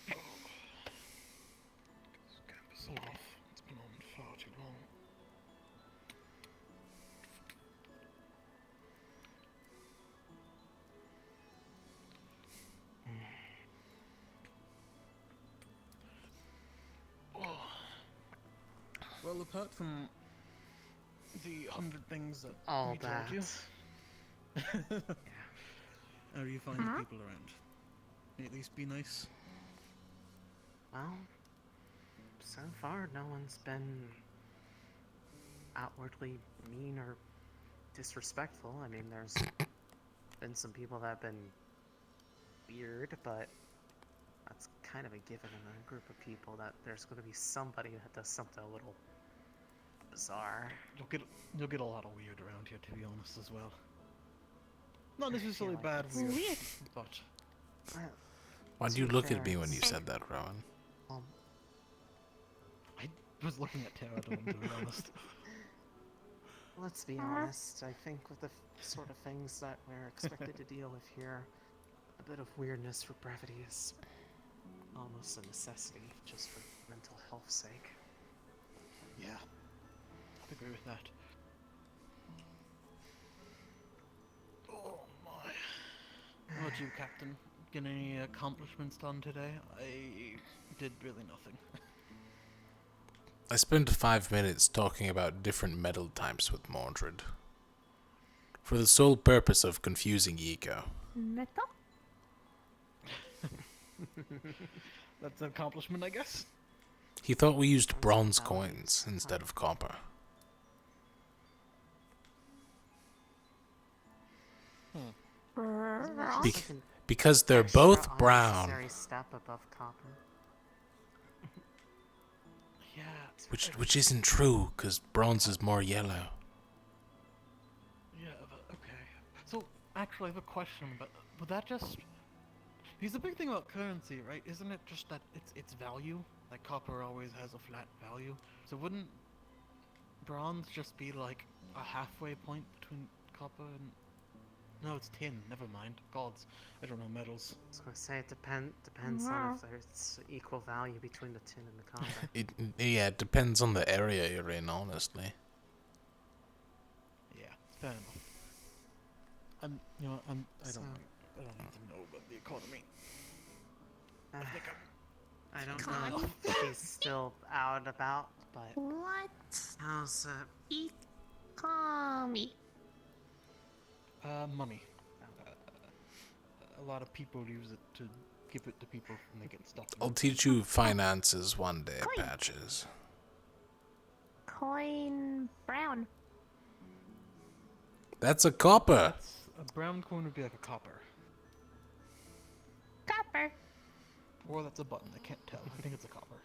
S1: This camp is off. It's been on far too long. Well, apart from the 100 things that
S13: All
S1: we told you,
S13: that.
S1: how do you find the people around? At least be nice.
S13: Well, so far no one's been outwardly mean or disrespectful. I mean, there's been some people that have been weird, but that's kind of a given in a group of people that there's going to be somebody that does something a little bizarre.
S1: You'll get a lot of weird around here, to be honest, as well. Not necessarily bad weird, but
S18: Why'd you look at me when you said that, Rowan?
S1: I was looking at Pterodon, to be honest.
S13: Let's be honest, I think with the sort of things that we're expected to deal with here, a bit of weirdness for brevity is almost a necessity, just for mental health's sake.
S1: Yeah, I'd agree with that. Oh my. How about you, Captain? Get any accomplishments done today? I did really nothing.
S18: I spent 5 minutes talking about different metal types with Mordred. For the sole purpose of confusing Yiko.
S6: Metal?
S1: That's an accomplishment, I guess.
S18: He thought we used bronze coins instead of copper. Because they're both brown.
S13: Unnecessary step above copper.
S1: Yeah.
S18: Which isn't true, because bronze is more yellow.
S1: Yeah, but okay. So, actually, I have a question, but would that just... Because the big thing about currency, right, isn't it just that it's value? Like, copper always has a flat value. So wouldn't bronze just be like a halfway point between copper and... No, it's tin. Never mind. Gods. I don't know metals.
S13: I was going to say, it depends on if there's equal value between the tin and the copper.
S18: Yeah, it depends on the area you're in, honestly.
S1: fair enough. I don't need to know about the economy.
S13: I don't know if he's still out and about, but
S14: What?
S13: how's
S14: Economy.
S1: Money. A lot of people use it to give it to people when they get stuff.
S18: I'll teach you finances one day, Patches.
S14: Coin brown.
S18: That's a copper.
S1: A brown coin would be like a copper.
S14: Copper.
S1: Or that's a button. I can't tell. I think it's a copper.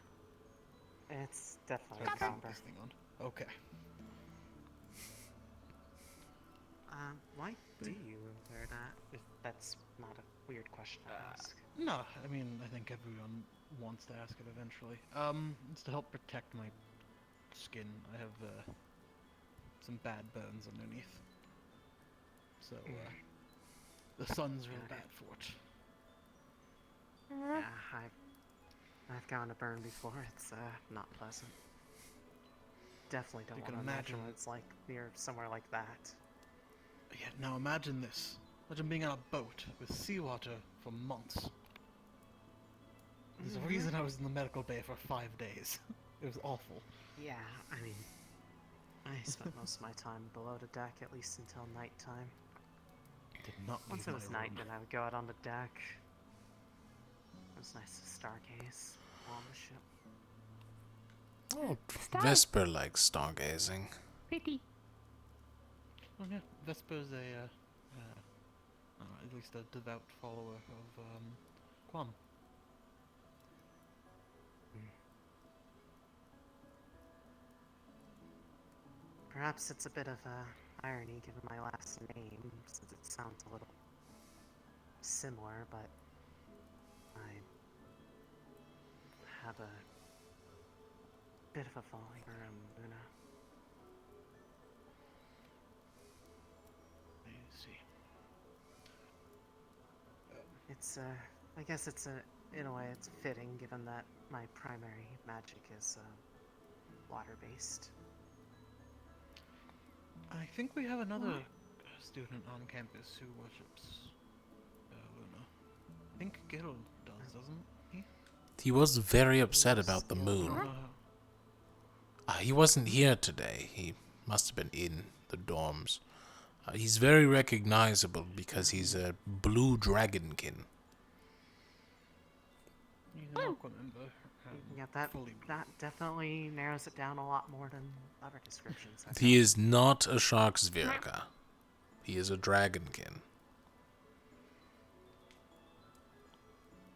S13: It's definitely
S1: Sorry,
S13: a copper.
S1: this thing on. Okay.
S13: Why do you wear that? If that's not a weird question to ask.
S1: No, I mean, I think everyone wants to ask it eventually. It's to help protect my skin. I have some bad burns underneath. So, the sun's real bad for it.
S13: Yeah, I've gotten a burn before. It's not pleasant. Definitely don't want to imagine what it's like near somewhere like that.
S1: Yeah, now imagine this. Imagine being on a boat with seawater for months. There's a reason I was in the medical bay for 5 days. It was awful.
S13: Yeah, I mean, I spent most of my time below the deck, at least until nighttime.
S1: Did not leave
S13: Once it was
S1: my
S13: night,
S1: room.
S13: then I would go out on the deck. It was nice to stargaze on the ship.
S18: Oh, Vesper likes stargazing.
S14: Pretty.
S1: Oh yeah, Vesper's at least a devout follower of Quam.
S13: Perhaps it's a bit of irony given my last name, since it sounds a little similar, but I have a bit of a falling for Luna.
S1: I see.
S13: It's I guess it's in a way it's fitting given that my primary magic is water-based.
S1: I think we have another student on campus who worships Luna. I think Gil does, doesn't he?
S18: He was very upset about the moon. He wasn't here today. He must have been in the dorms. He's very recognizable because he's a blue dragonkin.
S1: He's an Aqua member.
S13: Yeah, that definitely narrows it down a lot more than other descriptions.
S18: He is not a shark's Virka. He is a dragonkin.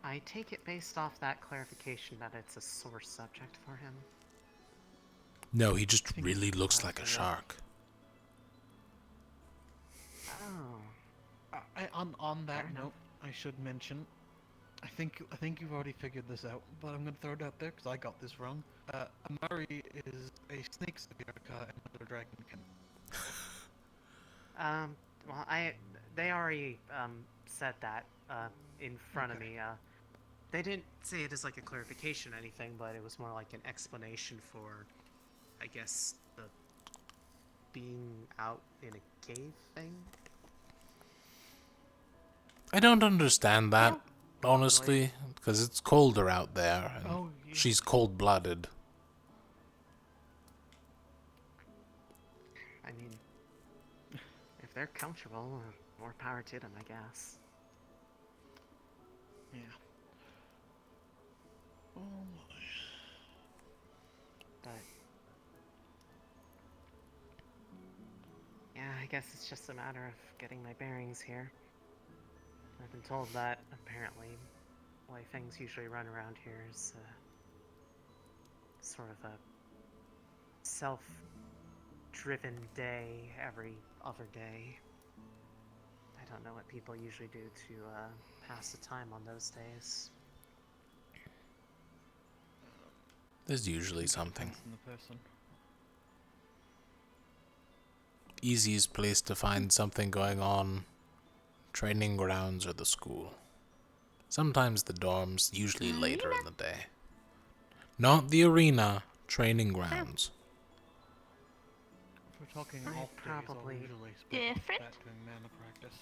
S13: I take it based off that clarification that it's a sore subject for him.
S18: No, he just really looks like a shark.
S13: Oh.
S1: On that note, I should mention, I think you've already figured this out, but I'm gonna throw it out there because I got this wrong. Amari is a snake Savirka and not a dragonkin.
S13: Well, they already said that in front of me. They didn't say it as like a clarification or anything, but it was more like an explanation for, I guess, the being out in a cave thing.
S18: I don't understand that, honestly, because it's colder out there, and she's cold-blooded.
S13: I mean, if they're comfortable, more power to them, I guess.
S1: Yeah. Oh my.
S13: But yeah, I guess it's just a matter of getting my bearings here. I've been told that apparently the way things usually run around here is sort of a self-driven day every other day. I don't know what people usually do to pass the time on those days.
S18: There's usually something.
S1: In the person.
S18: Easiest place to find something going on. Training grounds or the school. Sometimes the dorms, usually later in the day. Not the arena, training grounds.
S1: For talking
S13: I
S1: off days, I'll
S13: probably
S1: usually spend
S7: different.
S1: that doing mana practice.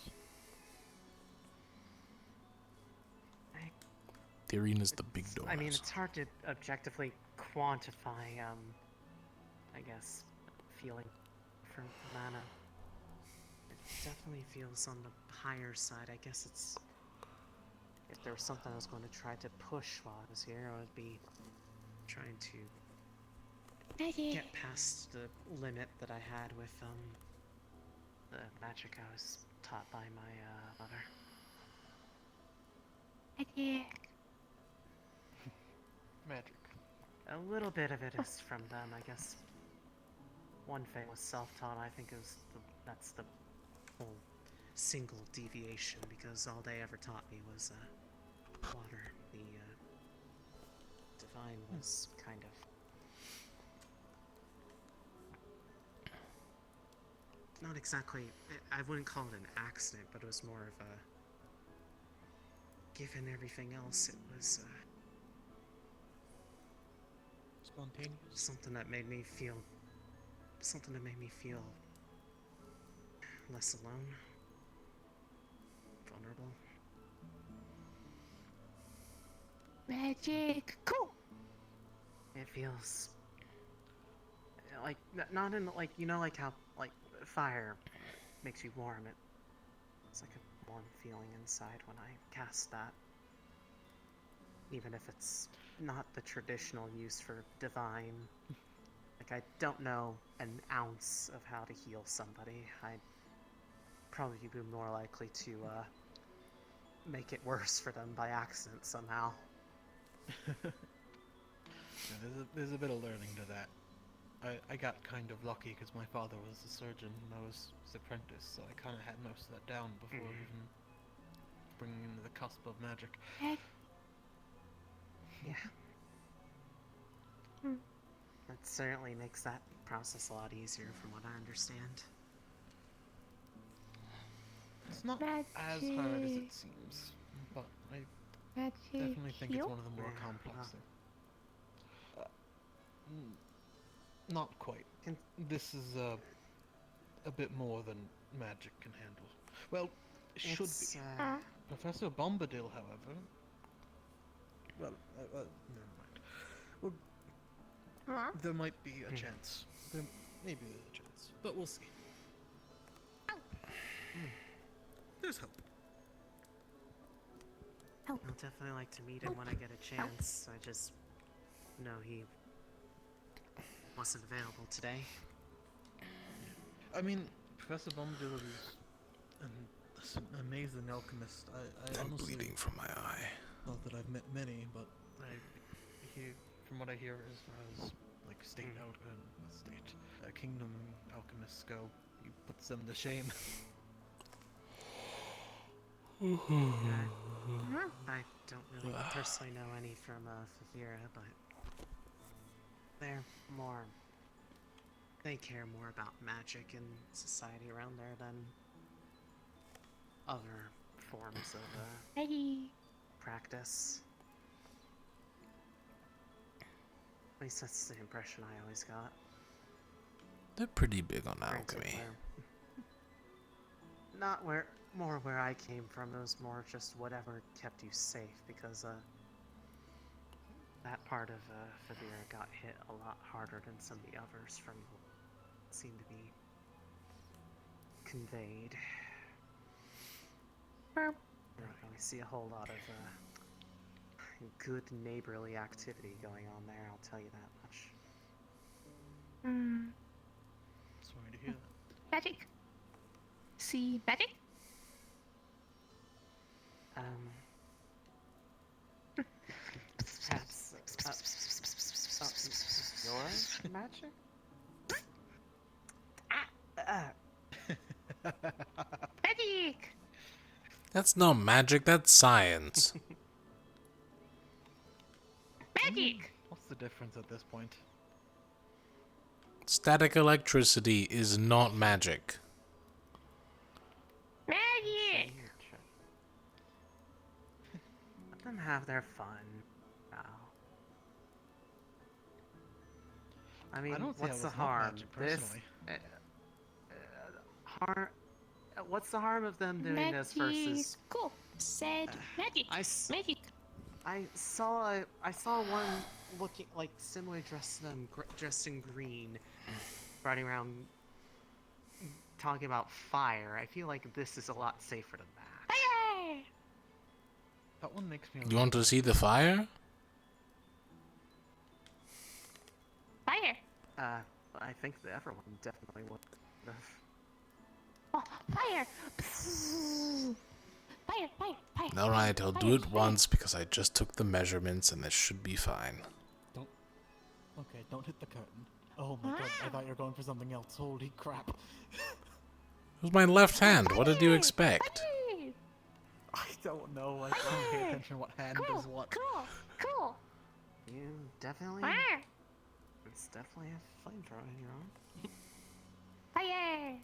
S18: The arena's the big door.
S13: I mean, it's hard to objectively quantify, I guess, feeling for mana. It definitely feels on the higher side. I guess it's... If there was something I was going to try to push while I was here, I would be trying to get past the limit that I had with, the magic I was taught by my, mother.
S1: Magic.
S13: A little bit of it is from them, I guess. One thing was self-taught. I think that's the whole single deviation, because all they ever taught me was water. The divine was kind of not exactly. I wouldn't call it an accident, but it was more of a. Given everything else, it was.
S1: Spontaneous.
S13: Something that made me feel less alone, vulnerable.
S7: Magic. Cool.
S13: It feels like not in like like how like fire makes you warm. It's like a warm feeling inside when I cast that, even if it's not the traditional use for divine. Like, I don't know an ounce of how to heal somebody. I'd probably be more likely to make it worse for them by accident somehow.
S1: Yeah, there's a bit of learning to that. I got kind of lucky because my father was a surgeon and I was his apprentice, so I kind of had most of that down before even bringing into the cusp of magic.
S13: Yeah. That certainly makes that process a lot easier from what I understand.
S1: It's not as hard as it seems, but I definitely think it's one of the more complex things. Not quite. This is a bit more than magic can handle. Well, it should be. Professor Bombadil, however... Well, never mind. Well, there might be a chance. Maybe there's a chance. But we'll see. There's hope.
S13: I'll definitely like to meet him when I get a chance. I just know he wasn't available today.
S1: I mean, Professor Bombadil is an amazing alchemist. I'm
S18: bleeding from my eye.
S1: Not that I've met many, but from what I hear, as far as like kingdom alchemists go, he puts them to shame.
S13: I don't really personally know any from Favira, but they care more about magic and society around there than other forms of practice. At least that's the impression I always got.
S18: They're pretty big on
S13: Granted,
S18: alchemy.
S13: More where I came from, it was more just whatever kept you safe, because that part of Favira got hit a lot harder than some of the others from what seemed to be conveyed. I don't really see a whole lot of good neighborly activity going on there, I'll tell you that much.
S1: Sorry to hear that.
S7: Magic. See magic?
S13: Perhaps, your magic?
S7: Magic!
S18: That's not magic, that's science.
S7: Magic!
S1: What's the difference at this point?
S18: Static electricity is not magic.
S7: Magic!
S13: Let them have their fun. I mean,
S1: I don't see
S13: what's
S1: how
S13: the
S1: it's not
S13: harm?
S1: magic,
S13: This,
S1: personally.
S13: harm? What's the harm of them doing this versus?
S4: Cool. Said magic. Magic.
S13: I saw one looking like similar dressed in green, riding around talking about fire. I feel like this is a lot safer than that.
S4: Fire!
S1: That one makes me.
S18: You want to see the fire?
S4: Fire!
S13: I think the other one definitely would have.
S4: Oh, fire! Psst. Fire, fire, fire.
S18: Alright, I'll do it once because I just took the measurements and this should be fine.
S3: Don't. Okay, don't hit the curtain. Oh my god, I thought you were going for something else. Holy crap.
S18: It was my left hand. What did you expect?
S3: I don't know. I don't pay attention what hand does what.
S4: Cool.
S13: You definitely.
S4: Fire!
S13: It's definitely a flamethrower in your arm.
S4: Fire!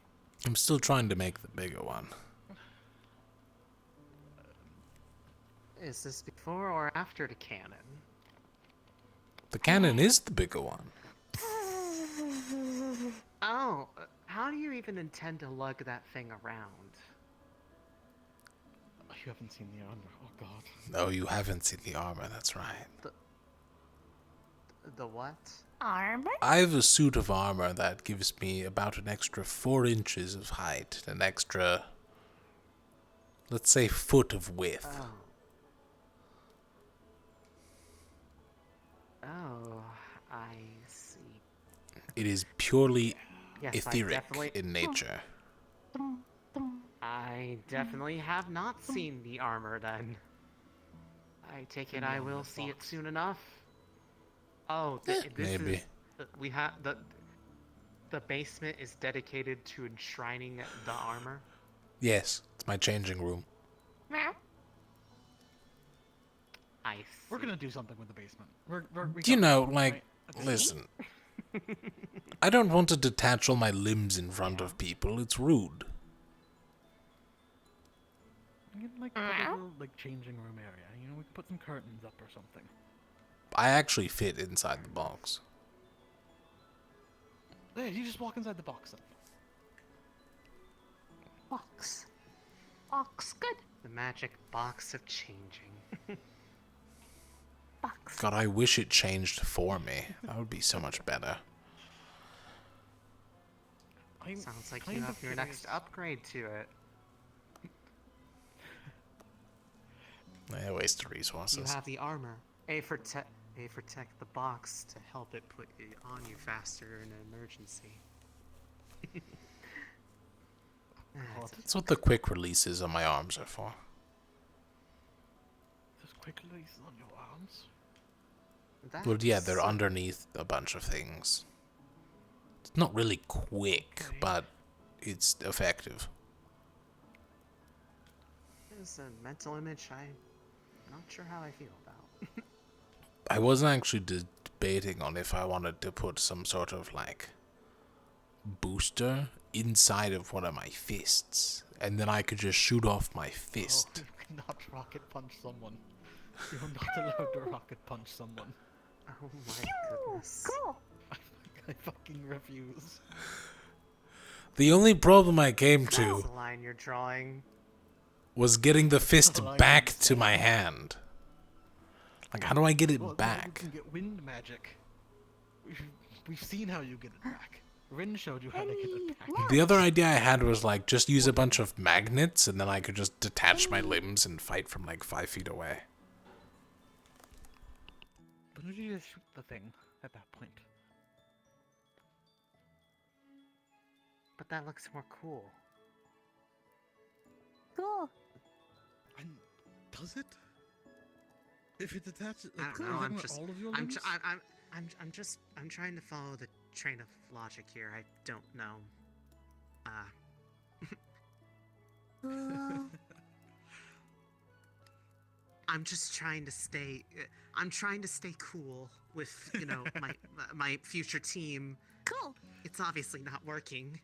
S18: I'm still trying to make the bigger one.
S13: Is this before or after the cannon?
S18: The cannon is the bigger one.
S13: Oh, how do you even intend to lug that thing around?
S3: You haven't seen the armor. Oh god.
S18: No, you haven't seen the armor, that's right.
S13: The what?
S4: Armor?
S18: I have a suit of armor that gives me about an extra 4 inches of height, an extra, let's say, foot of width.
S13: Oh, I see.
S18: It is purely
S13: Yes, I
S18: etheric
S13: definitely-
S18: in nature.
S13: I definitely have not seen the armor then. I take it I will see it soon enough. Oh, this
S18: Maybe.
S13: is we have the basement is dedicated to enshrining the armor.
S18: Yes, it's my changing room.
S13: I see.
S3: We're gonna do something with the basement.
S18: You know, like, listen. I don't want to detach all my limbs in front of people. It's rude.
S1: We can like put a little like changing room area. You know, we could put some curtains up or something.
S18: I actually fit inside the box.
S1: There, you just walk inside the box then.
S4: Box. Box, good.
S13: The magic box of changing.
S4: Box.
S18: God, I wish it changed for me. That would be so much better.
S13: Sounds like you have your next upgrade to it.
S18: I wasted resources.
S13: You have the armor. A for protect the box to help it put it on you faster in an emergency.
S18: That's what the quick releases on my arms are for.
S1: There's quick releases on your arms.
S18: Well, yeah, they're underneath a bunch of things. It's not really quick, but it's effective.
S13: It's a mental image I'm not sure how I feel about.
S18: I was actually debating on if I wanted to put some sort of, like, booster inside of one of my fists, and then I could just shoot off my fist.
S1: Oh, you cannot rocket punch someone. You're not allowed to rocket punch someone.
S13: Oh my goodness.
S4: Cool.
S1: I fucking refuse.
S18: The only problem I came
S13: That's
S18: to
S13: the line you're drawing.
S18: was getting the fist back to my hand. Like, how do I get it
S1: Well,
S18: back?
S1: You can get wind magic. We've seen how you get it back. Rin showed you how to get it back.
S18: The other idea I had was, like, just use a bunch of magnets, and then I could just detach my limbs and fight from, like, 5 feet away.
S1: Why don't you just shoot the thing at that point?
S13: But that looks more cool.
S4: Cool.
S1: And does it? If it attaches,
S13: I
S1: like,
S13: don't know. I'm just.
S1: all of your
S13: I'm
S1: limbs?
S13: trying to follow the train of logic here. I don't know. I'm just trying to stay. I'm trying to stay cool with, you know, my future team.
S4: Cool.
S13: It's obviously not working.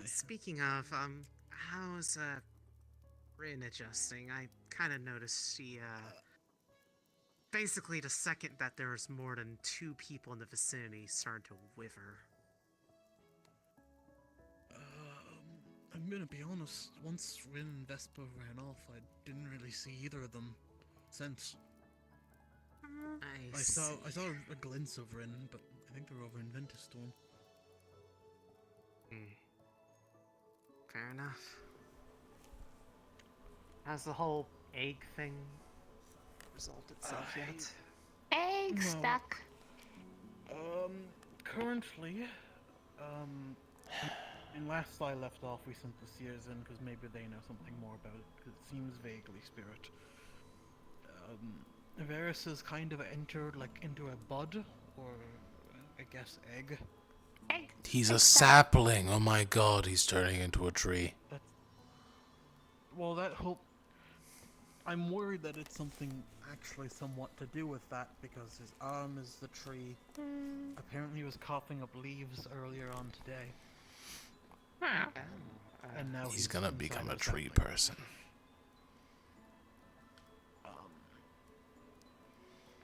S13: Speaking of, how's Rin adjusting? I kind of noticed she basically the second that there was more than 2 people in the vicinity started to wither.
S1: I'm gonna be honest, once Rin and Vespa ran off, I didn't really see either of them since. I saw a glimpse of Rin, but I think they're over in Ventustorm.
S13: Fair enough. How's the whole egg thing resolved itself yet?
S4: Egg stuck.
S1: Currently, and last I left off, we sent the Seers in because maybe they know something more about it, because it seems vaguely spirit. Varys has kind of entered, like, into a bud, or, I guess, egg.
S18: He's a sapling. Oh my god, he's turning into a tree.
S1: Well, that hope... I'm worried that it's something actually somewhat to do with that, because his arm is the tree. Apparently he was coughing up leaves earlier on today. And now
S18: He's gonna become a
S1: inside
S18: tree
S1: sapling.
S18: person.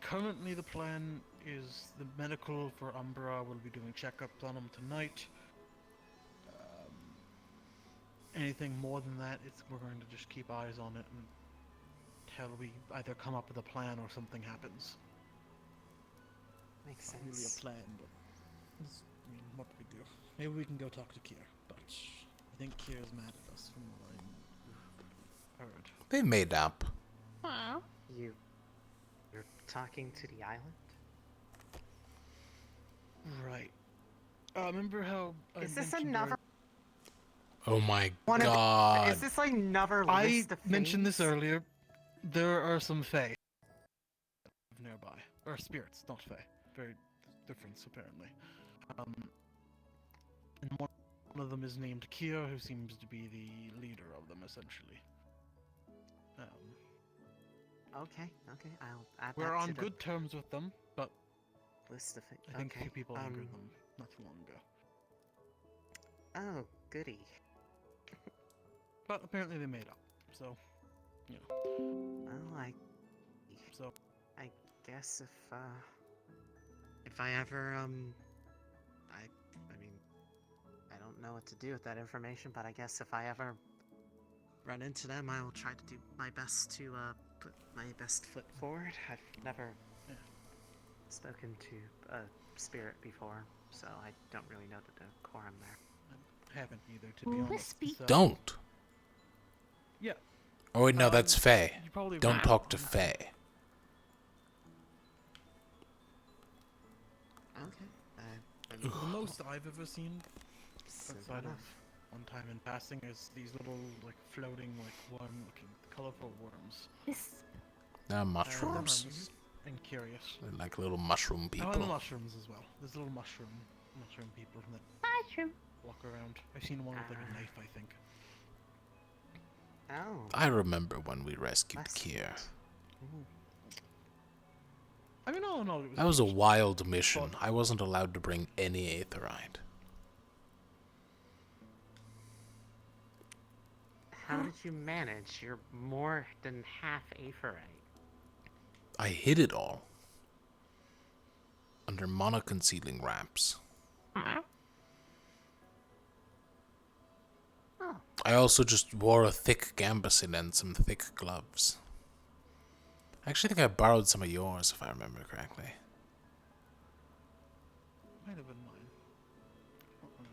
S1: Currently the plan is the medical for Umbra will be doing checkups on him tonight. Anything more than that, we're going to just keep eyes on it until we either come up with a plan or something happens.
S13: Makes
S1: Not really
S13: sense.
S1: a plan, but what do we do? Maybe we can go talk to Kier, but I think Kier's mad at us from what I heard.
S18: They made up.
S13: You're talking to the island?
S1: Right. Remember how I
S13: Is this
S1: mentioned
S13: another?
S18: Oh my
S13: One of the-
S18: god.
S13: Is this another
S1: I
S13: list of
S1: mentioned this
S13: things?
S1: earlier. There are some fae nearby, or spirits, not fae. Very different, apparently. And one of them is named Kier, who seems to be the leader of them, essentially.
S13: Okay, I'll add
S1: We're
S13: that
S1: on
S13: to the
S1: good terms with them, but
S13: list of it.
S1: I think a
S13: Okay,
S1: few people angered them not too long ago.
S13: Oh, goody.
S1: But apparently they made up, so, you know.
S13: Well, I guess if I ever, I mean, I don't know what to do with that information, but I guess if I ever run into them, I will try to do my best to, put my best foot forward. I've never spoken to a spirit before, so I don't really know the decorum there.
S1: I haven't either, to be honest. So.
S18: Don't.
S1: Yeah.
S18: Oh wait, no, that's Faye.
S1: you probably
S18: Don't
S1: won't.
S18: talk to Faye.
S13: Okay.
S1: The most I've ever seen,
S13: Simple
S1: outside of
S13: enough.
S1: one time in passing, is these little, like, floating, like, worm-looking, colorful worms.
S18: Mushrooms.
S1: Harmless and curious.
S18: They're like little mushroom people.
S1: Oh, and the mushrooms as well. There's little mushroom people that walk around. I've seen one with, like, a knife, I think.
S13: Oh.
S18: I remember when we rescued Kier.
S1: I mean, all in all, it was
S18: That was a wild mission. I wasn't allowed to bring any aetherite.
S13: How did you manage? You're more than half aephorite.
S18: I hid it all under monoconcealing wraps. I also just wore a thick gambeson and some thick gloves. I actually think I borrowed some of yours, if I remember correctly.
S1: Might have been mine. I don't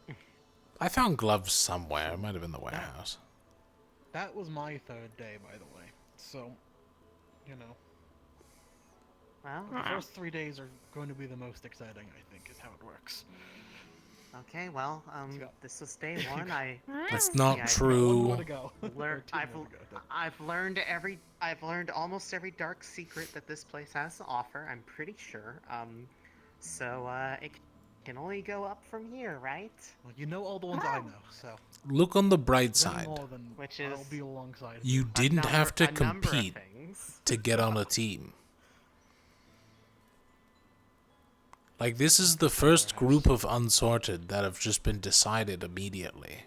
S1: remember.
S18: I found gloves somewhere. It might have been the warehouse.
S1: That was my third day, by the way. So, you know.
S13: Well,
S1: The first 3 days are going to be the most exciting, I think, is how it works.
S13: Okay, well, this was day one.
S18: That's not true.
S1: One more to go.
S13: I've learned almost every dark secret that this place has to offer. I'm pretty sure. So it can only go up from here, right?
S1: Well, you know all the ones I know, so.
S18: Look on the bright
S1: Then
S18: side.
S1: more than
S13: Which
S1: I'll
S13: is
S1: be alongside.
S18: You didn't have to
S13: a number of
S18: compete
S13: things.
S18: to get on a team. Like, this is the first group of unsorted that have just been decided immediately.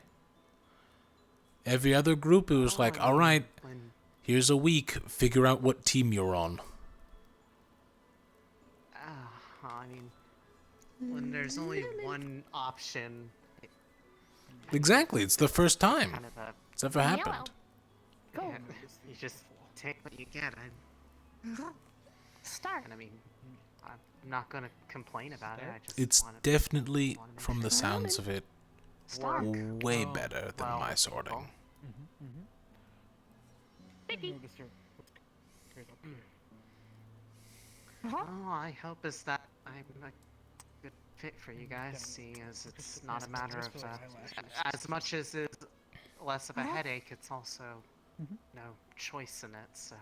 S18: Every other group, it was like, alright, here's a week, figure out what team you're on.
S13: I mean, when there's only one option,
S18: Exactly, it's the first time
S13: kind of a...
S18: it's ever happened.
S13: Yeah, you just take what you get.
S4: Start.
S13: And I mean, I'm not gonna complain about it. I just
S18: It's
S13: wanna,
S18: definitely,
S13: wanna make
S18: from
S13: sure
S18: the
S13: that
S18: sounds of it,
S13: Stark.
S18: way better than
S13: well
S18: my
S13: with
S18: sorting.
S13: people.
S1: Notice your right up here.
S13: All I hope is that I'm a good fit for you guys, seeing as it's not a matter of as much as it's less of a headache, it's also no choice in it. So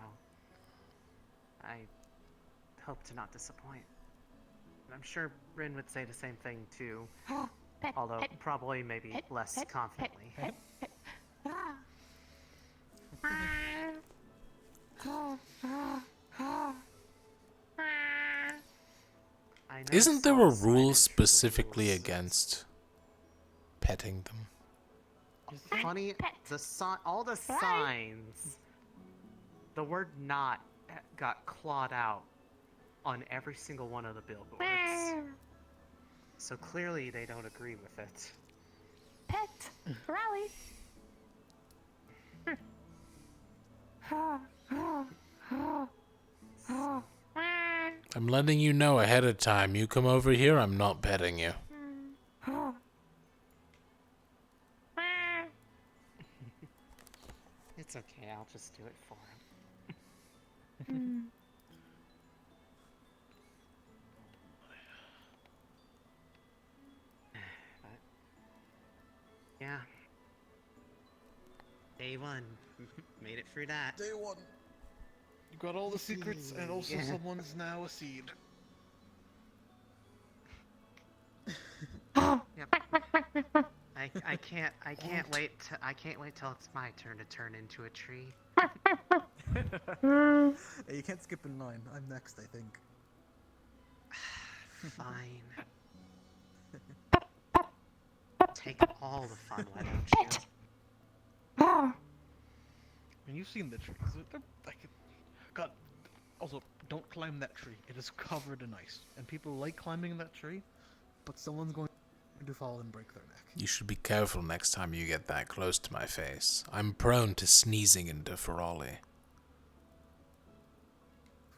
S13: I hope to not disappoint. And I'm sure Rin would say the same thing too, although probably maybe less confidently. I know
S18: Isn't there a
S13: Soul's
S18: rule
S13: side
S18: specifically against petting them?
S13: funny, all the signs, the word "not" got clawed out on every single one of the billboards. So clearly they don't agree with it.
S4: Pet. Rally.
S18: I'm letting you know ahead of time. You come over here, I'm not petting you.
S13: It's okay, I'll just do it for him. But, yeah. Day one. Made it through that.
S1: Day one. You got all the secrets, and also
S13: Yeah.
S1: someone's now a seed.
S13: Yep. I can't wait till it's my turn to turn into a tree.
S1: Hey, you can't skip in line. I'm next, I think.
S13: Fine. Take all the fun, why don't you?
S1: And you've seen the trees. They're like, God. Also, don't climb that tree. It is covered in ice, and people like climbing that tree, but someone's going to fall and break their neck.
S18: You should be careful next time you get that close to my face. I'm prone to sneezing into Ferrari.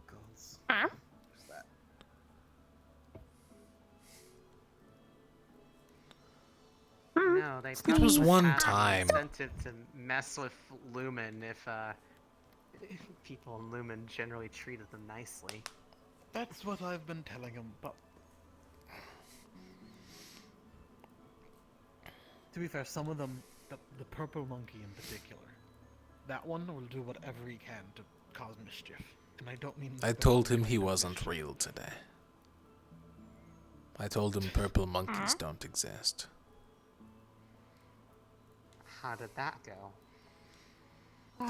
S1: Gods. Who's that?
S13: No, they
S18: It was
S13: probably
S18: one
S13: had an
S18: time.
S13: incentive to mess with Lumen if people in Lumen generally treated them nicely.
S1: That's what I've been telling him, but... To be fair, some of them, the purple monkey in particular, that one will do whatever he can to cause mischief. And I don't mean...
S18: I told him he wasn't real today. I told him purple monkeys don't exist.
S13: How did that go?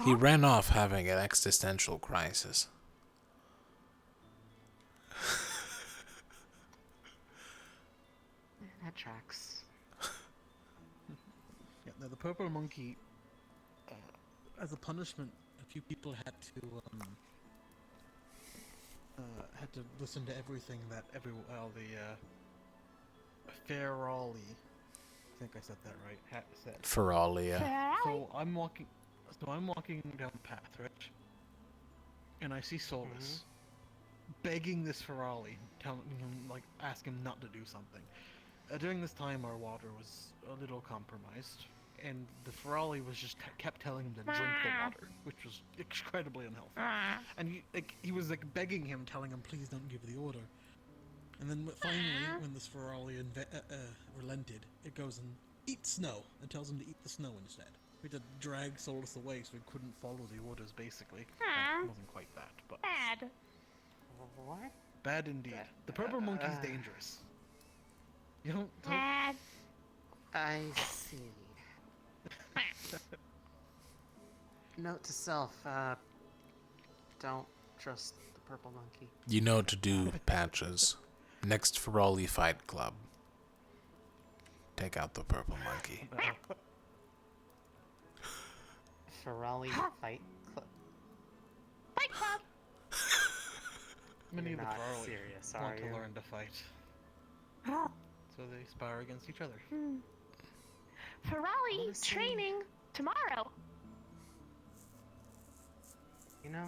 S18: He ran off having an existential crisis.
S13: That tracks.
S1: Yeah, now the purple monkey, as a punishment, a few people had to listen to everything that Ferrari, I think I said that right, had said.
S18: Ferrari, yeah.
S1: So I'm walking down the path, right? And I see Solus begging this Ferrari, telling him, like, ask him not to do something. During this time, our water was a little compromised, and the Ferrari was just kept telling him to drink the water, which was incredibly unhealthy. And he was like begging him, telling him, please don't give the order. And then finally, when this Ferrari relented, it goes and eats snow, and tells him to eat the snow instead. We had to drag Solus away so he couldn't follow the orders, basically. Well, it wasn't quite that, but...
S4: Bad.
S13: What?
S1: Bad indeed. The purple monkey's dangerous. You don't...
S4: Bad.
S13: I see. Note to self, don't trust the purple monkey.
S18: You know what to do, Patches. Next Ferrari Fight Club. Take out the purple monkey.
S13: Ferrari Fight Club.
S4: Fight Club.
S1: Many
S13: You're
S1: of the
S13: not
S1: Ferrari
S13: serious,
S1: want
S13: are
S1: to
S13: you?
S1: learn to fight. So they spar against each other.
S4: for rally
S13: Honestly-
S4: training tomorrow.
S13: You know,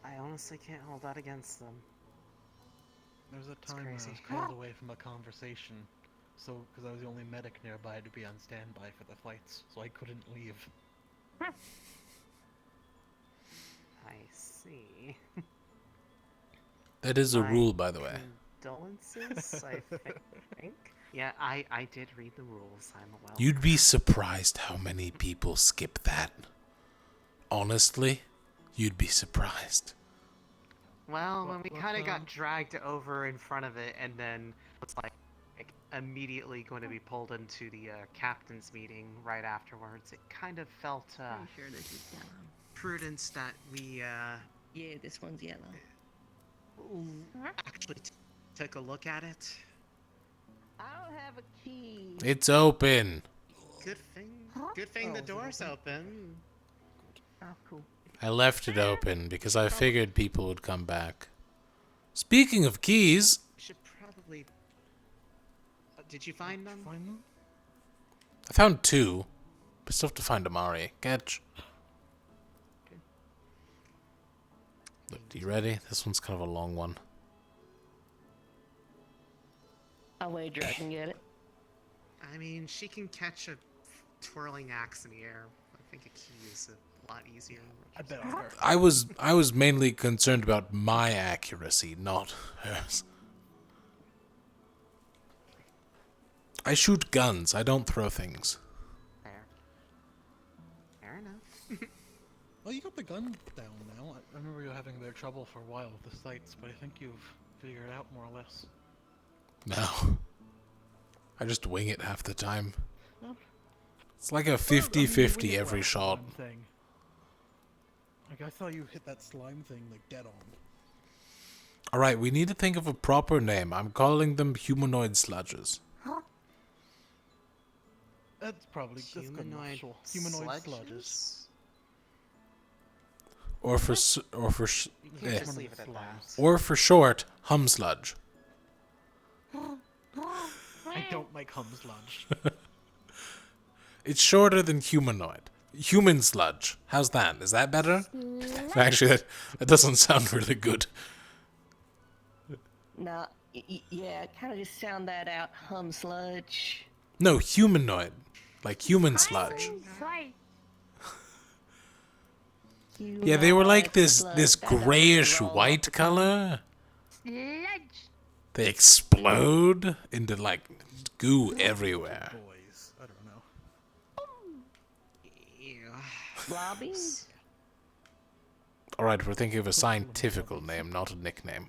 S13: I honestly can't hold that against them.
S1: There was a
S13: It's
S1: time when I
S13: crazy.
S1: was called away from a conversation, so because I was the only medic nearby to be on standby for the fights, so I couldn't leave.
S13: I see.
S18: That is a
S13: My
S18: rule, by the way.
S13: Condolences, I think. Yeah, I did read the rules. I'm well.
S18: You'd be surprised how many people skip that. Honestly, you'd be surprised.
S13: Well, when we
S1: what,
S13: kind of got dragged over in front of it, and then it's like immediately going to be pulled into the captain's meeting right afterwards, it kind of felt
S14: Pretty sure this is yellow.
S13: prudence that we
S14: Yeah, this one's yellow.
S13: actually took a look at it.
S14: I don't have a key.
S18: It's open.
S13: Good thing the door's open.
S14: Oh, cool.
S18: I left it open because I figured people would come back. Speaking of keys,
S13: We should probably. Did you find them?
S18: I found 2. But still have to find Amari. Catch. Look, you ready? This one's kind of a long one.
S14: I'll wager I can get it.
S13: I mean, she can catch a twirling axe in the air. I think a key is a lot easier.
S1: I bet on her.
S18: I was mainly concerned about my accuracy, not hers. I shoot guns. I don't throw things.
S13: Fair enough.
S1: Well, you got the gun down now. I remember you having a bit of trouble for a while with the sights, but I think you've figured it out more or less.
S18: No. I just wing it half the time.
S1: Well,
S18: It's like a
S1: I mean, you
S18: 50-50
S1: wing it
S18: every
S1: well,
S18: shot.
S1: I'm saying. Like, I saw you hit that slime thing, like, dead on.
S18: Alright, we need to think of a proper name. I'm calling them humanoid sludges.
S1: That's probably that's good enough. Sure. Humanoid sludges.
S18: Or for
S13: You can just leave it at that.
S18: or for short, hum sludge.
S1: I don't like hum sludge.
S18: It's shorter than humanoid. Human sludge. How's that? Is that better? Actually, that doesn't sound really good.
S14: Nah, yeah, kind of just sound that out. Hum sludge.
S18: No, humanoid. Like human sludge. Yeah, they were like this grayish white color. They explode into like goo everywhere.
S1: Boys, I don't know.
S14: Blobbies?
S18: Alright, we're thinking of a scientific name, not a nickname.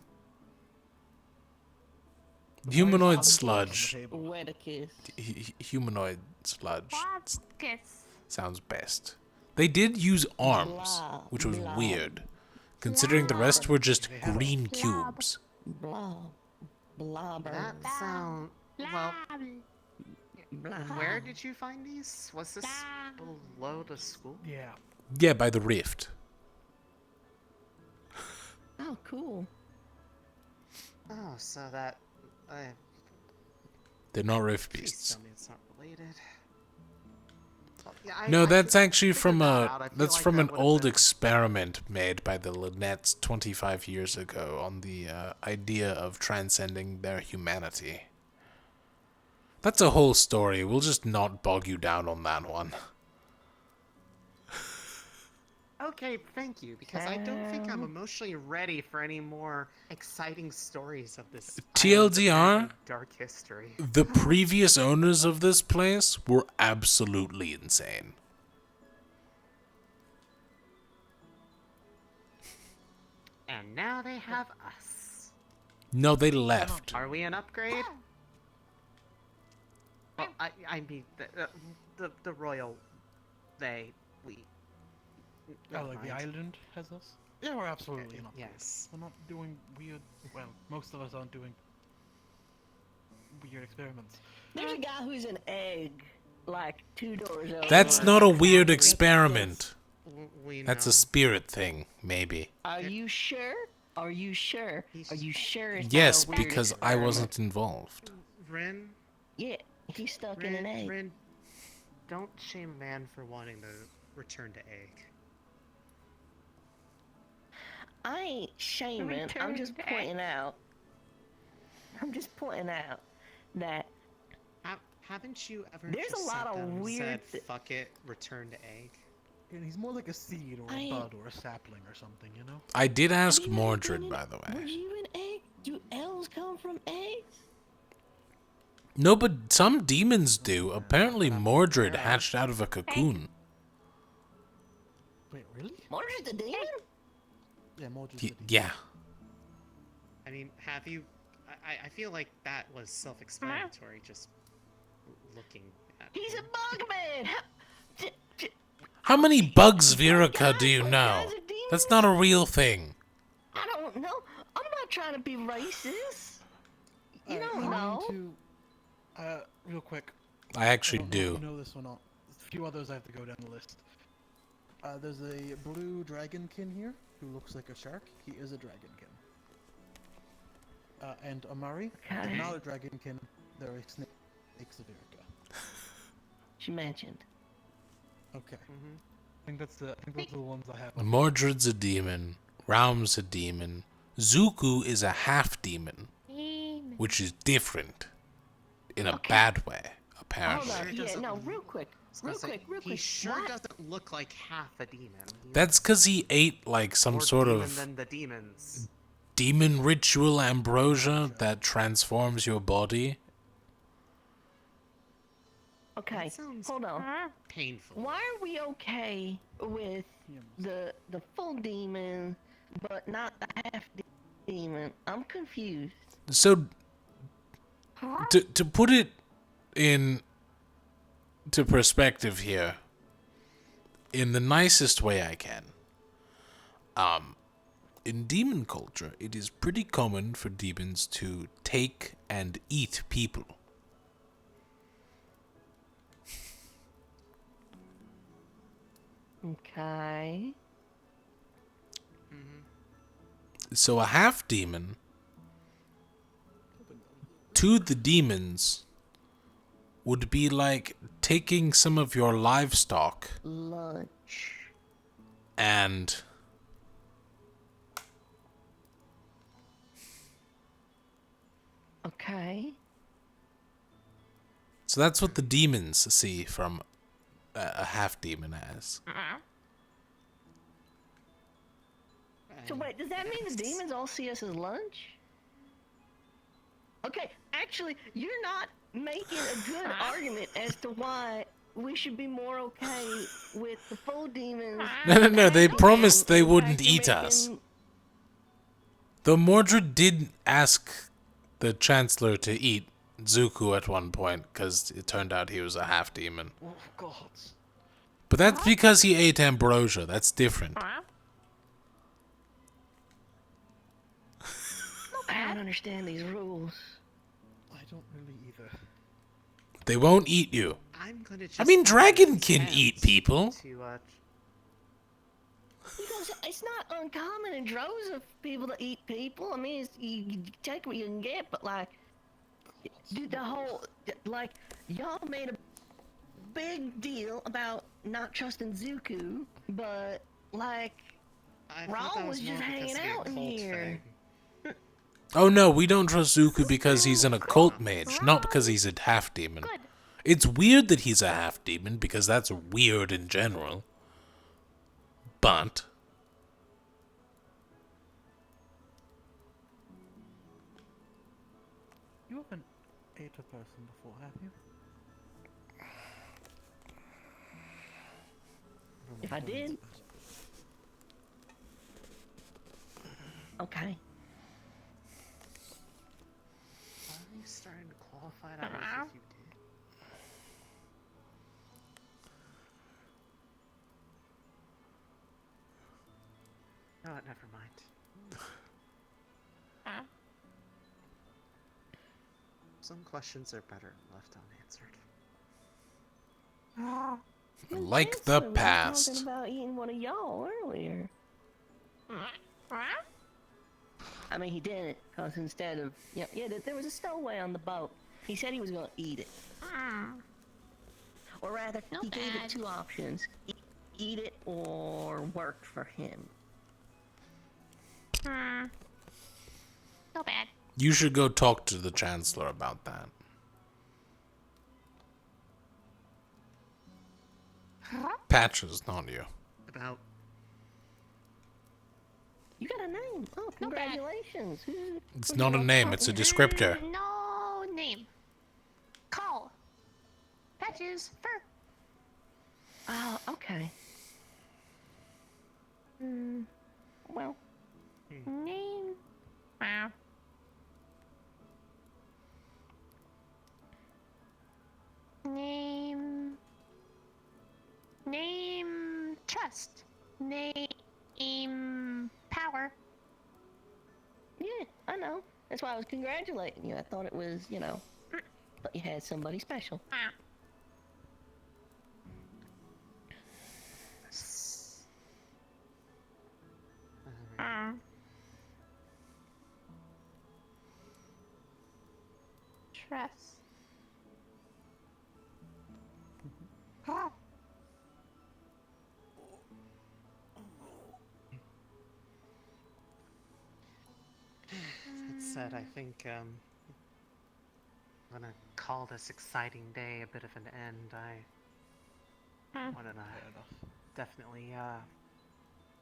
S18: Humanoid sludge.
S14: Wedicus.
S18: Humanoid sludge.
S4: Kiss.
S18: Sounds best. They did use arms, which was weird, considering the rest were just green cubes.
S14: Blob. Blobber.
S13: That sound. Well. Where did you find these? Was this below the school?
S1: Yeah.
S18: Yeah, by the rift.
S14: Oh, cool.
S13: Oh, so that.
S18: They're not rift
S13: Please
S18: beasts.
S13: tell me it's not related. Well, yeah,
S18: No,
S13: I
S18: that's
S13: figured
S18: actually from
S13: that
S18: a
S13: out. I feel
S18: that's
S13: like
S18: from
S13: that
S18: an
S13: would've
S18: old
S13: been-
S18: experiment made by the Lynnettes 25 years ago on the idea of transcending their humanity. That's a whole story. We'll just not bog you down on that one.
S13: Okay, thank you, because I don't think I'm emotionally ready for any more exciting stories of this island's
S18: TLDR,
S13: apparently dark history.
S18: the previous owners of this place were absolutely insane.
S13: And now they have us.
S18: No, they left.
S13: Are we an upgrade? Well, I mean, the royal, we.
S1: Oh,
S13: Never
S1: like the
S13: mind.
S1: island has us? Yeah, we're absolutely not.
S13: Yes.
S1: We're not doing weird. Well, most of us aren't doing weird experiments.
S14: There's a guy who's an egg, like 2 doors over.
S18: That's not a weird experiment.
S13: We
S18: That's
S13: know.
S18: a spirit thing, maybe.
S14: Are you sure? Are you sure? Are you sure? It's not
S18: Yes,
S14: a weird
S18: because I
S14: experiment?
S18: wasn't involved.
S13: Ren?
S14: Yeah, He's stuck in an egg.
S13: Rin, don't shame a man for wanting to return to egg.
S14: I ain't shaming. I'm just pointing out. I'm just pointing out that
S13: Haven't you ever
S14: there's
S13: just
S14: a lot
S13: sat
S14: of
S13: down and
S14: weird.
S13: said, "Fuck it, return to egg"?
S1: And he's more like a seed or a bud or a sapling or something, you know?
S18: I did ask Mordred, by the
S14: Were
S18: way.
S14: you an egg? Do elves come from eggs?
S18: No, but some demons do. Apparently, Mordred hatched out of a cocoon.
S1: Wait, really?
S14: Mordred's a demon?
S1: Yeah, Mordred's a demon.
S18: Yeah.
S13: I mean, have you? I feel like that was self-explanatory. Just looking at.
S14: He's a bug man.
S18: How many bugs, Virica, do you know? That's not a real thing.
S14: I don't know. I'm not trying to be racist. You
S1: Alright,
S14: don't
S1: I'm
S14: know.
S1: going to, real quick.
S18: I actually
S1: don't know if
S18: do.
S1: you know this or not. There's a few others I have to go down the list. There's a blue dragonkin here who looks like a shark. He is a dragonkin. And Amari,
S14: Okay.
S1: not a dragonkin. They're a snake Severica.
S14: She mentioned.
S1: Okay. I think those are the ones I have.
S18: Mordred's a demon. Raum's a demon. Zuko is a half demon, which is different in a bad way, apparently.
S14: Hold on. Yeah, no, real quick. Real quick.
S13: He sure doesn't look like half a demon.
S18: That's because he ate like some
S13: More
S18: sort
S13: demon
S18: of
S13: than the demons.
S18: demon ritual ambrosia that transforms your body.
S14: Okay, hold on.
S13: Painful.
S14: Why are we okay with the full demon, but not the half demon? I'm confused.
S18: So, to put it in to perspective here, in the nicest way I can, in demon culture, it is pretty common for demons to take and eat people.
S14: Okay.
S18: So a half demon, to the demons, would be like taking some of your livestock
S14: Lunch.
S18: and
S14: Okay.
S18: so that's what the demons see from a half demon as.
S14: So wait, does that mean the demons all see us as lunch? Okay, actually, you're not making a good argument as to why we should be more okay with the full demons.
S18: No, they promised they wouldn't eat us. Though Mordred did ask the Chancellor to eat Zuko at one point, because it turned out he was a half demon.
S1: Oh, God.
S18: But that's because he ate ambrosia. That's different.
S14: I don't understand these rules.
S1: I don't really either.
S18: They won't eat you.
S13: I'm gonna just
S18: I mean, dragon can eat people.
S14: Because it's not uncommon in droves of people to eat people. I mean, you take what you can get, but like, the whole, like, y'all made a big deal about not trusting Zuko, but like, Raul was just hanging out in here.
S18: Oh no, we don't trust Zuko because he's an occult mage, not because he's a half demon. It's weird that he's a half demon because that's weird in general. But
S1: You haven't ate a person before, have you?
S14: If I did. Okay.
S13: Why are you starting to qualify that as if you did? No, never mind. Some questions are better left unanswered.
S18: like the
S14: We were
S18: past.
S14: talking about eating one of y'all earlier. I mean, he didn't, because instead of... Yeah, there was a stowaway on the boat. He said he was gonna eat it. Or rather, he gave it 2 options. Eat it or work for him.
S4: No bad.
S18: You should go talk to the Chancellor about that. Patches, not you.
S13: About.
S14: You got a name. Oh, congratulations.
S18: It's not a name, it's a descriptor.
S4: No name. Call. Patches. Fur.
S14: Oh, okay. Well.
S4: Name. Wow. Name. Name. Trust. Name. Power.
S14: Yeah, I know. That's why I was congratulating you. I thought it was, thought you had somebody special.
S4: Trust.
S13: That said, I think I'm gonna call this exciting day a bit of an end. I wanna definitely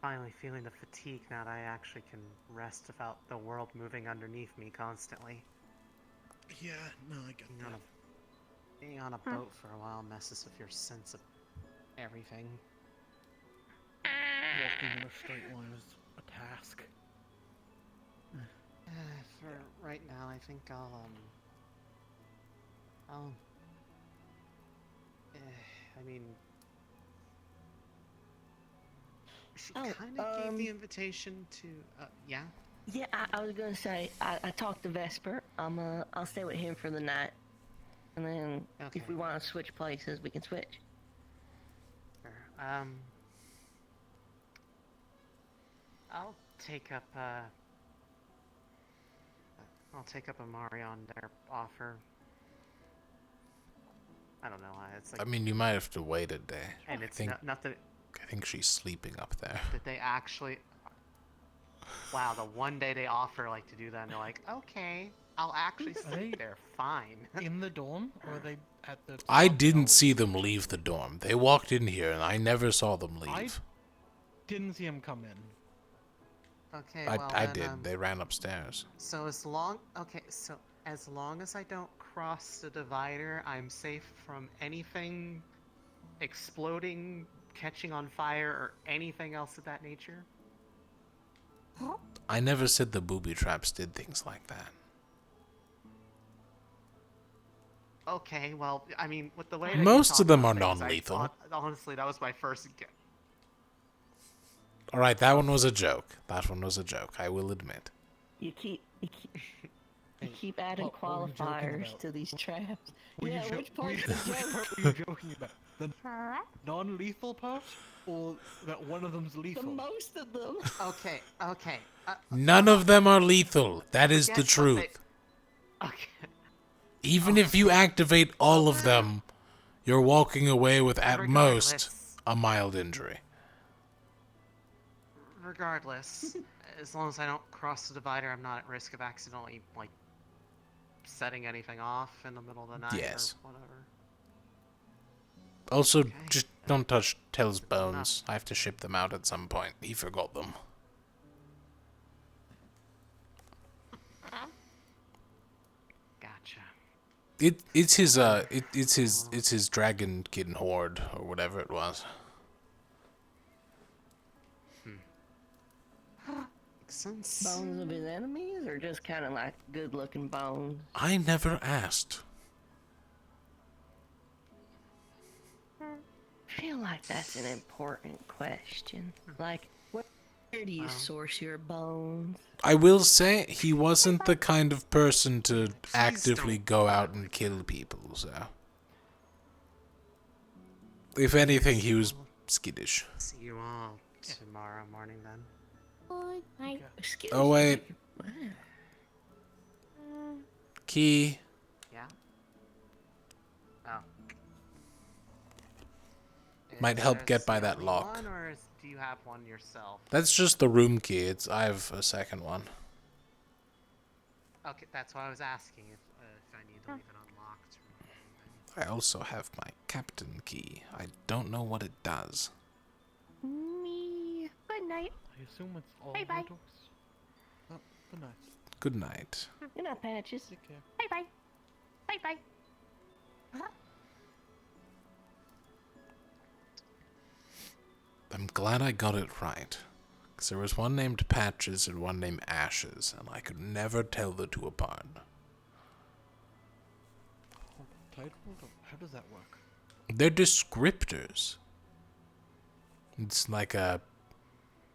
S13: finally feeling the fatigue now that I actually can rest without the world moving underneath me constantly.
S1: Yeah, no, I get that.
S13: Being on a boat for a while messes with your sense of everything.
S1: Walking in a straight line is a task.
S13: For right now, I think I mean, she kind of gave the invitation to, yeah?
S14: Yeah, I was gonna say, I talked to Vesper. I'll stay with him for the night. And then, if we want to switch places, we can switch.
S13: Sure. I'll take up Amari on their offer. I don't know. It's like.
S18: I mean, you might have to wait a day.
S13: And it's not that.
S18: I think she's sleeping up there.
S13: Did they actually? Wow, the one day they offer to do that, and they're like, okay, I'll actually sleep there. Fine.
S1: In the dorm, or are they at the?
S18: I didn't see them leave the dorm. They walked in here, and I never saw them leave.
S1: I didn't see him come in.
S13: Okay,
S18: I did. They ran upstairs.
S13: So as long as I don't cross the divider, I'm safe from anything exploding, catching on fire, or anything else of that nature?
S18: I never said the booby traps did things like that.
S13: Okay, well, I mean, with the way
S18: Most of them are non-lethal.
S13: Honestly, that was my first guess.
S18: All right, that one was a joke. I will admit.
S14: You keep adding qualifiers to these traps. Yeah, which part of the joke?
S1: Were you joking about? The non-lethal part, or that one of them's lethal?
S14: The most of them.
S13: Okay.
S18: None of them are lethal. That is the truth. Even if you activate all of them, you're walking away with at most a mild injury.
S13: Regardless, as long as I don't cross the divider, I'm not at risk of accidentally setting anything off in the middle of the night or whatever.
S18: Also, just don't touch Tell's bones. I have to ship them out at some point. He forgot them.
S13: Gotcha.
S18: It's his dragonkin horde or whatever it was.
S13: Makes sense.
S14: Bones of his enemies, or just kind of like good-looking bones?
S18: I never asked.
S14: I feel like that's an important question. Like, where do you source your bones?
S18: I will say he wasn't the kind of person to actively go out and kill people, so. If anything, he was skittish.
S13: See you all tomorrow morning then.
S4: Bye.
S18: Oh, wait. Key.
S13: Yeah?
S18: Might help get by that lock.
S13: One, or do you have one yourself?
S18: That's just the room key. I have a second one.
S13: Okay, that's why I was asking if I need to leave it unlocked.
S18: I also have my captain key. I don't know what it does.
S4: Me. Good night.
S1: I assume it's all
S4: Bye bye.
S1: the doors. Oh, good night.
S18: Good night.
S14: Good night, Patches.
S1: Take care.
S4: Bye bye. Bye bye.
S18: I'm glad I got it right. Because there was one named Patches and one named Ashes, and I could never tell the two apart.
S1: Title? How does that work?
S18: They're descriptors. It's like a...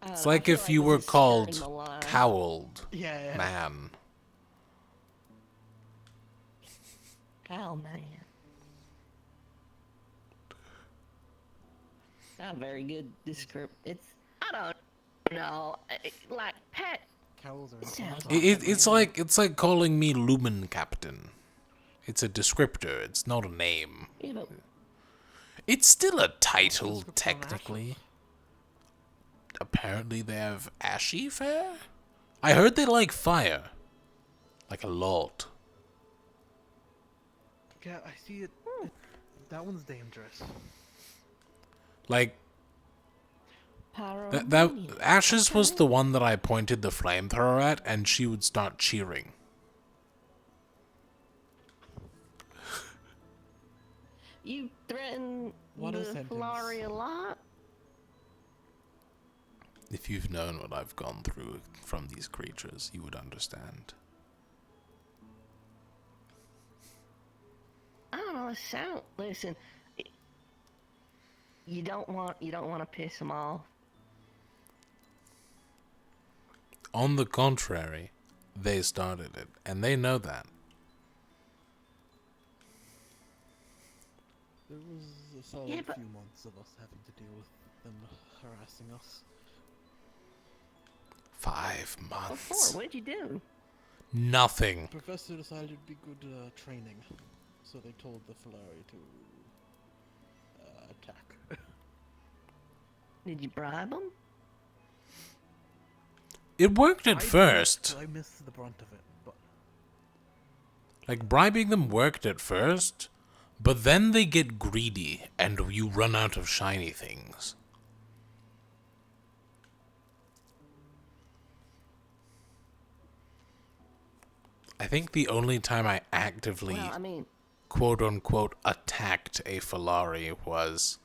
S18: It's like if you were called Cowled
S14: Yeah.
S18: Man.
S14: Cow man. Not very good description. I don't know. Like pet.
S1: Cows are.
S18: It's like calling me Lumen Captain. It's a descriptor. It's not a name.
S14: Yeah, but
S18: It's still a title, technically. Apparently they have Ashy Fair? I heard they like fire. Like a lot.
S1: Yeah, I see it. That one's dangerous.
S18: Like... That Ashes was the one that I pointed the flamethrower at, and she would start cheering.
S14: You threaten
S1: What a
S14: the
S1: sentence.
S14: Flari a lot.
S18: If you've known what I've gone through from these creatures, you would understand.
S14: I don't know. It sound. Listen, you don't want to piss them off.
S18: On the contrary, they started it, and they know that.
S1: There was a solid
S14: Yeah, but-
S1: few months of us having to deal with them harassing us.
S18: 5
S14: What
S18: months.
S14: for? What'd you do?
S18: Nothing.
S1: The professor decided it'd be good training, so they told the Falari to attack.
S14: Did you bribe them?
S18: It worked at
S1: I
S18: first.
S1: I missed the brunt of it, but
S18: Like, bribing them worked at first, but then they get greedy, and you run out of shiny things. I think the only time I actively,
S14: Well, I mean,
S18: quote-unquote, attacked a Falari was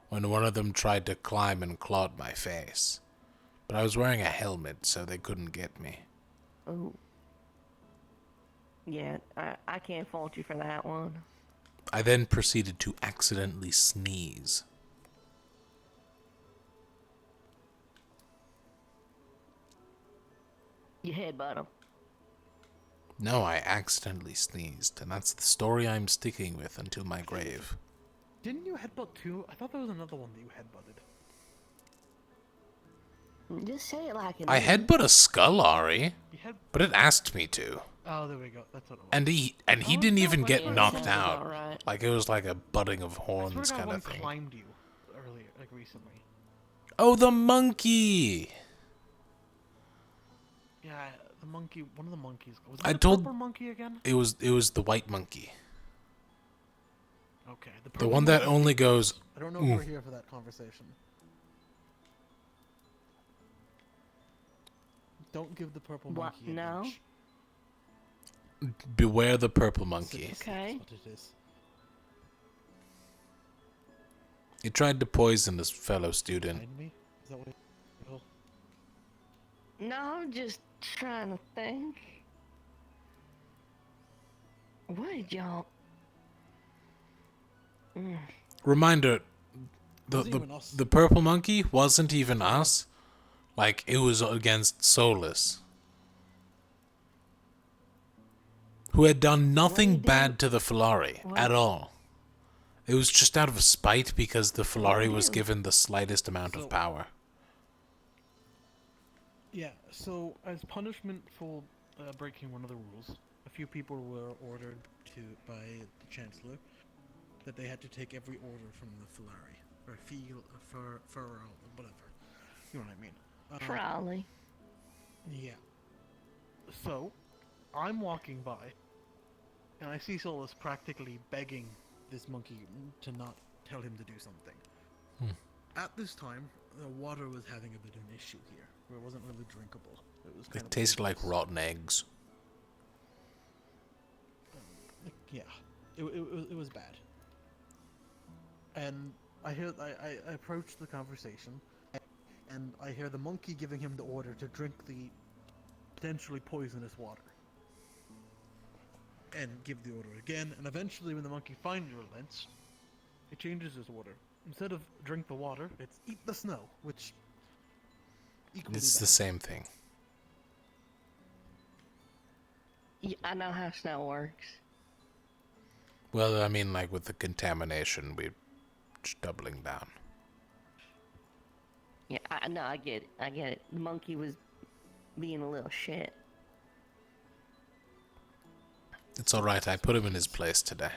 S18: when one of them tried to climb and clawed my face. But I was wearing a helmet, so they couldn't get me.
S14: oh. Yeah, I can't fault you for that one.
S18: I then proceeded to accidentally sneeze.
S14: You headbutt them.
S18: No, I accidentally sneezed, and that's the story I'm sticking with until my grave.
S1: didn't you headbutt two? I thought there was another one that you headbutted.
S14: Just say it like it
S18: I
S14: is.
S18: headbutt a skull, Ari,
S1: You head-
S18: but it asked me to.
S1: Oh, there we go. That's what it was.
S18: And he didn't even get
S14: yeah,
S18: knocked
S14: sounds
S18: out.
S14: alright.
S18: Like it was like a butting of
S1: I swear
S18: horns
S1: to God,
S18: kind
S1: one
S18: of thing.
S1: climbed you earlier, like recently.
S18: Oh, the monkey!
S1: Yeah, the monkey. One of the monkeys. Was it
S18: I
S1: the
S18: told
S1: purple monkey again?
S18: it was the white monkey.
S1: Okay,
S18: The
S1: purple
S18: one that
S1: monkey-
S18: only goes.
S1: I don't know if we're here for that conversation. Don't give the purple
S14: What?
S1: monkey a
S14: No?
S1: inch.
S18: Beware the purple monkey.
S14: Okay.
S1: That's what it is.
S18: He tried to poison his fellow student.
S1: Behind me? Is that what it oh.
S14: No, I'm just trying to think. What did y'all...
S18: Reminder:
S1: Wasn't even us.
S18: the purple monkey wasn't even us. Like it was against Solus, who had done nothing bad to the Falari at all. It was just out of spite because the Falari was given the slightest amount of power.
S1: Yeah, so as punishment for breaking one of the rules, a few people were ordered by the Chancellor that they had to take every order from the Falari, or fur, whatever. You know what I mean?
S14: Probably.
S1: Yeah. So, I'm walking by, and I see Solus practically begging this monkey to not tell him to do something. At this time, the water was having a bit of an issue here, where it wasn't really drinkable. It was kind
S18: It
S1: of
S18: tasted like
S1: poisonous.
S18: rotten eggs.
S1: Yeah, it was bad. And I approached the conversation, and I hear the monkey giving him the order to drink the potentially poisonous water. And give the order again, and eventually when the monkey finally relents, it changes his order. Instead of drink the water, it's eat the snow, which equally
S18: It's
S1: bad.
S18: the same thing.
S14: Yeah, I know how snow works.
S18: Well, I mean, like with the contamination, we're just doubling down.
S14: Yeah, I know, I get it. The monkey was being a little shit.
S18: It's alright, I put him in his place today.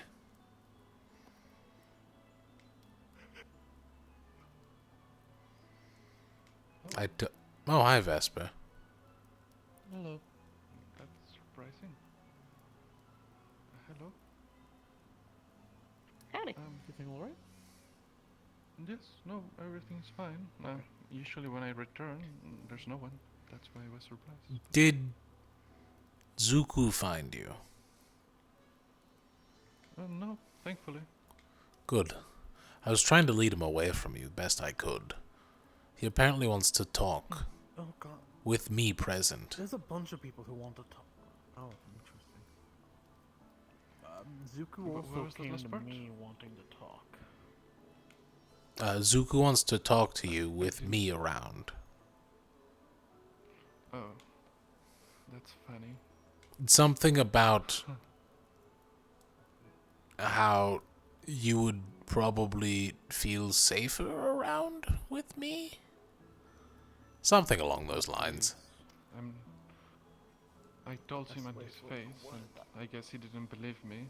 S18: Oh, hi, Vesper.
S2: Hello. That's surprising. Hello.
S14: Howdy.
S1: Everything all right?
S2: Yes. No, everything's fine. Usually when I return, there's no one. That's why I was surprised.
S18: Did Zuku find you?
S2: No, thankfully.
S18: Good. I was trying to lead him away from you best I could. He apparently wants to talk.
S1: Oh god.
S18: With me present.
S1: There's a bunch of people who want to talk. Oh, interesting. Zuku
S2: Where
S1: also
S2: was the
S1: came
S2: last
S1: to
S2: part?
S1: me wanting to talk.
S18: Zuku wants to talk to you with me around.
S2: Oh. That's funny.
S18: Something about how you would probably feel safer around with me? Something along those lines.
S2: I told him at his face, and I guess he didn't believe me.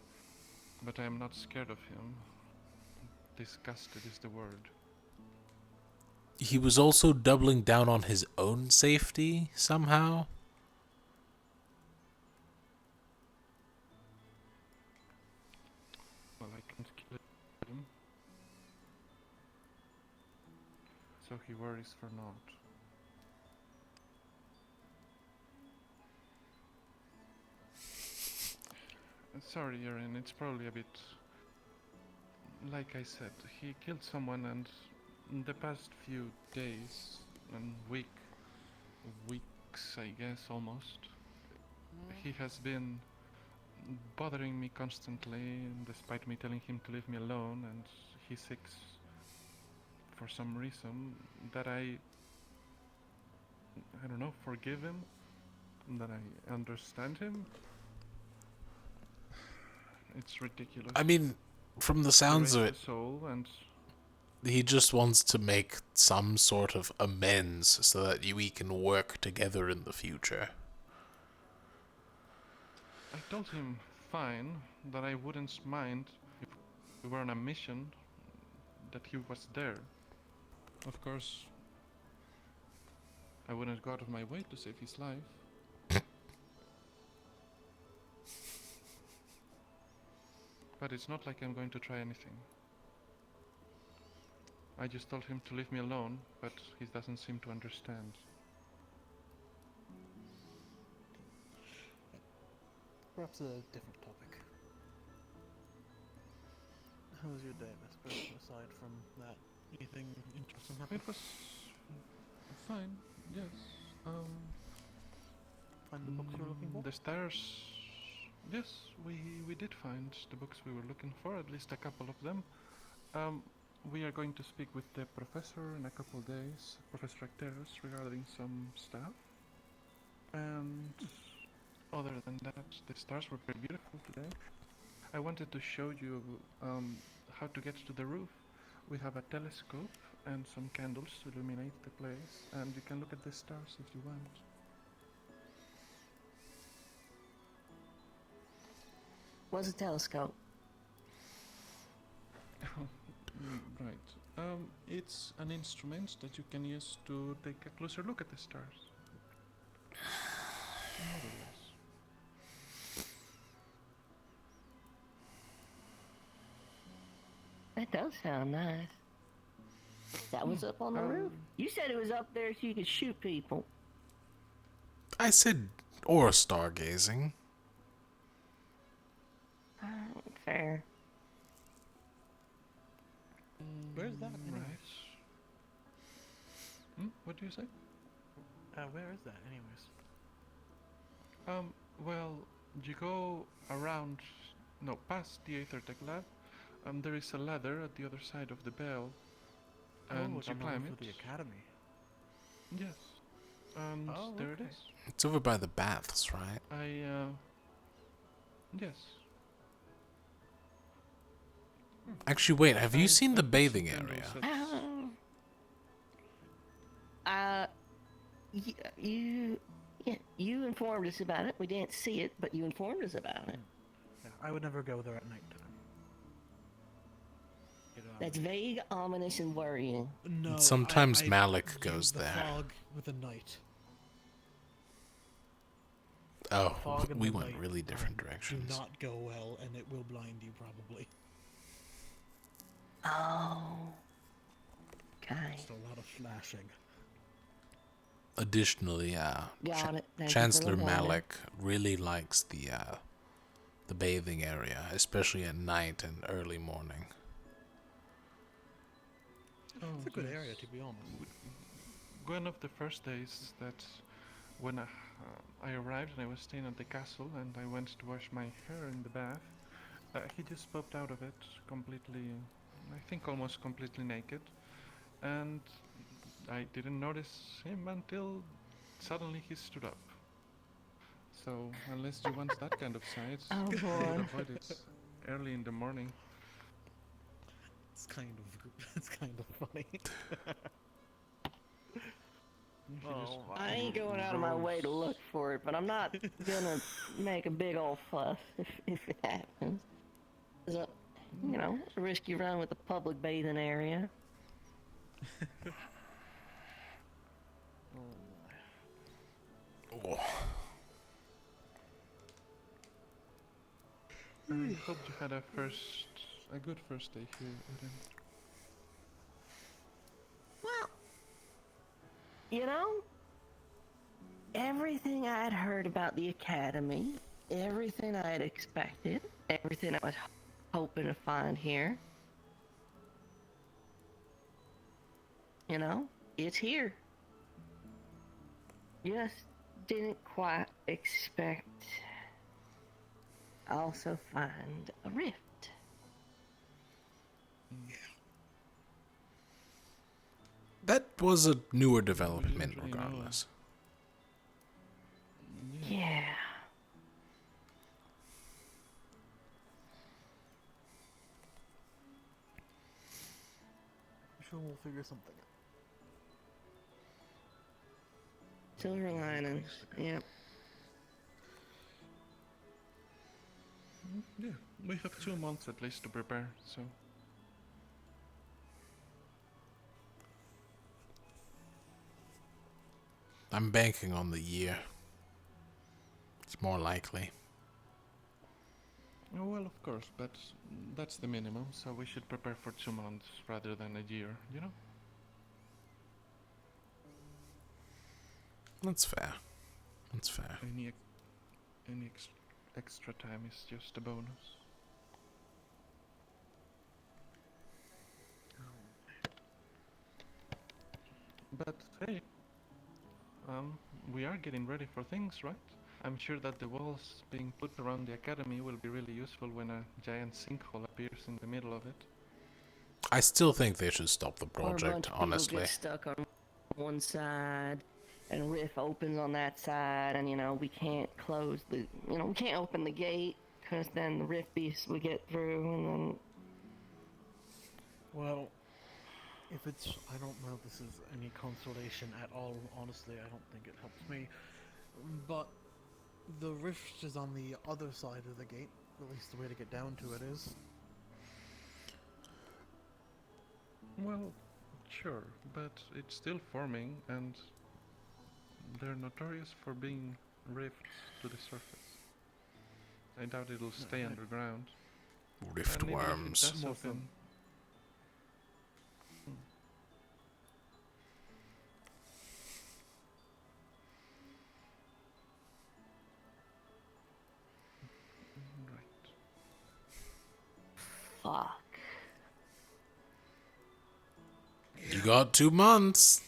S2: But I am not scared of him. Disgusted is the word.
S18: He was also doubling down on his own safety, somehow.
S2: Well, I can't kill him. So he worries for naught. Sorry, Erin, it's probably a bit... Like I said, he killed someone, and in the past few days and weeks, I guess, almost, he has been bothering me constantly, despite me telling him to leave me alone, and he seeks, for some reason, that I don't know, forgive him, that I understand him. It's ridiculous.
S18: I mean, from the sounds of it,
S2: Soul and
S18: he just wants to make some sort of amends so that we can work together in the future.
S2: I told him, fine, that I wouldn't mind if we were on a mission, that he was there. Of course, I wouldn't go out of my way to save his life. But it's not like I'm going to try anything. I just told him to leave me alone, but he doesn't seem to understand.
S1: Perhaps a different topic. How was your day, Vesper? Aside from that, anything interesting happened?
S2: It was fine, yes.
S1: Find the books you were looking for?
S2: The stairs... Yes, we did find the books we were looking for, at least a couple of them. We are going to speak with the professor in a couple of days, Professor Acteros, regarding some stuff. And other than that, the stars were very beautiful today. I wanted to show you how to get to the roof. We have a telescope and some candles to illuminate the place, and you can look at the stars if you want.
S14: What's a telescope?
S2: Right.
S1: It's an instrument that you can use to take a closer look at the stars. More or less.
S14: That does sound nice. That was up on the roof? You said it was up there so you could shoot people.
S18: I said, or stargazing.
S14: Fair.
S1: Where's that, anyways? What do you say?
S5: Where is that, anyways?
S1: Well, you go around, no, past the Aethertech lab. There is a ladder at the other side of the bell, and you climb it.
S5: The academy.
S1: Yes, and there it is.
S18: It's over by the baths, right?
S1: Yes.
S18: Actually, wait, have you seen the bathing area?
S14: You informed us about it. We didn't see it, but you informed us about it.
S5: Yeah, I would never go there at night time.
S14: That's vague, ominous, and worrying.
S5: No.
S18: Sometimes
S5: I
S18: Malik goes
S5: the
S18: there.
S5: Fog with the night.
S18: Oh,
S5: Fog and
S18: we
S5: the
S18: went
S5: night
S18: really different directions.
S5: Do not go well, and it will blind you probably.
S14: Oh. Okay.
S5: Just a lot of flashing.
S18: Additionally,
S14: Got it. Thank you for
S18: Chancellor
S14: the warning.
S18: Malik really likes the bathing area, especially at night and early morning.
S5: It's a good area, to be honest.
S1: One of the first days that when I arrived and I was staying at the castle and I went to wash my hair in the bath, he just popped out of it completely, I think almost completely naked, and I didn't notice him until suddenly he stood up. So unless you want that kind of sight, avoid it early in the morning.
S5: It's kind of funny.
S14: I ain't going out of my way to look for it, but I'm not gonna make a big old fuss if it happens. It's a, a risk you run with the public bathing area.
S1: I hope you had a good first day here, Eden.
S14: Well, everything I had heard about the academy, everything I had expected, everything I was hoping to find here, it's here. Just didn't quite expect I also find a rift.
S18: That was a newer development, regardless.
S14: Yeah.
S5: I'm sure we'll figure something out.
S14: Silver linings, yep.
S1: Yeah, we have 2 months at least to prepare, so...
S18: I'm banking on the year. It's more likely.
S1: Oh, well, of course, but that's the minimum, so we should prepare for 2 months rather than a year,
S18: That's fair. That's fair.
S1: Any extra time is just a bonus. But hey, we are getting ready for things, right? I'm sure that the walls being put around the academy will be really useful when a giant sinkhole appears in the middle of it.
S18: I still think they should stop the
S14: Or a bunch
S18: project,
S14: of people
S18: honestly.
S14: get stuck on one side, and rift opens on that side, and we can't close the, we can't open the gate, because then the rift beast would get through, and then...
S5: Well, if it's, I don't know if this is any consolation at all, honestly, I don't think it helps me, but the rift is on the other side of the gate, at least the way to get down to it is.
S12: Well, sure, but it's still forming, and they're notorious for being rifts to the surface. I doubt it'll stay underground.
S18: Rift
S12: And even if it
S18: worms.
S12: does open,
S14: Fuck.
S18: You got 2 months.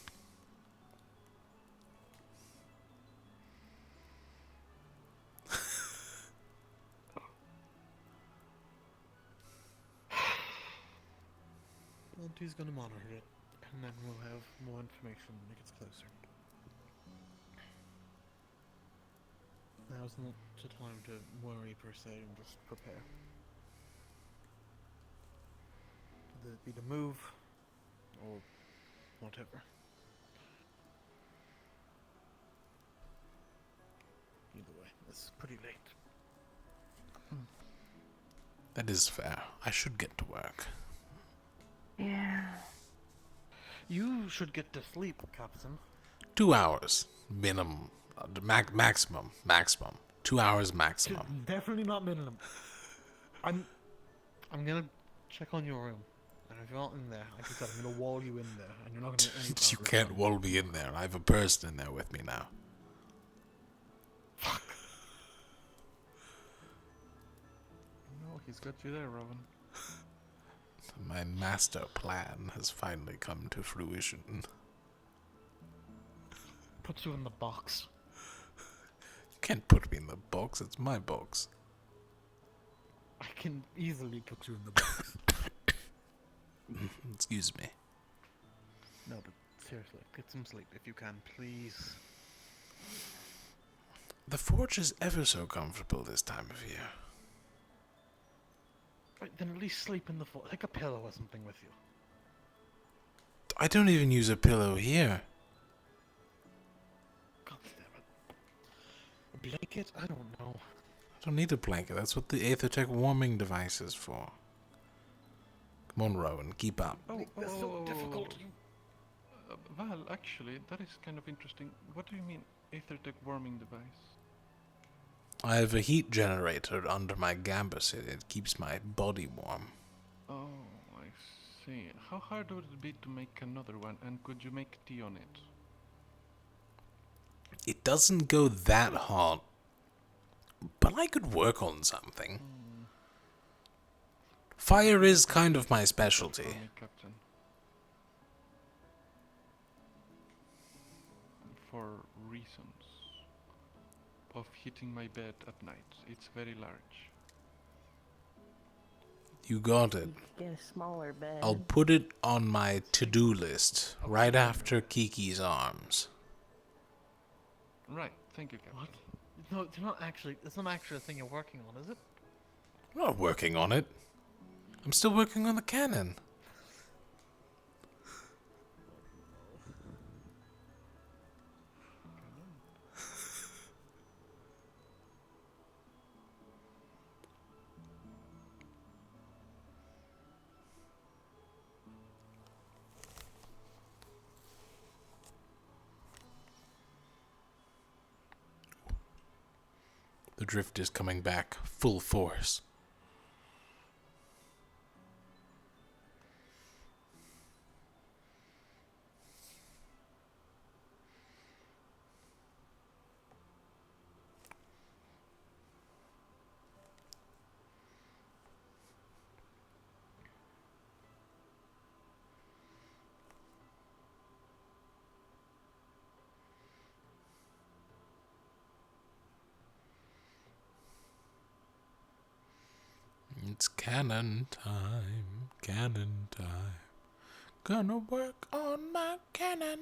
S5: Auntie's gonna monitor it, and then we'll have more information when it gets closer. Now's not the time to worry per se, and just prepare. Whether it be to move, or whatever. Either way, it's pretty late.
S18: That is fair. I should get to work.
S14: Yeah.
S5: You should get to sleep, Captain.
S18: 2 hours. Minimum. Maximum. 2 hours maximum.
S5: Definitely not minimum. I'm gonna check on your room. And if you're not in there, like I said, I'm gonna wall you in there, and you're not gonna get any
S18: You
S5: progress
S18: can't
S5: done.
S18: wall me in there. I have a person in there with me now.
S12: no, he's got you there, Robin.
S18: My master plan has finally come to fruition.
S5: Puts you in the box.
S18: You can't put me in the box. It's my box.
S5: I can easily put you in the box.
S18: Excuse me.
S5: No, but seriously, get some sleep if you can, please.
S18: The forge is ever so comfortable this time of year.
S5: Right, then at least sleep in the floor. Take a pillow or something with you.
S18: I don't even use a pillow here.
S5: God damn it. A blanket? I don't know.
S18: I don't need a blanket. That's what the Aethertech warming device is for. Come on, Rowan, keep up.
S5: That's so difficult.
S12: Val, actually, that is kind of interesting. What do you mean, Aethertech warming device?
S18: I have a heat generator under my gambus. It keeps my body warm.
S12: Oh, I see. How hard would it be to make another one, and could you make tea on it?
S18: It doesn't go that hot, but I could work on something. Fire is kind of my specialty.
S12: Call me Captain. For reasons of heating my bed at night. It's very large.
S18: You got it.
S14: Get a smaller bed.
S18: I'll put it on my to-do list right after Kiki's arms.
S12: Right, thank you, Captain.
S5: What? No, it's not actually a thing you're working on, is it?
S18: I'm not working on it. I'm still working on the cannon. The drift is coming back full force. It's cannon time, cannon time. Gonna work on my cannon.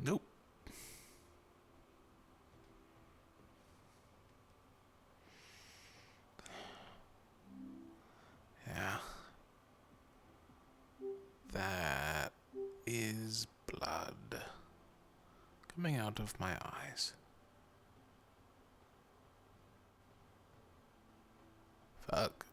S18: Nope. blood coming out of my eyes. Fuck.